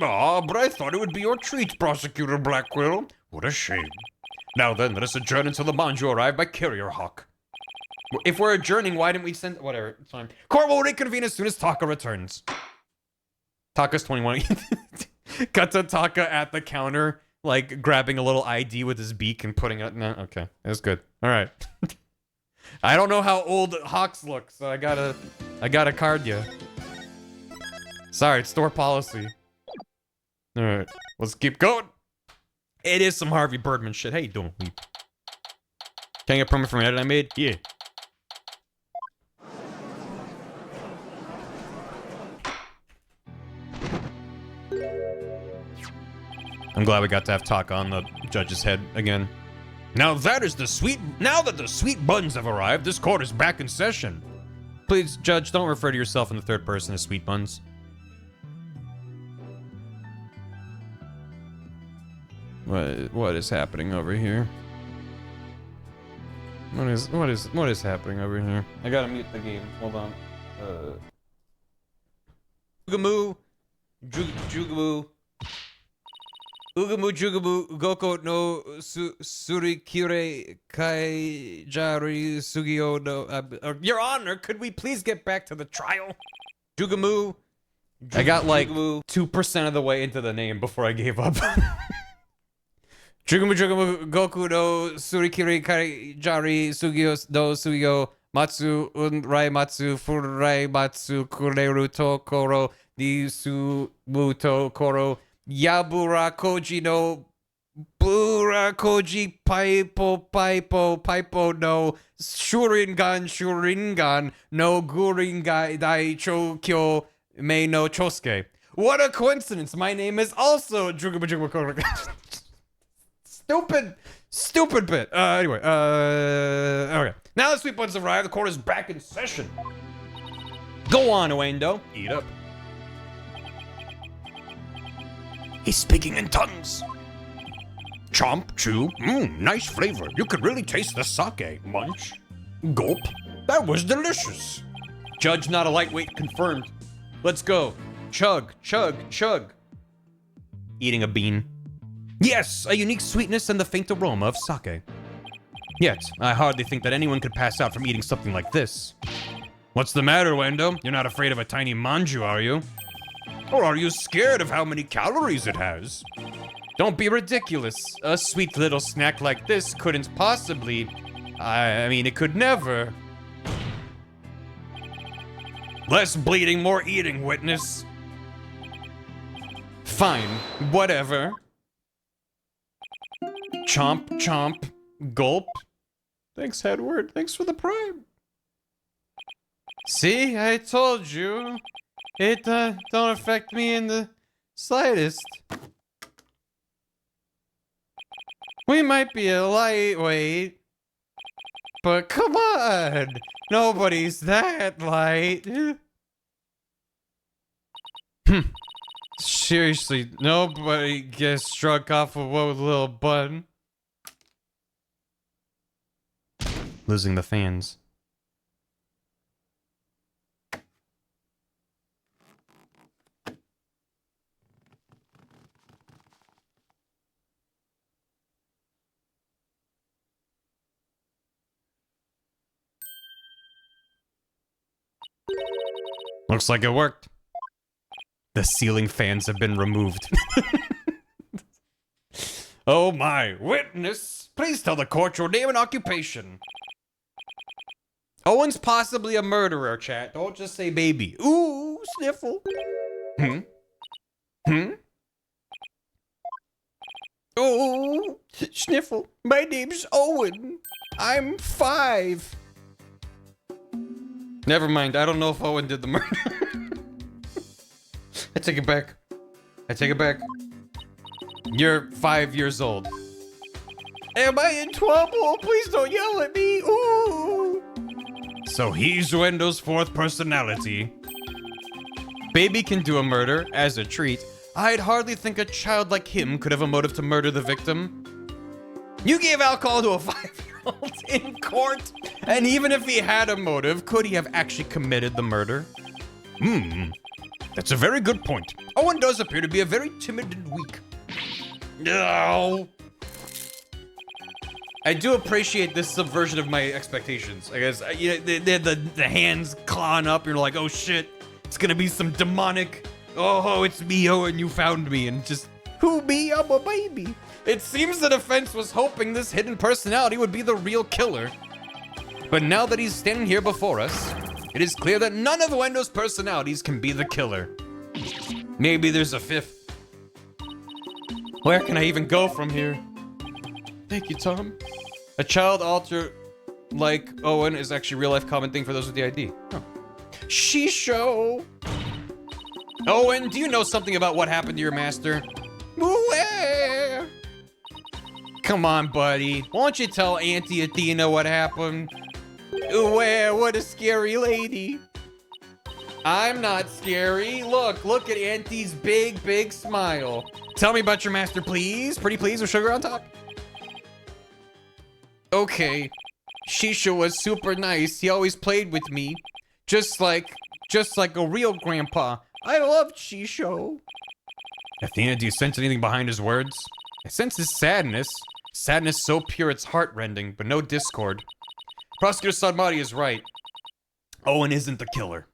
Aw, but I thought it would be your treat, Prosecutor Blackwell. What a shame. Now then, let us adjourn until the manju arrive by carrier hawk. If we're adjourning, why didn't we send... Whatever, it's fine. Court will reconvene as soon as Taka returns. Taka's 21. Cut to Taka at the counter, like, grabbing a little ID with his beak and putting it... No, okay, that's good. All right. I don't know how old Hawks look, so I gotta card you. Sorry, it's store policy. All right, let's keep going. It is some Harvey Birdman shit. How you doing? Can I get a permit from an edit I made? Yeah. I'm glad we got to have Taka on the judge's head again. Now that the sweet buns have arrived, this court is back in session. Please, Judge, don't refer to yourself in the third person as sweet buns. What is happening over here? What is happening over here? I gotta mute the game. Hold on. Jugamoo. Ugamu Jugamu Goko no Surikire Kaijari Sugio no. Your Honor, could we please get back to the trial? Jugamu. I got like 2% of the way into the name before I gave up. Jugamu Jugamu Goku no Surikire Kaijari Sugio no Sugio Matsu Unrai Matsu Furai Matsu Kureru Tokoro Nisu Muto Koro. Yabura Koji no Bura Koji Paipo no Shuringan no Guringai Dai Chokyo Mei no Chosuke. What a coincidence! My name is also Jugabajugabakoro. Stupid bit. Anyway, okay. Now the sweet buns have arrived. The court is back in session. Go on, Uendo. Eat up. He's speaking in tongues. Chomp, chew, nice flavor. You could really taste the sake. Munch, gulp. That was delicious. Judge not a lightweight confirmed. Let's go. Chug, chug, chug. Eating a bean. Yes, a unique sweetness and the faint aroma of sake. Yet, I hardly think that anyone could pass out from eating something like this. What's the matter, Wendo? You're not afraid of a tiny manju, are you? Or are you scared of how many calories it has? Don't be ridiculous. A sweet little snack like this couldn't possibly... I mean, it could never. Less bleeding, more eating, witness. Fine, whatever. Chomp, chomp, gulp. Thanks, Edward. Thanks for the prime. See, I told you. It don't affect me in the slightest. We might be a lightweight, but come on, nobody's that light. Seriously, nobody gets struck off of one little button. Losing the fans. Looks like it worked. The ceiling fans have been removed. Oh my, witness! Please tell the court your name and occupation. Owen's possibly a murderer, chat. Don't just say baby. Ooh, sniffle. Ooh, sniffle. My name's Owen. I'm 5. Never mind, I don't know if Owen did the murder. I take it back. I take it back. You're 5 years old. Am I in trouble? Please don't yell at me. Ooh. So he's Wendo's 4th personality. Baby can do a murder as a treat. I'd hardly think a child like him could have a motive to murder the victim. You gave alcohol to a 5-year-old in court? And even if he had a motive, could he have actually committed the murder? That's a very good point. Owen does appear to be a very timid and weak. No. I do appreciate this subversion of my expectations. I guess the hands clawing up. You're like, oh shit, it's gonna be some demonic. Oh, it's me, Owen, you found me, and just who me? I'm a baby. It seems the defense was hoping this hidden personality would be the real killer. But now that he's standing here before us, it is clear that none of Wendo's personalities can be the killer. Maybe there's a 5th. Where can I even go from here? Thank you, Tom. A child alter like Owen is actually a real-life common thing for those with the ID. Oh. Shisho! Owen, do you know something about what happened to your master? Where? Come on, buddy. Why don't you tell Auntie Athena what happened? Where? What a scary lady. I'm not scary. Look at Auntie's big smile. Tell me about your master, please. Pretty please with sugar on top. Okay. Shisha was super nice. He always played with me. Just like a real grandpa. I loved Shisho. Athena, do you sense anything behind his words? I sense his sadness. Sadness so pure it's heartrending, but no discord. Prosecutor Sadmati is right. Owen isn't the killer.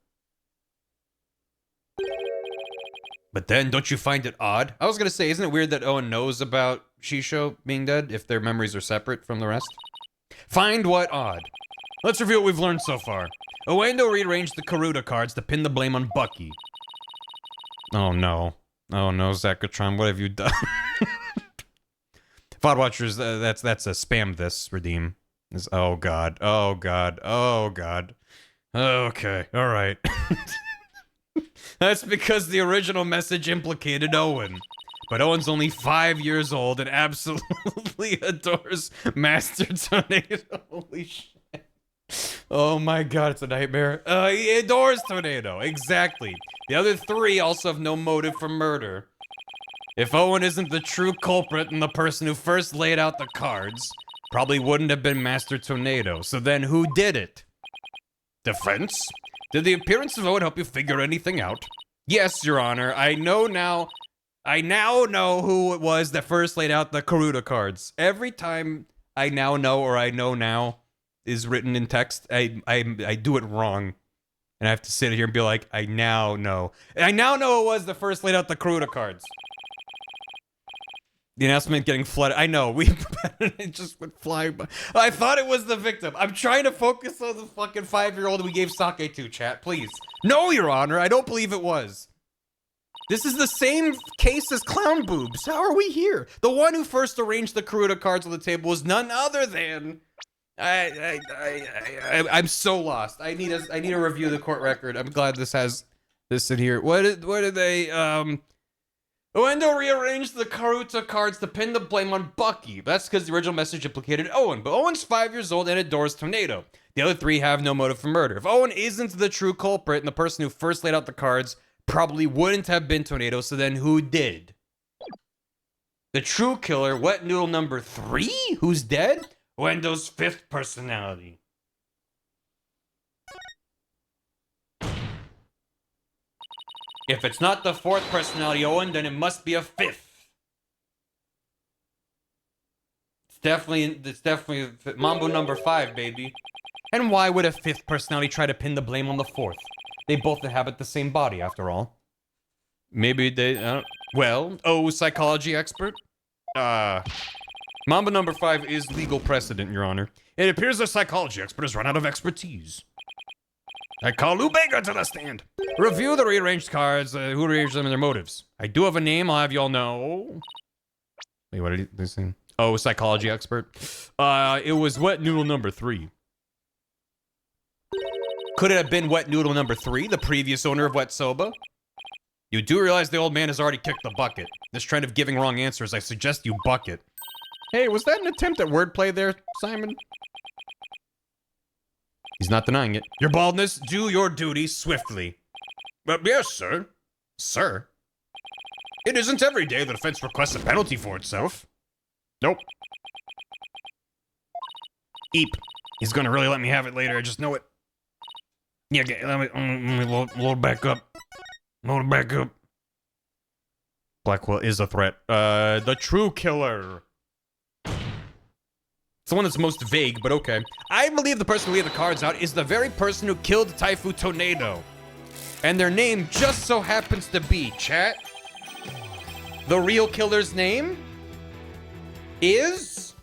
But then, don't you find it odd? I was gonna say, isn't it weird that Owen knows about Shisho being dead if their memories are separate from the rest? Find what odd? Let's review what we've learned so far. Owendo rearranged the Karuta cards to pin the blame on Bucky. Oh no. Oh no, Zakatron, what have you done? VOD watchers, that's a spam this, redeem. Oh god, oh god, oh god. Okay, alright. That's because the original message implicated Owen. But Owen's only 5 years old and absolutely adores Master Tornado. Holy shit. Oh my god, it's a nightmare. He adores Tornado, exactly. The other three also have no motive for murder. If Owen isn't the true culprit and the person who first laid out the cards, probably wouldn't have been Master Tornado. So then who did it? Defense? Did the appearance of Owen help you figure anything out? Yes, Your Honor. I now know who it was that first laid out the Karuta cards. Every time I now know or I know now is written in text, I do it wrong. And I have to sit here and be like, I now know. I now know it was the first laid out the Karuta cards. The announcement getting flooded. I know, it just went flying by. I thought it was the victim. I'm trying to focus on the fucking 5-year-old we gave sake to, chat, please. No, Your Honor, I don't believe it was. This is the same case as Clown Boobs. How are we here? The one who first arranged the Karuta cards on the table was none other than... I'm so lost. I need to review the court record. I'm glad this has this in here. What did they, Owendo rearranged the Karuta cards to pin the blame on Bucky. That's because the original message implicated Owen, but Owen's 5 years old and adores Tornado. The other three have no motive for murder. If Owen isn't the true culprit and the person who first laid out the cards probably wouldn't have been Tornado, so then who did? The true killer, Wet Noodle number 3? Who's dead? Owendo's 5th personality. If it's not the 4th personality, Owen, then it must be a 5th. It's definitely Mambo number 5, baby. And why would a 5th personality try to pin the blame on the 4th? They both inhabit the same body, after all. Maybe they, well, psychology expert? Mambo number 5 is legal precedent, Your Honor. It appears the psychology expert has run out of expertise. I call Lubega to the stand. Review the rearranged cards, who rearranged them and their motives. I do have a name, I'll have y'all know. Wait, what did he say? Oh, psychology expert. It was Wet Noodle number 3. Could it have been Wet Noodle number 3, the previous owner of Wet Soba? You do realize the old man has already kicked the bucket. This trend of giving wrong answers, I suggest you bucket. Hey, was that an attempt at wordplay there, Simon? He's not denying it. Your baldness, do your duty swiftly. Yes, sir. Sir? It isn't every day the defense requests a penalty for itself. Nope. Eep. He's gonna really let me have it later, I just know it. Yeah, let me load back up. Load it back up. Blackwell is a threat. The true killer. It's the one that's most vague, but okay. I believe the person who laid the cards out is the very person who killed Taifu Tornado. And their name just so happens to be, chat. The real killer's name is...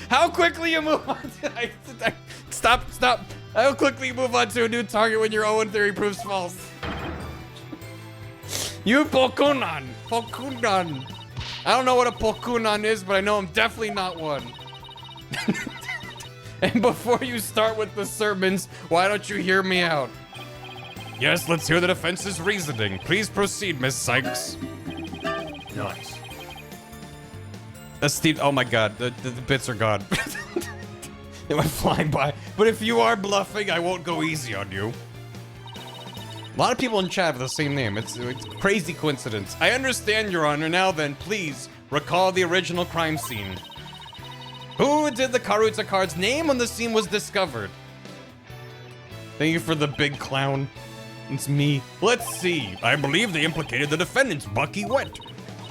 How quickly you move on to... Stop. How quickly you move on to a new target when your Owen theory proves false. You Pokunan. I don't know what a Pokunan is, but I know I'm definitely not one. And before you start with the sermons, why don't you hear me out? Yes, let's hear the defense's reasoning. Please proceed, Miss Sykes. Nice. Steve, oh my god, the bits are gone. They went flying by. But if you are bluffing, I won't go easy on you. A lot of people in chat have the same name. It's crazy coincidence. I understand, Your Honor. Now then, please recall the original crime scene. Who did the Karuta card's name when the scene was discovered? Thank you for the big clown. It's me. Let's see. I believe they implicated the defendants, Bucky Went.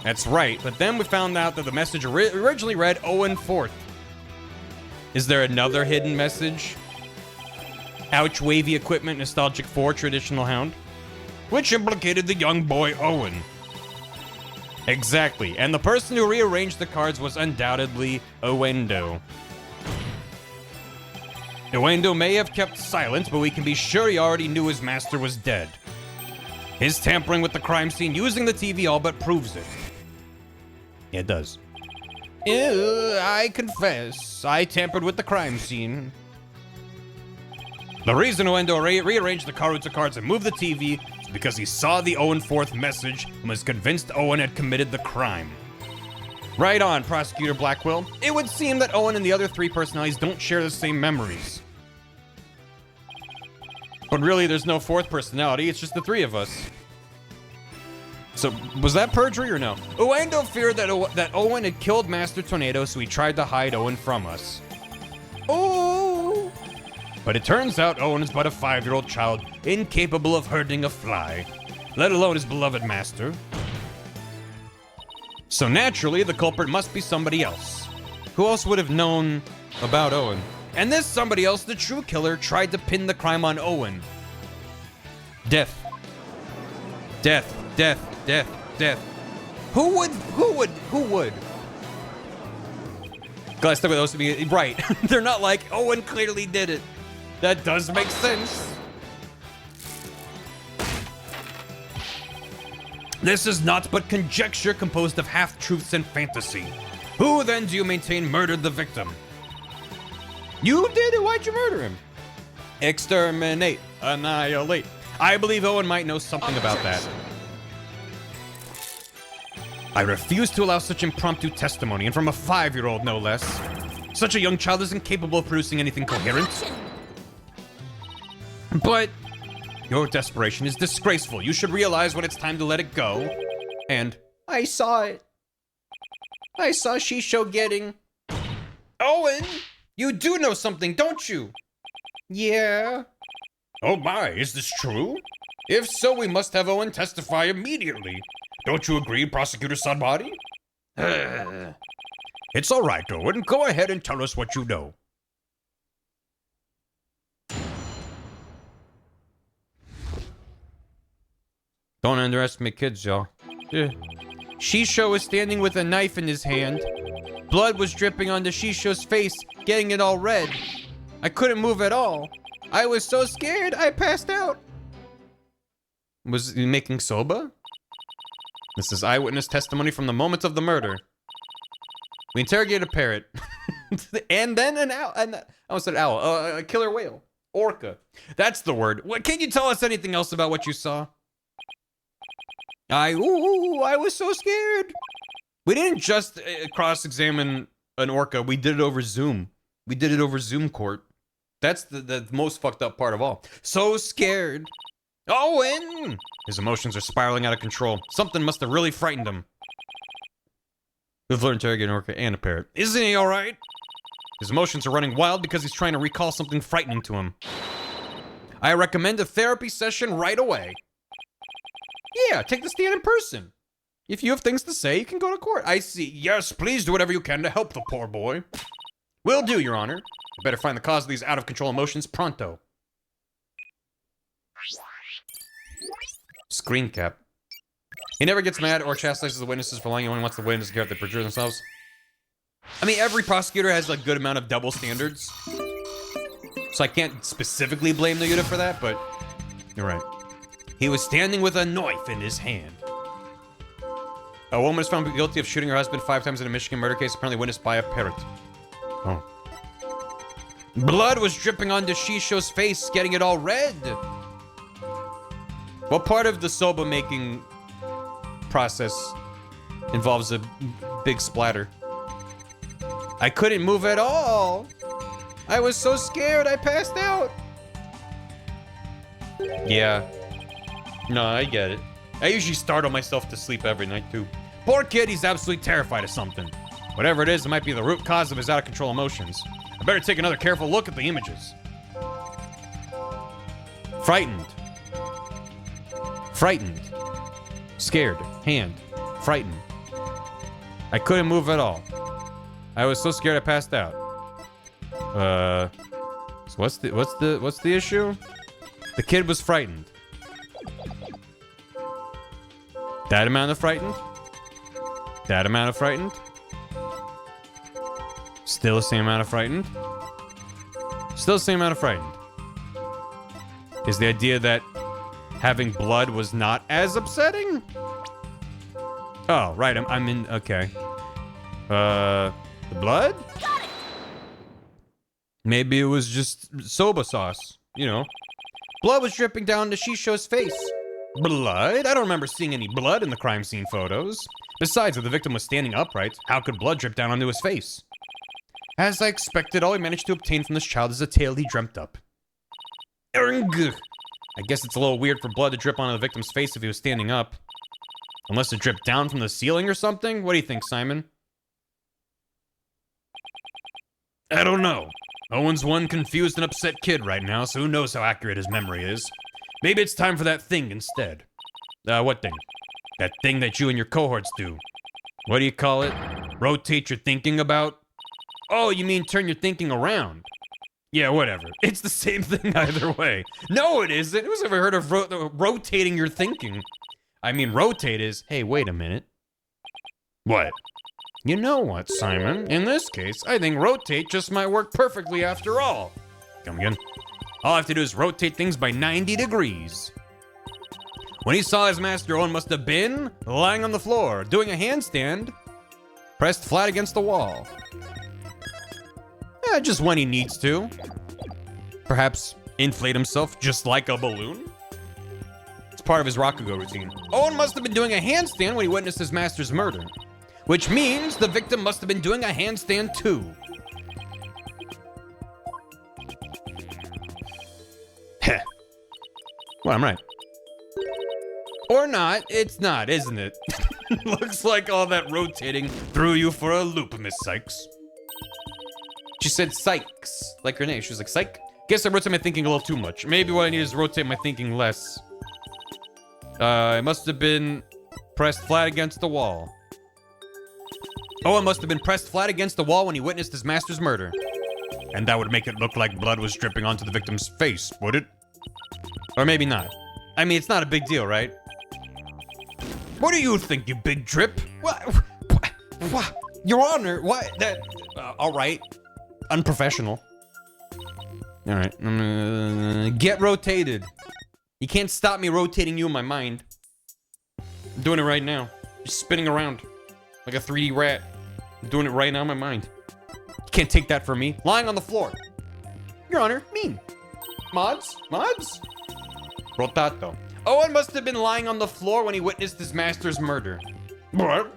That's right, but then we found out that the message originally read Owen 4th. Is there another hidden message? Ouch, wavy equipment, nostalgic 4, traditional hound. Which implicated the young boy Owen. Exactly, and the person who rearranged the cards was undoubtedly Owendo. Owendo may have kept silent, but we can be sure he already knew his master was dead. His tampering with the crime scene using the TV all but proves it. Yeah, it does. I confess, I tampered with the crime scene. The reason Owendo rearranged the Karuta cards and moved the TV is because he saw the Owen 4th message and was convinced Owen had committed the crime. Right on, Prosecutor Blackwell. It would seem that Owen and the other 3 personalities don't share the same memories. But really, there's no 4th personality, it's just the 3 of us. So, was that perjury or no? Owendo feared that Owen had killed Master Tornado, so he tried to hide Owen from us. Oh! But it turns out Owen is but a 5-year-old child, incapable of hurting a fly, let alone his beloved master. So naturally, the culprit must be somebody else. Who else would have known about Owen? And this somebody else, the true killer, tried to pin the crime on Owen. Death. Death. Death. Death. Death. Who would? Glad stuck with those to be right. They're not like, Owen clearly did it. That does make sense. This is naught but conjecture composed of half-truths and fantasy. Who then do you maintain murdered the victim? You did it, why'd you murder him? Exterminate, annihilate. I believe Owen might know something about that. I refuse to allow such impromptu testimony, and from a 5-year-old no less. Such a young child is incapable of producing anything coherent. But your desperation is disgraceful. You should realize when it's time to let it go. And I saw it. I saw Shisho getting... Owen, you do know something, don't you? Yeah. Oh my, is this true? If so, we must have Owen testify immediately. Don't you agree, Prosecutor Sunbody? It's all right, Owen. Go ahead and tell us what you know. Don't underestimate kids, y'all. Shisho was standing with a knife in his hand. Blood was dripping onto Shisho's face, getting it all red. I couldn't move at all. I was so scared, I passed out. Was he making soba? This is eyewitness testimony from the moment of the murder. We interrogated a parrot. And then an owl. I almost said owl. A killer whale. Orca. That's the word. What, can you tell us anything else about what you saw? I was so scared. We didn't just cross-examine an orca. We did it over Zoom. We did it over Zoom court. That's the most fucked up part of all. So scared. Owen! His emotions are spiraling out of control. Something must have really frightened him. We've learned to interrogate an orca and a parrot. Isn't he alright? His emotions are running wild because he's trying to recall something frightening to him. I recommend a therapy session right away. Yeah, take the stand in person. If you have things to say, you can go to court. I see. Yes, please do whatever you can to help the poor boy. Will do, Your Honor. You better find the cause of these out-of-control emotions pronto. Screen cap. He never gets mad or chastises the witnesses for lying. He only wants the witnesses to care if they perjure themselves. I mean, every prosecutor has a good amount of double standards. So I can't specifically blame the unit for that, but you're right. He was standing with a knife in his hand. A woman is found guilty of shooting her husband 5 times in a Michigan murder case, apparently witnessed by a parrot. Oh. Blood was dripping onto Shisho's face, getting it all red. What part of the soba making process involves a big splatter? I couldn't move at all. I was so scared, I passed out. Yeah. No, I get it. I usually startle myself to sleep every night, too. Poor kid, he's absolutely terrified of something. Whatever it is, it might be the root cause of his out-of-control emotions. I better take another careful look at the images. Frightened. Frightened. Scared. Hand. Frightened. I couldn't move at all. I was so scared I passed out. So what's the issue? The kid was frightened. That amount of frightened? That amount of frightened? Still the same amount of frightened? Still the same amount of frightened. Is the idea that having blood was not as upsetting? Oh, right, I'm in, okay. The blood? Got it. Maybe it was just soba sauce, you know. Blood was dripping down to Shisho's face. Blood? I don't remember seeing any blood in the crime scene photos. Besides, if the victim was standing upright, how could blood drip down onto his face? As I expected, all I managed to obtain from this child is a tale he dreamt up. Erng. I guess it's a little weird for blood to drip onto the victim's face if he was standing up. Unless it dripped down from the ceiling or something? What do you think, Simon? I don't know. Owen's one confused and upset kid right now, so who knows how accurate his memory is. Maybe it's time for that thing instead. What thing? That thing that you and your cohorts do. What do you call it? Rotate your thinking about? Oh, you mean turn your thinking around? Yeah, whatever. It's the same thing either way. No, it isn't. Who's ever heard of rotating your thinking? I mean, rotate is, hey, wait a minute. What? You know what, Simon? In this case, I think rotate just might work perfectly after all. Come again. All I have to do is rotate things by 90 degrees. When he saw his master, Owen must have been lying on the floor, doing a handstand, pressed flat against the wall. Just when he needs to. Perhaps inflate himself just like a balloon. It's part of his raku-go routine. Owen must have been doing a handstand when he witnessed his master's murder. Which means the victim must have been doing a handstand too. Heh. Well, I'm right. Or not. It's not, isn't it? Looks like all that rotating threw you for a loop, Miss Sykes. She said Sykes, like her name. She was like, Psych? Guess I rotate my thinking a little too much. Maybe what I need is rotate my thinking less. It must have been pressed flat against the wall. Owen must have been pressed flat against the wall when he witnessed his master's murder. And that would make it look like blood was dripping onto the victim's face, would it? Or maybe not. I mean, it's not a big deal, right? What do you think, you big drip? What? Your Honor, what? That, all right. Unprofessional. All right. Get rotated. You can't stop me rotating you in my mind. I'm doing it right now. Just spinning around like a 3D rat. I'm doing it right now in my mind. You can't take that from me. Lying on the floor. Your Honor, mean. Mods? Rotato. Owen must have been lying on the floor when he witnessed his master's murder. What?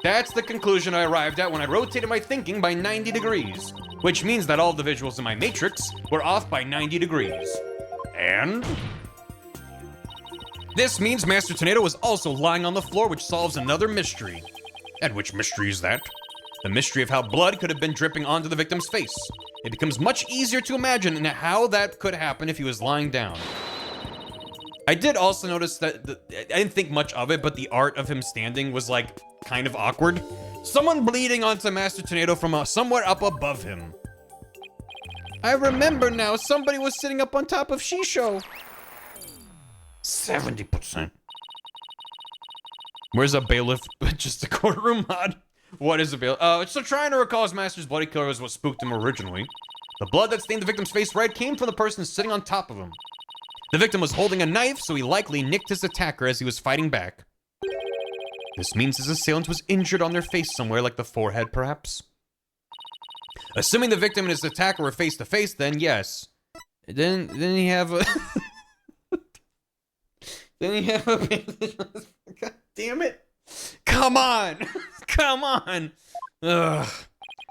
That's the conclusion I arrived at when I rotated my thinking by 90 degrees. Which means that all the visuals in my matrix were off by 90 degrees. And? This means Master Tornado was also lying on the floor, which solves another mystery. And which mystery is that? The mystery of how blood could have been dripping onto the victim's face. It becomes much easier to imagine how that could happen if he was lying down. I did also notice that I didn't think much of it, but the art of him standing was like kind of awkward. Someone bleeding onto Master Tornado from somewhere up above him. I remember now, somebody was sitting up on top of Shisho. 70%. Where's a bailiff? Just a courtroom mod? What is a bailiff? So trying to recall his master's bloody killer is what spooked him originally. The blood that stained the victim's face red came from the person sitting on top of him. The victim was holding a knife, so he likely nicked his attacker as he was fighting back. This means his assailant was injured on their face somewhere, like the forehead, perhaps? Assuming the victim and his attacker were face to face, then yes. Then he have a... then he have a bandage on his... God damn it. Come on. Come on. Ugh.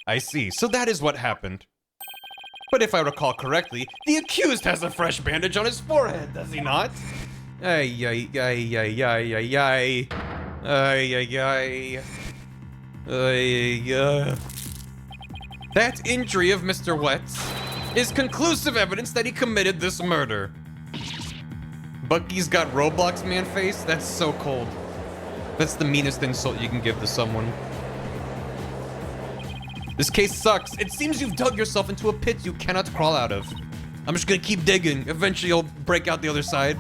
I see. So that is what happened. But if I recall correctly, the accused has a fresh bandage on his forehead, does he not? Ay, ay, ay, ay, ay, ay, ay. Ay, ay, ay. Ay, ay. That injury of Mr. Wetz is conclusive evidence that he committed this murder. Bucky's got Roblox man face? That's so cold. That's the meanest insult you can give to someone. This case sucks. It seems you've dug yourself into a pit you cannot crawl out of. I'm just gonna keep digging. Eventually you'll break out the other side.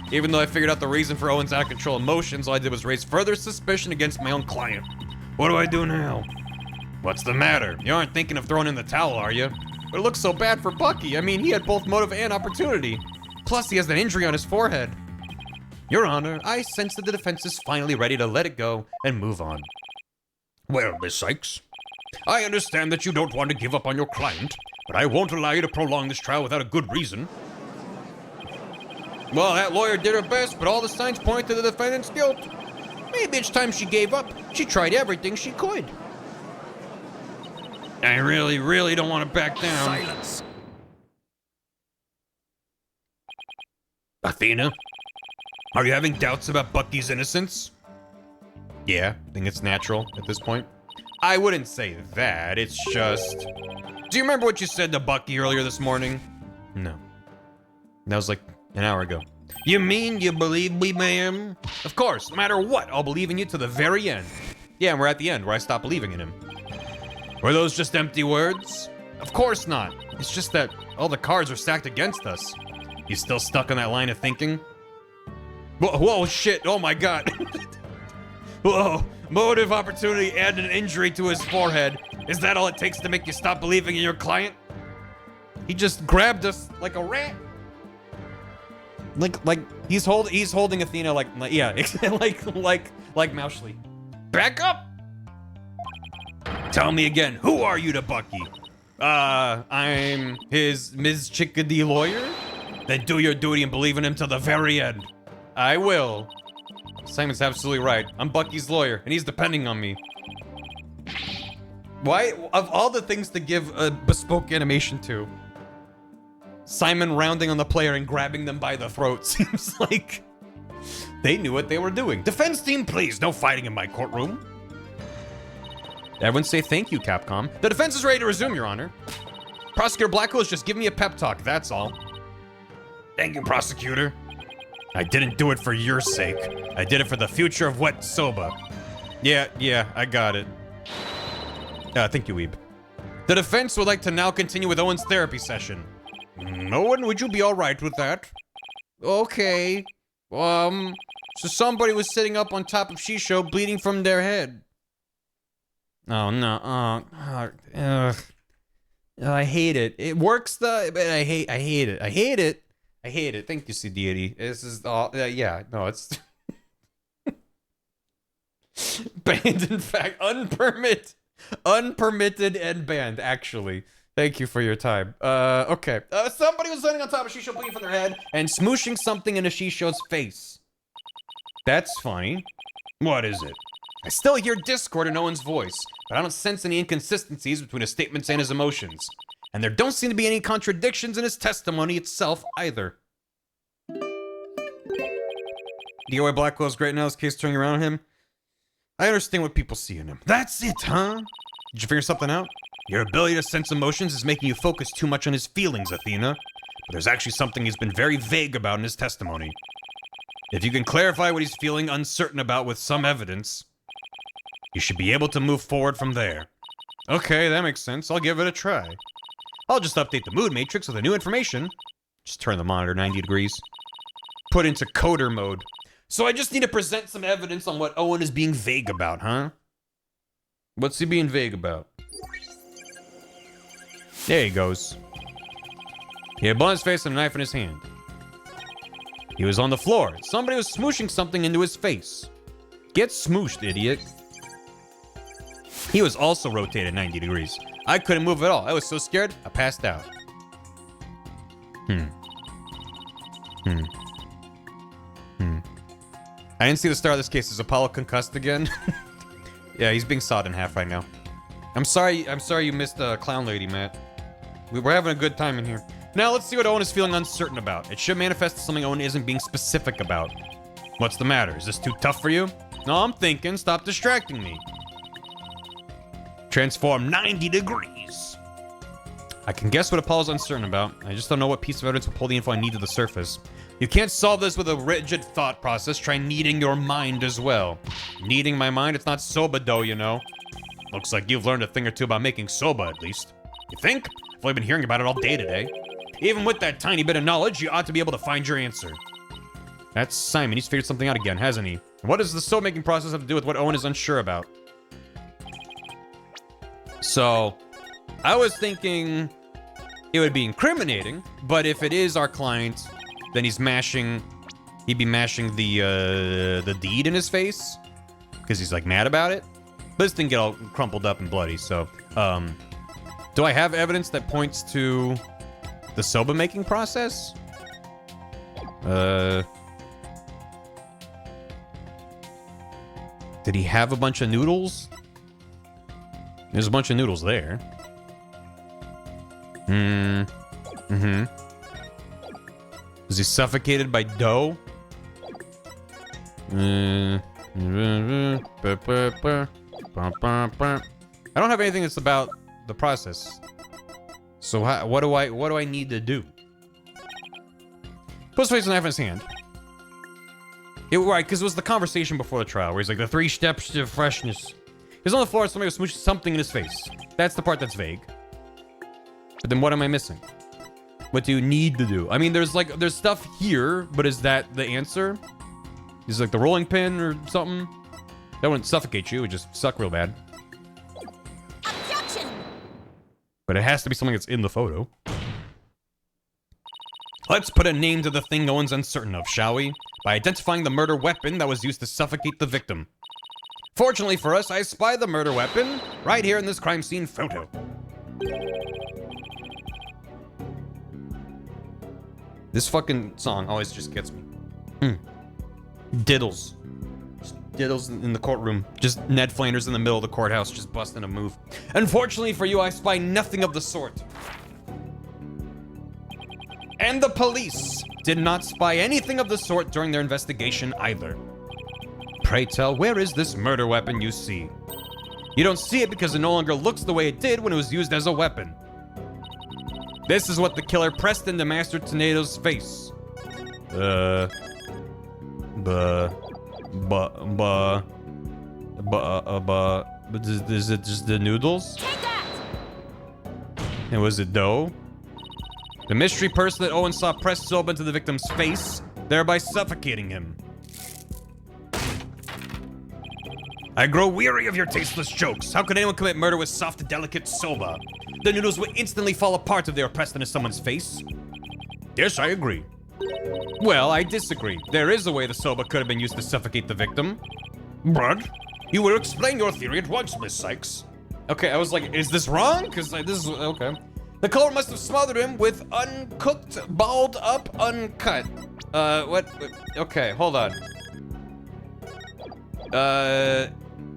Even though I figured out the reason for Owen's out of control emotions, all I did was raise further suspicion against my own client. What do I do now? What's the matter? You aren't thinking of throwing in the towel, are you? But it looks so bad for Bucky. I mean, he had both motive and opportunity. Plus, he has that injury on his forehead. Your Honor, I sense that the defense is finally ready to let it go and move on. Well, Miss Sykes, I understand that you don't want to give up on your client, but I won't allow you to prolong this trial without a good reason. Well, that lawyer did her best, but all the signs point to the defendant's guilt. Maybe it's time she gave up. She tried everything she could. I really don't want to back down. Silence. Athena, are you having doubts about Bucky's innocence? Yeah, I think it's natural at this point. I wouldn't say that, it's just... Do you remember what you said to Bucky earlier this morning? No. That was like an hour ago. You mean you believe me, ma'am? Of course, no matter what, I'll believe in you to the very end. Yeah, and we're at the end where I stop believing in him. Were those just empty words? Of course not. It's just that all the cards are stacked against us. You still stuck on that line of thinking? Whoa, shit, oh my god. Whoa, motive, opportunity, and an injury to his forehead. Is that all it takes to make you stop believing in your client? He just grabbed us like a rat. Like he's holding Athena like yeah, like Moushly. Back up! Tell me again, who are you to Bucky? I'm his Ms. Chickadee lawyer? Then do your duty and believe in him till the very end. I will. Simon's absolutely right. I'm Bucky's lawyer, and he's depending on me. Why, of all the things to give a bespoke animation to, Simon rounding on the player and grabbing them by the throat seems like they knew what they were doing. Defense team, please, no fighting in my courtroom. Everyone say thank you, Capcom. The defense is ready to resume, Your Honor. Prosecutor Blackwell is just giving me a pep talk, that's all. Thank you, prosecutor. I didn't do it for your sake. I did it for the future of Wet Soba. Yeah, I got it. Thank you, Weeb. The defense would like to now continue with Owen's therapy session. Owen, would you be alright with that? Okay. So somebody was sitting up on top of Shisho bleeding from their head. Oh, no. I hate it. It works, though, but I hate it. I hate it. Thank you, C Deity. This is all. Yeah, no, it's banned. In fact, unpermitted and banned. Actually, thank you for your time. Okay. Somebody was sitting on top of Shisho bleeding from their head and smooshing something into Shisho's face. That's funny. What is it? I still hear discord in Owen's voice, but I don't sense any inconsistencies between his statements and his emotions. And there don't seem to be any contradictions in his testimony itself either. DOA Blackwell's great now, his case turning around on him. I understand what people see in him. That's it, huh? Did you figure something out? Your ability to sense emotions is making you focus too much on his feelings, Athena. But there's actually something he's been very vague about in his testimony. If you can clarify what he's feeling uncertain about with some evidence, you should be able to move forward from there. Okay, that makes sense. I'll give it a try. I'll just update the mood matrix with the new information. Just turn the monitor 90 degrees. Put into coder mode. So I just need to present some evidence on what Owen is being vague about, huh? What's he being vague about? There he goes. He had blood on his face and a knife in his hand. He was on the floor. Somebody was smooshing something into his face. Get smooshed, idiot. He was also rotated 90 degrees. I couldn't move at all. I was so scared, I passed out. I didn't see the start of this case. Is Apollo concussed again? Yeah, he's being sawed in half right now. I'm sorry you missed the clown lady, Matt. We're having a good time in here. Now let's see what Owen is feeling uncertain about. It should manifest as something Owen isn't being specific about. What's the matter? Is this too tough for you? No, I'm thinking. Stop distracting me. Transform 90 degrees. I can guess what Apollo's uncertain about. I just don't know what piece of evidence will pull the info I need to the surface. You can't solve this with a rigid thought process. Try kneading your mind as well. Kneading my mind? It's not soba dough, you know. Looks like you've learned a thing or two about making soba, at least. You think? I've only been hearing about it all day today. Even with that tiny bit of knowledge, you ought to be able to find your answer. That's Simon. He's figured something out again, hasn't he? What does the soap making process have to do with what Owen is unsure about? So, I was thinking it would be incriminating, but if it is our client, then he'd be mashing the deed in his face, because he's like mad about it. But this didn't get all crumpled up and bloody, so, do I have evidence that points to the soba making process? Did he have a bunch of noodles? There's a bunch of noodles there. Was he suffocated by dough? I don't have anything that's about the process. So what do I need to do? Puts face on knife in his hand. Right, because it was the conversation before the trial where he's like, the 3 steps to freshness. He's on the floor, somebody was smooshing something in his face. That's the part that's vague. But then what am I missing? What do you need to do? I mean, there's stuff here, but is that the answer? Is like the rolling pin or something? That wouldn't suffocate you, it would just suck real bad. Objection! But it has to be something that's in the photo. Let's put a name to the thing no one's uncertain of, shall we? By identifying the murder weapon that was used to suffocate the victim. Fortunately for us, I spy the murder weapon right here in this crime scene photo. This fucking song always just gets me. Diddles. Just diddles in the courtroom. Just Ned Flanders in the middle of the courthouse, just busting a move. Unfortunately for you, I spy nothing of the sort. And the police did not spy anything of the sort during their investigation either. Pray tell, where is this murder weapon you see? You don't see it because it no longer looks the way it did when it was used as a weapon. This is what the killer pressed into Master Tornado's face. Is it just the noodles? Take that! And was it dough? The mystery person that Owen saw pressed soap into the victim's face, thereby suffocating him. I grow weary of your tasteless jokes. How could anyone commit murder with soft, delicate soba? The noodles would instantly fall apart if they were pressed into someone's face. Yes, I agree. Well, I disagree. There is a way the soba could have been used to suffocate the victim. But you will explain your theory at once, Miss Sykes. Okay, I was like, is this wrong? Because this is, okay. The culprit must have smothered him with uncooked, balled up, uncut. What? Okay, hold on.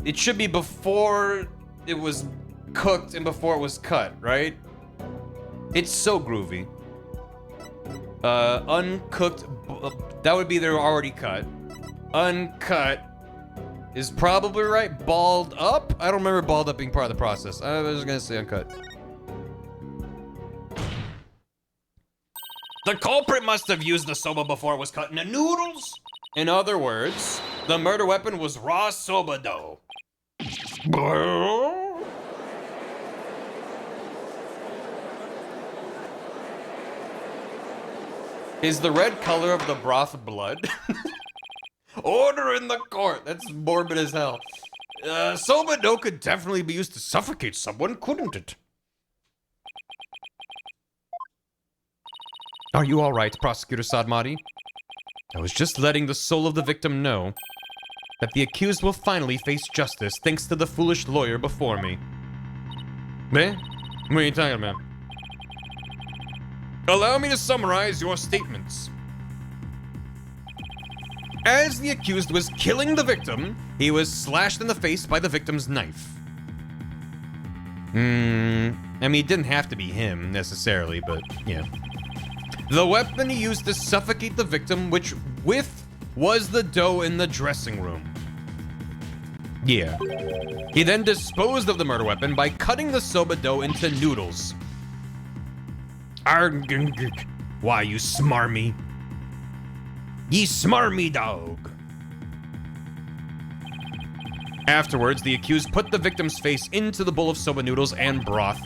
It should be before it was cooked and before it was cut, right? It's so groovy. Uncooked, that would be they're already cut. Uncut is probably right. Balled up? I don't remember balled up being part of the process. I was just gonna say uncut. The culprit must have used the soba before it was cut into noodles. In other words, the murder weapon was raw soba dough. Is the red color of the broth blood? Order in the court. That's morbid as hell. Soba dough could definitely be used to suffocate someone, couldn't it? Are you all right, Prosecutor Sadmati? I was just letting the soul of the victim know that the accused will finally face justice thanks to the foolish lawyer before me. Eh? What are you talking about? Allow me to summarize your statements. As the accused was killing the victim, he was slashed in the face by the victim's knife. I mean, it didn't have to be him, necessarily, but, yeah. The weapon he used to suffocate the victim, which was the dough in the dressing room. Yeah. He then disposed of the murder weapon by cutting the soba dough into noodles. Why, you smarmy. Ye smarmy dog. Afterwards, the accused put the victim's face into the bowl of soba noodles and broth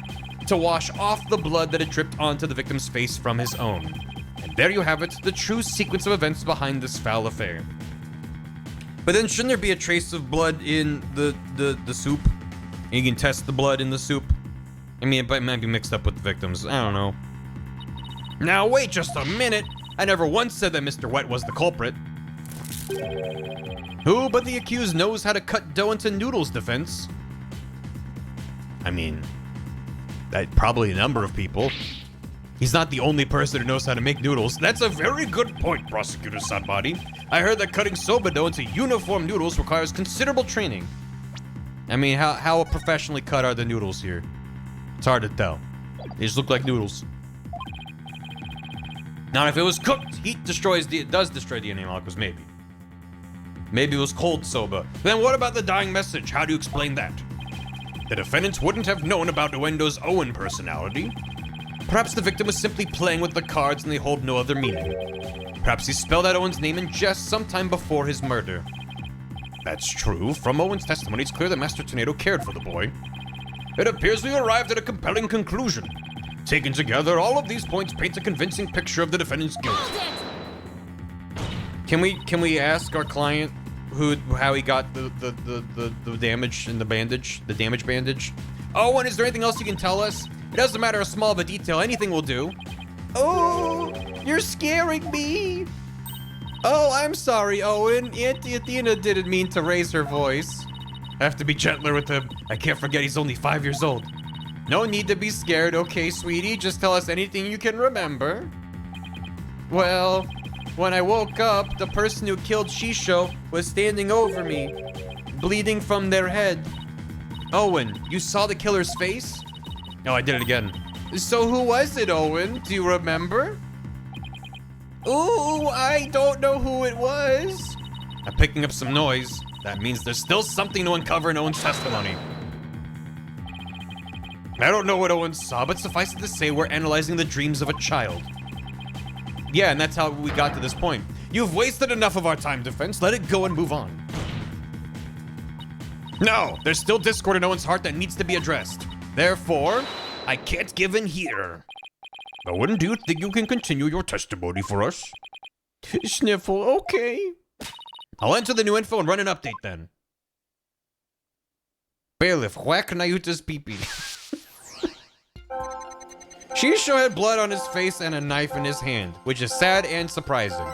to wash off the blood that had dripped onto the victim's face from his own. And there you have it, the true sequence of events behind this foul affair. But then shouldn't there be a trace of blood in the soup? And you can test the blood in the soup? I mean, it might be mixed up with the victims. I don't know. Now, wait just a minute. I never once said that Mr. Wet was the culprit. Who but the accused knows how to cut dough into noodles, defense? I mean, probably a number of people. He's not the only person who knows how to make noodles. That's a very good point, Prosecutor Sadbody. I heard that cutting soba dough into uniform noodles requires considerable training. I mean, how professionally cut are the noodles here? It's hard to tell. They just look like noodles. Now, if it was cooked, heat does destroy DNA molecules, maybe. Maybe it was cold soba. Then what about the dying message? How do you explain that? The defendant wouldn't have known about Owendo's Owen personality. Perhaps the victim was simply playing with the cards and they hold no other meaning. Perhaps he spelled out Owen's name in jest sometime before his murder. That's true. From Owen's testimony, it's clear that Master Tornado cared for the boy. It appears we arrived at a compelling conclusion. Taken together, all of these points paint a convincing picture of the defendant's guilt. Can we ask our client how he got the damage in the bandage, the damage bandage? Owen, is there anything else you can tell us? It doesn't matter how small of a detail, anything will do. Oh, you're scaring me. Oh, I'm sorry, Owen. Auntie Athena didn't mean to raise her voice. I have to be gentler with him. I can't forget he's only 5 years old. No need to be scared, okay, sweetie? Just tell us anything you can remember. Well, when I woke up, the person who killed Shisho was standing over me, bleeding from their head. Owen, you saw the killer's face? Oh, I did it again. So who was it, Owen? Do you remember? Ooh, I don't know who it was. I'm picking up some noise. That means there's still something to uncover in Owen's testimony. I don't know what Owen saw, but suffice it to say we're analyzing the dreams of a child. Yeah, and that's how we got to this point. You've wasted enough of our time, defense. Let it go and move on. No, there's still discord in Owen's heart that needs to be addressed. Therefore, I can't give in here. Owen, do you think you can continue your testimony for us? Sniffle, okay. I'll enter the new info and run an update then. Bailiff, whack Nayuta's pee-pee. Shisho had blood on his face and a knife in his hand, which is sad and surprising.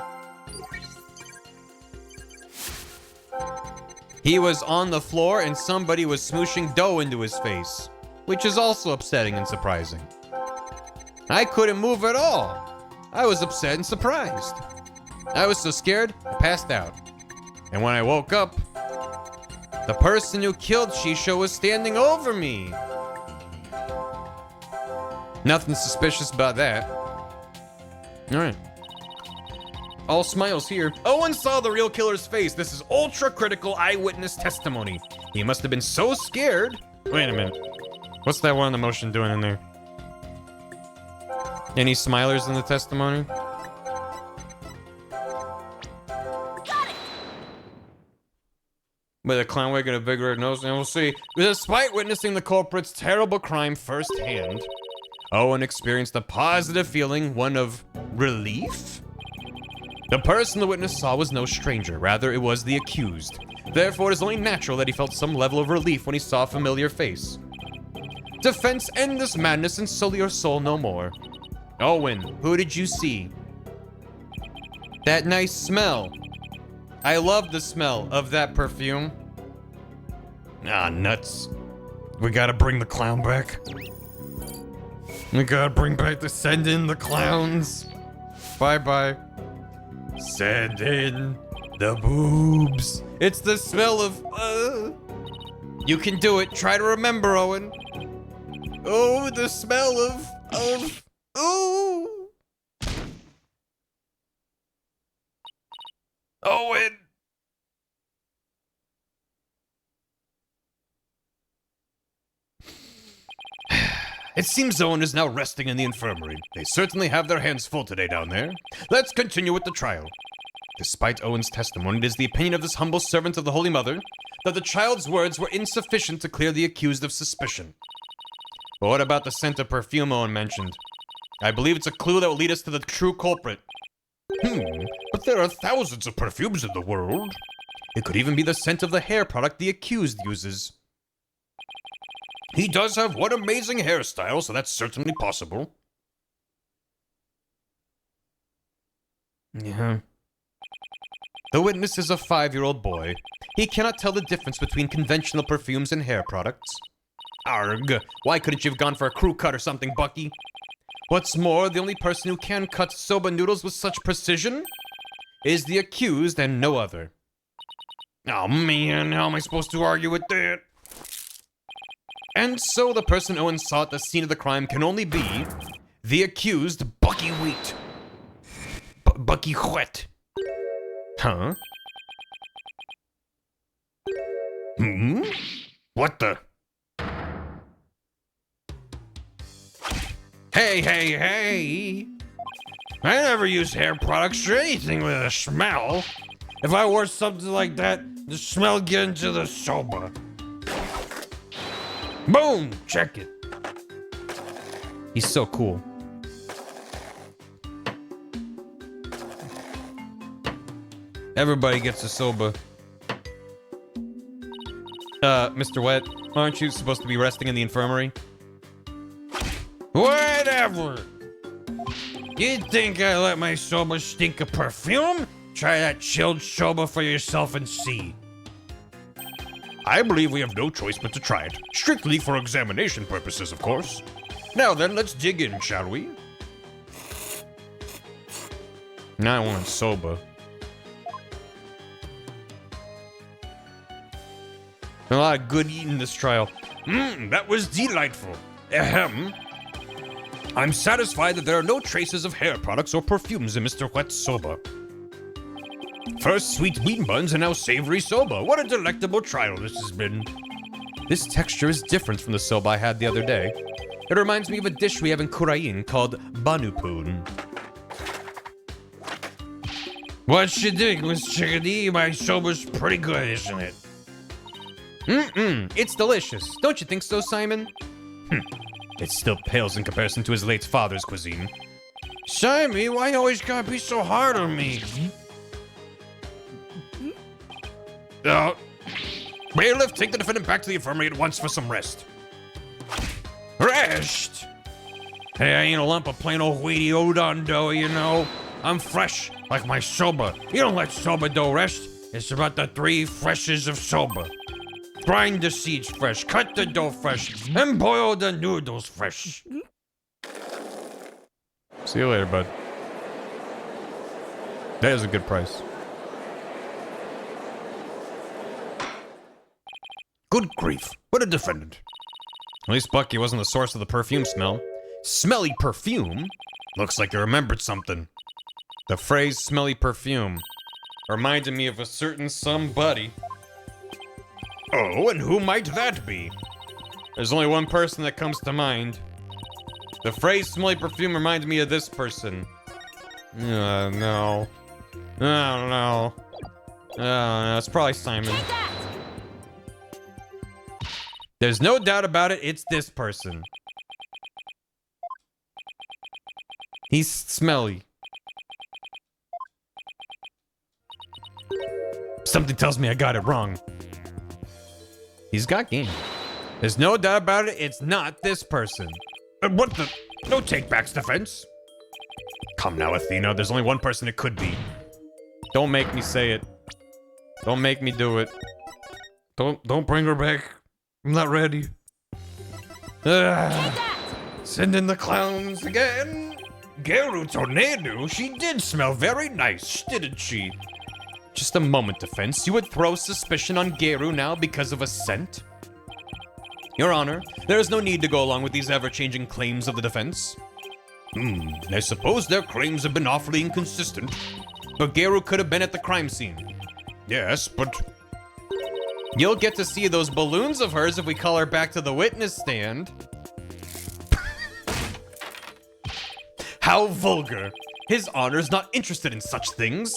He was on the floor and somebody was smooshing dough into his face, which is also upsetting and surprising. I couldn't move at all. I was upset and surprised. I was so scared, I passed out. And when I woke up, the person who killed Shisho was standing over me. Nothing suspicious about that. All right. All smiles here. Owen saw the real killer's face. This is ultra critical eyewitness testimony. He must have been so scared. Wait a minute. What's that one emotion doing in there? Any smilers in the testimony? With a clown wig and a big red nose, and we'll see. Despite witnessing the culprit's terrible crime firsthand, Owen experienced a positive feeling, one of relief? The person the witness saw was no stranger, rather it was the accused. Therefore, it is only natural that he felt some level of relief when he saw a familiar face. Defense, end this madness and sully your soul no more. Owen, who did you see? That nice smell. I love the smell of that perfume. Ah, nuts. We gotta bring the clown back. We gotta bring back send in the clowns. Bye-bye. Send in the boobs. It's the smell of, You can do it. Try to remember, Owen. Oh, the smell of, ooh. Owen. It seems Owen is now resting in the infirmary. They certainly have their hands full today down there. Let's continue with the trial. Despite Owen's testimony, it is the opinion of this humble servant of the Holy Mother that the child's words were insufficient to clear the accused of suspicion. But what about the scent of perfume Owen mentioned? I believe it's a clue that will lead us to the true culprit. But there are thousands of perfumes in the world. It could even be the scent of the hair product the accused uses. He does have one amazing hairstyle, so that's certainly possible. Yeah. The witness is a 5-year-old boy. He cannot tell the difference between conventional perfumes and hair products. Arg, why couldn't you have gone for a crew cut or something, Bucky? What's more, the only person who can cut soba noodles with such precision is the accused and no other. Oh man, how am I supposed to argue with that? And so the person Owen saw at the scene of the crime can only be the accused Bucky Wheat. Bucky Wheat. Huh? What the? Hey! I never use hair products or anything with a smell. If I wore something like that, the smell get into the soba. Boom! Check it. He's so cool. Everybody gets a soba. Mr. Wet, aren't you supposed to be resting in the infirmary? Whatever! You think I let my soba stink of perfume? Try that chilled soba for yourself and see. I believe we have no choice but to try it. Strictly for examination purposes, of course. Now then, let's dig in, shall we? Now I want soba. A lot of good eating this trial. That was delightful. Ahem. I'm satisfied that there are no traces of hair products or perfumes in Mr. Wet's soba. First sweet bean buns and now savory soba. What a delectable trial this has been. This texture is different from the soba I had the other day. It reminds me of a dish we have in Korean called banupun. What you think, Miss Chickadee? My soba's pretty good, isn't it? It's delicious. Don't you think so, Simon? It still pales in comparison to his late father's cuisine. Simon, why you always gotta be so hard on me? Bailiff, take the defendant back to the infirmary at once for some rest. Rest? Hey, I ain't a lump of plain old wheaty udon dough, you know. I'm fresh, like my soba. You don't let soba dough rest. It's about the 3 freshes of soba. Grind the seeds fresh, cut the dough fresh, and boil the noodles fresh. See you later, bud. That is a good price. Good grief, what a defendant. At least Bucky wasn't the source of the perfume smell. Smelly perfume? Looks like you remembered something. The phrase smelly perfume reminded me of a certain somebody. Oh, and who might that be? There's only one person that comes to mind. The phrase smelly perfume reminds me of this person. No. No, it's probably Simon. There's no doubt about it, it's this person. He's smelly. Something tells me I got it wrong. He's got game. There's no doubt about it, it's not this person. What the? No take-backs, defense. Come now, Athena, there's only one person it could be. Don't make me say it. Don't make me do it. Don't bring her back. I'm not ready. Send in the clowns again. Geru Tornado, she did smell very nice, didn't she? Just a moment, defense. You would throw suspicion on Geru now because of a scent? Your Honor, there is no need to go along with these ever-changing claims of the defense. I suppose their claims have been awfully inconsistent. But Geru could have been at the crime scene. Yes, but... You'll get to see those balloons of hers if we call her back to the witness stand. How vulgar. His Honor's not interested in such things.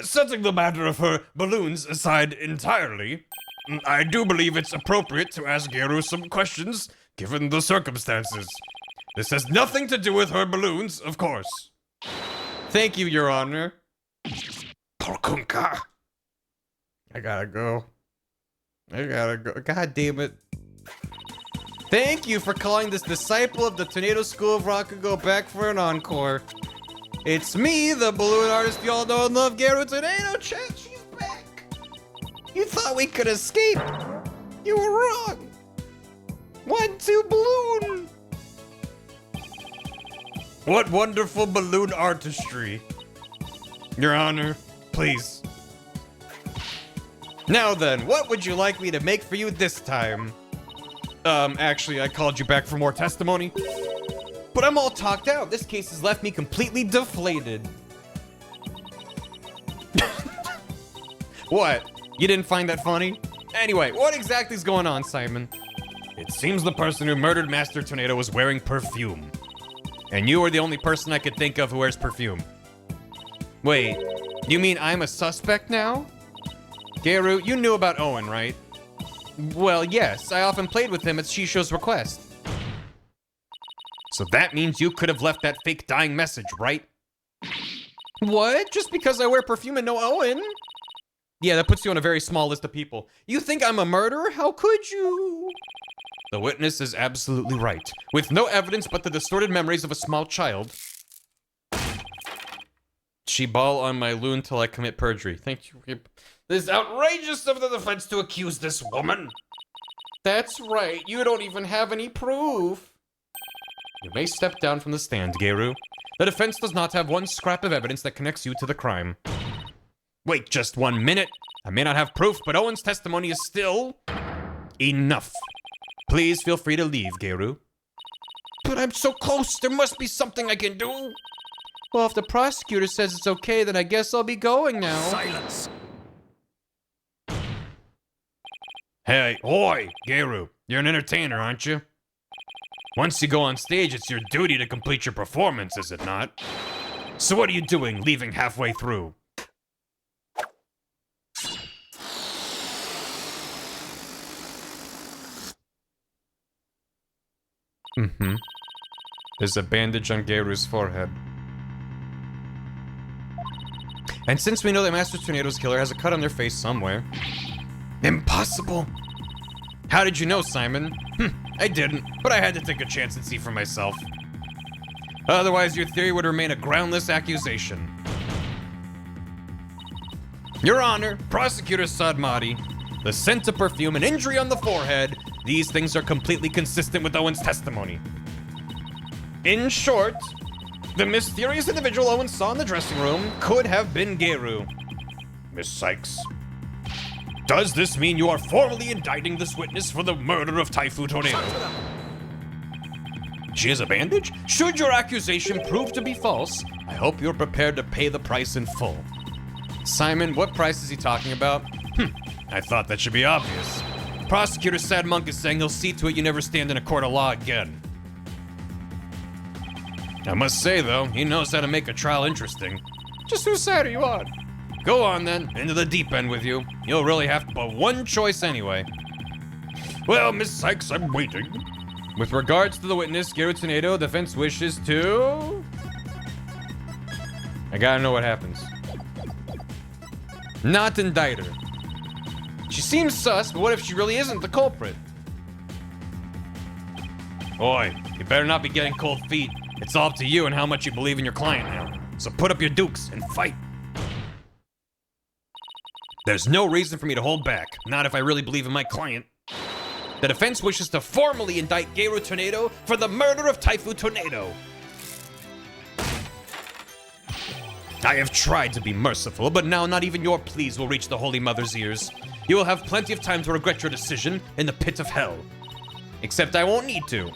Setting the matter of her balloons aside entirely, I do believe it's appropriate to ask Geru some questions, given the circumstances. This has nothing to do with her balloons, of course. Thank you, Your Honor. Porkunka. I gotta go. God damn it. Thank you for calling this disciple of the Tornado School of Raku-go back for an encore. It's me, the balloon artist you all know and love, Geru Tornado. Chat, she's back. You thought we could escape. You were wrong. 1, 2, balloon. What wonderful balloon artistry. Your Honor, please. Now then, what would you like me to make for you this time? Actually, I called you back for more testimony. But I'm all talked out. This case has left me completely deflated. What? You didn't find that funny? Anyway, what exactly is going on, Simon? It seems the person who murdered Master Tornado was wearing perfume. And you are the only person I could think of who wears perfume. Wait, you mean I'm a suspect now? Geru, you knew about Owen, right? Well, yes, I often played with him at Shisho's request. So that means you could have left that fake dying message, right? What? Just because I wear perfume and no Owen? Yeah, that puts you on a very small list of people. You think I'm a murderer? How could you? The witness is absolutely right. With no evidence but the distorted memories of a small child. She ball on my loon till I commit perjury. Thank you. This is outrageous of the defense to accuse this woman. That's right. You don't even have any proof. You may step down from the stand, Geru. The defense does not have one scrap of evidence that connects you to the crime. Wait just 1 minute. I may not have proof, but Owen's testimony is still enough. Please feel free to leave, Geru. But I'm so close. There must be something I can do. Well, if the prosecutor says it's okay, then I guess I'll be going now. Silence. Hey, oi, Geru. You're an entertainer, aren't you? Once you go on stage, it's your duty to complete your performance, is it not? So what are you doing, leaving halfway through? There's a bandage on Geru's forehead. And since we know that Master Tornado's killer has a cut on their face somewhere... Impossible! How did you know, Simon? I didn't, but I had to take a chance and see for myself. Otherwise, your theory would remain a groundless accusation. Your Honor, Prosecutor Sadmati, the scent of perfume and injury on the forehead, these things are completely consistent with Owen's testimony. In short, the mysterious individual Owen saw in the dressing room could have been Geru. Miss Sykes, does this mean you are formally indicting this witness for the murder of Typhoon Tornado? She has a bandage? Should your accusation prove to be false, I hope you're prepared to pay the price in full. Simon, what price is he talking about? I thought that should be obvious. Prosecutor Sad Monk is saying he'll see to it you never stand in a court of law again. I must say, though, he knows how to make a trial interesting. Just whose side are you on? Go on, then. Into the deep end with you. You'll really have but one choice anyway. Well, Miss Sykes, I'm waiting. With regards to the witness, Geru Tornado, defense wishes to... I gotta know what happens. Not indict her. She seems sus, but what if she really isn't the culprit? Oi, you better not be getting cold feet. It's all up to you and how much you believe in your client now. So put up your dukes and fight. There's no reason for me to hold back, not if I really believe in my client. The defense wishes to formally indict Geru Tornado for the murder of Typhoon Tornado. I have tried to be merciful, but now not even your pleas will reach the Holy Mother's ears. You will have plenty of time to regret your decision in the pit of hell. Except I won't need to.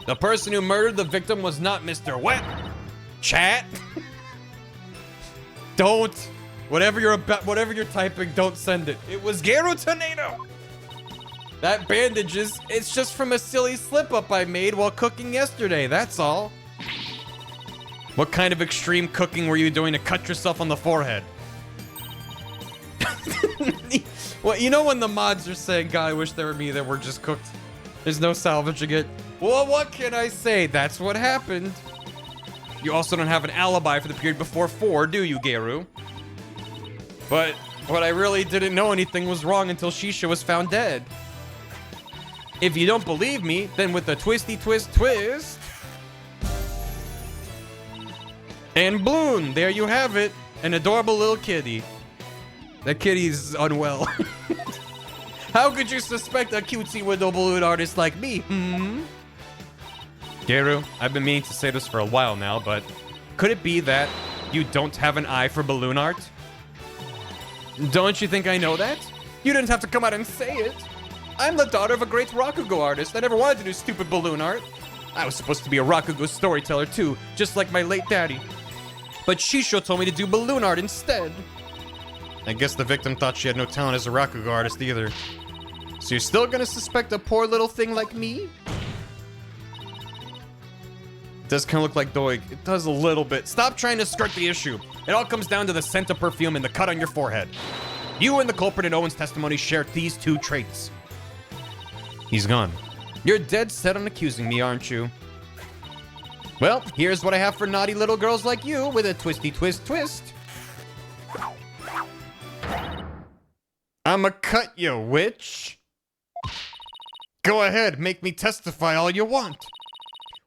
The person who murdered the victim was not Mr. Wet. Chat. Don't. Whatever you're typing, don't send it. It was Geru Tornado. That bandages, it's just from a silly slip-up I made while cooking yesterday, that's all. What kind of extreme cooking were you doing to cut yourself on the forehead? Well, you know when the mods are saying, God, I wish there were me that were just cooked. There's no salvaging it. Well, what can I say? That's what happened. You also don't have an alibi for the period before 4, do you, Geru? But I really didn't know anything was wrong until Shisha was found dead. If you don't believe me, then with a twisty twist twist. And Bloon, there you have it. An adorable little kitty. That kitty's unwell. How could you suspect a cutesy window balloon artist like me, Geru, I've been meaning to say this for a while now, but could it be that you don't have an eye for balloon art? Don't you think I know that? You didn't have to come out and say it. I'm the daughter of a great raku-go artist. I never wanted to do stupid balloon art. I was supposed to be a raku-go storyteller too, just like my late daddy. But Shisho told me to do balloon art instead. I guess the victim thought she had no talent as a raku-go artist either. So you're still gonna suspect a poor little thing like me? It does kind of look like Doig. It does a little bit. Stop trying to skirt the issue. It all comes down to the scent of perfume and the cut on your forehead. You and the culprit in Owen's testimony share these 2 traits. He's gone. You're dead set on accusing me, aren't you? Well, here's what I have for naughty little girls like you with a twisty twist twist. I'ma cut you, witch. Go ahead, make me testify all you want.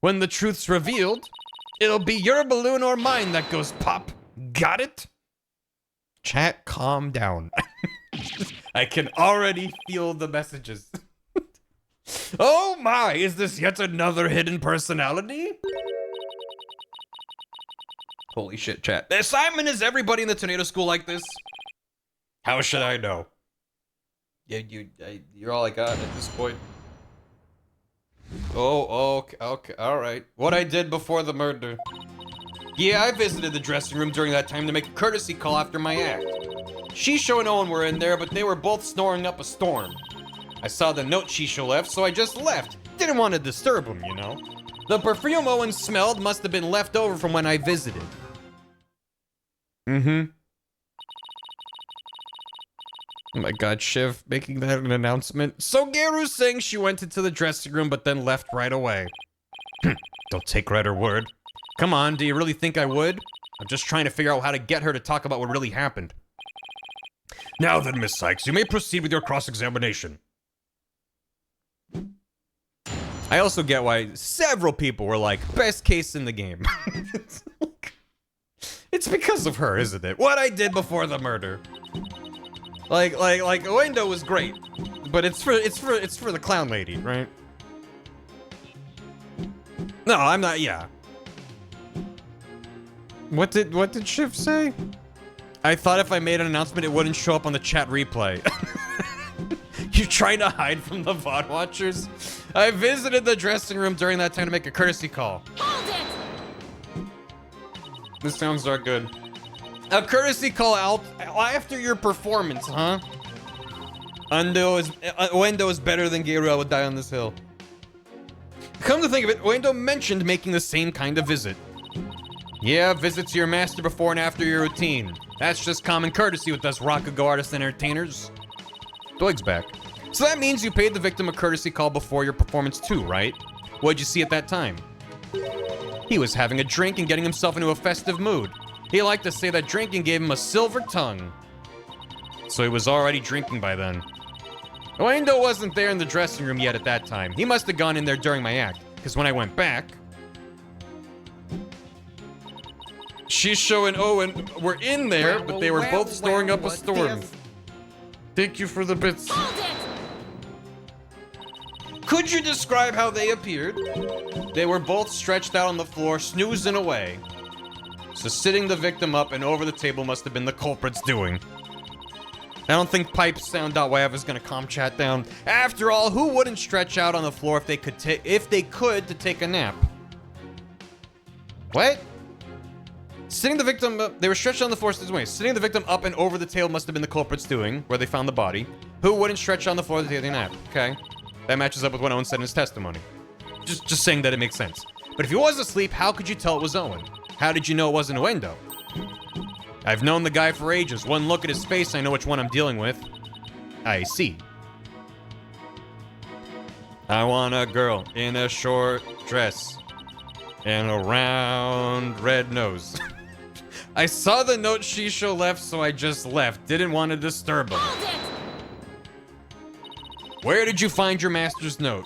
When the truth's revealed, it'll be your balloon or mine that goes pop. Got it? Chat, calm down. I can already feel the messages. Oh my, is this yet another hidden personality? Holy shit, chat. Simon, is everybody in the tornado school like this? How should I know? Yeah, you're all I got at this point. Oh, okay, all right. What I did before the murder. Yeah, I visited the dressing room during that time to make a courtesy call after my act. Shisho and Owen were in there, but they were both snoring up a storm. I saw the note Shisho left, so I just left. Didn't want to disturb him, you know. The perfume Owen smelled must have been left over from when I visited. Oh my god, Shiv making that an announcement. So Geru's saying she went into the dressing room but then left right away. Don't take her at her word. Come on, do you really think I would? I'm just trying to figure out how to get her to talk about what really happened. Now then, Miss Sykes, you may proceed with your cross-examination. I also get why several people were like, best case in the game. It's because of her, isn't it? What I did before the murder. Like Oendo was great, but it's for the clown lady, right? No, I'm not. Yeah. What did Shiv say? I thought if I made an announcement, it wouldn't show up on the chat replay. You trying to hide from the VOD watchers? I visited the dressing room during that time to make a courtesy call. Hold it! This sounds not good. A courtesy call out after your performance, huh? Oendo is better than Geru. I would die on this hill. Come to think of it, Oendo mentioned making the same kind of visit. Yeah, visit to your master before and after your routine. That's just common courtesy with us raku-go artists and entertainers. Doig's back. So that means you paid the victim a courtesy call before your performance too, right? What'd you see at that time? He was having a drink and getting himself into a festive mood. He liked to say that drinking gave him a silver tongue. So he was already drinking by then. Oendo wasn't there in the dressing room yet at that time. He must have gone in there during my act, because when I went back, Shisho and Owen were in there, but they were both storing up a storm. Thank you for the bits. Could you describe how they appeared? They were both stretched out on the floor, snoozing away. So sitting the victim up and over the table must have been the culprit's doing. I don't think Pipe.Sound.yf is gonna calm chat down. After all, who wouldn't stretch out on the floor if they could to take a nap? What? Sitting the victim up, they were stretched on the floor this way. Sitting the victim up and over the table must have been the culprit's doing, where they found the body. Who wouldn't stretch on the floor to take a nap? Okay. That matches up with what Owen said in his testimony. Just saying that it makes sense. But if he was asleep, how could you tell it was Owen? How did you know it wasn't Wendo? I've known the guy for ages. One look at his face, I know which one I'm dealing with. I see. I want a girl in a short dress and a round red nose. I saw the note Shisho left, so I just left. Didn't want to disturb him. Where did you find your master's note?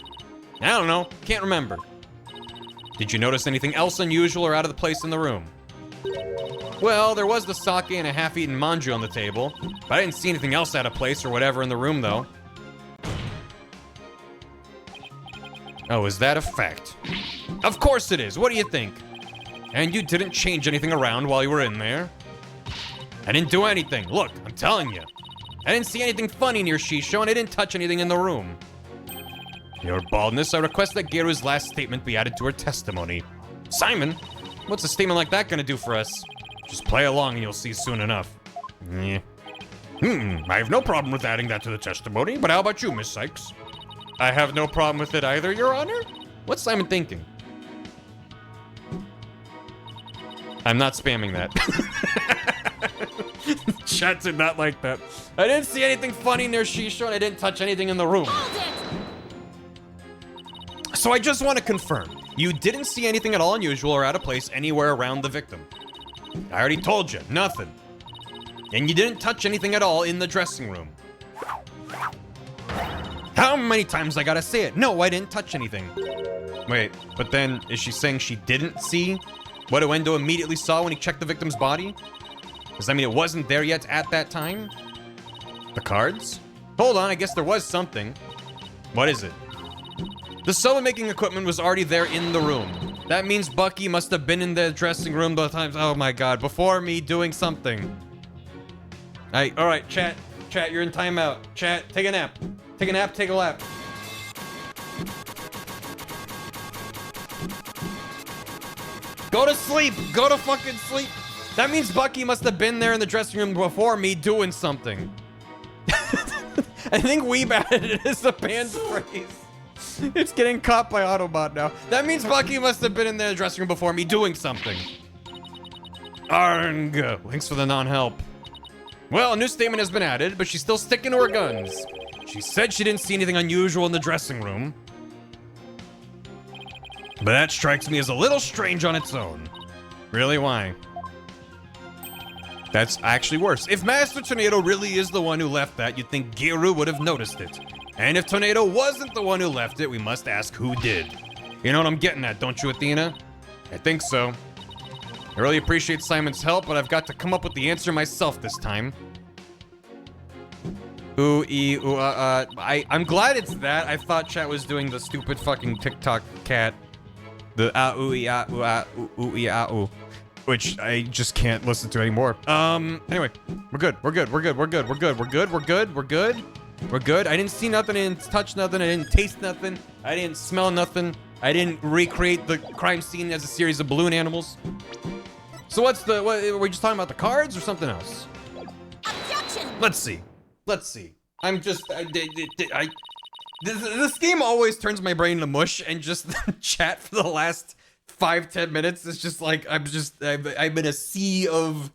I don't know. Can't remember. Did you notice anything else unusual or out of the place in the room? Well, there was the sake and a half-eaten manju on the table, but I didn't see anything else out of place or whatever in the room, though. Oh, is that a fact? Of course it is. What do you think? And you didn't change anything around while you were in there? I didn't do anything. Look, I'm telling you. I didn't see anything funny near Shisho, and I didn't touch anything in the room. Your baldness, I request that Geru's last statement be added to her testimony. Simon? What's a statement like that gonna do for us? Just play along and you'll see soon enough. Yeah. I have no problem with adding that to the testimony, but how about you, Miss Sykes? I have no problem with it either, Your Honor. What's Simon thinking? I'm not spamming that. Chat did not like that. I didn't see anything funny near Shisho and I didn't touch anything in the room. So I just want to confirm, you didn't see anything at all unusual or out of place anywhere around the victim. I already told you, nothing. And you didn't touch anything at all in the dressing room. How many times I gotta say it? No, I didn't touch anything. Wait, but then is she saying she didn't see what Uendo immediately saw when he checked the victim's body? Does that mean it wasn't there yet at that time? The cards? Hold on, I guess there was something. What is it? The soba making equipment was already there in the room. That means Bucky must have been in the dressing room both times. Oh my god, before me doing something. Alright, chat, you're in timeout. Chat, take a nap. Take a nap, take a lap. Go to sleep! Go to fucking sleep! That means Bucky must have been there in the dressing room before me doing something. I think we've added it as a banned phrase. It's getting caught by Autobot now. That means Bucky must have been in the dressing room before me doing something. Arg! Thanks for the non-help. Well, a new statement has been added, but she's still sticking to her guns. She said she didn't see anything unusual in the dressing room. But that strikes me as a little strange on its own. Really, why? That's actually worse. If Master Tornado really is the one who left that, you'd think Geru would have noticed it. And if Tornado wasn't the one who left it, we must ask who did. You know what I'm getting at, don't you, Athena? I think so. I really appreciate Simon's help, but I've got to come up with the answer myself this time. I'm glad it's that. I thought chat was doing the stupid fucking TikTok cat. The which I just can't listen to anymore. Anyway, we're good. I didn't see nothing, I didn't touch nothing, I didn't taste nothing, I didn't smell nothing, I didn't recreate the crime scene as a series of balloon animals. So what, were we just talking about the cards or something else? Objection! Let's see. I'm just, this game always turns my brain to mush, and just chat for the last 5-10 minutes is just like, I'm in a sea of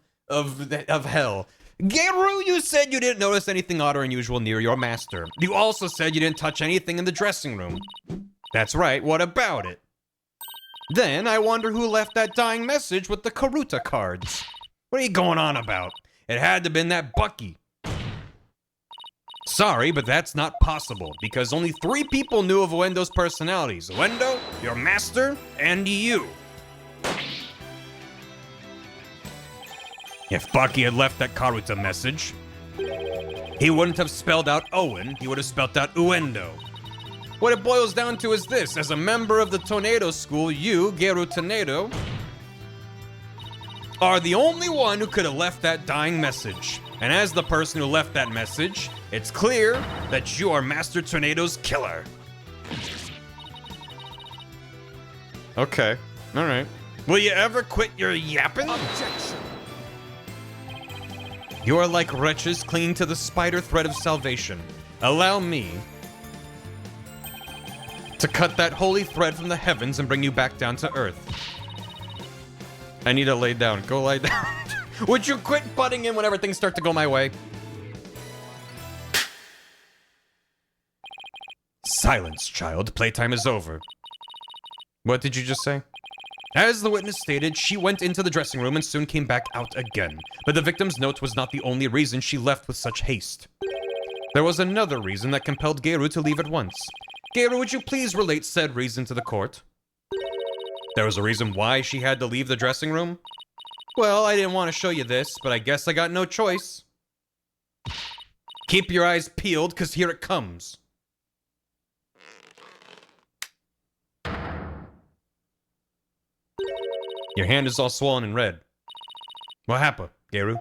hell. Geru, you said you didn't notice anything odd or unusual near your master. You also said you didn't touch anything in the dressing room. That's right, what about it? Then I wonder who left that dying message with the Karuta cards. What are you going on about? It had to have been that Bucky. Sorry, but that's not possible, because only 3 people knew of Uendo's personalities. Uendo, your master, and you. If Bucky had left that Karuta message, he wouldn't have spelled out Owen, he would have spelled out Uendo. What it boils down to is this: as a member of the Tornado School, you, Geru Tornado, are the only one who could have left that dying message. And as the person who left that message, it's clear that you are Master Tornado's killer. Okay, alright. Will you ever quit your yapping? Objection. You are like wretches clinging to the spider thread of salvation. allow me to cut that holy thread from the heavens and bring you back down to earth. I need to lay down. Go lie down. Would you quit butting in whenever things start to go my way? Silence, child. Playtime is over. What did you just say? As the witness stated, she went into the dressing room and soon came back out again. But the victim's note was not the only reason she left with such haste. There was another reason that compelled Geru to leave at once. Geru, would you please relate said reason to the court? There was a reason why she had to leave the dressing room? Well, I didn't want to show you this, but I guess I got no choice. Keep your eyes peeled, because here it comes. Your hand is all swollen and red. What happened, Geru?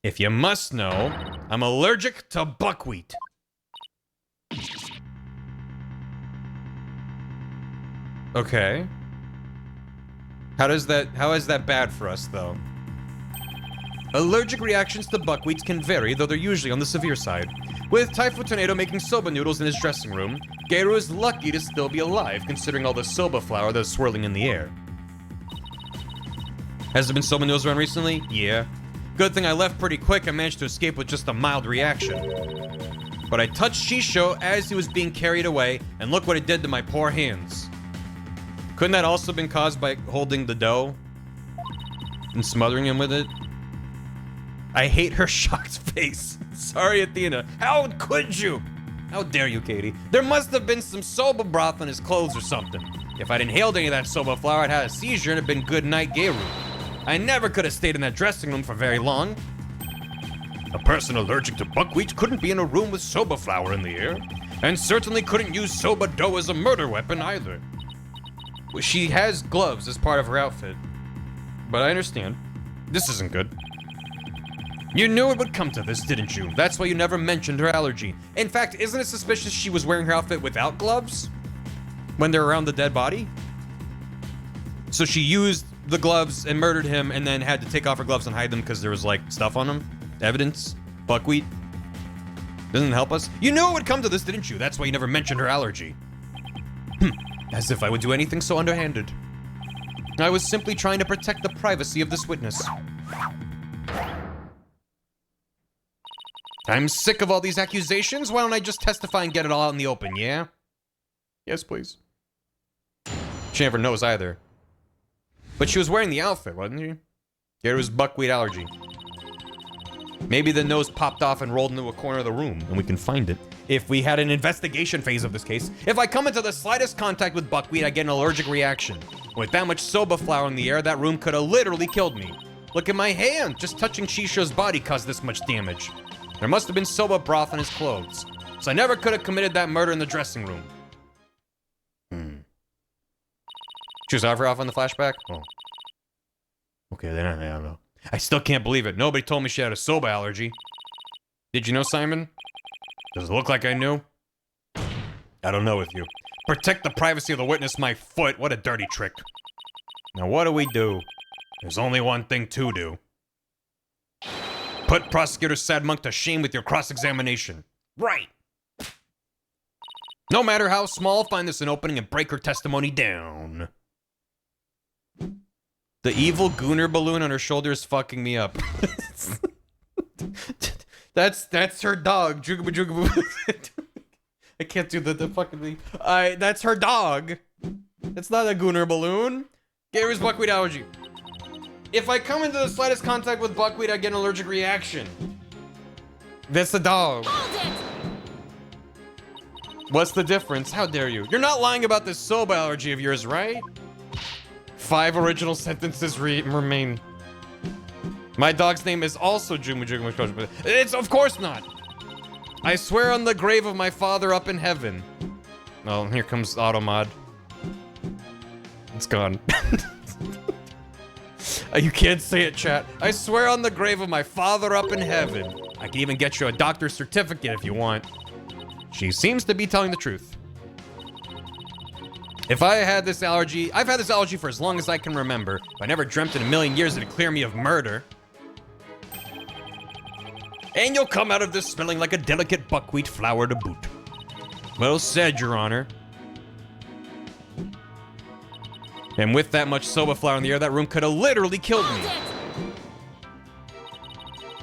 If you must know, I'm allergic to buckwheat. Okay. How is that bad for us, though? Allergic reactions to buckwheat can vary, though they're usually on the severe side. With Typhoon Tornado making soba noodles in his dressing room, Geru is lucky to still be alive, considering all the soba flour that's swirling in the air. Has there been soba noodles around recently? Yeah. Good thing I left pretty quick and managed to escape with just a mild reaction. But I touched Shisho as he was being carried away, and look what it did to my poor hands. Couldn't that also been caused by holding the dough and smothering him with it? I hate her shocked face. Sorry, Athena. How could you? How dare you, Katie? There must have been some soba broth on his clothes or something. If I'd inhaled any of that soba flour, I'd had a seizure and it'd been good night, Geru. I never could have stayed in that dressing room for very long. A person allergic to buckwheat couldn't be in a room with soba flour in the air, and certainly couldn't use soba dough as a murder weapon either. She has gloves as part of her outfit, but I understand. This isn't good. You knew it would come to this, didn't you? That's why you never mentioned her allergy. In fact, isn't it suspicious she was wearing her outfit without gloves when they're around the dead body? So she used the gloves and murdered him and then had to take off her gloves and hide them because there was like stuff on them. Evidence. Buckwheat. Doesn't it help us? You knew it would come to this, didn't you? That's why you never mentioned her allergy. As if I would do anything so underhanded. I was simply trying to protect the privacy of this witness. I'm sick of all these accusations. Why don't I just testify and get it all out in the open, yeah? Yes, please. She never knows either. But she was wearing the outfit, wasn't she? There was buckwheat allergy. Maybe the nose popped off and rolled into a corner of the room, and we can find it. If we had an investigation phase of this case, if I come into the slightest contact with buckwheat, I get an allergic reaction. With that much soba flour in the air, that room could have literally killed me. Look at my hand. Just touching Shisho's body caused this much damage. There must have been soba broth on his clothes. So I never could have committed that murder in the dressing room. She was ever off on the flashback? Oh. Okay, then I don't know. I still can't believe it. Nobody told me she had a soba allergy. Did you know, Simon? Does it look like I knew? I don't know with you. Protect the privacy of the witness, my foot. What a dirty trick. Now what do we do? There's only one thing to do. Put Prosecutor Sadmonk to shame with your cross-examination. Right. No matter how small, find this an opening and break her testimony down. The evil Gooner balloon on her shoulder is fucking me up. That's her dog. I can't do the fucking thing. That's her dog. It's not a Gooner balloon. Gary's buckwheat allergy. If I come into the slightest contact with buckwheat, I get an allergic reaction. That's the dog. Hold it! What's the difference? How dare you? You're not lying about this soba allergy of yours, right? 5 original sentences remain. My dog's name is also Jumu, but it's of course not. I swear on the grave of my father up in heaven. Oh, here comes Automod. It's gone. You can't say it, chat. I swear on the grave of my father up in heaven. I can even get you a doctor's certificate if you want. She seems to be telling the truth. If I had this allergy, I've had this allergy for as long as I can remember. But I never dreamt in a million years it'd clear me of murder. And you'll come out of this smelling like a delicate buckwheat flower to boot. Well said, Your Honor. And with that much soba flour in the air, that room could have literally killed me.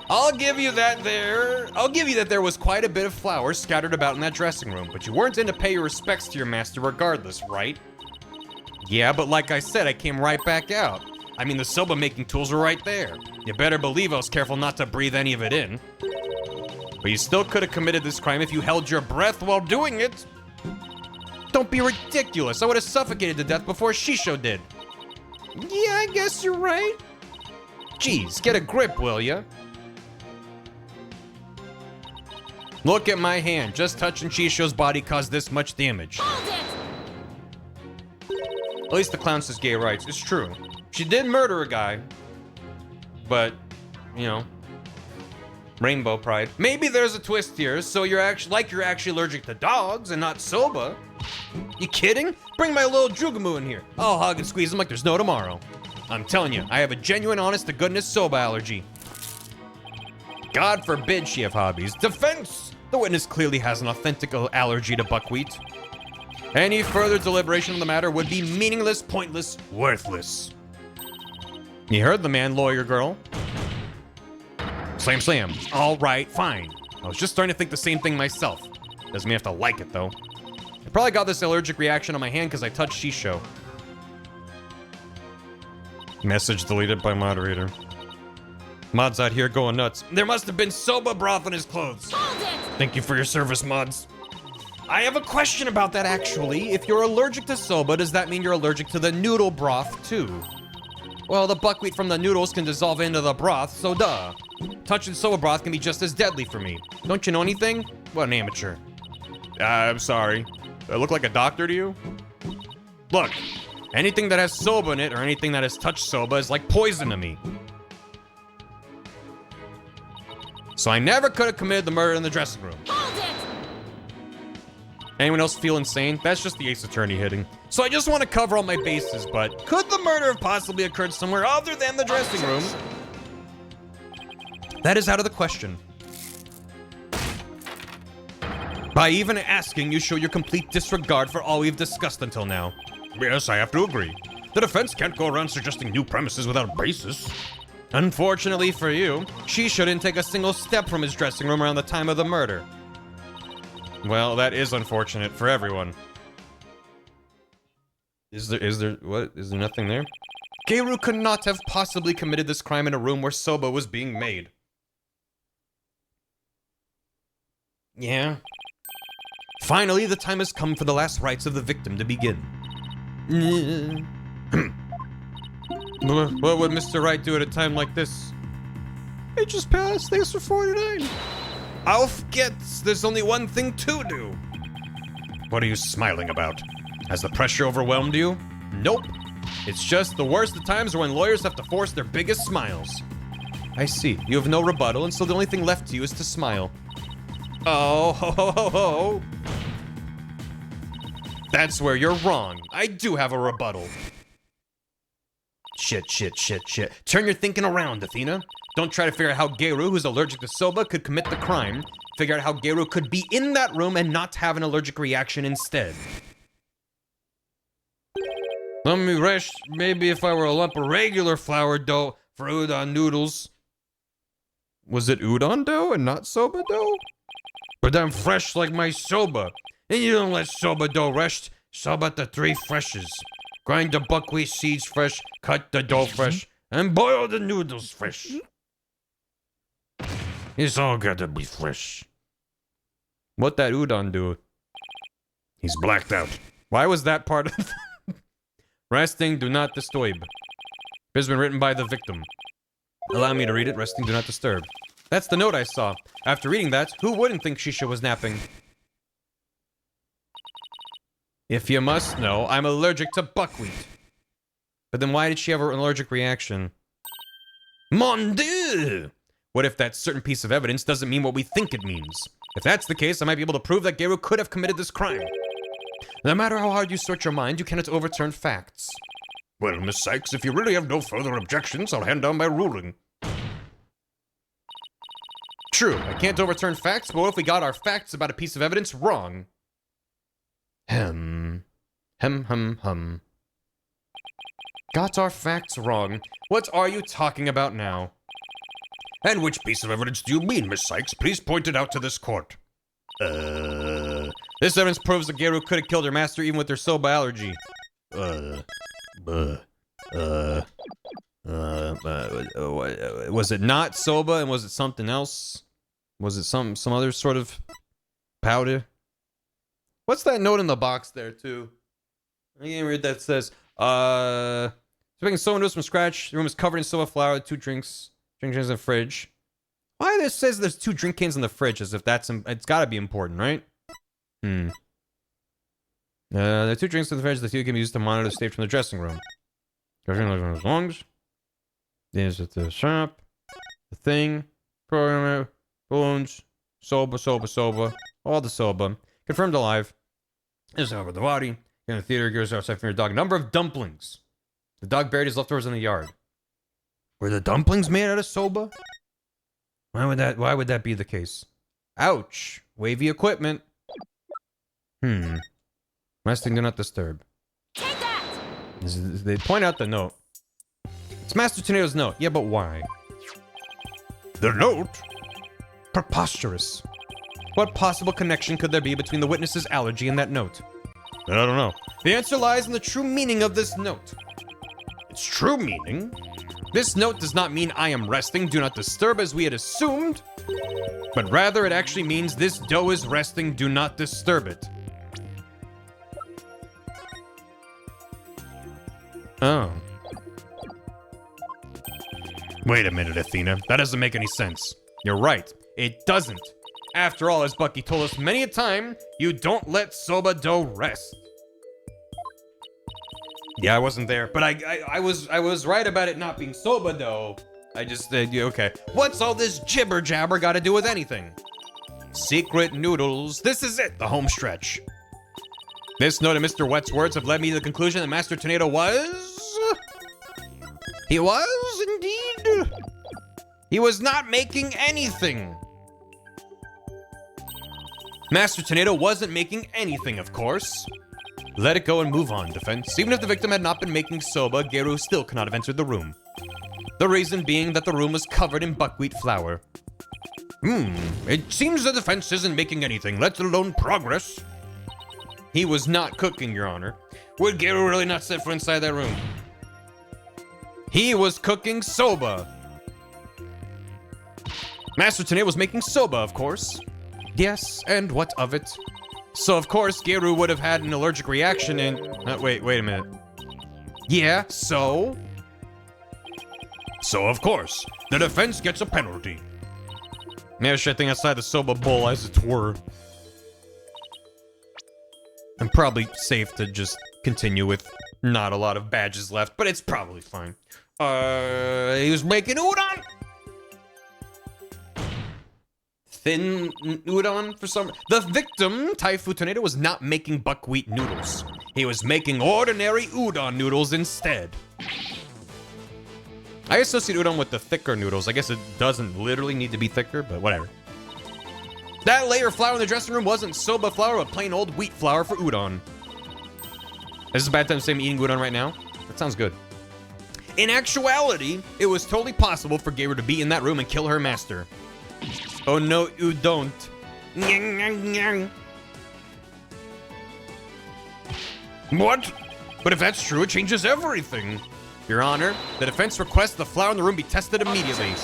I'll give you that there was quite a bit of flour scattered about in that dressing room, but you weren't in to pay your respects to your master regardless, right? Yeah, but like I said, I came right back out. I mean, the soba making tools were right there. You better believe I was careful not to breathe any of it in. But you still could have committed this crime if you held your breath while doing it. Don't be ridiculous. I would have suffocated to death before Shisho did. Yeah, I guess you're right. Jeez, get a grip, will ya? Look at my hand. Just touching Shisho's body caused this much damage. At least the clown says gay rights. It's true. She did murder a guy. But, you know, rainbow pride. Maybe there's a twist here, so you're actually allergic to dogs and not soba. You kidding? Bring my little Jugamu in here. I'll hug and squeeze him like there's no tomorrow. I'm telling you, I have a genuine, honest-to-goodness soba allergy. God forbid she have hobbies. Defense! The witness clearly has an authentic allergy to buckwheat. Any further deliberation on the matter would be meaningless, pointless, worthless. You heard the man, lawyer girl. Slam, slam. All right, fine. I was just starting to think the same thing myself. Doesn't mean I have to like it, though. I probably got this allergic reaction on my hand because I touched Shisho. Message deleted by moderator. Mods out here going nuts. There must have been soba broth on his clothes. Thank you for your service, mods. I have a question about that, actually. If you're allergic to soba, does that mean you're allergic to the noodle broth, too? Well, the buckwheat from the noodles can dissolve into the broth, so duh. Touching soba broth can be just as deadly for me. Don't you know anything? What an amateur. I'm sorry. Do I look like a doctor to you? Look, anything that has soba in it or anything that has touched soba is like poison to me. So I never could have committed the murder in the dressing room. Anyone else feel insane? That's just the ace attorney hitting. So I just want to cover all my bases, but could the murder have possibly occurred somewhere other than the dressing room? That is out of the question. By even asking, you show your complete disregard for all we've discussed until now. Yes, I have to agree. The defense can't go around suggesting new premises without a basis. Unfortunately for you, she shouldn't take a single step from his dressing room around the time of the murder. Well, that is unfortunate for everyone. Is there nothing there? Geiru could not have possibly committed this crime in a room where soba was being made. Yeah. Finally, the time has come for the last rites of the victim to begin. What would Mr. Wright do at a time like this? It just passed. Thanks for 49. Auf geht's. There's only one thing to do. What are you smiling about? Has the pressure overwhelmed you? Nope. It's just the worst of times are when lawyers have to force their biggest smiles. I see. You have no rebuttal, and so the only thing left to you is to smile. Oh, ho, ho, ho, ho. That's where you're wrong. I do have a rebuttal. Shit. Turn your thinking around, Athena. Don't try to figure out how Geiru, who's allergic to soba, could commit the crime. Figure out how Geiru could be in that room and not have an allergic reaction instead. Let me rest. Maybe if I were a lump of regular flour dough for udon noodles. Was it udon dough and not soba dough? But I'm fresh like my soba. And you don't let soba dough rest. Soba the 3 freshes. Grind the buckwheat seeds fresh, cut the dough fresh, and boil the noodles fresh. It's all gotta be fresh. What that udon do? He's blacked out. Why was that part of Resting, do not disturb. It has been written by the victim. Allow me to read it. Resting, do not disturb. That's the note I saw. After reading that, who wouldn't think Shisha was napping? If you must know, I'm allergic to buckwheat. But then why did she have an allergic reaction? Mon Dieu! What if that certain piece of evidence doesn't mean what we think it means? If that's the case, I might be able to prove that Geiru could have committed this crime. No matter how hard you search your mind, you cannot overturn facts. Well, Miss Sykes, if you really have no further objections, I'll hand down my ruling. True, I can't overturn facts, but what if we got our facts about a piece of evidence wrong? Hem. Got our facts wrong. What are you talking about now? And which piece of evidence do you mean, Miss Sykes? Please point it out to this court. This evidence proves that Geru could have killed her master even with their soba allergy. Was it not soba and was it something else? Was it some other sort of powder? What's that note in the box there too? I can't read that. It says, so making soba noodles from scratch. The room is covered in soba flour, 2 drink cans in the fridge. Why this says there's 2 drink cans in the fridge as if that's, it's gotta be important, right? There are 2 drinks in the fridge. The 2 can be used to monitor the state from the dressing room. His lungs. There's the shop. The thing. Programmer. Bones. Soba. All the soba. Confirmed alive. Is over the body. In the theater, gears outside from your dog. Number of dumplings. The dog buried his leftovers in the yard. Were the dumplings made out of soba? Why would that be the case? Ouch. Wavy equipment. Resting, do not disturb. Take that! They point out the note. It's Master Tornado's note. Yeah, but why? The note? Preposterous. What possible connection could there be between the witness's allergy and that note? I don't know. The answer lies in the true meaning of this note. Its true meaning? This note does not mean I am resting, do not disturb as we had assumed, but rather it actually means this dough is resting, do not disturb it. Oh. Wait a minute, Athena. That doesn't make any sense. You're right. It doesn't. After all, as Bucky told us many a time, you don't let soba dough rest. Yeah, I wasn't there, but I was right about it not being soba dough. I just okay. What's all this jibber jabber got to do with anything? Secret noodles. This is it, the home stretch. This note and Mr. Wet's words have led me to the conclusion that Master Tornado was... He was, indeed. He was not making anything. Master Tornado wasn't making anything, of course. Let it go and move on, defense. Even if the victim had not been making soba, Geru still could not have entered the room. The reason being that the room was covered in buckwheat flour. It seems the defense isn't making anything, let alone progress. He was not cooking, Your Honor. Would Geru really not set foot inside that room? He was cooking soba. Master Tornado was making soba, of course. Yes, and what of it? So, of course, Geru would have had an allergic reaction and... wait a minute. Yeah, so? So, of course, the defense gets a penalty. Maybe I think outside the soba bowl, as it were. I'm probably safe to just continue with not a lot of badges left, but it's probably fine. He was making udon! Thin udon for some... The victim, Typhoon Tornado, was not making buckwheat noodles. He was making ordinary udon noodles instead. I associate udon with the thicker noodles. I guess it doesn't literally need to be thicker, but whatever. That layer of flour in the dressing room wasn't soba flour, but plain old wheat flour for udon. This is a bad time to say I'm eating udon right now. That sounds good. In actuality, it was totally possible for Geru to be in that room and kill her master. Oh no, you don't. What? But if that's true, it changes everything. Your Honor, the defense requests the flour in the room be tested immediately.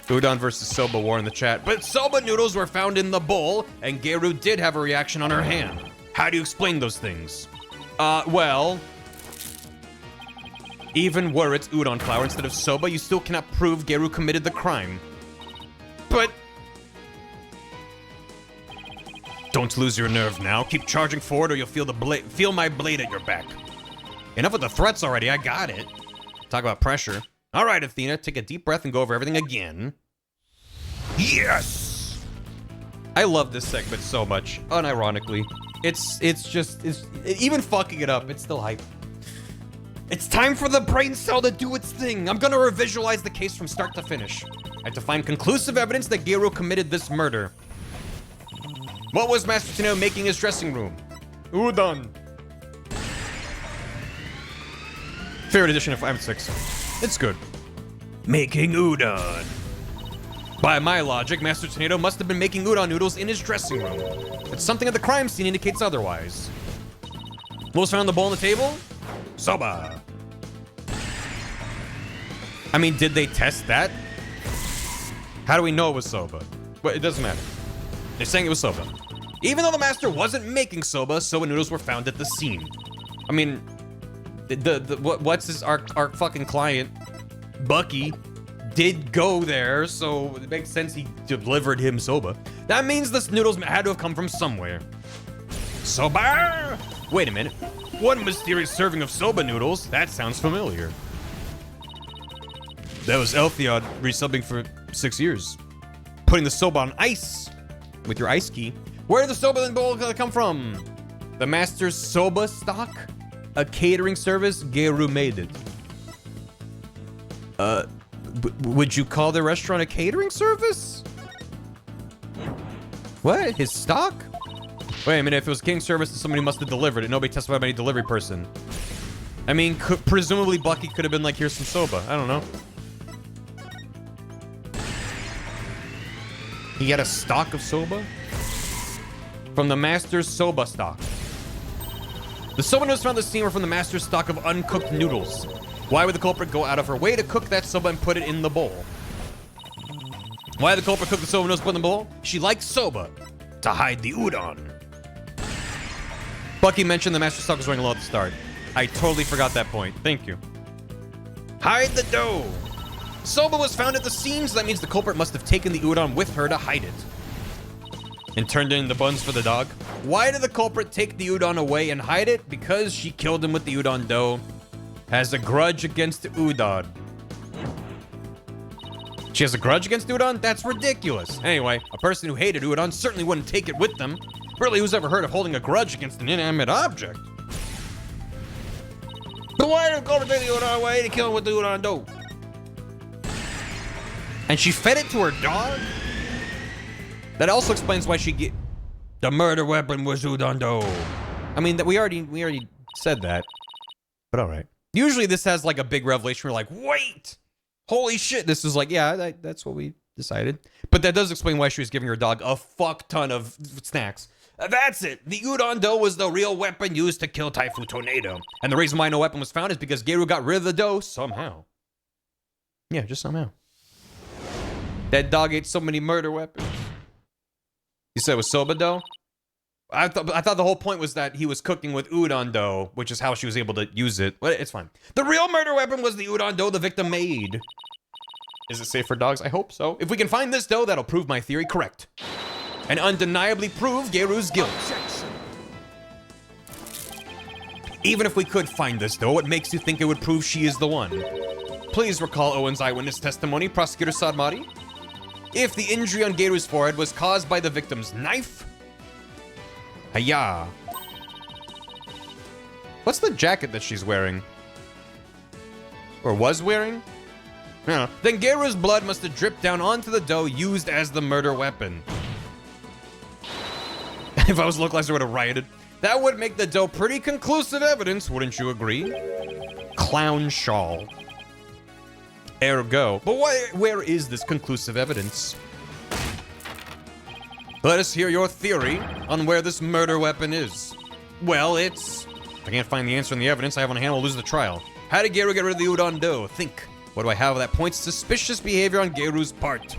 Udon versus soba war in the chat. But soba noodles were found in the bowl, and Geru did have a reaction on her hand. How do you explain those things? Well... Even were it udon flour instead of soba, you still cannot prove Geru committed the crime. But... Don't lose your nerve now. Keep charging forward or you'll feel my blade at your back. Enough with the threats already, I got it. Talk about pressure. All right, Athena, take a deep breath and go over everything again. Yes! I love this segment so much, unironically. It's even fucking it up, it's still hype. It's time for the brain cell to do its thing. I'm gonna revisualize the case from start to finish. I have to find conclusive evidence that Gero committed this murder. What was Master Tino making in his dressing room? Udon. Favorite edition of 5-6. It's good. Making udon. By my logic, Master Tornado must have been making udon noodles in his dressing room. But something at the crime scene indicates otherwise. What was found on the bowl on the table? Soba. I mean, did they test that? How do we know it was soba? Well, it doesn't matter. They're saying it was soba. Even though the master wasn't making soba noodles were found at the scene. I mean, what's his our fucking client? Bucky did go there, so it makes sense he delivered him soba. That means the noodles had to have come from somewhere. Soba? Wait a minute. One mysterious serving of soba noodles? That sounds familiar. That was Elfiod resubbing for 6 years. Putting the soba on ice with your ice key. Where did the soba bowl come from? The master's soba stock? A catering service? Geru made it. Would you call the restaurant a catering service? What? His stock? Wait a minute, if it was king service, then somebody must have delivered it. Nobody testified about any delivery person. I mean, presumably Bucky could have been like, here's some soba. I don't know. He had a stock of soba? From the master's soba stock. The soba noodles found at the scene were from the master's stock of uncooked noodles. Why would the culprit go out of her way to cook that soba and put it in the bowl? Why did the culprit cook the soba noodles and put in the bowl? She liked soba. To hide the udon. Bucky mentioned the master's stock was running low at the start. I totally forgot that point. Thank you. Hide the dough. Soba was found at the scene, so that means the culprit must have taken the udon with her to hide it. And turned it into buns for the dog. Why did the culprit take the udon away and hide it? Because she killed him with the udon dough. Has a grudge against udon. She has a grudge against udon? That's ridiculous. Anyway, a person who hated udon certainly wouldn't take it with them. Really, who's ever heard of holding a grudge against an inanimate object? But why did the culprit take the udon away to kill him with the udon dough? And she fed it to her dog? That also explains why she get the murder weapon was udon dough. I mean, that we already said that. But all right. Usually this has like a big revelation. We're like, wait, holy shit. This is like, yeah, that's what we decided. But that does explain why she was giving her dog a fuck ton of snacks. That's it. The udon dough was the real weapon used to kill Typhoon Tornado. And the reason why no weapon was found is because Geru got rid of the dough somehow. Yeah, just somehow. That dog ate so many murder weapons. You said it was soba dough? I thought the whole point was that he was cooking with udon dough, which is how she was able to use it. But it's fine. The real murder weapon was the udon dough the victim made. Is it safe for dogs? I hope so. If we can find this dough, that'll prove my theory correct. And undeniably prove Geru's guilt. Objection. Even if we could find this dough, what makes you think it would prove she is the one? Please recall Owen's eyewitness testimony, Prosecutor Sadmati. If the injury on Geru's forehead was caused by the victim's knife, Hiya. What's the jacket that she's wearing? Or was wearing? Yeah. Then Geru's blood must have dripped down onto the dough used as the murder weapon. If I was localizer, I would have rioted. That would make the dough pretty conclusive evidence, wouldn't you agree? Clown shawl. Ergo. But where is this conclusive evidence? Let us hear your theory on where this murder weapon is. Well, it's... If I can't find the answer in the evidence I have on hand, I'll lose the trial. How did Geru get rid of the udon dough? Think. What do I have that points to suspicious behavior on Geru's part?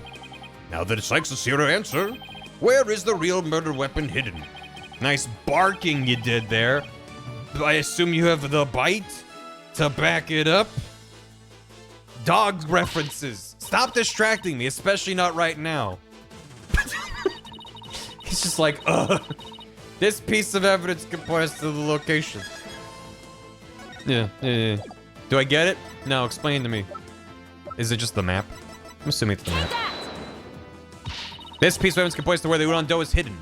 Now that it's like to hear her answer, where is the real murder weapon hidden? Nice barking you did there. I assume you have the bite to back it up? Dog references. Stop distracting me, especially not right now. He's just like, this piece of evidence compares to the location. Yeah. Do I get it? No, explain to me. Is it just the map? I'm assuming it's the map. This piece of evidence can point us to where the udon dough is hidden.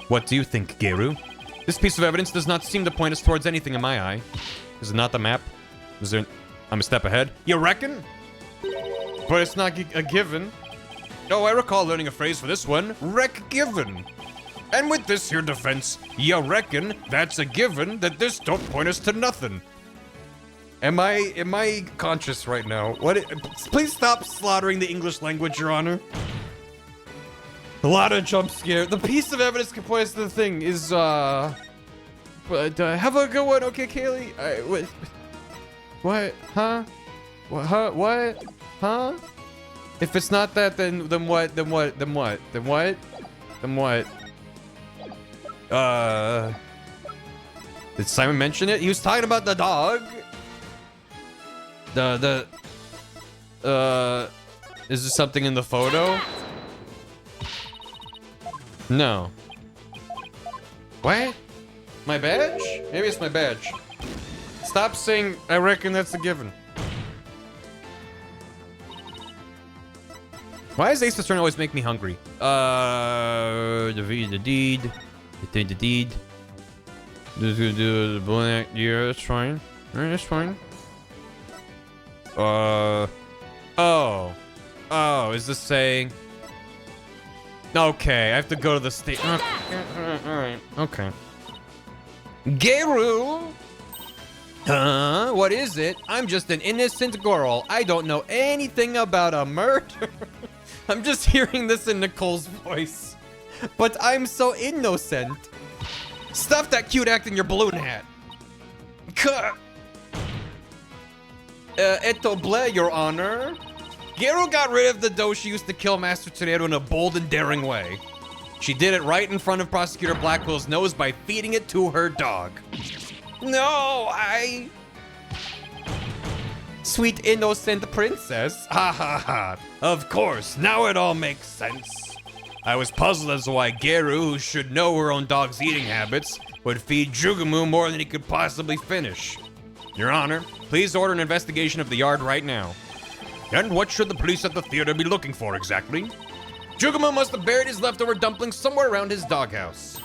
What do you think, Geru? This piece of evidence does not seem to point us towards anything in my eye. Is it not the map? Is there... I'm a step ahead. You reckon? But it's not a given. Oh, I recall learning a phrase for this one. Wreck-given. And with this here defense, you reckon that's a given that this don't point us to nothing. Am I conscious right now? Please stop slaughtering the English language, Your Honor. A lot of jump scare. The piece of evidence can point us to the thing is, have a good one, okay, Kaylee? What? Huh? What? Huh? What? Huh? If it's not that, then what? Then what? Then what? Then what? Then what? Did Simon mention it? He was talking about the dog. Is there something in the photo? No. What? My badge? Maybe it's my badge. Stop saying, I reckon that's a given. Why does Ace Attorney always make me hungry? The deed. The black, yeah, that's fine. Alright, that's fine. Oh, is this saying? Okay, I have to go to the state. Alright, okay. Geru! Huh? What is it? I'm just an innocent girl. I don't know anything about a murder. I'm just hearing this in Nicole's voice. But I'm so innocent. Stuff that cute act in your balloon hat. Etoble, Your Honor. Geru got rid of the dough she used to kill Master Tornado in a bold and daring way. She did it right in front of Prosecutor Blackwell's nose by feeding it to her dog. No, Sweet innocent princess. Ha ha ha. Of course, now it all makes sense. I was puzzled as to why Geru, who should know her own dog's eating habits, would feed Jugamu more than he could possibly finish. Your Honor, please order an investigation of the yard right now. And what should the police at the theater be looking for exactly? Jugamu must have buried his leftover dumplings somewhere around his doghouse.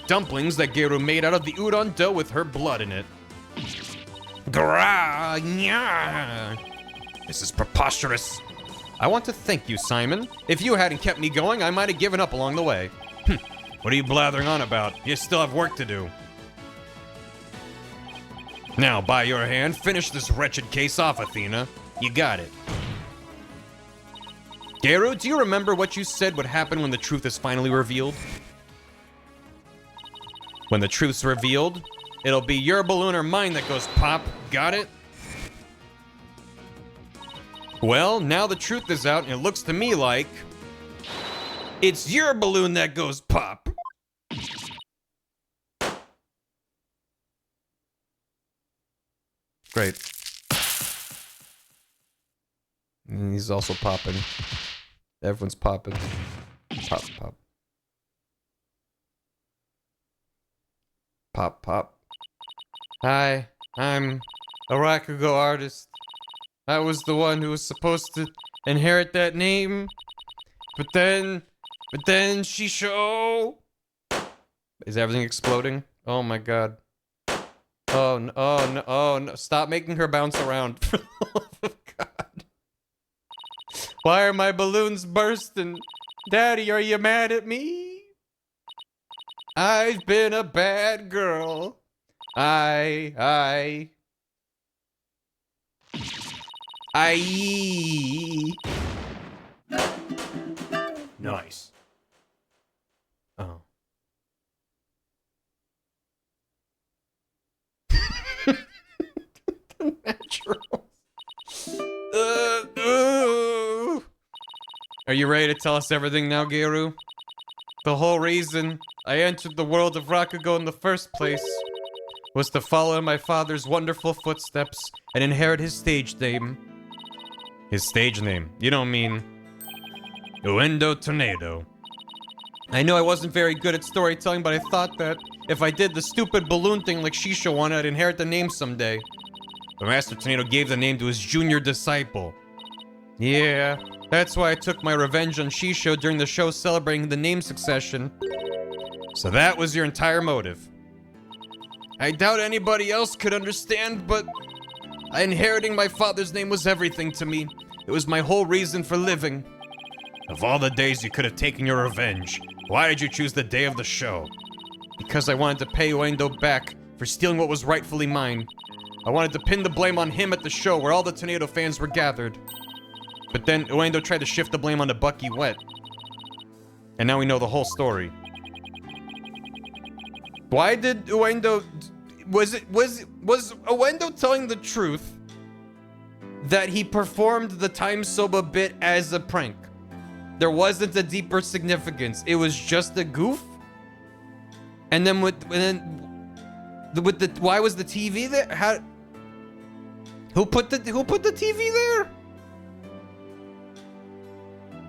Dumplings that Geru made out of the udon dough with her blood in it. This is preposterous. I want to thank you, Simon. If you hadn't kept me going, I might have given up along the way. What are you blathering on about? You still have work to do. Now, by your hand, finish this wretched case off, Athena. You got it. Geru, do you remember what you said would happen when the truth is finally revealed? When the truth's revealed, it'll be your balloon or mine that goes pop. Got it? Well, now the truth is out, and it looks to me like it's your balloon that goes pop. Great. And he's also popping. Everyone's popping. Pop, pop. Pop, pop. Hi, I'm a raku-go artist. I was the one who was supposed to inherit that name. But then Shisho. Is everything exploding? Oh my god. Oh no, oh no, oh no. Stop making her bounce around. For the love of God. Why are my balloons bursting? Daddy, are you mad at me? I've been a bad girl. Nice. Oh. Natural. Are you ready to tell us everything now, Geru? The whole reason I entered the world of Raku-go in the first place was to follow in my father's wonderful footsteps and inherit his stage name. His stage name? You don't mean Uendo Tornado. I know I wasn't very good at storytelling, but I thought that if I did the stupid balloon thing like Shisha wanted, I'd inherit the name someday. But Master Tornado gave the name to his junior disciple. Yeah, that's why I took my revenge on Shisho during the show celebrating the name succession. So that was your entire motive. I doubt anybody else could understand, but inheriting my father's name was everything to me. It was my whole reason for living. Of all the days you could have taken your revenge, why did you choose the day of the show? Because I wanted to pay Uendo back for stealing what was rightfully mine. I wanted to pin the blame on him at the show where all the Tornado fans were gathered. But then Uendo tried to shift the blame onto Bucky Wet. And now we know the whole story. Why did Uendo... Was Uendo telling the truth that he performed the Time Soba bit as a prank? There wasn't a deeper significance. It was just a goof? And then why was the TV there? Who put the TV there?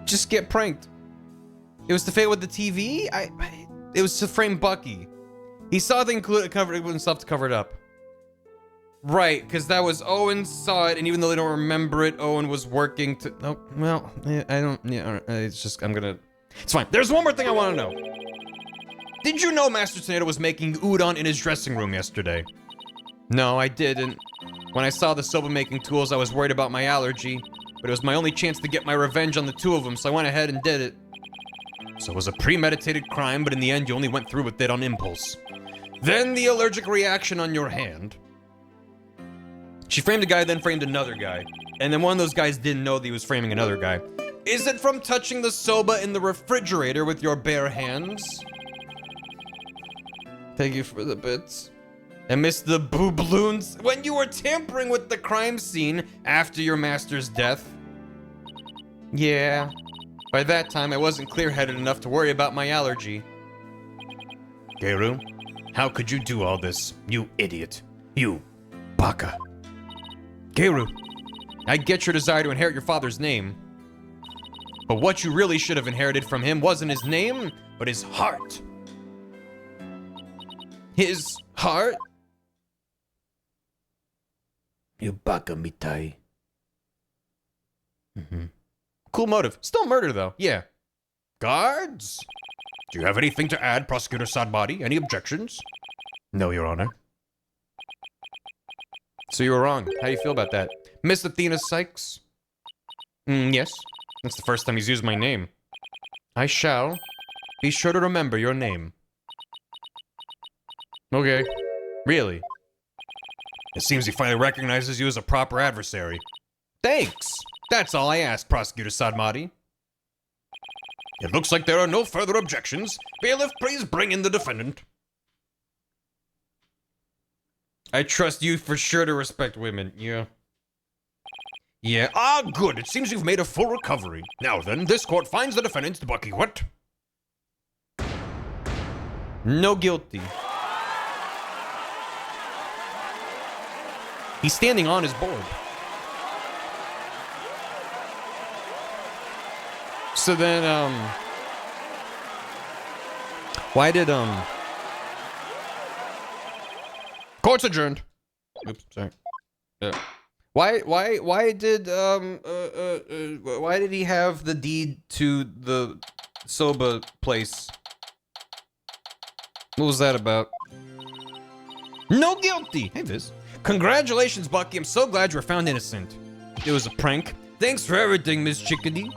Just get pranked. It was to fail with the TV? It was to frame Bucky. He saw the cover himself to cover it up. Right, because that was Owen saw it, and even though they don't remember it, Owen was working to... Oh, well, yeah, I don't... Yeah, it's just... It's fine. There's one more thing I want to know. Did you know Master Tornado was making udon in his dressing room yesterday? No, I didn't. When I saw the soba making tools, I was worried about my allergy, but it was my only chance to get my revenge on the two of them, so I went ahead and did it. So it was a premeditated crime, but in the end, you only went through with it on impulse. Then the allergic reaction on your hand... She framed a guy, then framed another guy. And then one of those guys didn't know that he was framing another guy. Is it from touching the soba in the refrigerator with your bare hands? Thank you for the bits. I missed the boobloons when you were tampering with the crime scene after your master's death. Yeah. By that time, I wasn't clear-headed enough to worry about my allergy. Geru, how could you do all this? You idiot. You baka. Geru, I get your desire to inherit your father's name. But what you really should have inherited from him wasn't his name, but his heart. His heart? You baka mitai. Cool motive. Still murder, though. Yeah. Guards? Do you have anything to add, Prosecutor Sadbody? Any objections? No, Your Honor. So you were wrong. How do you feel about that? Miss Athena Sykes? Yes. That's the first time he's used my name. I shall. Be sure to remember your name. Okay. Really? It seems he finally recognizes you as a proper adversary. Thanks! That's all I asked, Prosecutor Sadmati. It looks like there are no further objections. Bailiff, please bring in the defendant. I trust you for sure to respect women, yeah. Yeah, good. It seems you've made a full recovery. Now then, this court finds the defendant, Bucky what? No guilty. He's standing on his board. So then, why did, Court's adjourned. Oops, sorry. Why did he have the deed to the soba place? What was that about? No guilty! Hey, Viz. Congratulations, Bucky. I'm so glad you were found innocent. It was a prank. Thanks for everything, Miss Chickadee.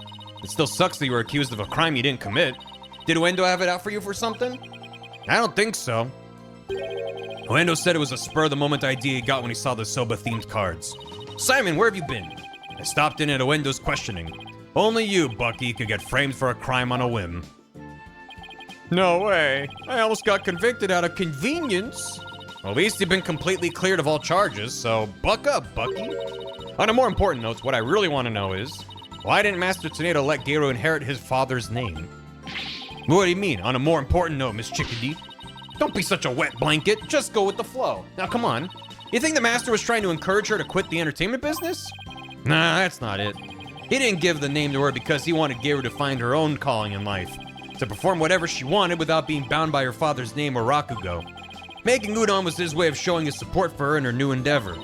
It still sucks that you were accused of a crime you didn't commit. Did Uendo have it out for you for something? I don't think so. Uendo said it was a spur-of-the-moment idea he got when he saw the soba-themed cards. Simon, where have you been? I stopped in at Uendo's questioning. Only you, Bucky, could get framed for a crime on a whim. No way. I almost got convicted out of convenience. Well, at least you've been completely cleared of all charges, so buck up, Bucky. On a more important note, what I really want to know is, why didn't Master Tornado let Geru inherit his father's name? What do you mean? On a more important note, Miss Chickadee? Don't be such a wet blanket. Just go with the flow. Now, come on. You think the Master was trying to encourage her to quit the entertainment business? Nah, that's not it. He didn't give the name to her because he wanted Geru to find her own calling in life. To perform whatever she wanted without being bound by her father's name or raku-go. Making udon was his way of showing his support for her in her new endeavor.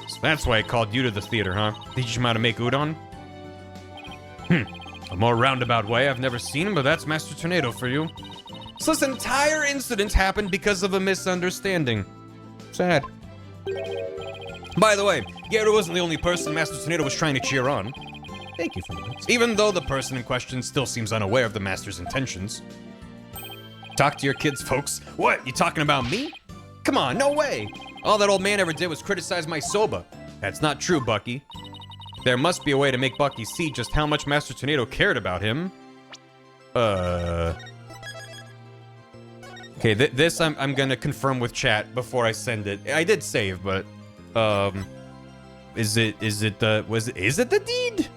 So that's why he called you to the theater, huh? Teach him how to make udon? A more roundabout way I've never seen, but that's Master Tornado for you. So this entire incident happened because of a misunderstanding. Sad. By the way, Garu wasn't the only person Master Tornado was trying to cheer on. Thank you for that. Even though the person in question still seems unaware of the Master's intentions. Talk to your kids, folks. What? You talking about me? Come on, no way. All that old man ever did was criticize my soba. That's not true, Bucky. There must be a way to make Bucky see just how much Master Tornado cared about him. Okay, this I'm gonna confirm with chat before I send it. I did save, but is it the deed?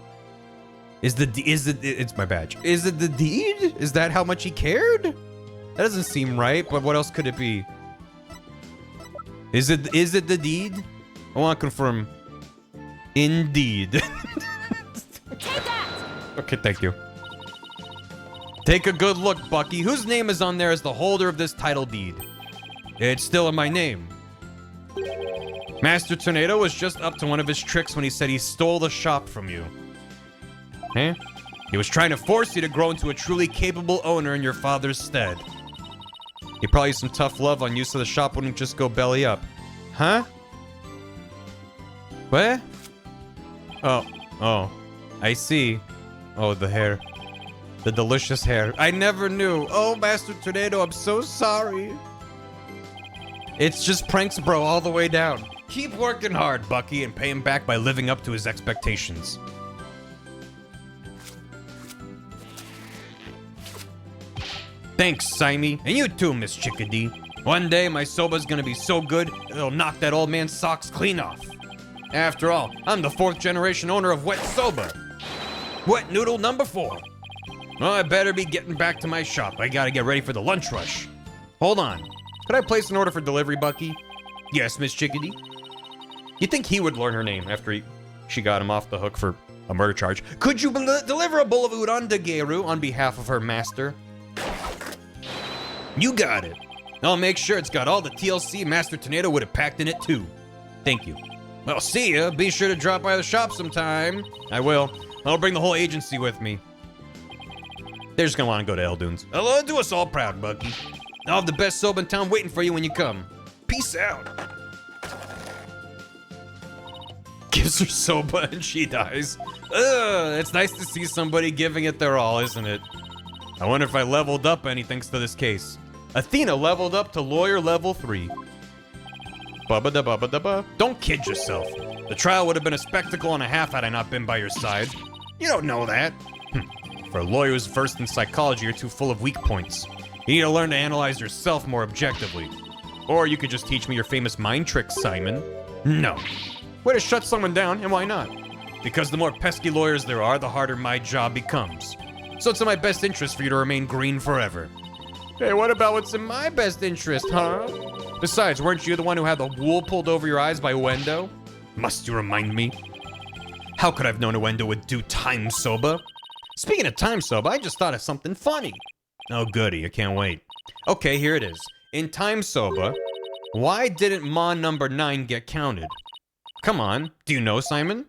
It's my badge. Is it the deed? Is that how much he cared? That doesn't seem right, but what else could it be? Is it the deed? I want to confirm. Indeed. Take that! Okay, thank you. Take a good look, Bucky. Whose name is on there as the holder of this title deed? It's still in my name. Master Tornado was just up to one of his tricks when he said he stole the shop from you. Eh? He was trying to force you to grow into a truly capable owner in your father's stead. He probably used some tough love on you so the shop wouldn't just go belly up. Huh? What? Oh, I see. Oh, the hair. The delicious hair. I never knew. Oh, Master Tornado, I'm so sorry. It's just pranks, bro, all the way down. Keep working hard, Bucky, and pay him back by living up to his expectations. Thanks, Simey. And you too, Miss Chickadee. One day, my soba's gonna be so good, it'll knock that old man's socks clean off. After all, I'm the 4th generation owner of Wet Soba. Wet Noodle number 4. Well, I better be getting back to my shop. I gotta get ready for the lunch rush. Hold on. Could I place an order for delivery, Bucky? Yes, Miss Chickadee. You'd think he would learn her name after she got him off the hook for a murder charge. Could you deliver a bowl of udon to Garu on behalf of her master? You got it. I'll make sure it's got all the TLC Master Tornado would have packed in it too. Thank you. Well, see ya. Be sure to drop by the shop sometime. I will. I'll bring the whole agency with me. They're just gonna want to go to Eldunes. Hello, do us all proud, Bucky. I'll have the best soba in town waiting for you when you come. Peace out. Gives her soba and she dies. Ugh, it's nice to see somebody giving it their all, isn't it? I wonder if I leveled up any thanks to this case. Athena leveled up to lawyer level 3. Bubba da bubba da ba. Don't kid yourself. The trial would have been a spectacle and a half had I not been by your side. You don't know that. For a lawyer who's versed in psychology, you're too full of weak points. You need to learn to analyze yourself more objectively. Or you could just teach me your famous mind tricks, Simon. No. Way to shut someone down, and why not? Because the more pesky lawyers there are, the harder my job becomes. So it's in my best interest for you to remain green forever. Hey, what about what's in my best interest, huh? Besides, weren't you the one who had the wool pulled over your eyes by Wendo? Must you remind me? How could I have known Wendo would do time soba? Speaking of time soba, I just thought of something funny. Oh, goody, I can't wait. Okay, here it is. In time soba, why didn't Mon number 9 get counted? Come on, do you know, Simon?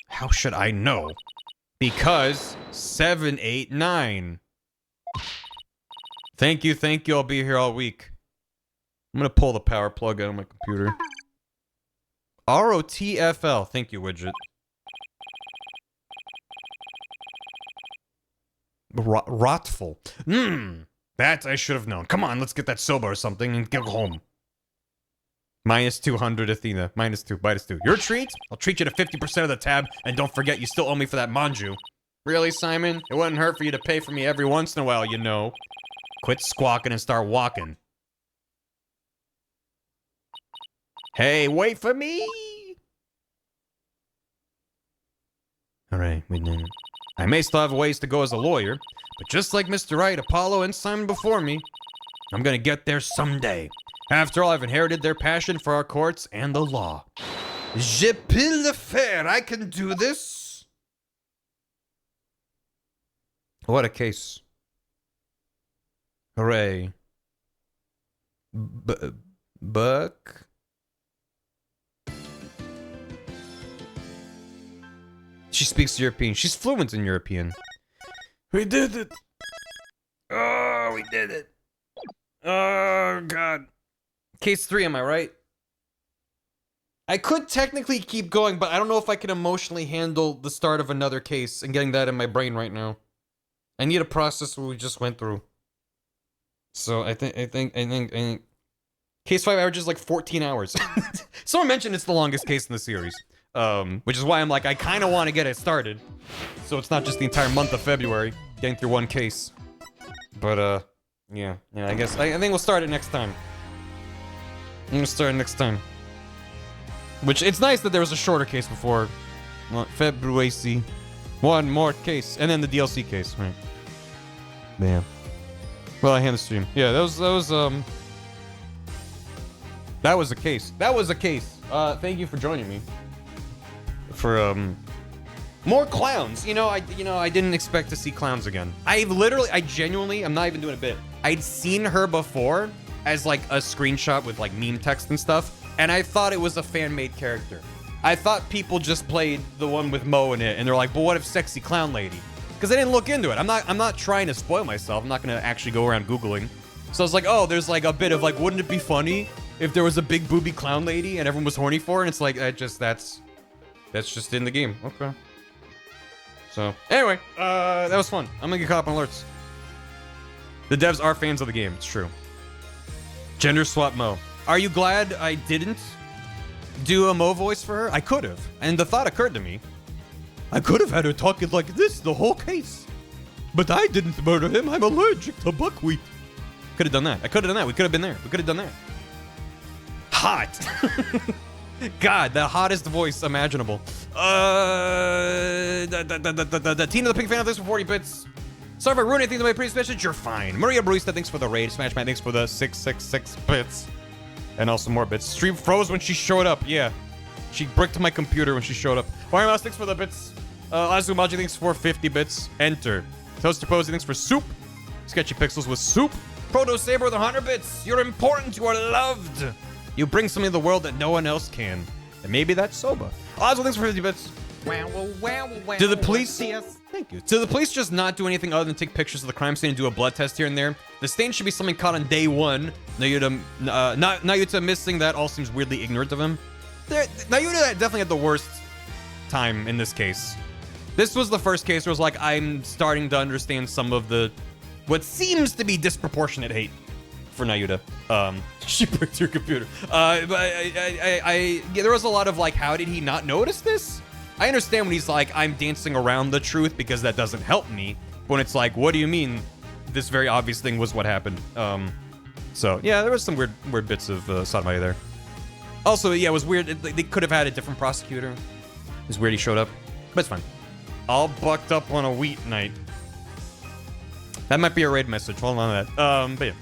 How should I know? Because 7, 8, 9. Thank you, I'll be here all week. I'm gonna pull the power plug out of my computer. ROTFL, thank you, widget. Rotful. That I should have known. Come on, let's get that soba or something and go home. Minus 200, Athena. Minus 2. Your treat? I'll treat you to 50% of the tab, and don't forget you still owe me for that manju. Really, Simon? It wouldn't hurt for you to pay for me every once in a while, you know. Quit squawking and start walking. Hey, wait for me! Alright, we did it. I may still have ways to go as a lawyer, but just like Mr. Wright, Apollo, and Simon before me, I'm gonna get there someday. After all, I've inherited their passion for our courts and the law. Je peux le faire. I can do this. What a case. Hooray. Buck? She speaks European. She's fluent in European. We did it. Oh, we did it. Oh, God. Case 3, am I right? I could technically keep going, but I don't know if I can emotionally handle the start of another case and getting that in my brain right now. I need to process what we just went through. So I think case 5 averages like 14 hours. Someone mentioned it's the longest case in the series. Which is why I'm like, I kind of want to get it started. So it's not just the entire month of February getting through one case. But, yeah, I guess, I think we'll start it next time. I'm gonna start it next time. Which, it's nice that there was a shorter case before. February, one more case, and then the DLC case, right? Damn. Well, I hand the stream. Yeah, that was a case. That was a case. Thank you for joining me. For, more clowns. I didn't expect to see clowns again. I genuinely, I'm not even doing a bit. I'd seen her before as like a screenshot with like meme text and stuff, and I thought it was a fan-made character. I thought people just played the one with Mo in it, and they're like, but what if sexy clown lady? Because I didn't look into it. I'm not trying to spoil myself. I'm not gonna actually go around Googling. So I was like, oh, there's like a bit of like, wouldn't it be funny if there was a big booby clown lady and everyone was horny for her? And it's like, that's just in the game. Okay. So anyway, that was fun. I'm gonna get caught up on alerts. The devs are fans of the game. It's true. Gender swap Mo. Are you glad I didn't do a Mo voice for her? I could have, and the thought occurred to me. I could have had her talking like this the whole case. But I didn't murder him. I'm allergic to buckwheat. Could have done that. I could have done that. We could have been there. We could have done that. Hot. God, the hottest voice imaginable. Tina the Pink Fan, thanks for 40 bits. Sorry if I ruined anything to my previous message. You're fine. Maria Barista, thanks for the raid. Smash Matt, thanks for the 666 bits. And also more bits. Stream froze when she showed up. Yeah. She bricked my computer when she showed up. Mario Mouse, thanks for the bits. Azumaji, thanks for 50 bits. Enter. Toaster Posey, thanks for soup. Sketchy Pixels with soup. Proto Saber with 100 bits. You're important. You are loved. You bring something to the world that no one else can. And maybe that's Soba. Oswald, thanks for 50 bits. Do the police... Thank you. Do the police just not do anything other than take pictures of the crime scene and do a blood test here and there? The stain should be something caught on day one. Nayuta missing that all seems weirdly ignorant of him. Nayuta definitely had the worst time in this case. This was the first case where it was like, I'm starting to understand some of the... what seems to be disproportionate hate for Nayuta. She bricked your computer. But there was a lot of like, how did he not notice this? I understand when he's like, I'm dancing around the truth because that doesn't help me. But when it's like, what do you mean? This very obvious thing was what happened. So yeah, there was some weird bits of sodomy there. Also, yeah, it was weird. They could have had a different prosecutor. It's weird he showed up, but it's fine. All bucked up on a wheat night. That might be a raid message. Hold on to that. But yeah.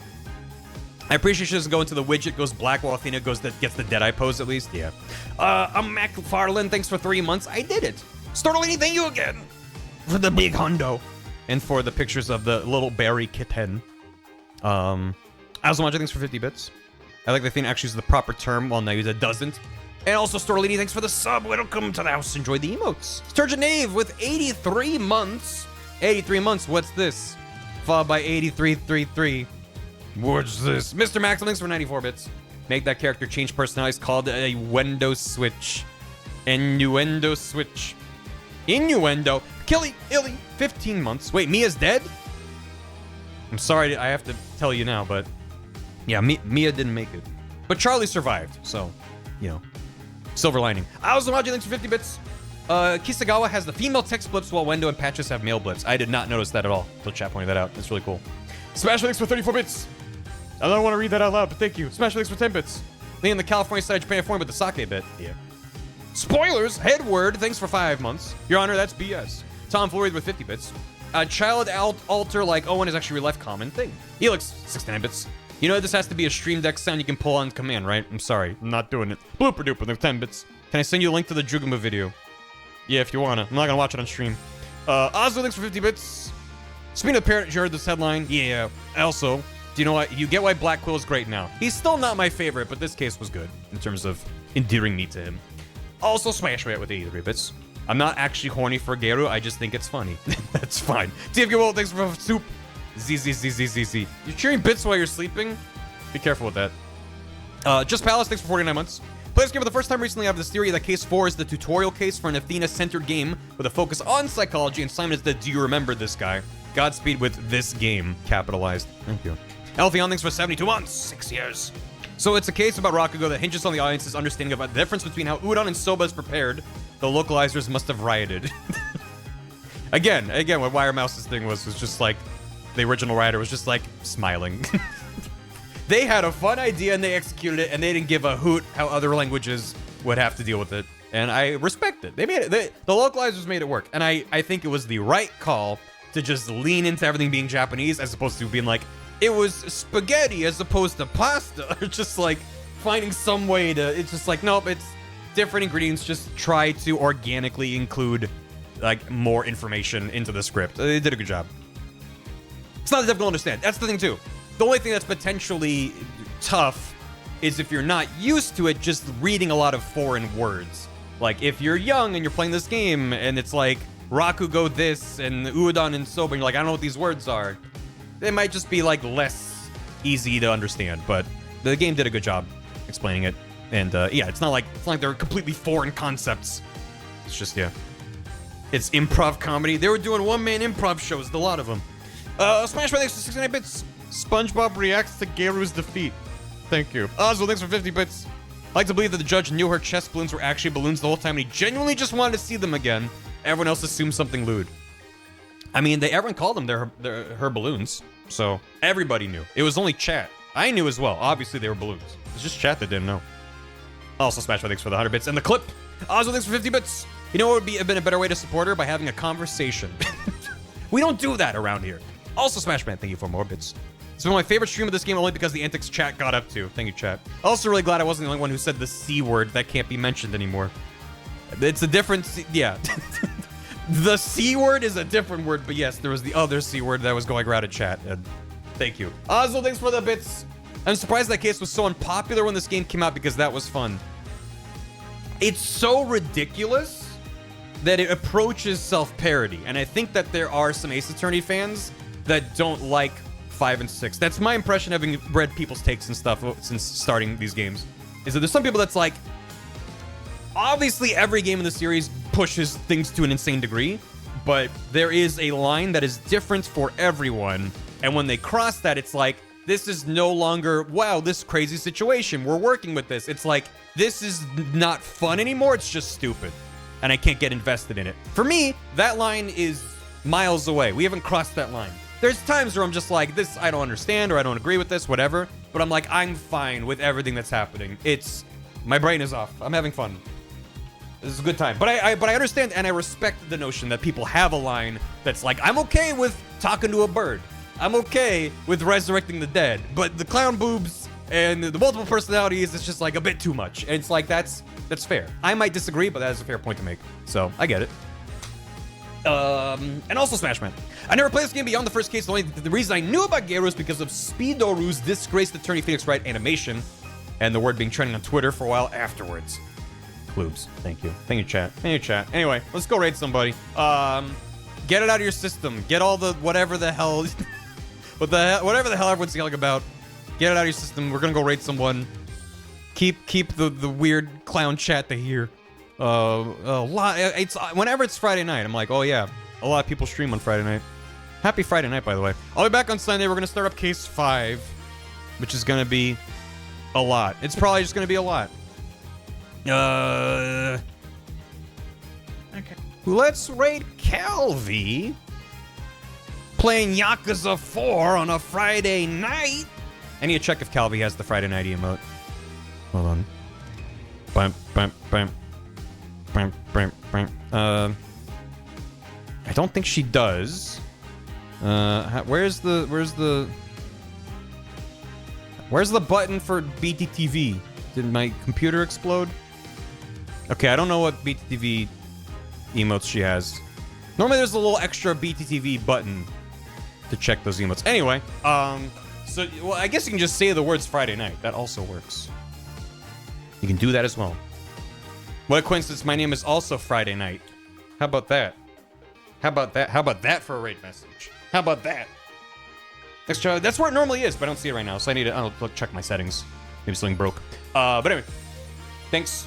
I appreciate she doesn't go into the widget, goes black while Athena gets the Deadeye pose at least. Yeah. I'm McFarlane. Thanks for 3 months. I did it. Stortolini, thank you again for the big hundo and for the pictures of the little Barry kitten. I also want thanks for 50 bits. I like that Athena actually uses the proper term while Nayuta doesn't. And also Stortolini, thanks for the sub. Welcome to the house. Enjoy the emotes. Sturgeon Knave with 83 months. 83 months. What's this? Followed by 8333. What's this? Mr. Max, thanks for 94 bits. Make that character change personalities called a Wendo switch. Innuendo switch. Innuendo. Killy, Illy, 15 months. Wait, Mia's dead? I'm sorry, I have to tell you now, but yeah, Mia didn't make it. But Charlie survived, so, you know, silver lining. Aozumaji, thanks for 50 bits. Kisagawa has the female text blips while Wendo and Patches have male blips. I did not notice that at all until chat pointed that out. That's really cool. Smash thanks for 34 bits. I don't want to read that out loud, but thank you. Smash thanks for 10 bits. Lee in the California side of Japan form with the sake bit. Yeah. Spoilers, Headward, thanks for 5 months. Your Honor, that's BS. Tom Floyd with 50 bits. Child alter like Owen is actually a left common thing. Helix, 69 bits. You know this has to be a Stream Deck sound you can pull on command, right? I'm sorry, I'm not doing it. Blooper duper, they're 10 bits. Can I send you a link to the Jugama video? Yeah, if you wanna. I'm not gonna watch it on stream. Oslo, thanks for 50 bits. Speaking of parent, you heard this headline? Yeah. Also, do you know what? You get why Black Quill is great now. He's still not my favorite, but this case was good in terms of endearing me to him. Also, Smash Rat with 83 bits. I'm not actually horny for Geru, I just think it's funny. That's fine. TFQ World, thanks for soup. ZZZZZZ. You're cheering bits while you're sleeping? Be careful with that. Just Palace, thanks for 49 months. Playing this game for the first time recently, I have this theory that Case 4 is the tutorial case for an Athena-centered game with a focus on psychology, and Simon is the do you remember this guy? Godspeed with this game, capitalized. Thank you. Alfie on things for 72 months, 6 years. So it's a case about Raku-go that hinges on the audience's understanding about the difference between how udon and soba is prepared. The localizers must have rioted. Again, what Wire Mouse's thing was just like, the original writer was just like, smiling. They had a fun idea and they executed it, and they didn't give a hoot how other languages would have to deal with it. And I respect it. They made it. The localizers made it work. And I think it was the right call to just lean into everything being Japanese as opposed to being like, it was spaghetti as opposed to pasta. Or just like finding some way to, it's just like, nope, it's different ingredients. Just try to organically include like more information into the script. They did a good job. It's not that difficult to understand. That's the thing too. The only thing that's potentially tough is if you're not used to it, just reading a lot of foreign words. Like, if you're young and you're playing this game, and it's like, Raku-go this, and udon and soba, and you're like, I don't know what these words are. They might just be, like, less easy to understand, but the game did a good job explaining it. And, yeah, it's not like they're completely foreign concepts. It's just, yeah. It's improv comedy. They were doing one-man improv shows, a lot of them. Smash by thanks for 69 bits. SpongeBob reacts to Garu's defeat. Thank you. Oswald, thanks for 50 bits. I like to believe that the judge knew her chest balloons were actually balloons the whole time, and he genuinely just wanted to see them again. Everyone else assumed something lewd. I mean, everyone called them her balloons, so everybody knew. It was only chat. I knew as well. Obviously, they were balloons. It's just chat that didn't know. Also, Smash by thanks for the 100 bits. And the clip. Oswald, thanks for 50 bits. You know what would have been a better way to support her? By having a conversation. We don't do that around here. Also, Smashman, thank you for more bits. It's been my favorite stream of this game only because the antics chat got up to. Thank you, chat. Also really glad I wasn't the only one who said the C word that can't be mentioned anymore. It's a different yeah. The C word is a different word, but yes, there was the other C word that was going around in chat. And thank you. Oswald, thanks for the bits. I'm surprised that case was so unpopular when this game came out because that was fun. It's so ridiculous that it approaches self-parody. And I think that there are some Ace Attorney fans that don't like 5 and 6. That's my impression, having read people's takes and stuff since starting these games, is that there's some people that's like, obviously every game in the series pushes things to an insane degree, but there is a line that is different for everyone, and when they cross that, it's like, this is no longer, wow, this crazy situation, we're working with this. It's like, this is not fun anymore, it's just stupid, and I can't get invested in it. For me, that line is miles away. We haven't crossed that line. There's times where I'm just like, this, I don't understand, or I don't agree with this, whatever. But I'm like, I'm fine with everything that's happening. My brain is off. I'm having fun. This is a good time. But I understand and I respect the notion that people have a line that's like, I'm okay with talking to a bird. I'm okay with resurrecting the dead. But the clown boobs and the multiple personalities, it's just like a bit too much. And it's like, that's fair. I might disagree, but that is a fair point to make. So, I get it. And also Smashman. I never played this game beyond the first case. The reason I knew about Garu is because of Speedoru's disgraced Attorney Phoenix Wright animation, and the word being trending on Twitter for a while afterwards. Kloobs, thank you. Thank you, chat. Thank you, chat. Anyway, let's go raid somebody. Get it out of your system. Get all the whatever the hell, whatever the hell everyone's yelling about. Get it out of your system. We're gonna go raid someone. Keep the weird clown chat to hear. A lot. It's whenever it's Friday night, I'm like, oh yeah, a lot of people stream on Friday night. Happy Friday night, by the way. I'll be back on Sunday. We're gonna start up case 5, which is gonna be a lot. It's probably just gonna be a lot. Okay. Let's raid Calvi. Playing Yakuza 4 on a Friday night. I need to check if Calvi has the Friday night emote. Hold on. Bam, bam, bam. Bam, bam, bam. I don't think she does. Where's the button for BTTV? Did my computer explode? Okay, I don't know what BTTV emotes she has. Normally there's a little extra BTTV button to check those emotes. Anyway, so, well, I guess you can just say the words Friday night. That also works. You can do that as well. What a coincidence, my name is also Friday Night. How about that? How about that? How about that for a raid message? How about that? That's where it normally is, but I don't see it right now, so I'll check my settings. Maybe something broke. But anyway. thanks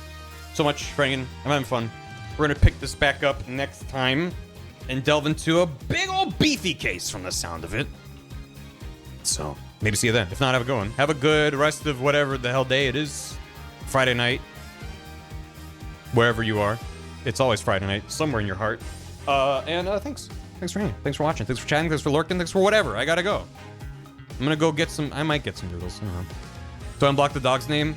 so much for hanging. I'm having fun. We're gonna pick this back up next time and delve into a big old beefy case from the sound of it. So maybe see you then. If not, have a good one. Have a good rest of whatever the hell day it is. Friday night. Wherever you are. It's always Friday night. Somewhere in your heart. Thanks. Thanks for hanging. Thanks for watching. Thanks for chatting. Thanks for lurking. Thanks for whatever. I gotta go. I'm gonna go get some... I might get some noodles. I don't know. Do I unblock the dog's name?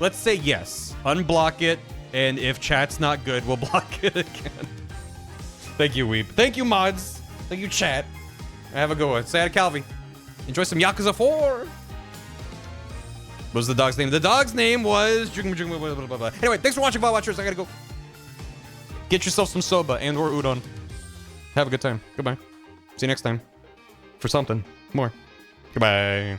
Let's say yes. Unblock it. And if chat's not good, we'll block it again. Thank you, Weep. Thank you, mods. Thank you, chat. Have a good one. Say hi to Calvi. Enjoy some Yakuza 4. What was the dog's name? The dog's name was... Anyway, thanks for watching, Bot Watchers. I gotta go. Get yourself some soba and or udon. Have a good time. Goodbye. See you next time. For something more. Goodbye.